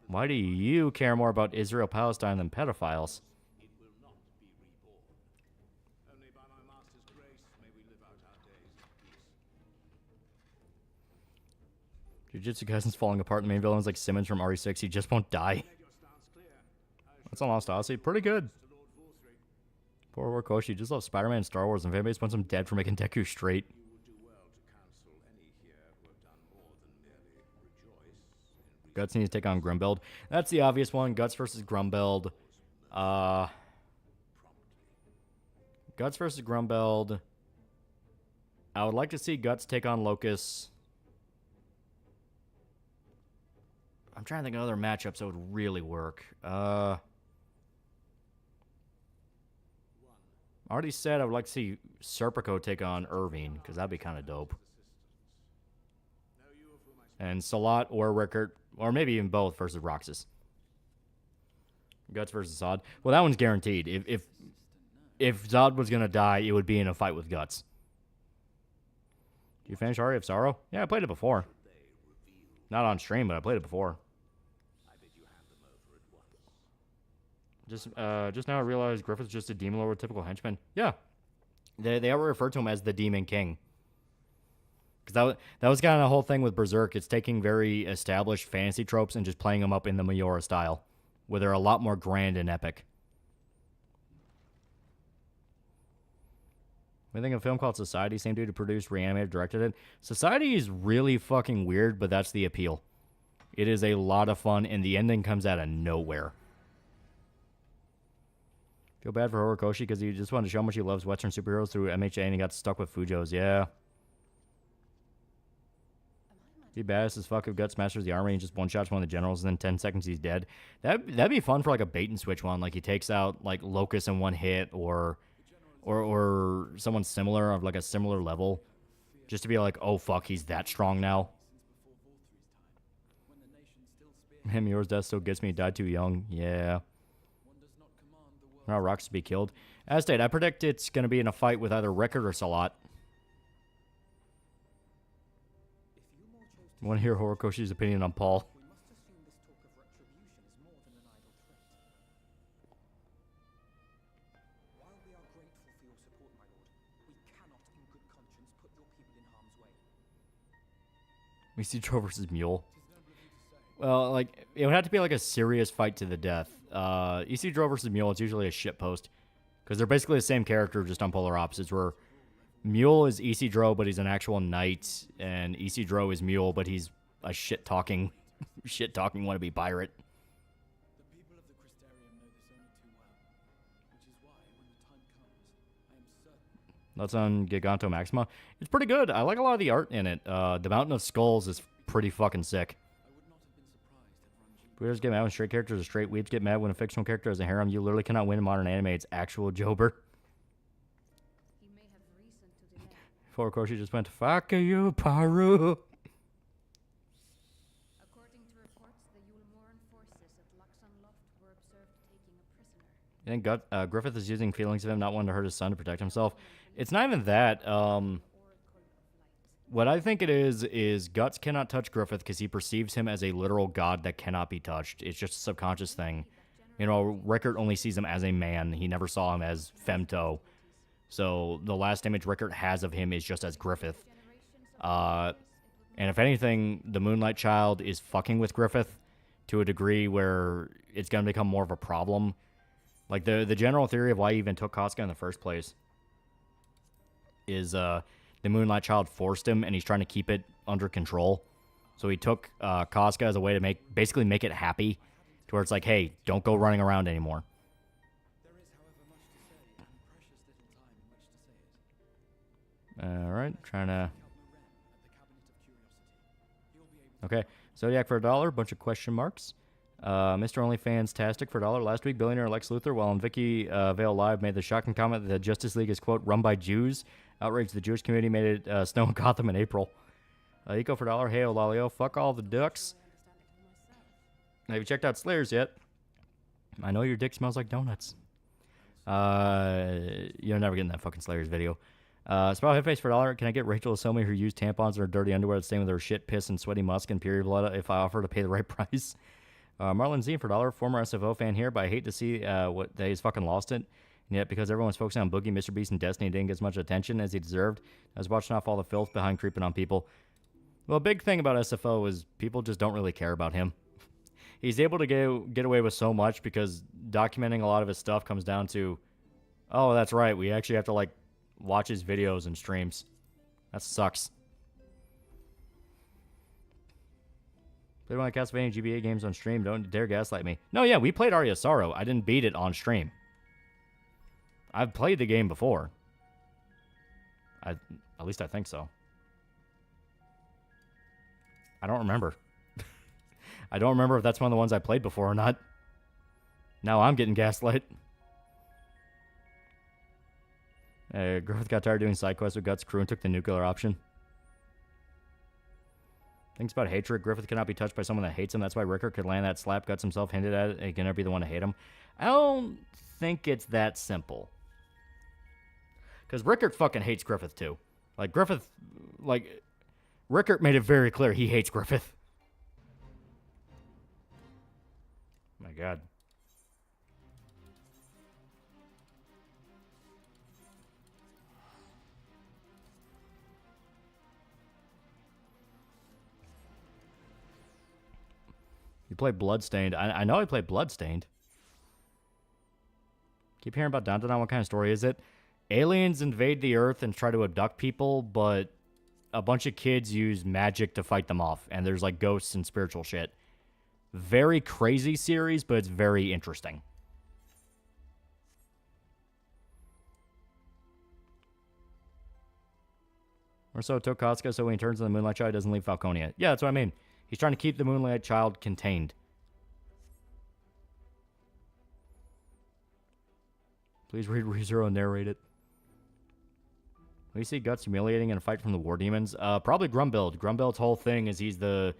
Speaker 9: why do you care more about Israel-Palestine than pedophiles? Jujutsu Kaisen's falling apart. The main villain's like Simmons from RE6. He just won't die. That's on Lost Odyssey. Pretty good. Poor Horikoshi. Just love Spider-Man and Star Wars, and fanbase wants him dead for making Deku straight. Guts needs to take on Grumbeld. That's the obvious one. Guts versus Grumbeld. Guts versus Grumbeld. I would like to see Guts take on Locust. I'm trying to think of other matchups that would really work. I already said I would like to see Serpico take on Irving, because that'd be kind of dope. And Salat or Rickert, or maybe even both versus Roxas. Guts versus Zod. Well, that one's guaranteed. If Zod was gonna die, it would be in a fight with Guts. Did you finish Aria of Sorrow? Yeah, I played it before. Not on stream, but I played it before. Just now I realized Griffith's just a demon lord with typical henchman. Yeah. They ever refer to him as the Demon King. Because that was kind of the whole thing with Berserk. It's taking very established fantasy tropes and just playing them up in the Mayora style, where they're a lot more grand and epic. I think of a film called Society. Same dude who produced, reanimated, directed it. Society is really fucking weird, but that's the appeal. It is a lot of fun, and the ending comes out of nowhere. Feel bad for Horikoshi because he just wanted to show how much he loves Western superheroes through MHA, and he got stuck with Fujos. Yeah. Be badass as fuck if Guts masters the army and just one-shots one of the generals, and then 10 seconds he's dead. That'd be fun for like a bait-and-switch one. Like he takes out like Locust in one hit, or someone similar of like a similar level, just to be like, oh fuck, he's that strong now. Him, yours death still gets me. He died too young. Yeah. Now Roxas to be killed. As stated, I predict it's going to be in a fight with either Rickert or Salat. I want to hear Horikoshi's opinion on Paul. We see Joe versus Mule. Well, like, it would have to be like a serious fight to the death. EC versus Mule, it's usually a shitpost. Because they're basically the same character, just on polar opposites, where Mule is EC Dro, but he's an actual knight, and EC Dro is Mule, but he's a shit-talking wannabe pirate. That's on Giganto Maxima. It's pretty good. I like a lot of the art in it. The Mountain of Skulls is pretty fucking sick. Weirdos get mad when straight characters are straight. Weebs get mad when a fictional character has a harem. You literally cannot win in modern anime. It's actual Jober. Horikoshi just went, fuck you, Paru. I think Griffith is using feelings of him not wanting to hurt his son to protect himself. It's not even that. What I think it is Guts cannot touch Griffith because he perceives him as a literal god that cannot be touched. It's just a subconscious thing. You know, Rickert only sees him as a man. He never saw him as Femto. So the last image Rickert has of him is just as Griffith. And if anything, the Moonlight Child is fucking with Griffith to a degree where it's going to become more of a problem. Like, the general theory of why he even took Casca in the first place is the Moonlight Child forced him, and he's trying to keep it under control. So he took Casca as a way to basically make it happy, to where it's like, hey, don't go running around anymore. Alright, trying to... Okay, Zodiac for $1, bunch of question marks. Mr. OnlyFans-tastic for $1. Last week, billionaire Lex Luthor, while on Vicky Vale Live, made the shocking comment that the Justice League is, quote, run by Jews. Outraged the Jewish community, made it snow in Gotham in April. Eco for $1. Hey, Olalio, fuck all the ducks. Have you checked out Slayers yet? I know your dick smells like donuts. You're never getting that fucking Slayers video. Sprout Headface for $1. Can I get Rachel Asomie, who used tampons in her dirty underwear to stain with her shit, piss, and sweaty musk and period blood if I offer to pay the right price? Marlon Z for $1. Former SFO fan here, but I hate to see that he's fucking lost it. And yet, because everyone's focusing on Boogie, Mr. Beast, and Destiny, didn't get as much attention as he deserved. I was watching off all the filth behind creeping on people. Well, a big thing about SFO is people just don't really care about him. He's able to get away with so much because documenting a lot of his stuff comes down to, oh, that's right, we actually have to, like, watch his videos and streams. That sucks. Played one of the Castlevania GBA games on stream. Don't dare gaslight me. No, yeah, we played Aria Sorrow. I didn't beat it on stream. I've played the game before. A At least I think so. I don't remember. I don't remember if that's one of the ones I played before or not. Now I'm getting gaslit. Griffith got tired doing side quests with Guts' crew and took the nuclear option. Things about hatred. Griffith cannot be touched by someone that hates him. That's why Rickard could land that slap. Guts himself hinted at it. He can never be the one to hate him. I don't think it's that simple. Because Rickard fucking hates Griffith too. Like, Griffith... Like, Rickard made it very clear he hates Griffith. My God. You play Bloodstained. I know I played Bloodstained. Keep hearing about Dandadan. What kind of story is it? Aliens invade the Earth and try to abduct people, but a bunch of kids use magic to fight them off. And there's like ghosts and spiritual shit. Very crazy series, but it's very interesting. Or so Tokaska, so when he turns to the Moonlight Child, he doesn't leave Falconia. Yeah, that's what I mean. He's trying to keep the Moonlight Child contained. Please read ReZero and narrate it. We see Guts humiliating in a fight from the War Demons. Probably Grumbuild. Grumbuild's whole thing is he's the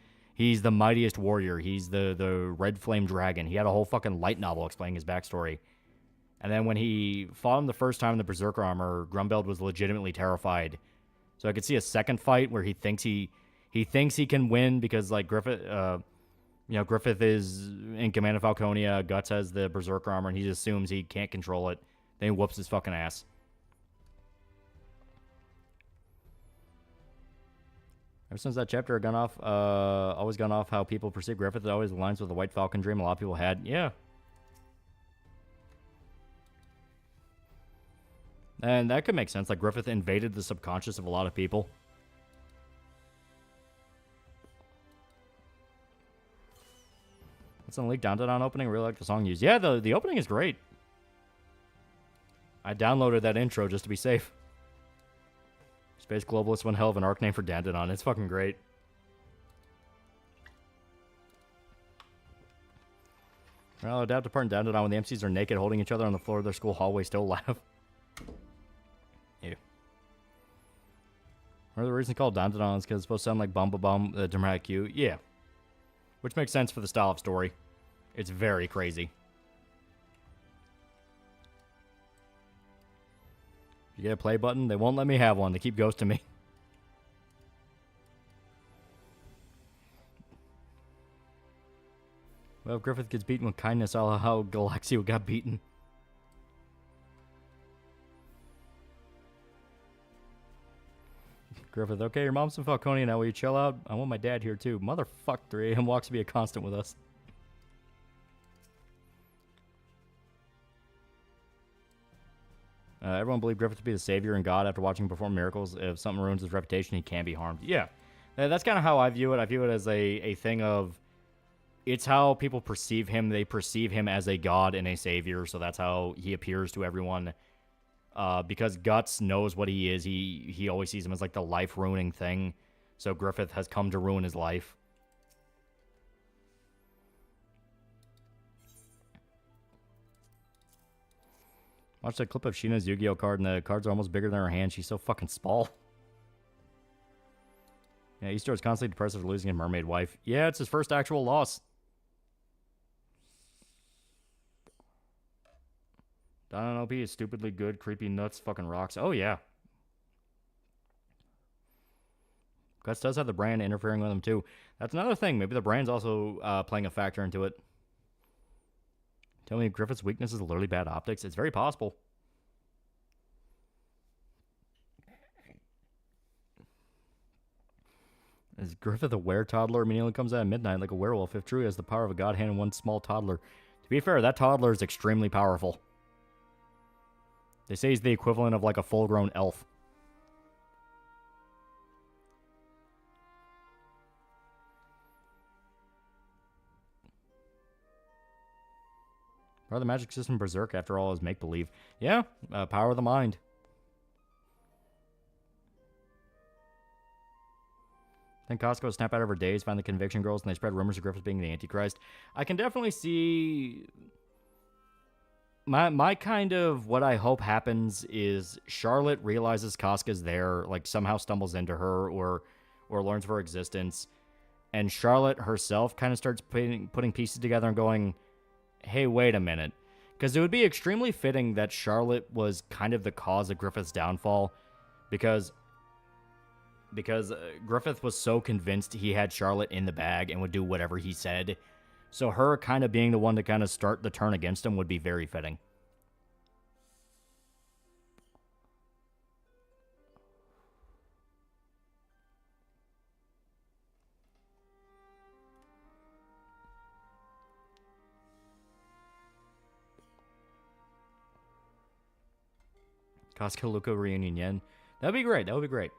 Speaker 9: mightiest warrior. He's the Red Flame Dragon. He had a whole fucking light novel explaining his backstory. And then when he fought him the first time in the Berserker armor, Grumbuild was legitimately terrified. So I could see a second fight where he thinks he can win because like Griffith is in command of Falconia. Guts has the Berserker armor, and he just assumes he can't control it. Then he whoops his fucking ass. Ever since that chapter had always gone off how people perceive Griffith, it always aligns with the White Falcon dream a lot of people had. Yeah. And that could make sense. Like, Griffith invaded the subconscious of a lot of people. What's on the leak? Dandadan opening? I really like the song used. Yeah, the opening is great. I downloaded that intro just to be safe. Space Globalist, one hell of an arc name for Dandadan. It's fucking great. Well, adapt to part in Dandadan when the MCs are naked holding each other on the floor of their school hallway still laugh. Ew. Or the reason called Dandadan is because it's supposed to sound like Bum Bum, the dramatic cue. Yeah. Which makes sense for the style of story. It's very crazy. If you get a play button, they won't let me have one. They keep ghosting me. Well, if Griffith gets beaten with kindness, I'll how Galaxio got beaten. Griffith, okay, your mom's in Falconia now. Will you chill out? I want my dad here too. Motherfuck, 3 AM walks to be a constant with us. Everyone believed Griffith to be the savior and God after watching him perform miracles. If something ruins his reputation, he can be harmed. Yeah, that's kind of how I view it. I view it as a thing of, it's how people perceive him. They perceive him as a god and a savior, so that's how he appears to everyone. Because Guts knows what he is, he always sees him as like the life-ruining thing. So Griffith has come to ruin his life. Watch that clip of Sheena's Yu-Gi-Oh card, and the cards are almost bigger than her hand. She's so fucking small. Yeah, Easter is constantly depressed after losing a mermaid wife. Yeah, it's his first actual loss. Don LP is stupidly good, creepy nuts, fucking rocks. Oh, yeah. Guts does have the brand interfering with him, too. That's another thing. Maybe the brand's also playing a factor into it. Tell me Griffith's weakness is literally bad optics. It's very possible. Is Griffith a were-toddler? Immediately comes out at midnight like a werewolf. If true, he has the power of a god hand and one small toddler. To be fair, that toddler is extremely powerful. They say he's the equivalent of like a full-grown elf. Part of the magic system Berserk, after all, is make-believe. Yeah, power of the mind. Then Costco snap out of her daze, find the conviction girls, and they spread rumors of Griffith being the Antichrist. I can definitely see... My kind of what I hope happens is Charlotte realizes Casca's there, like somehow stumbles into her or learns of her existence, and Charlotte herself kind of starts putting pieces together and going, hey, wait a minute. Because it would be extremely fitting that Charlotte was kind of the cause of Griffith's downfall, because Griffith was so convinced he had Charlotte in the bag and would do whatever he said. So her kind of being the one to kind of start the turn against him would be very fitting. Costco Luca reunion yen. That'd be great. That would be great.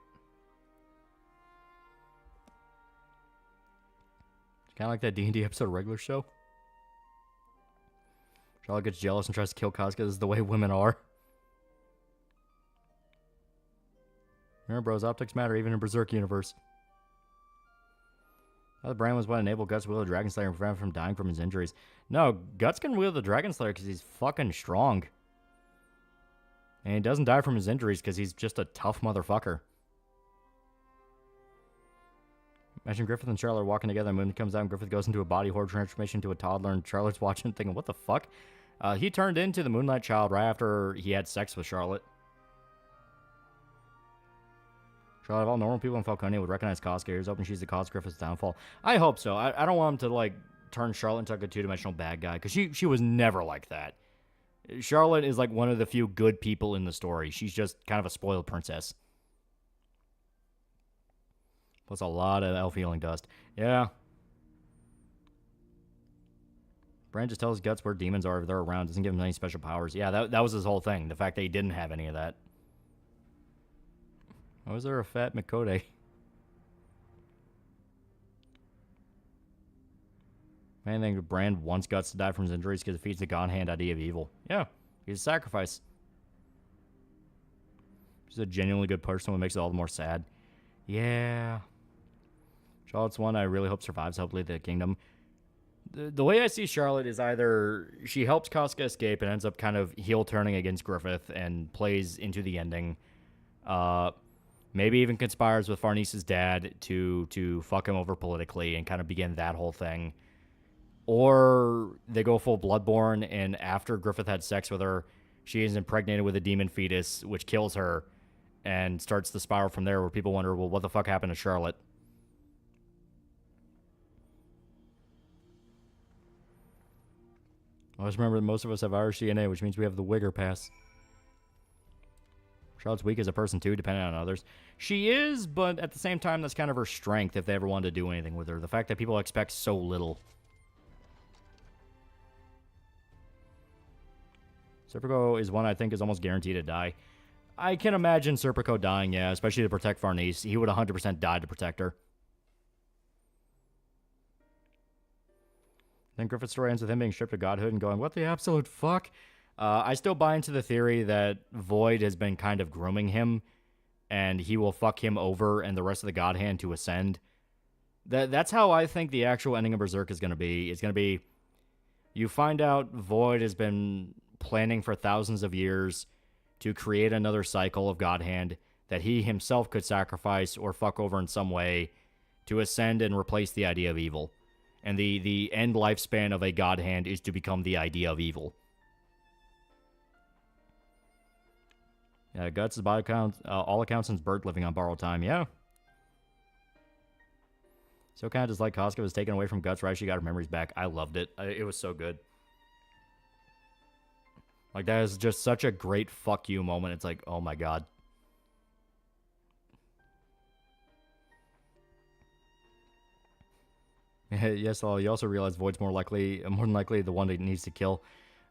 Speaker 9: Kind of like that D&D episode of Regular Show. Charlotte gets jealous and tries to kill Casca. This is the way women are. Remember, bros, optics matter even in Berserk universe. The brand was what enabled Guts to wield the Dragon Slayer and prevent him from dying from his injuries. No, Guts can wield the Dragon Slayer because he's fucking strong. And he doesn't die from his injuries because he's just a tough motherfucker. Imagine Griffith and Charlotte are walking together, and Moon comes out, and Griffith goes into a body horror transformation into a toddler, and Charlotte's watching thinking, what the fuck? He turned into the Moonlight Child right after he had sex with Charlotte. Charlotte, of all normal people in Falconia, would recognize Casca. Here's hoping she's the cause of Griffith's downfall. I hope so. I don't want him to, like, turn Charlotte into like a two-dimensional bad guy, because she was never like that. Charlotte is like one of the few good people in the story. She's just kind of a spoiled princess. Plus a lot of elf healing dust. Yeah. Brand just tells Guts where demons are if they're around. Doesn't give him any special powers. Yeah, that was his whole thing. The fact that he didn't have any of that. Why was there a fat Mikode? I think Brand wants Guts to die from his injuries because it feeds the God Hand idea of evil. Yeah, he's a sacrifice. She's a genuinely good person, what makes it all the more sad. Yeah. Charlotte's one I really hope survives, hopefully, the kingdom. The way I see Charlotte is either she helps Casca escape and ends up kind of heel turning against Griffith and plays into the ending. Maybe even conspires with Farnese's dad to fuck him over politically and kind of begin that whole thing. Or they go full Bloodborne, and after Griffith had sex with her, she is impregnated with a demon fetus, which kills her, and starts the spiral from there where people wonder, well, what the fuck happened to Charlotte? Always remember that most of us have Irish DNA, which means we have the Wigger pass. Charlotte's weak as a person, too, depending on others. She is, but at the same time, that's kind of her strength if they ever wanted to do anything with her. The fact that people expect so little. Serpico is one I think is almost guaranteed to die. I can imagine Serpico dying, yeah, especially to protect Farnese. He would 100% die to protect her. Then Griffith's story ends with him being stripped of godhood and going, what the absolute fuck? I still buy into the theory that Void has been kind of grooming him, and he will fuck him over and the rest of the God Hand to ascend. That's how I think the actual ending of Berserk is going to be. It's going to be, you find out Void has been planning for thousands of years to create another cycle of God Hand that he himself could sacrifice or fuck over in some way to ascend and replace the idea of evil. And the end lifespan of a God Hand is to become the idea of evil. Yeah, Guts is by all accounts since birth living on borrowed time. Yeah. So kind of just like Casca was taken away from Guts right? She got her memories back. I loved it. It was so good. Like, that is just such a great fuck you moment. It's like, oh my god. Yes, well, you also realize Void's more than likely the one that needs to kill.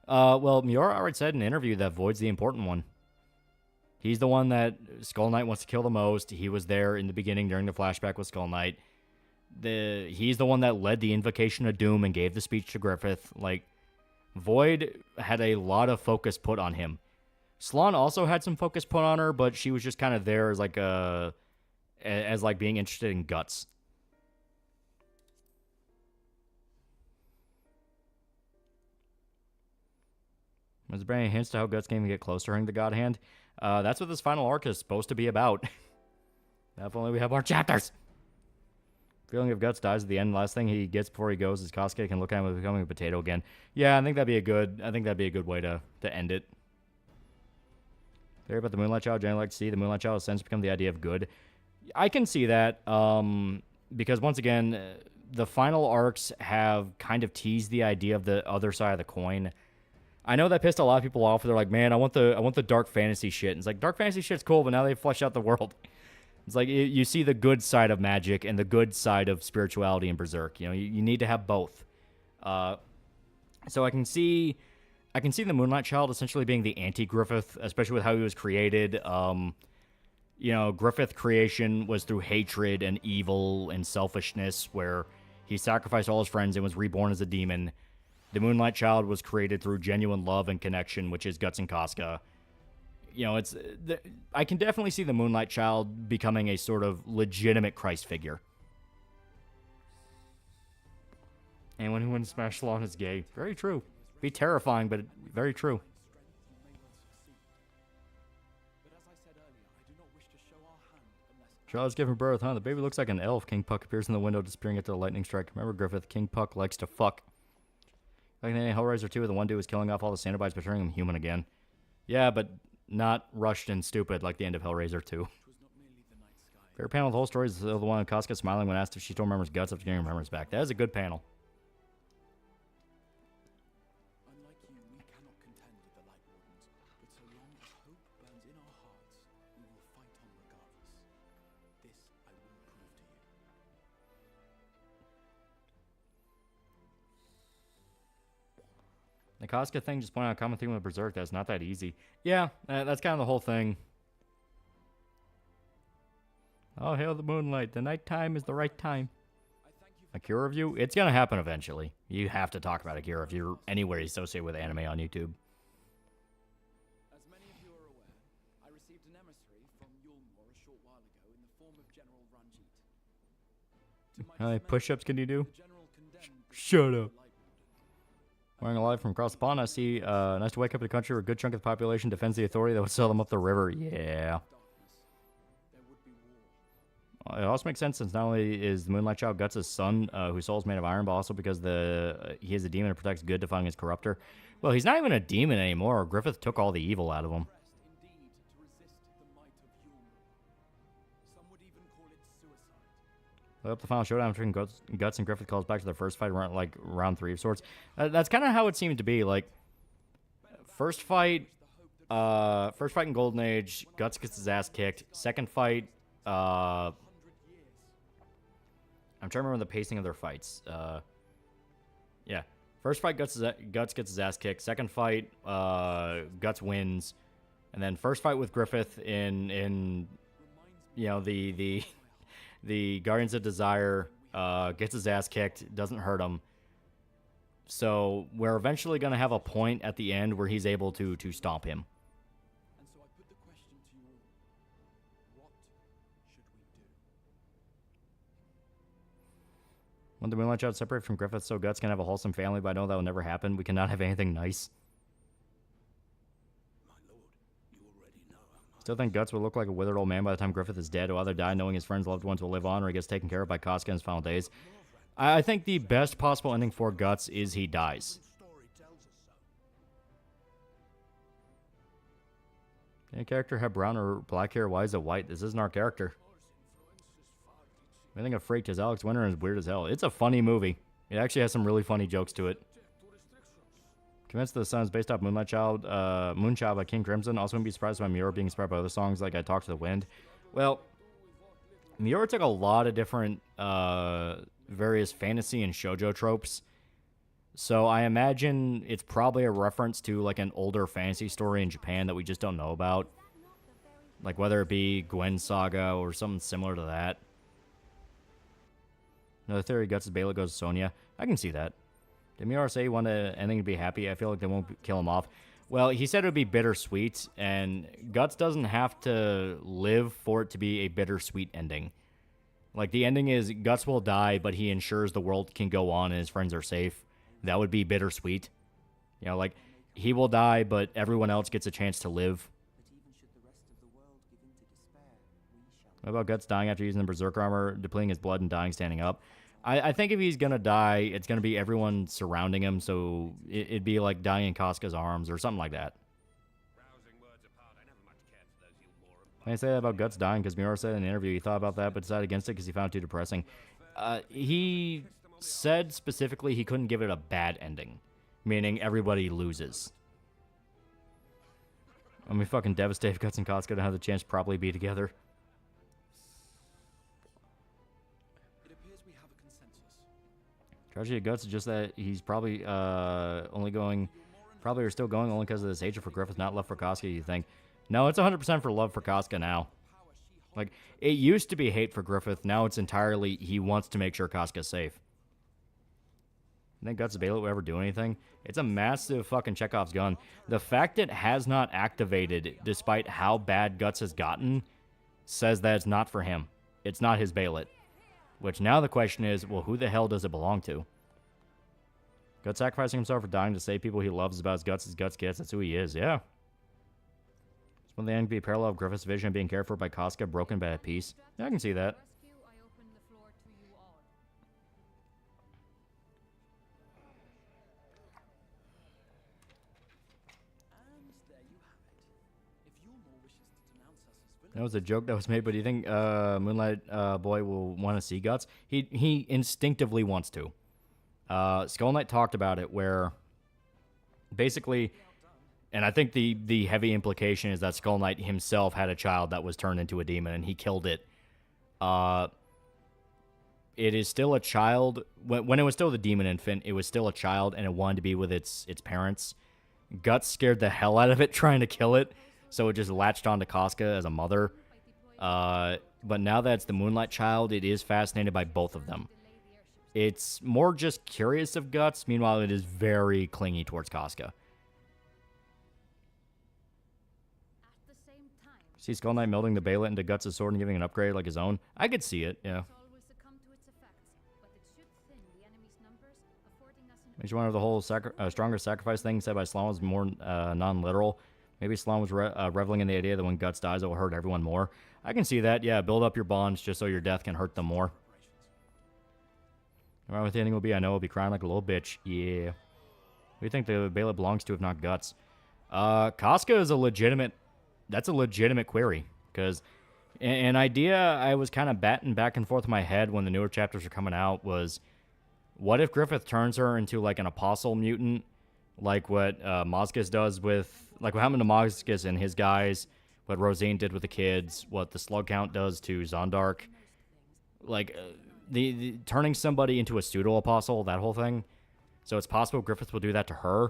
Speaker 9: Well, Miura already said in an interview that Void's the important one. He's the one that Skull Knight wants to kill the most. He was there in the beginning during the flashback with Skull Knight. He's the one that led the Invocation of Doom and gave the speech to Griffith. Like, Void had a lot of focus put on him. Slann also had some focus put on her, but she was just kind of there as like being interested in Guts. Was there any hints to how Guts can even get close to her in the God Hand? That's what this final arc is supposed to be about. If only we have more chapters. Feeling if Guts dies at the end, last thing he gets before he goes is Casca can look at him with becoming a potato again. Yeah, I think that'd be a good way to end it. Theory about the Moonlight Child, generally like to see the Moonlight Child has since become the idea of good. I can see that, because once again, the final arcs have kind of teased the idea of the other side of the coin. I know that pissed a lot of people off. They're like, man, I want the dark fantasy shit. And it's like, dark fantasy shit's cool, but now they've fleshed out the world. It's like you see the good side of magic and the good side of spirituality in Berserk. You know, you need to have both. So I can see the Moonlight Child essentially being the anti-Griffith, especially with how he was created. Griffith creation was through hatred and evil and selfishness, where he sacrificed all his friends and was reborn as a demon. The Moonlight Child was created through genuine love and connection, which is Guts and Casca. I can definitely see the Moonlight Child becoming a sort of legitimate Christ figure. Anyone who wins Smash Lawn is gay. Very true. Be terrifying, but very true. Child's giving birth, huh? The baby looks like an elf. King Puck appears in the window, disappearing after the lightning strike. Remember, Griffith, King Puck likes to fuck. Like in Hellraiser 2, the one dude was killing off all the Cenobites, but turning him human again. Yeah, but not rushed and stupid like the end of Hellraiser 2. Favorite panel of the whole story is the one of Casca smiling when asked if she still remembers Guts after getting her memories back. That is a good panel.
Speaker 11: Unlike you, we cannot contend with the Light Wardens, but so long as hope burns in our hearts, we will fight on regardless. This I will prove to you.
Speaker 9: The Casca thing just pointed out a common theme with Berserk that's not that easy. Yeah, that's kind of the whole thing. Oh, hail the moonlight. The nighttime is the right time. Akira review? It's going to happen eventually. You have to talk about Akira if you're anywhere associated with anime on YouTube.
Speaker 11: As many of you are aware, I received an emissary from Yulmore a short while ago in the form of General Ranjit.
Speaker 9: How many push-ups can you do? Shut up. Wearing alive from across the pond, I see nice to wake up in a country where a good chunk of the population defends the authority that would sell them up the river. Yeah. It also makes sense since not only is the Moonlight Child Guts' son, whose soul is made of iron, but also because he is a demon and protects good, defying his corruptor. Well, he's not even a demon anymore. Griffith took all the evil out of him. Up the final showdown between Guts and Griffith calls back to their first fight, like round 3 of sorts. That's kind of how it seemed to be. Like, first fight in Golden Age, Guts gets his ass kicked. Second fight, I'm trying to remember the pacing of their fights. Yeah, first fight, Guts gets his ass kicked. Second fight, Guts wins, and then first fight with Griffith in the Guardians of Desire, gets his ass kicked, doesn't hurt him. So we're eventually going to have a point at the end where he's able to stomp him.
Speaker 11: And so I put the question to you all. What should we do?
Speaker 9: When the Moonlight Child separate from Griffith so Guts can have a wholesome family, but I know that will never happen. We cannot have anything nice. Still think Guts will look like a withered old man by the time Griffith is dead. He'll either die knowing his friends' loved ones will live on, or he gets taken care of by Casca in his final days. I think the best possible ending for Guts is he dies. Can a character have brown or black hair? Why is it white? This isn't our character. I think a freak is Alex Winter and is weird as hell. It's a funny movie. It actually has some really funny jokes to it. Convinced that the Sun is based off Moonlight Child, Moonchild by King Crimson. Also wouldn't be surprised by Miura being inspired by other songs like I Talk to the Wind. Well, Miura took a lot of different various fantasy and shoujo tropes. So I imagine it's probably a reference to like an older fantasy story in Japan that we just don't know about. Like whether it be Gwen Saga or something similar to that. Another theory, Guts' Bela goes to Sonya. I can see that. Did Miura say he wanted anything to be happy? I feel like they won't kill him off. Well, he said it would be bittersweet, and Guts doesn't have to live for it to be a bittersweet ending. Like, the ending is Guts will die, but he ensures the world can go on and his friends are safe. That would be bittersweet. You know, like, he will die, but everyone else gets a chance to live. What about Guts dying after using the Berserker armor, depleting his blood and dying standing up? I think if he's going to die, it's going to be everyone surrounding him, so it'd be like dying in Casca's arms or something like that. I say that about Guts dying because Miura said in an interview he thought about that but decided against it because he found it too depressing. He said specifically he couldn't give it a bad ending, meaning everybody loses. I mean, fucking devastated if Guts and Casca don't have the chance to properly be together. Tragedy of Guts is just that he's probably still going only because of this hatred for Griffith, not love for Casca, you think? No, it's 100% for love for Casca now. Like, it used to be hate for Griffith, now it's entirely he wants to make sure Casca's safe. You think Guts' Bailiff will ever do anything? It's a massive fucking Chekhov's gun. The fact it has not activated, despite how bad Guts has gotten, says that it's not for him. It's not his Bailiff. Which now the question is, well, who the hell does it belong to? Guts sacrificing himself or dying to save people he loves is about as Guts gets. That's who he is, yeah. It's when the end be a parallel of Griffith's vision being cared for by Casca, broken but at peace. Yeah, I can see that. That was a joke that was made, but do you think Moonlight Boy will want to see Guts? He instinctively wants to. Skull Knight talked about it where basically, and I think the heavy implication is that Skull Knight himself had a child that was turned into a demon and he killed it. It is still a child. When it was still the demon infant, it was still a child and it wanted to be with its parents. Guts scared the hell out of it trying to kill it. So it just latched onto Casca as a mother. But now that it's the Moonlight child, it is fascinated by both of them. It's more just curious of Guts. Meanwhile, it is very clingy towards Casca. See Skull Knight melding the Bailiff into Guts' sword and giving an upgrade like his own? I could see it, yeah. Makes you wonder if the whole stronger sacrifice thing said by Slum was more non-literal. Maybe Slum was reveling in the idea that when Guts dies, it will hurt everyone more. I can see that. Yeah, build up your bonds just so your death can hurt them more. Around what the ending will be, I know I'll be crying like a little bitch. Yeah. Who do you think the Bailiff belongs to if not Guts? Casca is a legitimate... That's a legitimate query. Because an idea I was kind of batting back and forth in my head when the newer chapters were coming out was... What if Griffith turns her into like an apostle mutant? Like what Moscus does with... Like what happened to Moscus and his guys, what Rosine did with the kids, what the Slug Count does to Zondark. Like, the turning somebody into a pseudo-apostle, that whole thing. So it's possible Griffith will do that to her,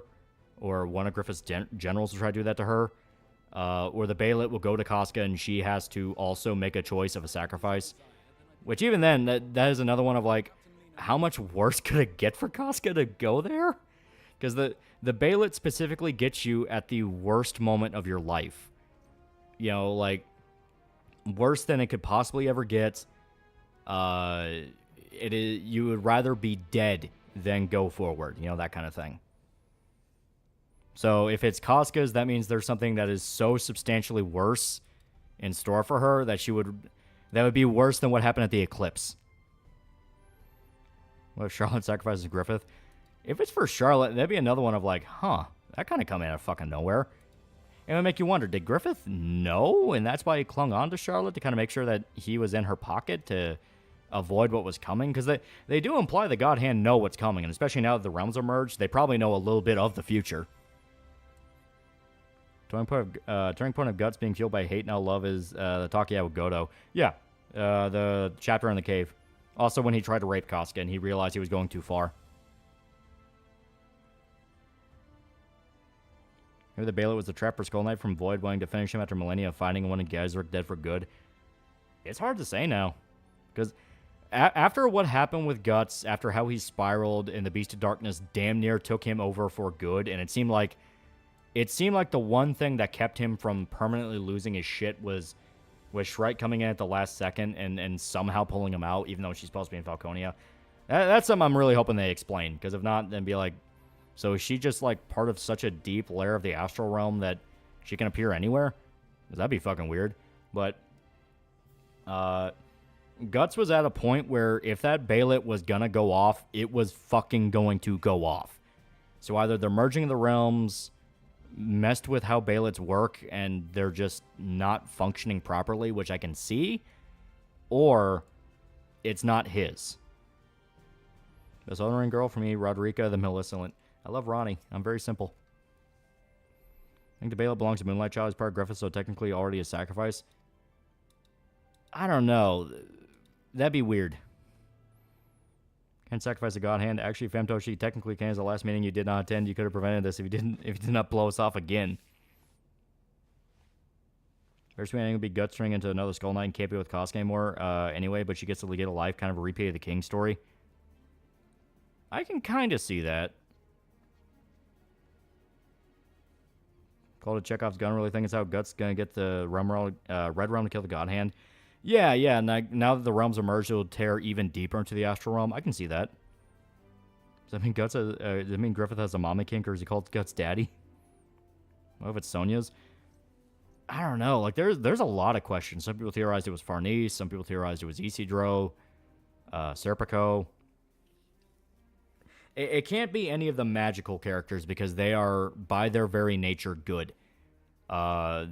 Speaker 9: or one of Griffith's generals will try to do that to her. Or the Bailiff will go to Casca and she has to also make a choice of a sacrifice. Which even then, that is another one of like, how much worse could it get for Casca to go there? Because the Bailiff specifically gets you at the worst moment of your life. You know, like, worse than it could possibly ever get. You would rather be dead than go forward. You know, that kind of thing. So if it's Casca's, that means there's something that is so substantially worse in store for her that that would be worse than what happened at the eclipse. What if Charlotte sacrifices Griffith? If it's for Charlotte, that'd be another one of like, huh, that kind of come out of fucking nowhere. It would make you wonder, did Griffith know? And that's why he clung on to Charlotte to kind of make sure that he was in her pocket to avoid what was coming? Because they do imply the God Hand know what's coming, and especially now that the realms are merged, they probably know a little bit of the future. Turning point of Guts being fueled by hate, now love is the talk he had with Godo. Yeah, the chapter in the cave. Also when he tried to rape Casca and he realized he was going too far. Maybe the Bailiff was the trap for Skull Knight from Void wanting to finish him after millennia of finding one in Geyserk dead for good. It's hard to say now. Because after what happened with Guts, after how he spiraled and the Beast of Darkness damn near took him over for good, and it seemed like the one thing that kept him from permanently losing his shit was Shrike coming in at the last second and somehow pulling him out, even though she's supposed to be in Falconia. That's something I'm really hoping they explain, because if not, then be like, So is she just like part of such a deep layer of the astral realm that she can appear anywhere? 'Cause that'd be fucking weird. But Guts was at a point where if that Bailet was gonna go off, it was fucking going to go off. So either they're merging the realms, messed with how Bailets work, and they're just not functioning properly, which I can see, or it's not his. The Southern Ring girl for me, Roderica the Malevolent. I love Ronnie. I'm very simple. I think the Bailet belongs to Moonlight Child as part of Griffith, so technically already a sacrifice. I don't know. That'd be weird. Can't sacrifice a god hand. Actually, Femtoshi technically can. As the last meeting you did not attend, you could have prevented this if you did not blow us off again. First meeting would be gut string into another Skull Knight and can't be with Kosuke anymore anyway, but she gets to get a life, kind of a repeat of the King story. I can kind of see that. Called it Chekhov's gun. Really think it's how Guts gonna get the red realm to kill the god hand. Yeah. Now that the realms are merged, it'll tear even deeper into the astral realm. I can see that. Does that mean does that mean Griffith has a mama kink, or is he called Guts daddy? What if it's Sonya's? I don't know. Like there's a lot of questions. Some people theorized it was Farnese. Some people theorized it was Isidro, Serpico. It can't be any of the magical characters because they are, by their very nature, good. Like,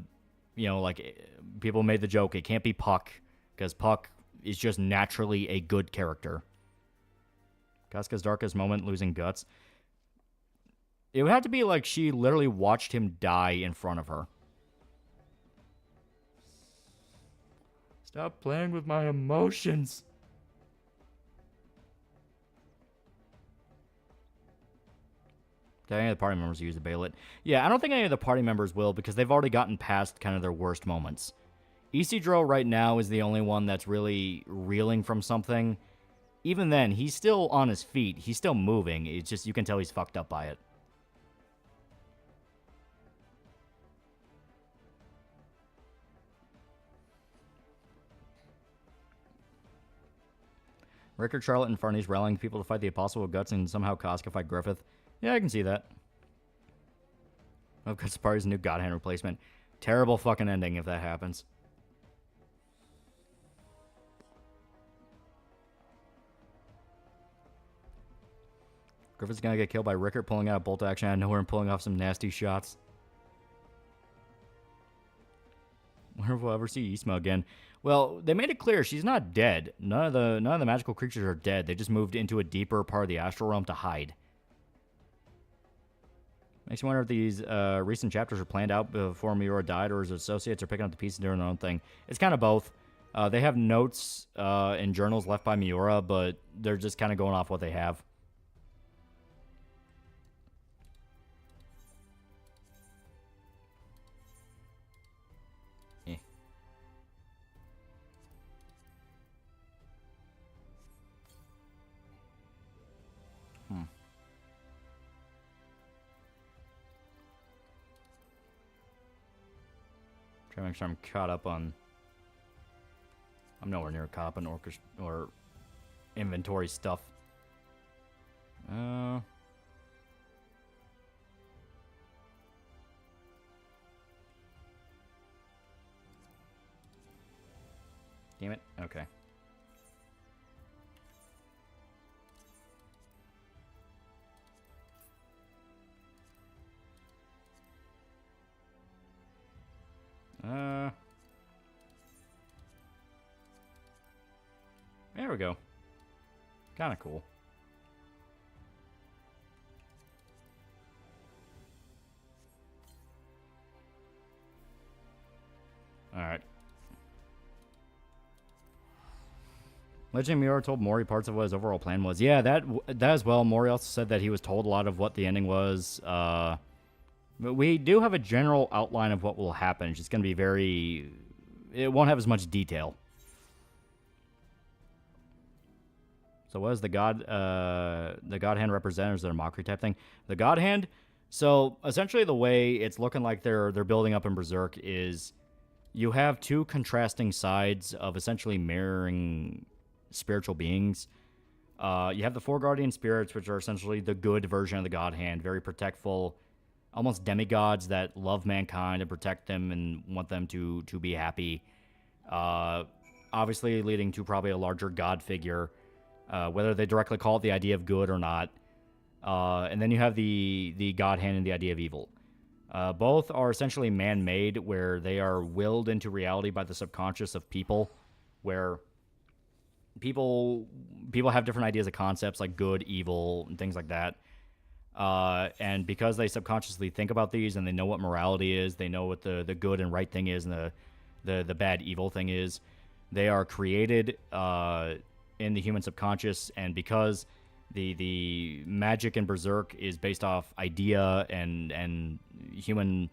Speaker 9: people made the joke, it can't be Puck, because Puck is just naturally a good character. Casca's darkest moment, losing Guts. It would have to be like she literally watched him die in front of her. Stop playing with my emotions. Did any of the party members use the Bailet? Yeah, I don't think any of the party members will because they've already gotten past kind of their worst moments. Isidro right now is the only one that's really reeling from something. Even then, he's still on his feet. He's still moving. It's just, you can tell he's fucked up by it. Rickard, Charlotte, and Farnese rallying people to fight the Apostle of Guts and somehow Casca fight Griffith. Yeah, I can see that. Oh, Guts Party's new God Hand replacement. Terrible fucking ending if that happens. Griffith's gonna get killed by Rickard pulling out a bolt action out of nowhere and pulling off some nasty shots. Wonder if we'll ever see Isma again. Well, they made it clear she's not dead. None of the magical creatures are dead. They just moved into a deeper part of the astral realm to hide. Makes me wonder if these recent chapters are planned out before Miura died, or his associates are picking up the pieces and doing their own thing. It's kind of both. They have notes and journals left by Miura, but they're just kind of going off what they have. Trying to make sure I'm caught up on... I'm nowhere near caught up on or inventory stuff. Damn it. Okay. There we go. Kind of cool. Alright. Legend Miura told Mori parts of what his overall plan was. Yeah, that as well. Mori also said that he was told a lot of what the ending was. But we do have a general outline of what will happen. It's just going to be very... It won't have as much detail. So what is the God Hand represent? Is it a mockery type thing? The God Hand? So essentially the way it's looking like they're building up in Berserk is you have two contrasting sides of essentially mirroring spiritual beings. You have the 4 guardian spirits, which are essentially the good version of the God Hand, very protectful, almost demigods that love mankind and protect them and want them to be happy. Obviously leading to probably a larger god figure, whether they directly call it the idea of good or not. And then you have the God Hand and the idea of evil. Both are essentially man-made, where they are willed into reality by the subconscious of people, where people have different ideas of concepts like good, evil, and things like that. And because they subconsciously think about these and they know what morality is, they know what the good and right thing is and the bad evil thing is, they are created in the human subconscious. And because the magic in Berserk is based off idea and human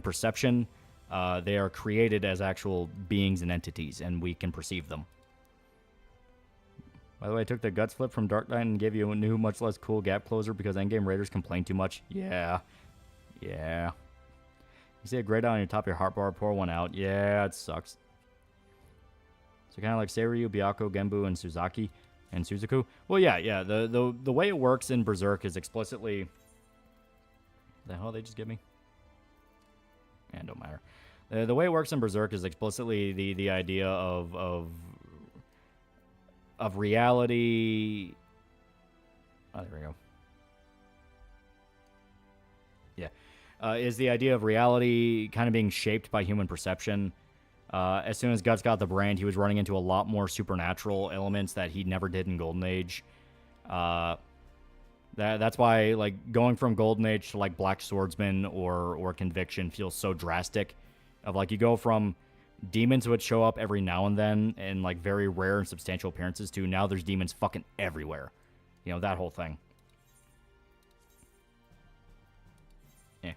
Speaker 9: perception, they are created as actual beings and entities, and we can perceive them. By the way, I took the Guts Flip from Dark Knight and gave you a new, much less cool gap closer because endgame raiders complain too much. Yeah. You see a gray dot on your top of your heart bar, pour one out. Yeah, it sucks. So kind of like Seiryu, Byakko, Genbu, and Suzaki, and Suzaku. Well, yeah. The way it works in Berserk is explicitly... The hell did they just give me? Yeah, don't matter. The way it works in Berserk is explicitly the idea of reality. Oh, there we go. Yeah. Is the idea of reality kind of being shaped by human perception. As soon as Guts got the brand, he was running into a lot more supernatural elements that he never did in Golden Age. That's why, like, going from Golden Age to, like, Black Swordsman or Conviction feels so drastic. Of, like, you go from demons would show up every now and then in, like, very rare and substantial appearances to now there's demons fucking everywhere. You know, that whole thing. Yeah.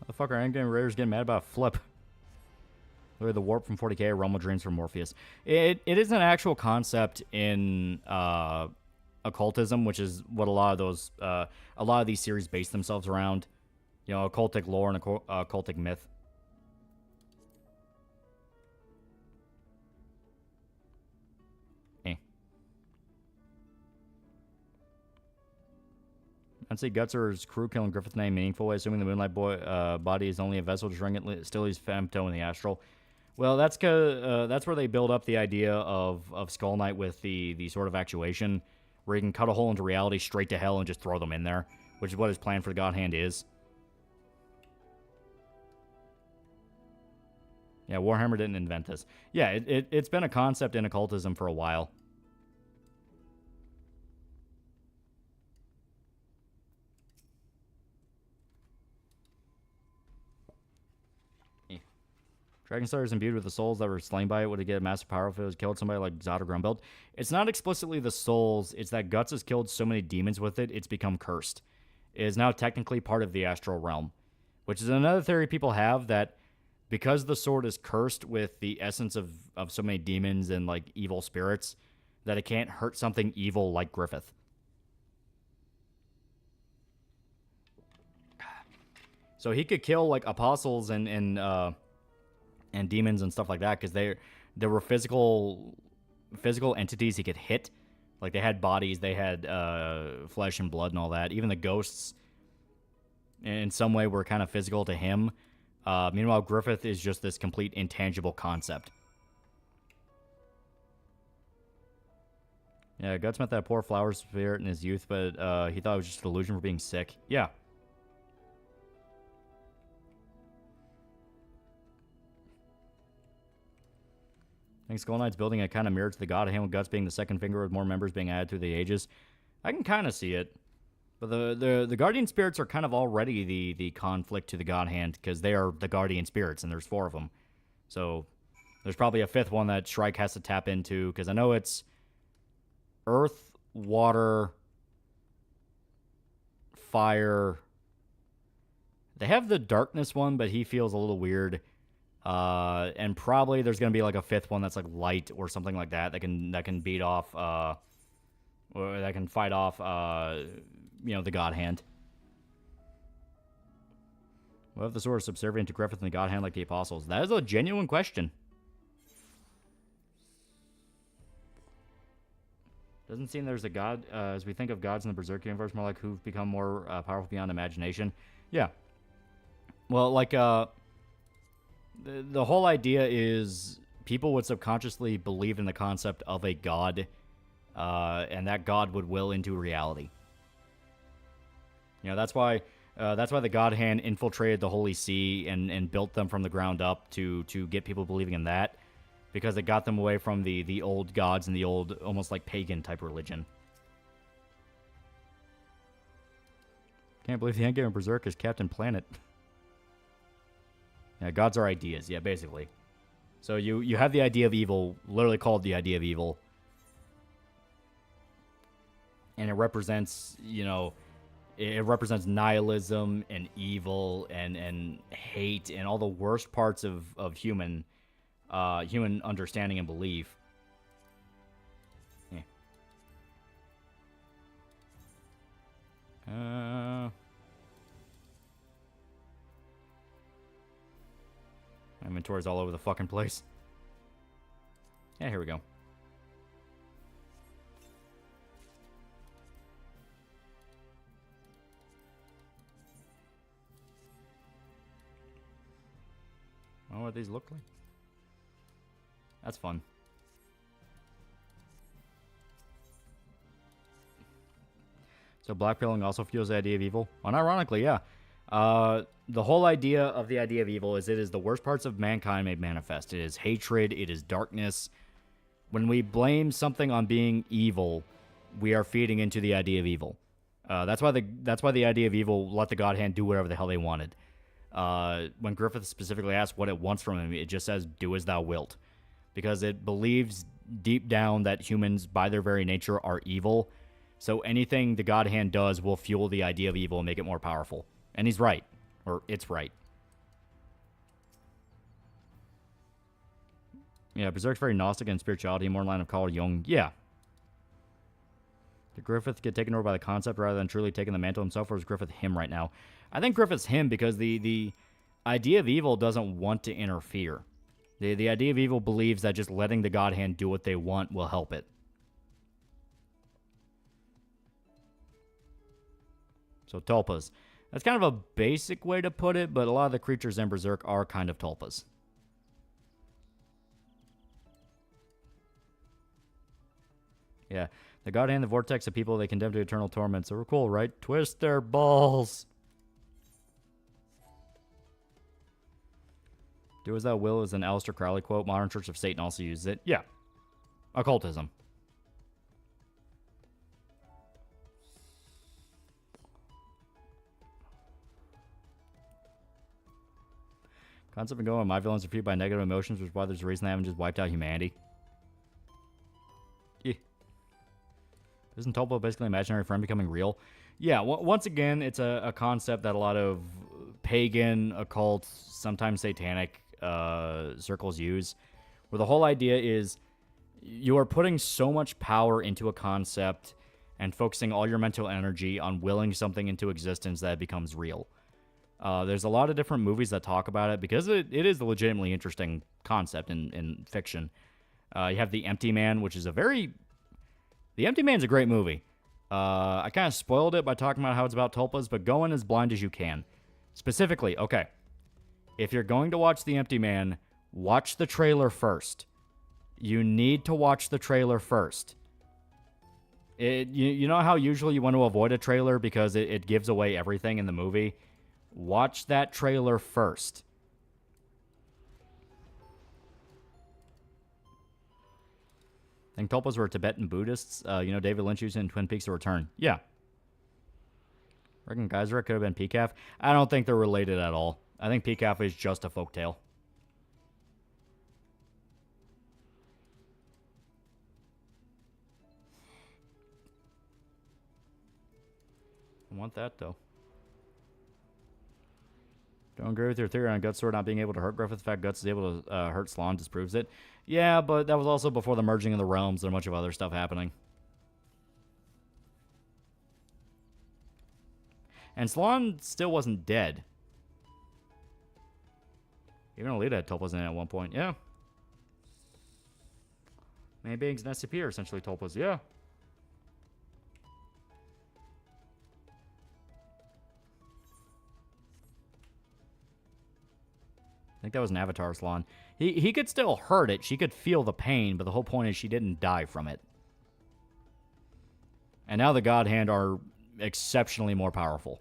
Speaker 9: Motherfucker, endgame raiders getting mad about a flip. Look at the warp from 40k, Realm of Dreams from Morpheus. It is an actual concept in occultism, which is what a lot of these series base themselves around. You know, occultic lore and occultic myth. I'd say Gutzer's crew killing Griffith's name meaningful way, assuming the Moonlight Boy body is only a vessel to shrink it, still he's femto in the astral. Well, that's where they build up the idea of Skull Knight with the sort of actuation, where he can cut a hole into reality straight to hell and just throw them in there, which is what his plan for the God Hand is. Yeah, Warhammer didn't invent this. Yeah, it's been a concept in occultism for a while. Dragonslayer is imbued with the souls that were slain by it. Would it get massive power if it was killed somebody like Zod or Grumbuild? It's not explicitly the souls. It's that Guts has killed so many demons with it, it's become cursed. It is now technically part of the astral realm. Which is another theory people have, that because the sword is cursed with the essence of so many demons and like evil spirits, that it can't hurt something evil like Griffith. So he could kill like apostles and demons and stuff like that, because there were physical entities he could hit. Like, they had bodies, they had flesh and blood and all that. Even the ghosts, in some way, were kind of physical to him. Meanwhile, Griffith is just this complete intangible concept. Yeah, Guts met that poor flower spirit in his youth, but he thought it was just a delusion for being sick. Yeah. I think Skull Knight's building a kind of mirror to the God Hand, with Guts being the second finger with more members being added through the ages. I can kind of see it. But the Guardian Spirits are kind of already the conflict to the God Hand, because they are the Guardian Spirits, and there's 4 of them. So there's probably a 5th one that Shrike has to tap into, because I know it's Earth, Water, Fire. They have the Darkness one, but he feels a little weird. And probably there's going to be like a 5th one that's like light or something like that that can beat off or that can fight off the God Hand. What if the sword is subservient to Griffith and the God Hand like the apostles? That is a genuine question. Doesn't seem there's a god. As we think of gods in the Berserk universe, more like who've become more powerful beyond imagination. Yeah. Well, like, the whole idea is people would subconsciously believe in the concept of a god, and that god would will into reality. You know, that's why the God Hand infiltrated the Holy See and built them from the ground up to get people believing in that, because it got them away from the old gods and the old, almost like pagan type religion. Can't believe the endgame of Berserk is Captain Planet. Yeah, gods are ideas. Yeah, basically. So you have the idea of evil, literally called the idea of evil, and it represents, you know, it represents nihilism and evil and hate and all the worst parts of human understanding and belief. Yeah. Inventory's all over the fucking place. Yeah, here we go. Oh, what these look like? That's fun. So blackpilling also fuels the idea of evil? Unironically, yeah. The whole idea of the idea of evil is it is the worst parts of mankind made manifest. It is hatred. It is darkness. When we blame something on being evil, we are feeding into the idea of evil. That's why the idea of evil let the God Hand do whatever the hell they wanted. When Griffith specifically asks what it wants from him, it just says, "Do as thou wilt," because it believes deep down that humans, by their very nature, are evil. So anything the God Hand does will fuel the idea of evil and make it more powerful. And he's right. Or it's right. Yeah, Berserk's very Gnostic and spirituality, more in line of Carl Jung. Yeah. Did Griffith get taken over by the concept rather than truly taking the mantle himself, or is Griffith him right now? I think Griffith's him because the idea of evil doesn't want to interfere. The idea of evil believes that just letting the God Hand do what they want will help it. So tulpas. That's kind of a basic way to put it, but a lot of the creatures in Berserk are kind of tulpas. Yeah. The God Hand, the vortex of people they condemn to eternal torment. So we're cool, right? Twist their balls. Do as thou will is an Aleister Crowley quote. Modern Church of Satan also uses it. Yeah. Occultism. Concept of going, my villains are fueled by negative emotions, which is why there's a reason they haven't just wiped out humanity. Yeah. Isn't Topo basically an imaginary friend becoming real? Yeah, once again, it's a concept that a lot of pagan, occult, sometimes satanic circles use, where the whole idea is you are putting so much power into a concept and focusing all your mental energy on willing something into existence that it becomes real. There's a lot of different movies that talk about it because it is a legitimately interesting concept in fiction. You have The Empty Man, which is The Empty Man's a great movie. I kind of spoiled it by talking about how it's about tulpas, but go in as blind as you can. Specifically, okay, if you're going to watch The Empty Man, watch the trailer first. You need to watch the trailer first. You know how usually you want to avoid a trailer because it gives away everything in the movie? Watch that trailer first. I think tulpas were Tibetan Buddhists. David Lynch used it in Twin Peaks: The Return. Yeah. Reckon Geyser could have been Peacock. I don't think they're related at all. I think Peacock is just a folktale. I want that, though. Don't agree with your theory on Guts Sword not being able to hurt Griffith. The fact Guts is able to hurt Slán disproves it. Yeah, but that was also before the merging of the realms and a bunch of other stuff happening. And Slán still wasn't dead. Even Alita had tulpas in it at one point. Yeah. Many beings and SCP are essentially tulpas. Yeah. think that was an avatar salon. He could still hurt it. She could feel the pain, but the whole point is she didn't die from it. And now the God Hand are exceptionally more powerful.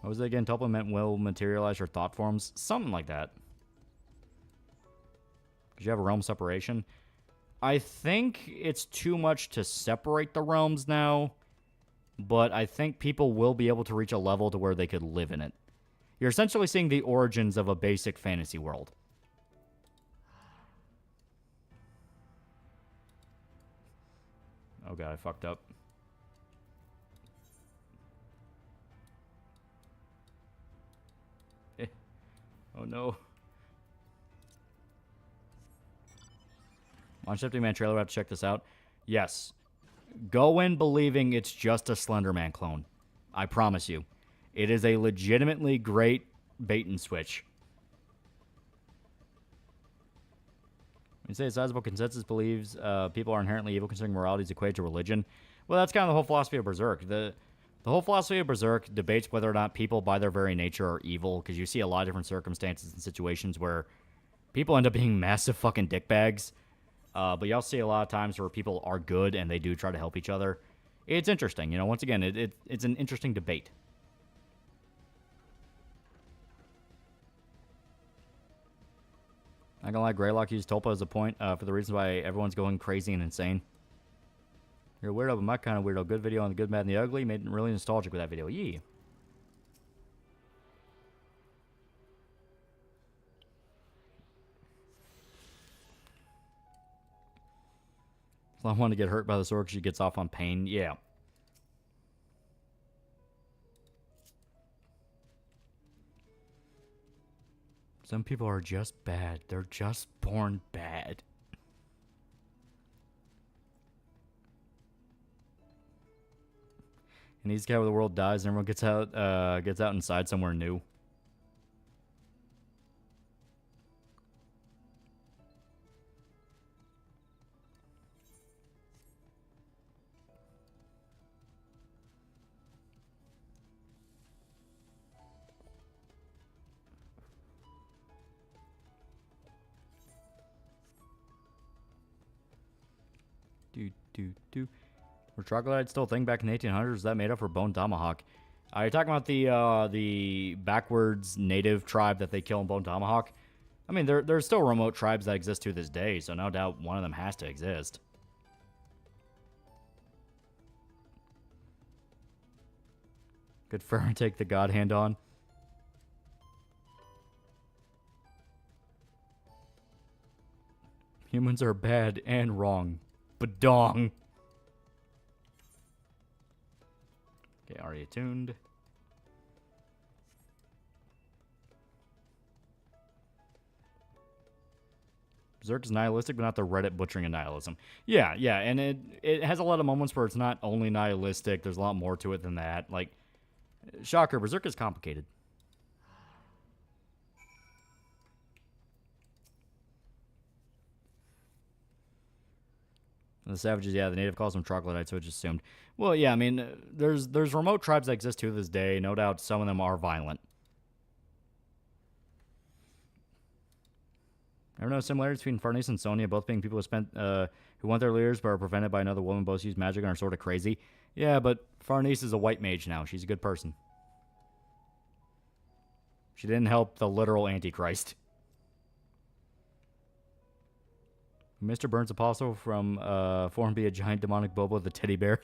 Speaker 9: What was it again? Tulpa will materialize your thought forms? Something like that. Because you have a realm separation. I think it's too much to separate the realms now. But I think people will be able to reach a level to where they could live in it. You're essentially seeing the origins of a basic fantasy world. Oh god, I fucked up. Oh no. Launch Empty Man trailer, I have to check this out. Yes. Go in believing it's just a Slenderman clone. I promise you. It is a legitimately great bait and switch. You say a sizable consensus believes people are inherently evil considering morality is equated to religion. Well, that's kind of the whole philosophy of Berserk. The whole philosophy of Berserk debates whether or not people by their very nature are evil, because you see a lot of different circumstances and situations where people end up being massive fucking dickbags. But you also see a lot of times where people are good and they do try to help each other. It's interesting, you know. Once again, it's an interesting debate. Not gonna lie, Greylock used Tulpa as a point for the reasons why everyone's going crazy and insane. You're a weirdo, but my kind of weirdo. Good video on the good, bad, and the ugly. Made it really nostalgic with that video. Yee. I want to get hurt by the sword because she gets off on pain. Yeah. Some people are just bad. They're just born bad. And he's the guy where the world dies and everyone gets out inside somewhere new. Were troglodytes still a thing back in the 1800s? Was that made up for bone tomahawk? Are you talking about the backwards native tribe that they kill in bone tomahawk? I mean, there's still remote tribes that exist to this day, so no doubt one of them has to exist. Could Farron take the God Hand on? Humans are bad and wrong. Badong. Okay, already attuned. Berserk is nihilistic, but not the Reddit butchering of nihilism. Yeah, and it has a lot of moments where it's not only nihilistic. There's a lot more to it than that. Like, shocker, Berserk is complicated. The savages, yeah, the native calls them troglodytes, so it's assumed. Well, yeah, I mean, there's remote tribes that exist to this day. No doubt some of them are violent. Ever know similarities between Farnese and Sonya, both being people who want their leaders but are prevented by another woman, both use magic and are sort of crazy? Yeah, but Farnese is a white mage now. She's a good person. She didn't help the literal Antichrist. Mr. Burns Apostle from form be a giant demonic Bobo the teddy bear.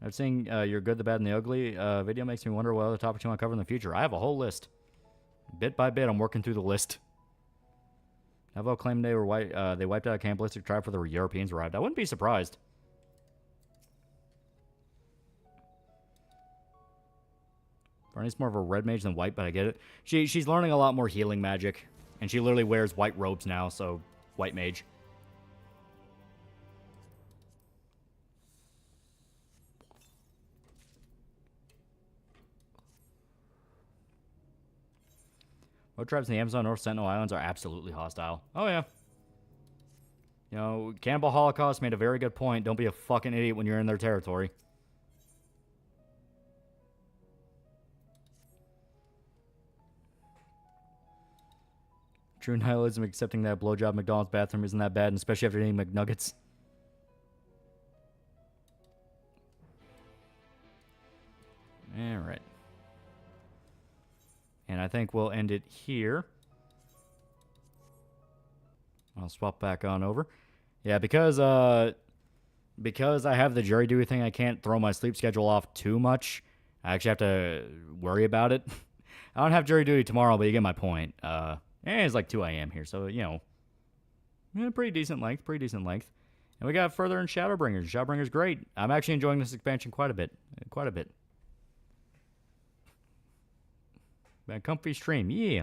Speaker 9: I've seen You're Good, the Bad, and the Ugly video makes me wonder what other topics you want to cover in the future. I have a whole list. Bit by bit, I'm working through the list. Navo claimed they wiped out a cannibalistic tribe for the Europeans arrived. I wouldn't be surprised. Barney's more of a red mage than white, but I get it. She's learning a lot more healing magic. And she literally wears white robes now, so white mage. What tribes in the Amazon North Sentinel Islands are absolutely hostile? Oh, yeah. You know, Cannibal Holocaust made a very good point. Don't be a fucking idiot when you're in their territory. True nihilism, accepting that blowjob McDonald's bathroom isn't that bad, and especially after eating McNuggets. Alright. And I think we'll end it here. I'll swap back on over. Yeah, because I have the jury duty thing, I can't throw my sleep schedule off too much. I actually have to worry about it. I don't have jury duty tomorrow, but you get my point. It's like 2 a.m. here, so, you know. Yeah, pretty decent length, And we got further in Shadowbringers. Shadowbringers great. I'm actually enjoying this expansion quite a bit. Man, comfy stream, yeah.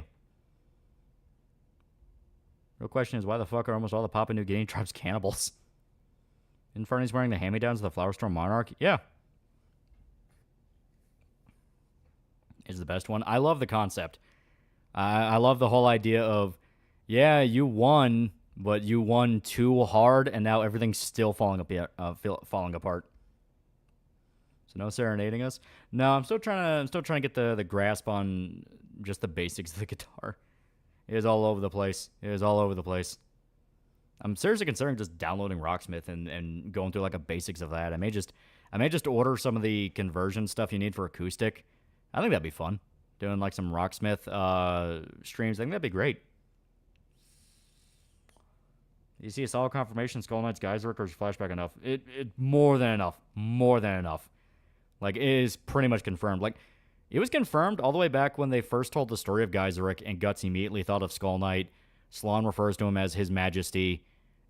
Speaker 9: Real question is, why the fuck are almost all the Papua New Guinea tribes cannibals? Inferno's wearing the hand-me-downs of the Flower Storm Monarch? Yeah. Is the best one. I love the concept. I love the whole idea of, yeah, you won, but you won too hard, and now everything's still falling apart. So no serenading us. No, I'm still trying to get the grasp on just the basics of the guitar. It is all over the place. I'm seriously considering just downloading Rocksmith and going through like a basics of that. I may just order some of the conversion stuff you need for acoustic. I think that'd be fun. Doing like some Rocksmith streams. I think that'd be great. You see a solid confirmation Skull Knight's Geyser or is flashback enough? It more than enough. Like, it is pretty much confirmed. Like, it was confirmed all the way back when they first told the story of Geyseric, and Guts immediately thought of Skull Knight. Sloan refers to him as His Majesty.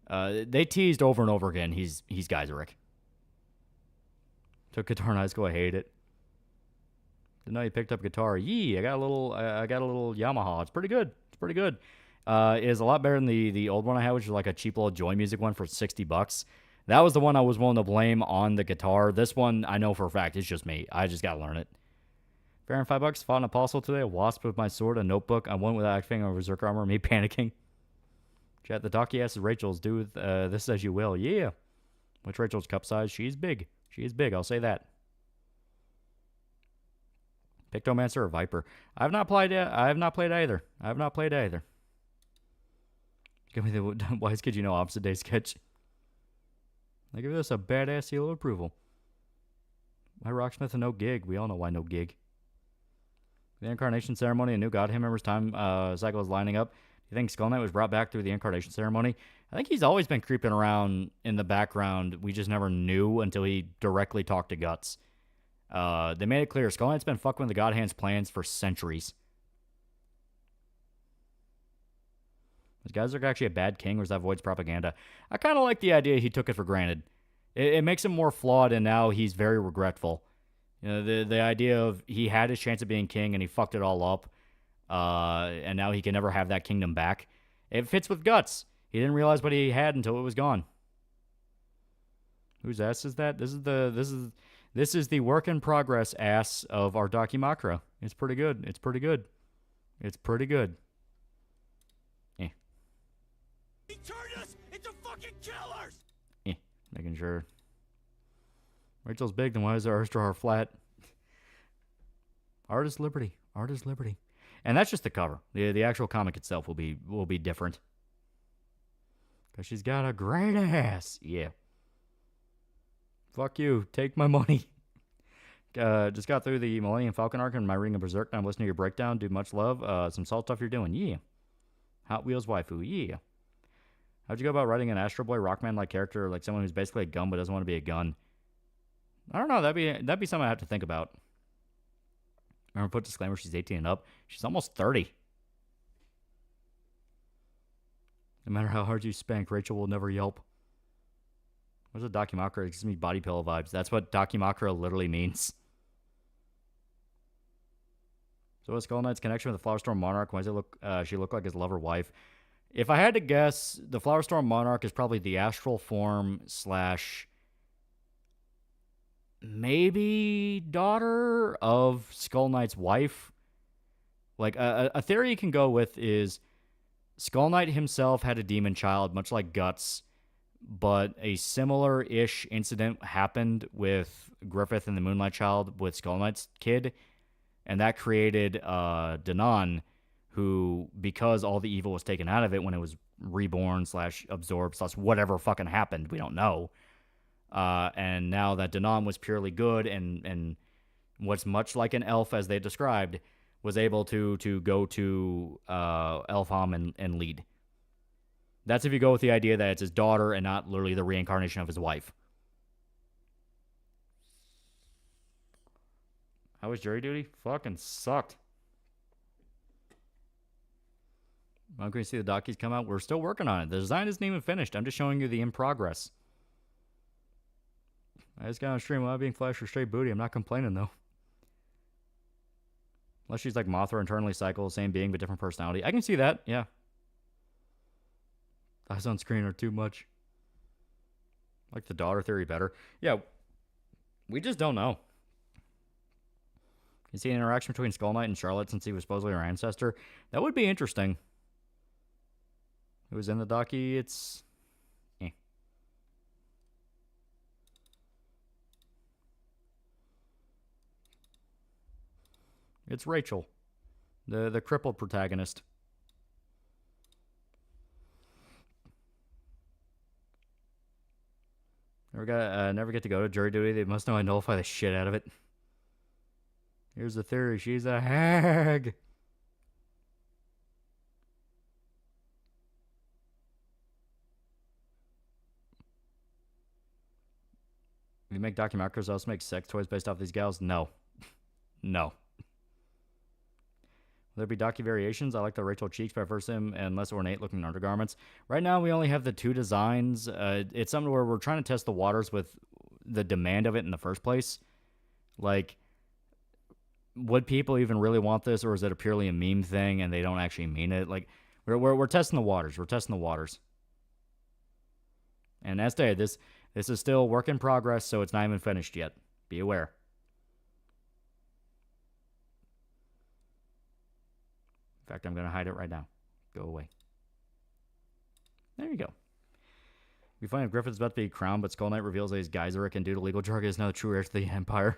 Speaker 9: They teased over and over again, he's Geyseric. Took guitar in high school, I hate it. Didn't know you picked up guitar. Yee, I got a little Yamaha. It's pretty good. It is a lot better than the old one I had, which was like a cheap little Joy Music one for $60. That was the one I was willing to blame on the guitar. This one, I know for a fact, it's just me. I just gotta learn it. Fair and $5. Fought an apostle today. A wasp with my sword, a notebook. I went without activating a berserker armor. Me panicking. Chat, the docky ass is Rachel's. Do with this as you will. Yeah. What's Rachel's cup size? She's big. I'll say that. Pictomancer or Viper? I have not played either. Give me the Wise Kid You Know Opposite Day sketch. I give this a badass seal of approval. Why Rocksmith and no gig? We all know why no gig. The Incarnation Ceremony, a new God Members time cycle is lining up. Do you think Skull Knight was brought back through the Incarnation Ceremony? I think he's always been creeping around in the background. We just never knew until he directly talked to Guts. They made it clear Skull Knight's been fucking with the God Hand's plans for centuries. Is Geyser actually a bad king, or is that Void's propaganda? I kind of like the idea he took it for granted. It makes him more flawed, and now he's very regretful. You know, the idea of he had his chance of being king, and he fucked it all up, and now he can never have that kingdom back. It fits with Guts. He didn't realize what he had until it was gone. Whose ass is that? This is the work in progress ass of our Dakimakura. It's pretty good. Eh.
Speaker 4: He turned us into fucking killers!
Speaker 9: Making sure. Rachel's big, then why is our straw flat? Art is liberty. And that's just the cover. The actual comic itself will be different. Because she's got a great ass. Yeah. Fuck you. Take my money. Just got through the Millennium Falcon arc and my Ring of Berserk. Now I'm listening to your breakdown. Dude, much love. Some salt stuff you're doing. Yeah. Hot Wheels waifu. Yeah. How'd you go about writing an Astro Boy Rockman-like character, like someone who's basically a gun but doesn't want to be a gun? I don't know. That'd be something I have to think about. Remember, put disclaimer, she's 18 and up. She's almost 30. No matter how hard you spank, Rachel will never yelp. What's a Dakimakura? It gives me body pillow vibes. That's what Dakimakura literally means. So what's Skull Knight's connection with the Flower Storm Monarch? Why does she look like his lover wife? If I had to guess, the Flower Storm Monarch is probably the astral form / maybe daughter of Skull Knight's wife. Like, a theory you can go with is Skull Knight himself had a demon child, much like Guts. but a similar-ish incident happened with Griffith and the Moonlight Child with Skull Knight's kid, and that created Danon, who, because all the evil was taken out of it when it was reborn / absorbed / whatever fucking happened, we don't know. And now that Danon was purely good and was much like an elf as they described, was able to go to Elfham and lead. That's if you go with the idea that it's his daughter and not literally the reincarnation of his wife. How was jury duty? Fucking sucked. I'm going to see the dockies come out. We're still working on it. The design isn't even finished. I'm just showing you the in progress. I just got on stream without being flashed for straight booty. I'm not complaining, though. Unless she's like Mothra, internally cycle, same being, but different personality. I can see that, yeah. Eyes on screen are too much. I like the daughter theory better. Yeah, we just don't know. You see an interaction between Skull Knight and Charlotte since he was supposedly her ancestor? That would be interesting. It was in the docky, it's... It's Rachel, the crippled protagonist. Never get to go to jury duty. They must know I nullify the shit out of it. Here's the theory. She's a hag. If you make documentaries, also make sex toys based off these gals? No. No. Will there be docu variations? I like the Rachel cheeks, but I prefer them and less ornate looking undergarments. Right now, we only have the 2 designs. It's something where we're trying to test the waters with the demand of it in the first place. Like, would people even really want this, or is it a purely a meme thing and they don't actually mean it? Like, we're testing the waters. We're testing the waters. And as stated, this is still work in progress, so it's not even finished yet. Be aware. In fact, I'm going to hide it right now. Go away. There you go. We find if Griffith's about to be crowned, but Skull Knight reveals that he's Geyseric and due to legal jargon is now the true heir to the Empire.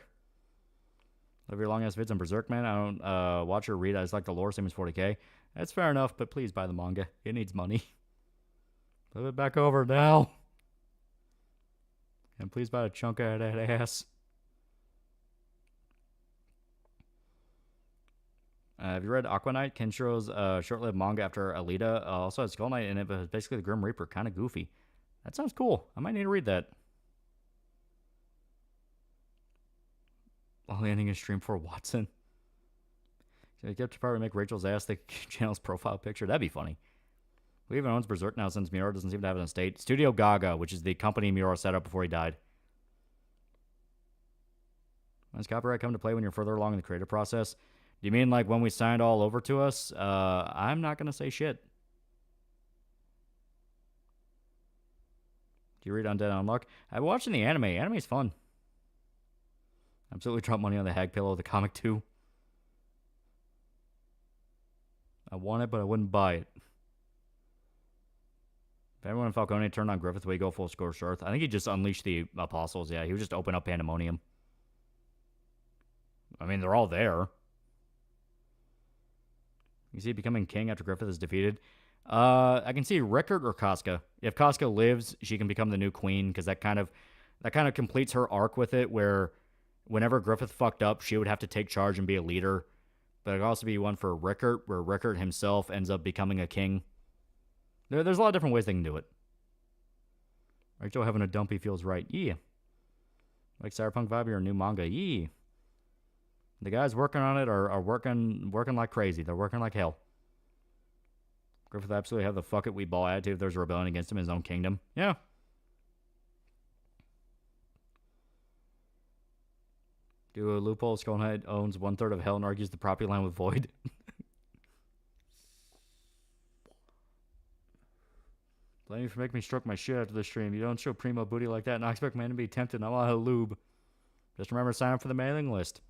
Speaker 9: Love your long-ass vids on Berserk, man. I don't watch or read. I just like the lore, same as 40k. That's fair enough, but please buy the manga. It needs money. Flip it back over now. And please buy a chunk out of that ass. Have you read Aquanite, Kenshiro's short-lived manga after Alita? Also has Skull Knight in it, but it's basically the Grim Reaper. Kind of goofy. That sounds cool. I might need to read that. While ending a stream for Watson. So you get to probably make Rachel's ass the channel's profile picture. That'd be funny. Who even owns Berserk now since Miura doesn't seem to have an estate? Studio Gaga, which is the company Miura set up before he died. When does copyright come to play when you're further along in the creative process? Do you mean like when we signed all over to us? I'm not going to say shit. Do you read Undead Unluck? I've been watching the anime. Anime's fun. Absolutely drop money on the Hag Pillow, the comic too. I want it, but I wouldn't buy it. If everyone in Falcone turned on Griffith, we go full scorched earth. I think he just unleashed the apostles. Yeah, he would just open up pandemonium. I mean, they're all there. You see becoming king after Griffith is defeated. I can see Rickard or Casca. If Casca lives, she can become the new queen, because that kind of completes her arc with it, where whenever Griffith fucked up, she would have to take charge and be a leader. But it could also be one for Rickard, where Rickard himself ends up becoming a king. There's a lot of different ways they can do it. Rachel having a dumpy feels right. Yeah. Like Cyberpunk vibe or new manga. Yeah. The guys working on it are working like crazy. They're working like hell. Griffith absolutely have the fuck it we ball attitude if there's a rebellion against him in his own kingdom. Yeah. Do a loophole. Skull Knight owns 1/3 of hell and argues the property line with Void. Blame you for making me stroke my shit after the stream. You don't show primo booty like that, and I expect man to be tempted. I'm on a lube. Just remember to sign up for the mailing list.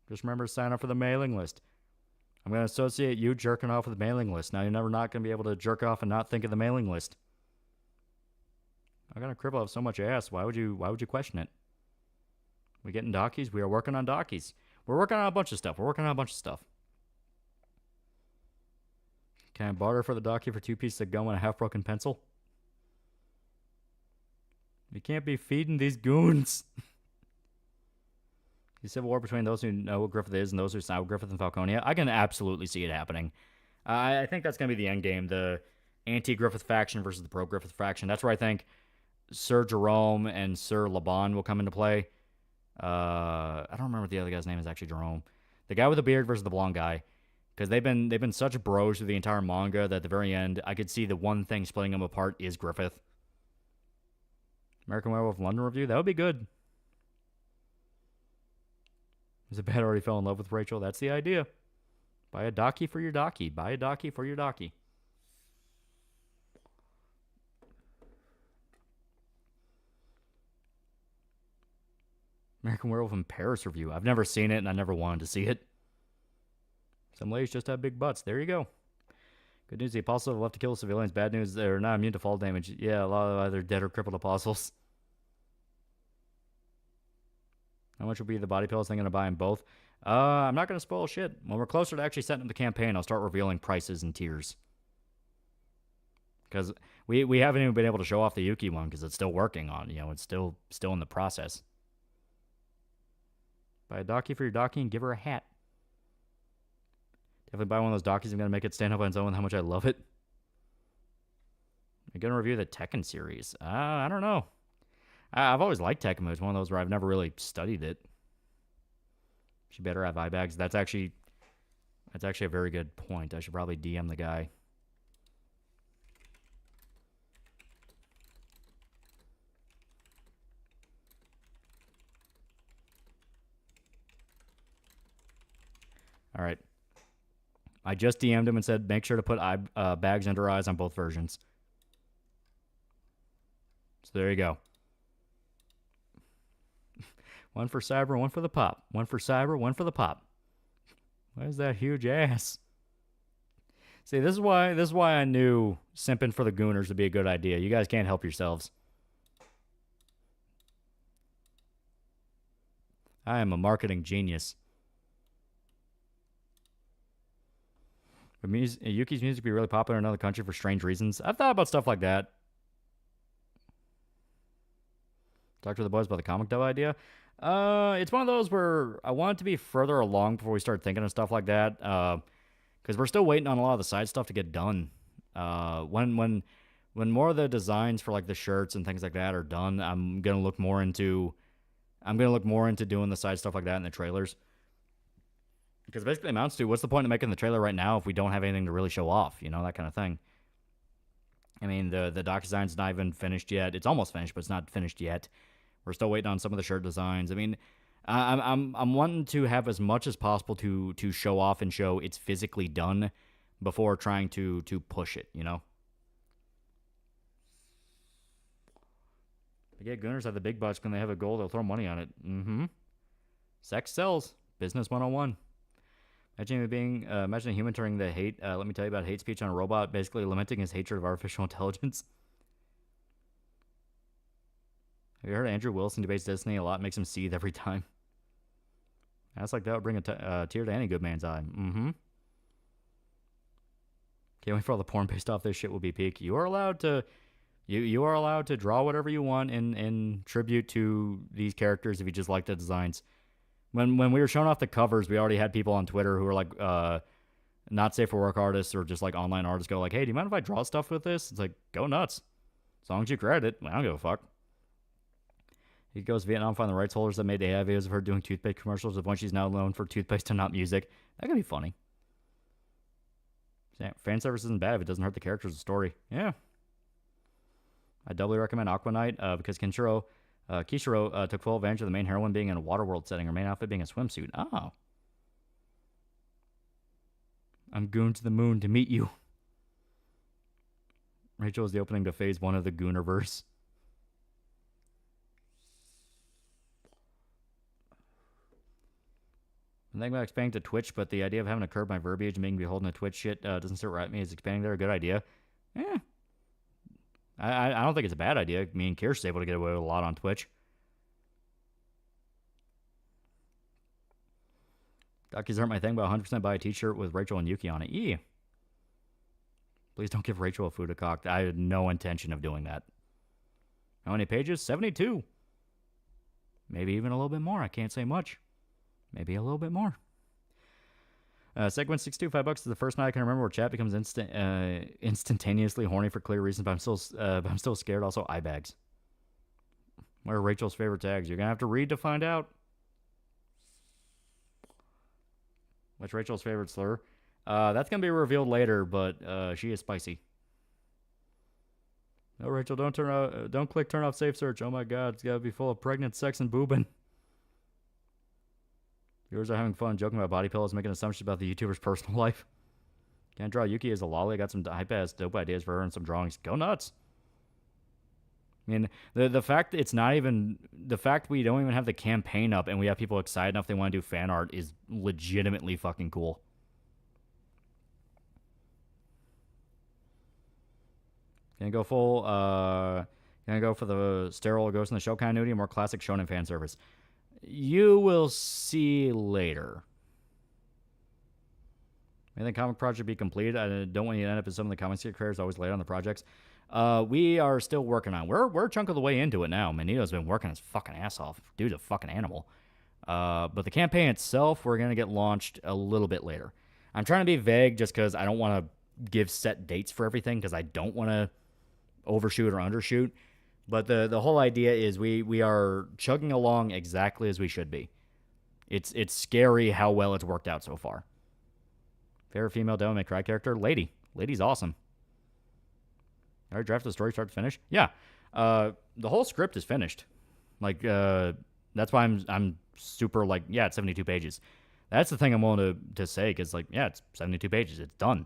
Speaker 9: Just remember to sign up for the mailing list. I'm going to associate you jerking off with the mailing list. Now you're never not going to be able to jerk off and not think of the mailing list. I got a cripple have so much ass. Why would you question it? We getting dockies? We are working on dockies. We're working on a bunch of stuff. Can I barter for the docky for 2 pieces of gum and a half-broken pencil? You can't be feeding these goons. The civil war between those who know what Griffith is and those who side with Griffith and Falconia. I can absolutely see it happening. I think that's going to be the end game. The anti-Griffith faction versus the pro-Griffith faction. That's where I think Sir Jerome and Sir Laban will come into play. I don't remember what the other guy's name is actually. Jerome. The guy with the beard versus the blonde guy. Because they've been such bros through the entire manga that at the very end, I could see the one thing splitting them apart is Griffith. American Werewolf London review? That would be good. Is it bad I already fell in love with Rachel? That's the idea. Buy a docky for your docky. Buy a docky for your docky. American Werewolf in Paris review. I've never seen it, and I never wanted to see it. Some ladies just have big butts. There you go. Good news, the apostles have left to kill civilians. Bad news, they're not immune to fall damage. Yeah, a lot of either dead or crippled apostles. How much will be the body pills? I'm going to buy them both. I'm not going to spoil shit. When we're closer to actually setting up the campaign, I'll start revealing prices and tiers. Because we haven't even been able to show off the Yuki one because it's still working on, it's still in the process. Buy a docky for your docky and give her a hat. Definitely buy one of those dockies. I'm going to make it stand up on its own with how much I love it. I'm going to review the Tekken series. I don't know. I've always liked Tekken, but it's one of those where I've never really studied it. She better have eye bags. That's actually a very good point. I should probably DM the guy. All right. I just DM'd him and said, make sure to put bags under eyes on both versions. So there you go. One for Cyber, one for the pop. One for Cyber, one for the pop. Why is that huge ass? See, this is why I knew simping for the Gooners would be a good idea. You guys can't help yourselves. I am a marketing genius. But Yuki's music be really popular in another country for strange reasons. I've thought about stuff like that. Talk to the boys about the comic dub idea. It's one of those where I want it to be further along before we start thinking of stuff like that. Because we're still waiting on a lot of the side stuff to get done. When more of the designs for like the shirts and things like that are done, I'm gonna look more into doing the side stuff like that in the trailers. Because basically it amounts to, what's the point of making the trailer right now if we don't have anything to really show off, that kind of thing. I mean, the doc design's not even finished yet. It's almost finished, but it's not finished yet. We're still waiting on some of the shirt designs. I mean, I'm wanting to have as much as possible to show off and show it's physically done before trying to push it, Yeah, Gooners have the big butts. When they have a goal, they'll throw money on it. Mm-hmm. Sex sells. Business 101. Imagine a human turning the hate. Let me tell you about hate speech on a robot, basically lamenting his hatred of artificial intelligence. Have you heard Andrew Wilson debates Disney? A lot makes him seethe every time. That's like that would bring a tear to any good man's eye. Mm-hmm. Can't wait for all the porn based off this shit will be peak. You are allowed to draw whatever you want in tribute to these characters if you just like the designs. When we were showing off the covers, we already had people on Twitter who were like, not safe for work artists or just like online artists go like, hey, do you mind if I draw stuff with this? It's like, go nuts. As long as you credit it, I don't give a fuck. He goes to Vietnam, find the rights holders that made AI videos of her doing toothpaste commercials of when she's now known for toothpaste and not music. That could be funny. Fan service isn't bad if it doesn't hurt the characters or story. Yeah. I doubly recommend Aqua Knight because Kishiro took full advantage of the main heroine being in a Waterworld setting, her main outfit being a swimsuit. Oh. I'm goon to the moon to meet you. Rachel is the opening to phase 1 of the Goonerverse. I'm thinking about expanding to Twitch, but the idea of having to curb my verbiage and making me holding a Twitch shit doesn't sit right with me. Is expanding there a good idea? I don't think it's a bad idea. Me and Kirsten's able to get away with a lot on Twitch. Duckies aren't my thing, but 100% buy a t-shirt with Rachel and Yuki on it. Yeah. Please don't give Rachel a food cock. I had no intention of doing that. How many pages? 72. Maybe even a little bit more. I can't say much. Maybe a little bit more. Segment 62, $5 is the first night I can remember where chat becomes instantaneously horny for clear reasons, but I'm still scared. Also, eye bags. What are Rachel's favorite tags? You're gonna have to read to find out. What's Rachel's favorite slur? That's gonna be revealed later, but she is spicy. No, Rachel, don't click turn off safe search. Oh my God, it's gotta be full of pregnant sex and boobing. Viewers are having fun joking about body pillows, making assumptions about the YouTuber's personal life. Can't draw Yuki as a lolly. I got some hype-ass dope ideas for her and some drawings. Go nuts. I mean, the fact it's not even... The fact we don't even have the campaign up and we have people excited enough they want to do fan art is legitimately fucking cool. Gonna go full... Gonna go for the sterile Ghost in the Shell continuity or more classic shonen fan service. You will see later. May the comic project be completed. I don't want you to end up as some of the comics creators always late on the projects. We are still working on. We're a chunk of the way into it now. Manito's been working his fucking ass off. Dude's a fucking animal. But the campaign itself, we're gonna get launched a little bit later. I'm trying to be vague just because I don't want to give set dates for everything because I don't want to overshoot or undershoot. But the whole idea is we are chugging along exactly as we should be. It's scary how well it's worked out so far. Favorite female Devil May Cry character? Lady. Lady's awesome. I already drafted the story start to finish? Yeah. The whole script is finished. Like, that's why I'm super like, yeah, it's 72 pages. That's the thing I'm willing to say, because, like, yeah, it's 72 pages. It's done.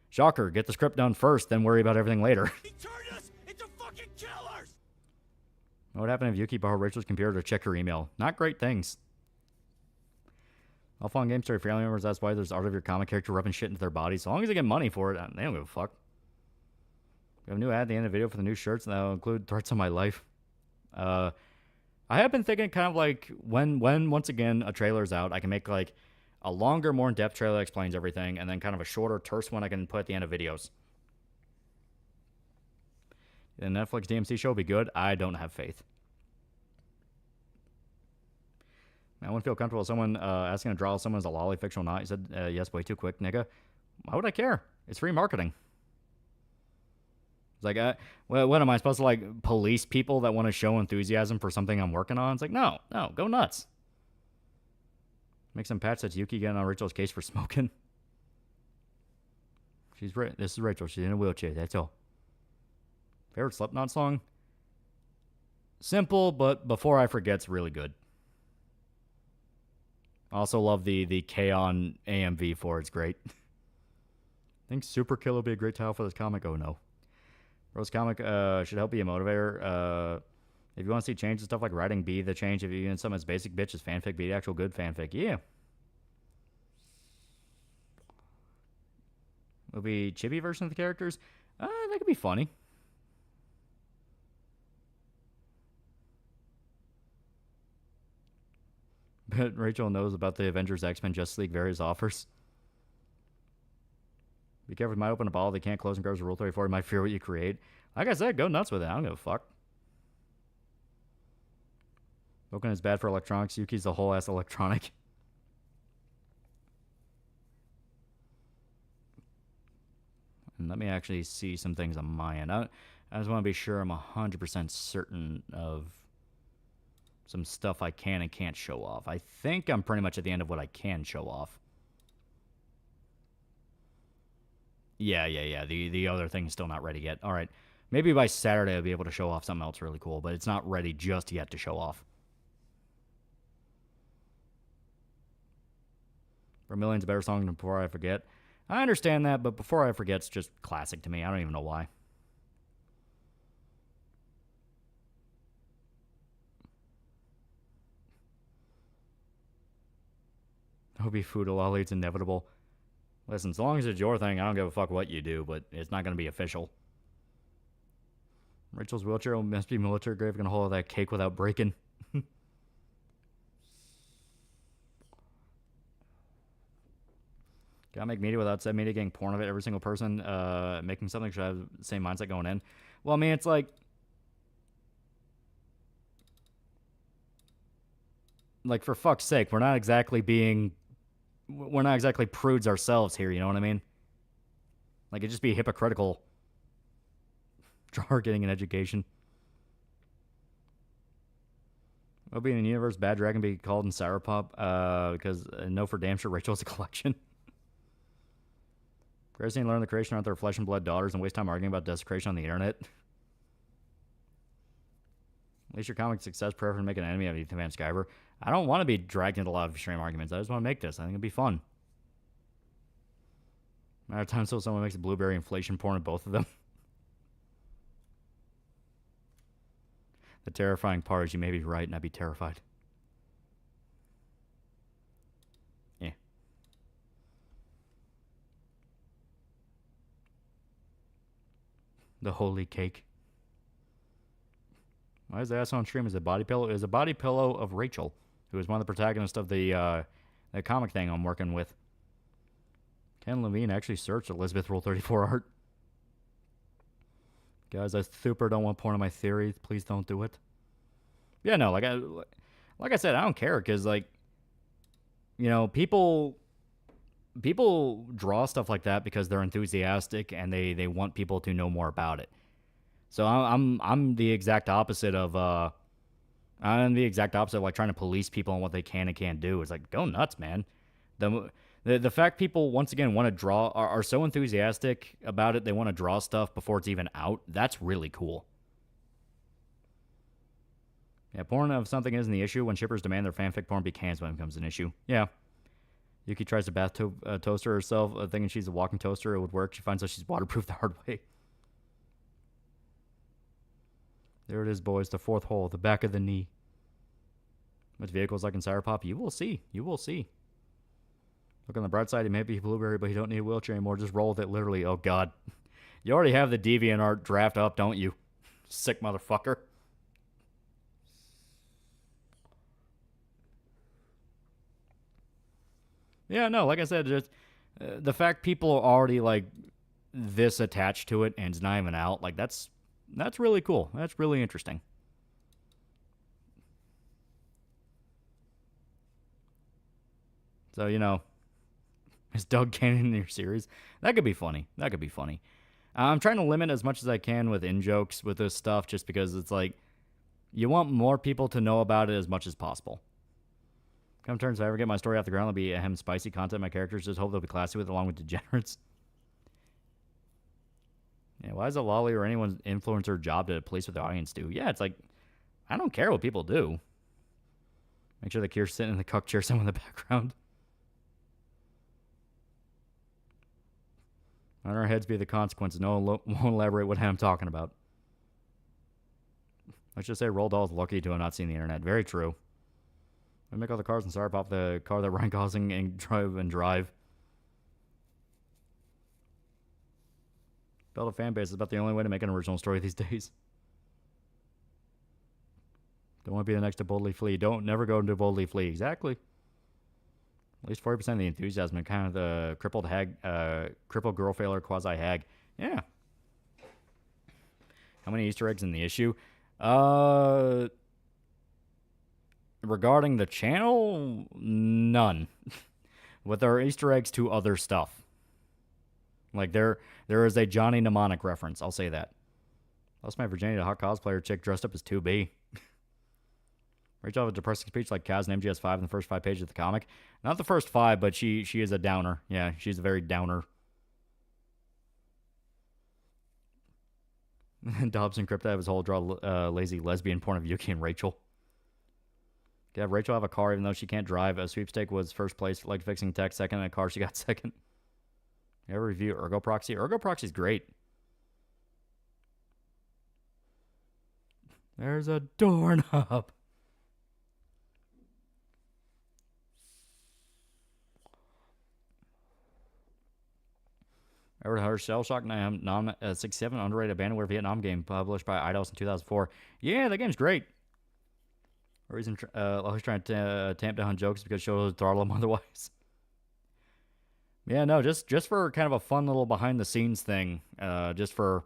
Speaker 9: Shocker, get the script done first, then worry about everything later.
Speaker 4: He turned us into fucking killers!
Speaker 9: What would happen if Yuki borrowed Rachel's computer to check her email? Not great things. All fun game story family members, that's why there's art of your comic character rubbing shit into their bodies. So long as they get money for it, they don't give a fuck. We have a new ad at the end of the video for the new shirts, and that'll include threats on my life. I have been thinking kind of like when once again a trailer's out, I can make like a longer, more in-depth trailer that explains everything, and then kind of a shorter, terse one I can put at the end of videos. The Netflix DMC show will be good. I don't have faith. I wouldn't feel comfortable with someone asking to draw someone as a lolly, fictional or not. He said, yes, way too quick, nigga. Why would I care? It's free marketing. It's like, what am I supposed to, like, police people that want to show enthusiasm for something I'm working on? It's like, no, go nuts. Make some patch that's Yuki getting on Rachel's case for smoking. This is Rachel. She's in a wheelchair. That's all. Favorite Slipknot song? Simple, but Before I Forget's really good. Also love the K-On! AMV for it. It's great. I think Super Kill will be a great title for this comic. Oh, no. Rose comic should help be a motivator. If you want to see change and stuff like writing, be the change. If you want something as basic bitch as fanfic, be the actual good fanfic. Yeah. Will be chibi version of the characters. That could be funny. But Rachel knows about the Avengers, X-Men, Justice League, various offers. Be careful, you might open a bottle they can't close and grows Rule 34. You might fear what you create. Like I said, go nuts with it. I don't give a fuck. Broken is bad for electronics. Yuki's the whole ass electronic. And let me actually see some things on my end. I just want to be sure I'm 100% certain of some stuff I can and can't show off. I think I'm pretty much at the end of what I can show off. Yeah. The other thing's still not ready yet. All right. Maybe by Saturday I'll be able to show off something else really cool, but it's not ready just yet to show off. Vermilion's a better song than Before I Forget. I understand that, but Before I Forget's just classic to me. I don't even know why. Obi Foodalali, it's inevitable. Listen, as long as it's your thing, I don't give a fuck what you do, but it's not going to be official. Rachel's wheelchair must be military grave gonna hold that cake without breaking. Gotta make media without said media getting porn of it. Every single person making something should have the same mindset going in. Well, I mean, it's like for fuck's sake, we're not exactly prudes ourselves here, you know what I mean? Like, it'd just be hypocritical. Drawer getting an education. Will be in the universe, Bad Dragon be called in Sour Pop, because no for damn sure Rachel's a collection. Gracie learn the creation aren't their flesh and blood daughters and waste time arguing about desecration on the internet. At least your comic success prayer for make an enemy of Ethan Van Sciver. I don't want to be dragged into a lot of extreme arguments. I just want to make this. I think it'd be fun. Matter of time until someone makes a blueberry inflation porn of both of them. The terrifying part is you may be right and I'd be terrified. Yeah. The holy cake. Why is the ass on stream? Is a body pillow? Is a body pillow of Rachel, who is one of the protagonists of the comic thing I'm working with. Ken Levine actually searched Elizabeth Rule 34 art. Guys, I super don't want porn on my theory. Please don't do it. Yeah, no, like I said, I don't care because, like, you know, people draw stuff like that because they're enthusiastic and they want people to know more about it. So I'm the exact opposite of like trying to police people on what they can and can't do. It's like, go nuts, man. The fact people once again want to draw are so enthusiastic about it, they want to draw stuff before it's even out. That's really cool. Yeah, porn of something isn't the issue. When shippers demand their fanfic porn be cans when it becomes an issue. Yeah. Yuki tries to bathtub toaster herself, thinking she's a walking toaster. It would work. She finds out she's waterproof the hard way. There it is, boys. The fourth hole, the back of the knee. Which vehicles like in Sour Pop? You will see. You will see. Look on the bright side. He may be blueberry, but he don't need a wheelchair anymore. Just roll with it, literally. Oh, God. You already have the DeviantArt draft up, don't you? Sick motherfucker. Yeah, no, like I said, just the fact people are already, like, this attached to it and it's not even out, like, that's really cool. That's really interesting. So, you know, is Doug Cannon in your series? That could be funny. That could be funny. I'm trying to limit as much as I can with in-jokes with this stuff just because it's like, you want more people to know about it as much as possible. Come turns, if I ever get my story off the ground, it'll be spicy content. My characters just hope they'll be classy with it along with degenerates. Yeah, why is a lolly or anyone's influencer job to police what the audience do? Yeah, it's like, I don't care what people do. Make sure the Kier's sitting in the cuck chair somewhere in the background. On our heads be the consequences. No one won't elaborate what I'm talking about. Let's just say Roald Dahl's lucky to have not seen the internet. Very true. We make all the cars and Sour Pop the car that Ryan Gosling and drive. Build a fan base is about the only way to make an original story these days. Don't want to be the next to Boldly Flee. Don't never go into Boldly Flee. Exactly. At least 40% of the enthusiasm and kind of the crippled girl failure quasi hag. Yeah. How many Easter eggs in the issue? Regarding the channel, none. But there are Easter eggs to other stuff. Like there is a Johnny Mnemonic reference. I'll say that. Lost my virginity to hot cosplayer chick dressed up as 2B. Rachel have a depressing speech like Kaz in MGS5 in the first 5 pages of the comic. Not the first 5, but she is a downer. Yeah, she's a very downer. Dobson Crypta have his whole draw lazy lesbian porn of Yuki and Rachel. Could have Rachel have a car even though she can't drive. A sweepstake was first place, like fixing tech, second, and a car she got second. You ever review Ergo Proxy? Ergo Proxy's great. There's a doorknob. Edward Hunter Shell Shock 67 underrated abandonware Vietnam game published by Eidos in 2004. Yeah, that game's great. Reason always trying to tamp down jokes because shows throttle them otherwise. Yeah, no, just for kind of a fun little behind the scenes thing, just for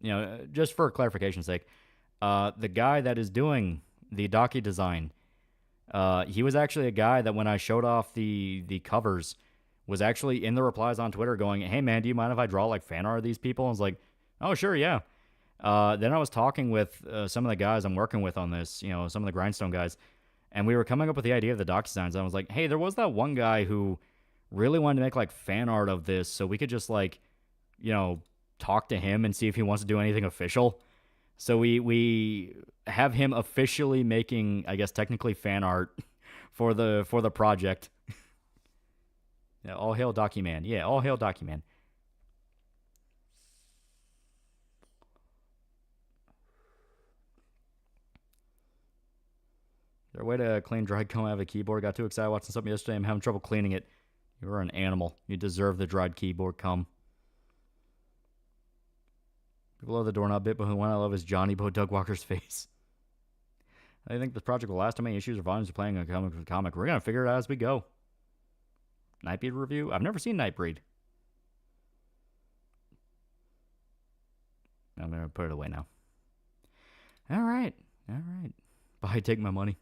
Speaker 9: clarification's sake. The guy that is doing the Docky design, he was actually a guy that when I showed off the covers, was actually in the replies on Twitter going, "Hey man, do you mind if I draw like fan art of these people?" I was like, "Oh sure, yeah." Then I was talking with some of the guys I'm working with on this, some of the Grindstone guys, and we were coming up with the idea of the doc designs. I was like, "Hey, there was that one guy who really wanted to make like fan art of this, so we could just like, talk to him and see if he wants to do anything official." So we have him officially making, I guess technically, fan art for the project. Yeah, all hail Docky Man. Yeah, all hail Docky Man. Is there a way to clean dried cum out of a keyboard? Got too excited watching something yesterday. I'm having trouble cleaning it. You're an animal. You deserve the dried keyboard cum. People love the doorknob bit, but the one I love is Johnny Bo Doug Walker's face. I think this project will last. How many issues or volumes are playing a comic? We're going to figure it out as we go. Nightbreed review? I've never seen Nightbreed. I'm going to put it away now. All right. Bye, take my money.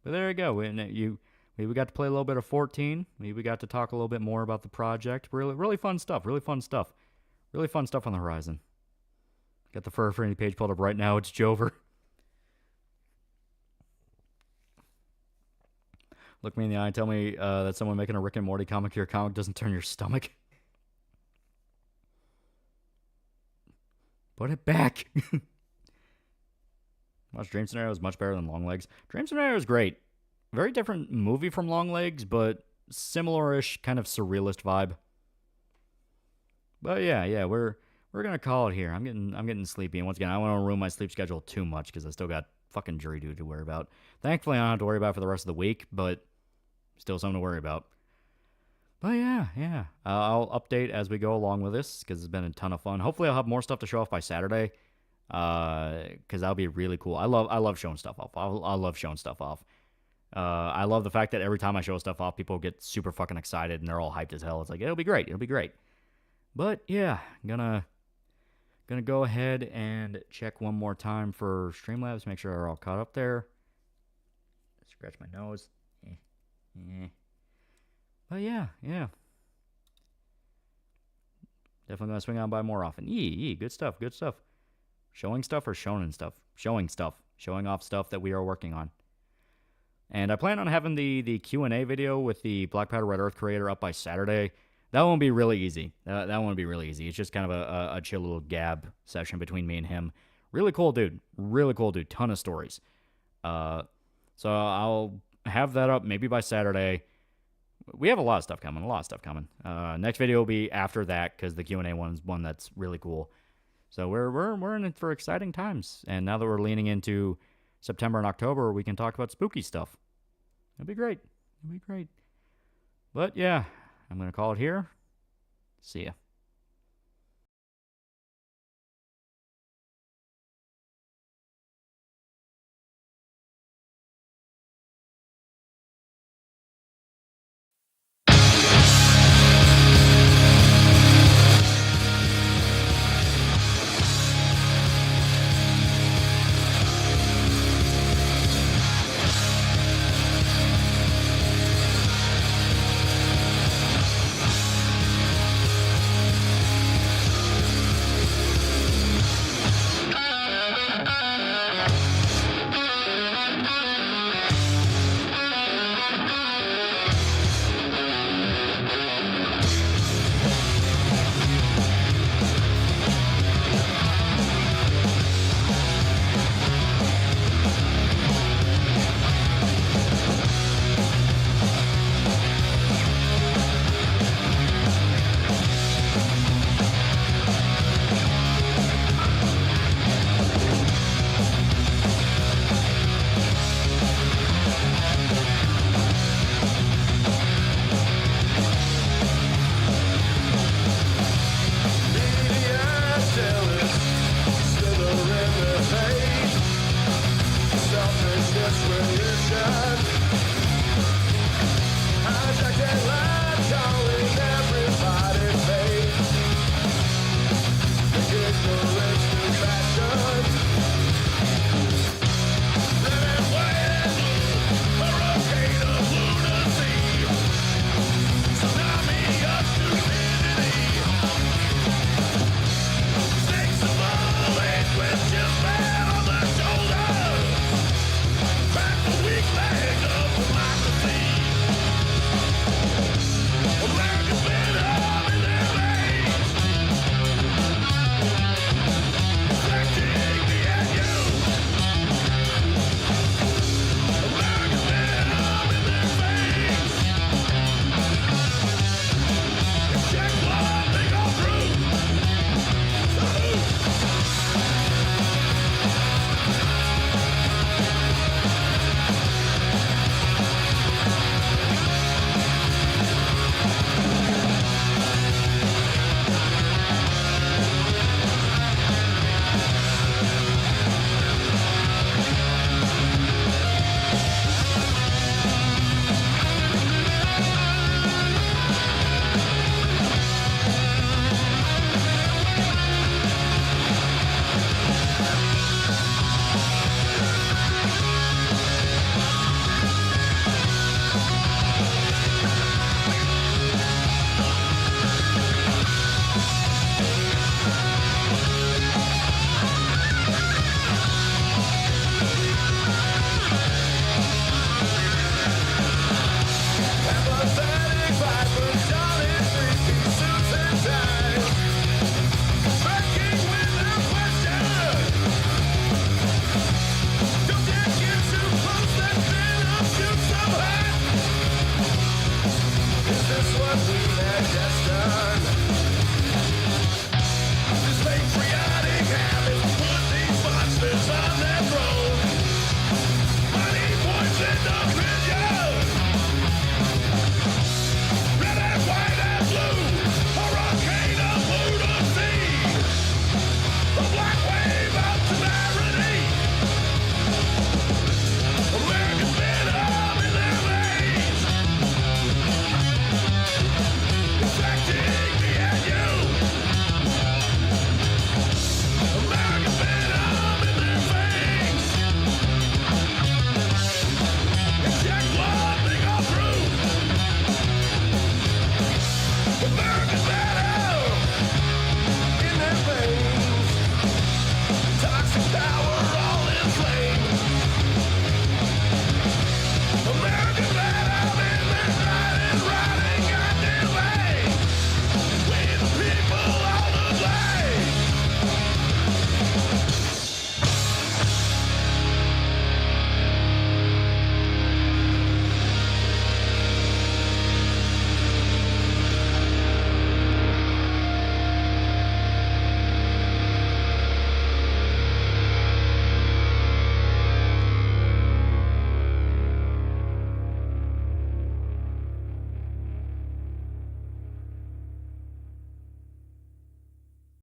Speaker 9: But there you go. We got to play a little bit of 14. We got to talk a little bit more about the project. Really fun stuff. Really fun stuff on the horizon. Got the Fur Affinity page pulled up right now. It's Jover. Look me in the eye and tell me that someone making a Rick and Morty comic, your comic doesn't turn your stomach. Put it back. Watch Dream Scenario is much better than Long Legs. Dream Scenario is great. Very different movie from Long Legs, but similar-ish kind of surrealist vibe. But yeah, we're gonna call it here. I'm getting sleepy, and once again, I don't want to ruin my sleep schedule too much because I still got fucking jury duty to worry about. Thankfully, I don't have to worry about it for the rest of the week, but still something to worry about. But yeah. I'll update as we go along with this because it's been a ton of fun. Hopefully, I'll have more stuff to show off by Saturday because that'll be really cool. I love showing stuff off. I love showing stuff off. I love the fact that every time I show stuff off, people get super fucking excited and they're all hyped as hell. It's like, it'll be great. But yeah, gonna go ahead and check one more time for Streamlabs, make sure they're all caught up there. Scratch my nose. But yeah. Definitely gonna swing on by more often. Good stuff. Showing stuff or showing stuff? Showing stuff. Showing off stuff that we are working on. And I plan on having the Q&A video with the Black Powder Red Earth creator up by Saturday. That won't be really easy. That won't be really easy. It's just kind of a chill little gab session between me and him. Really cool dude. Ton of stories. So I'll have that up maybe by Saturday. We have a lot of stuff coming. Next video will be after that because the Q&A one's one that's really cool. So we're in it for exciting times. And now that we're leaning into September and October, we can talk about spooky stuff. It'll be great. But yeah, I'm going to call it here. See ya.
Speaker 4: destiny.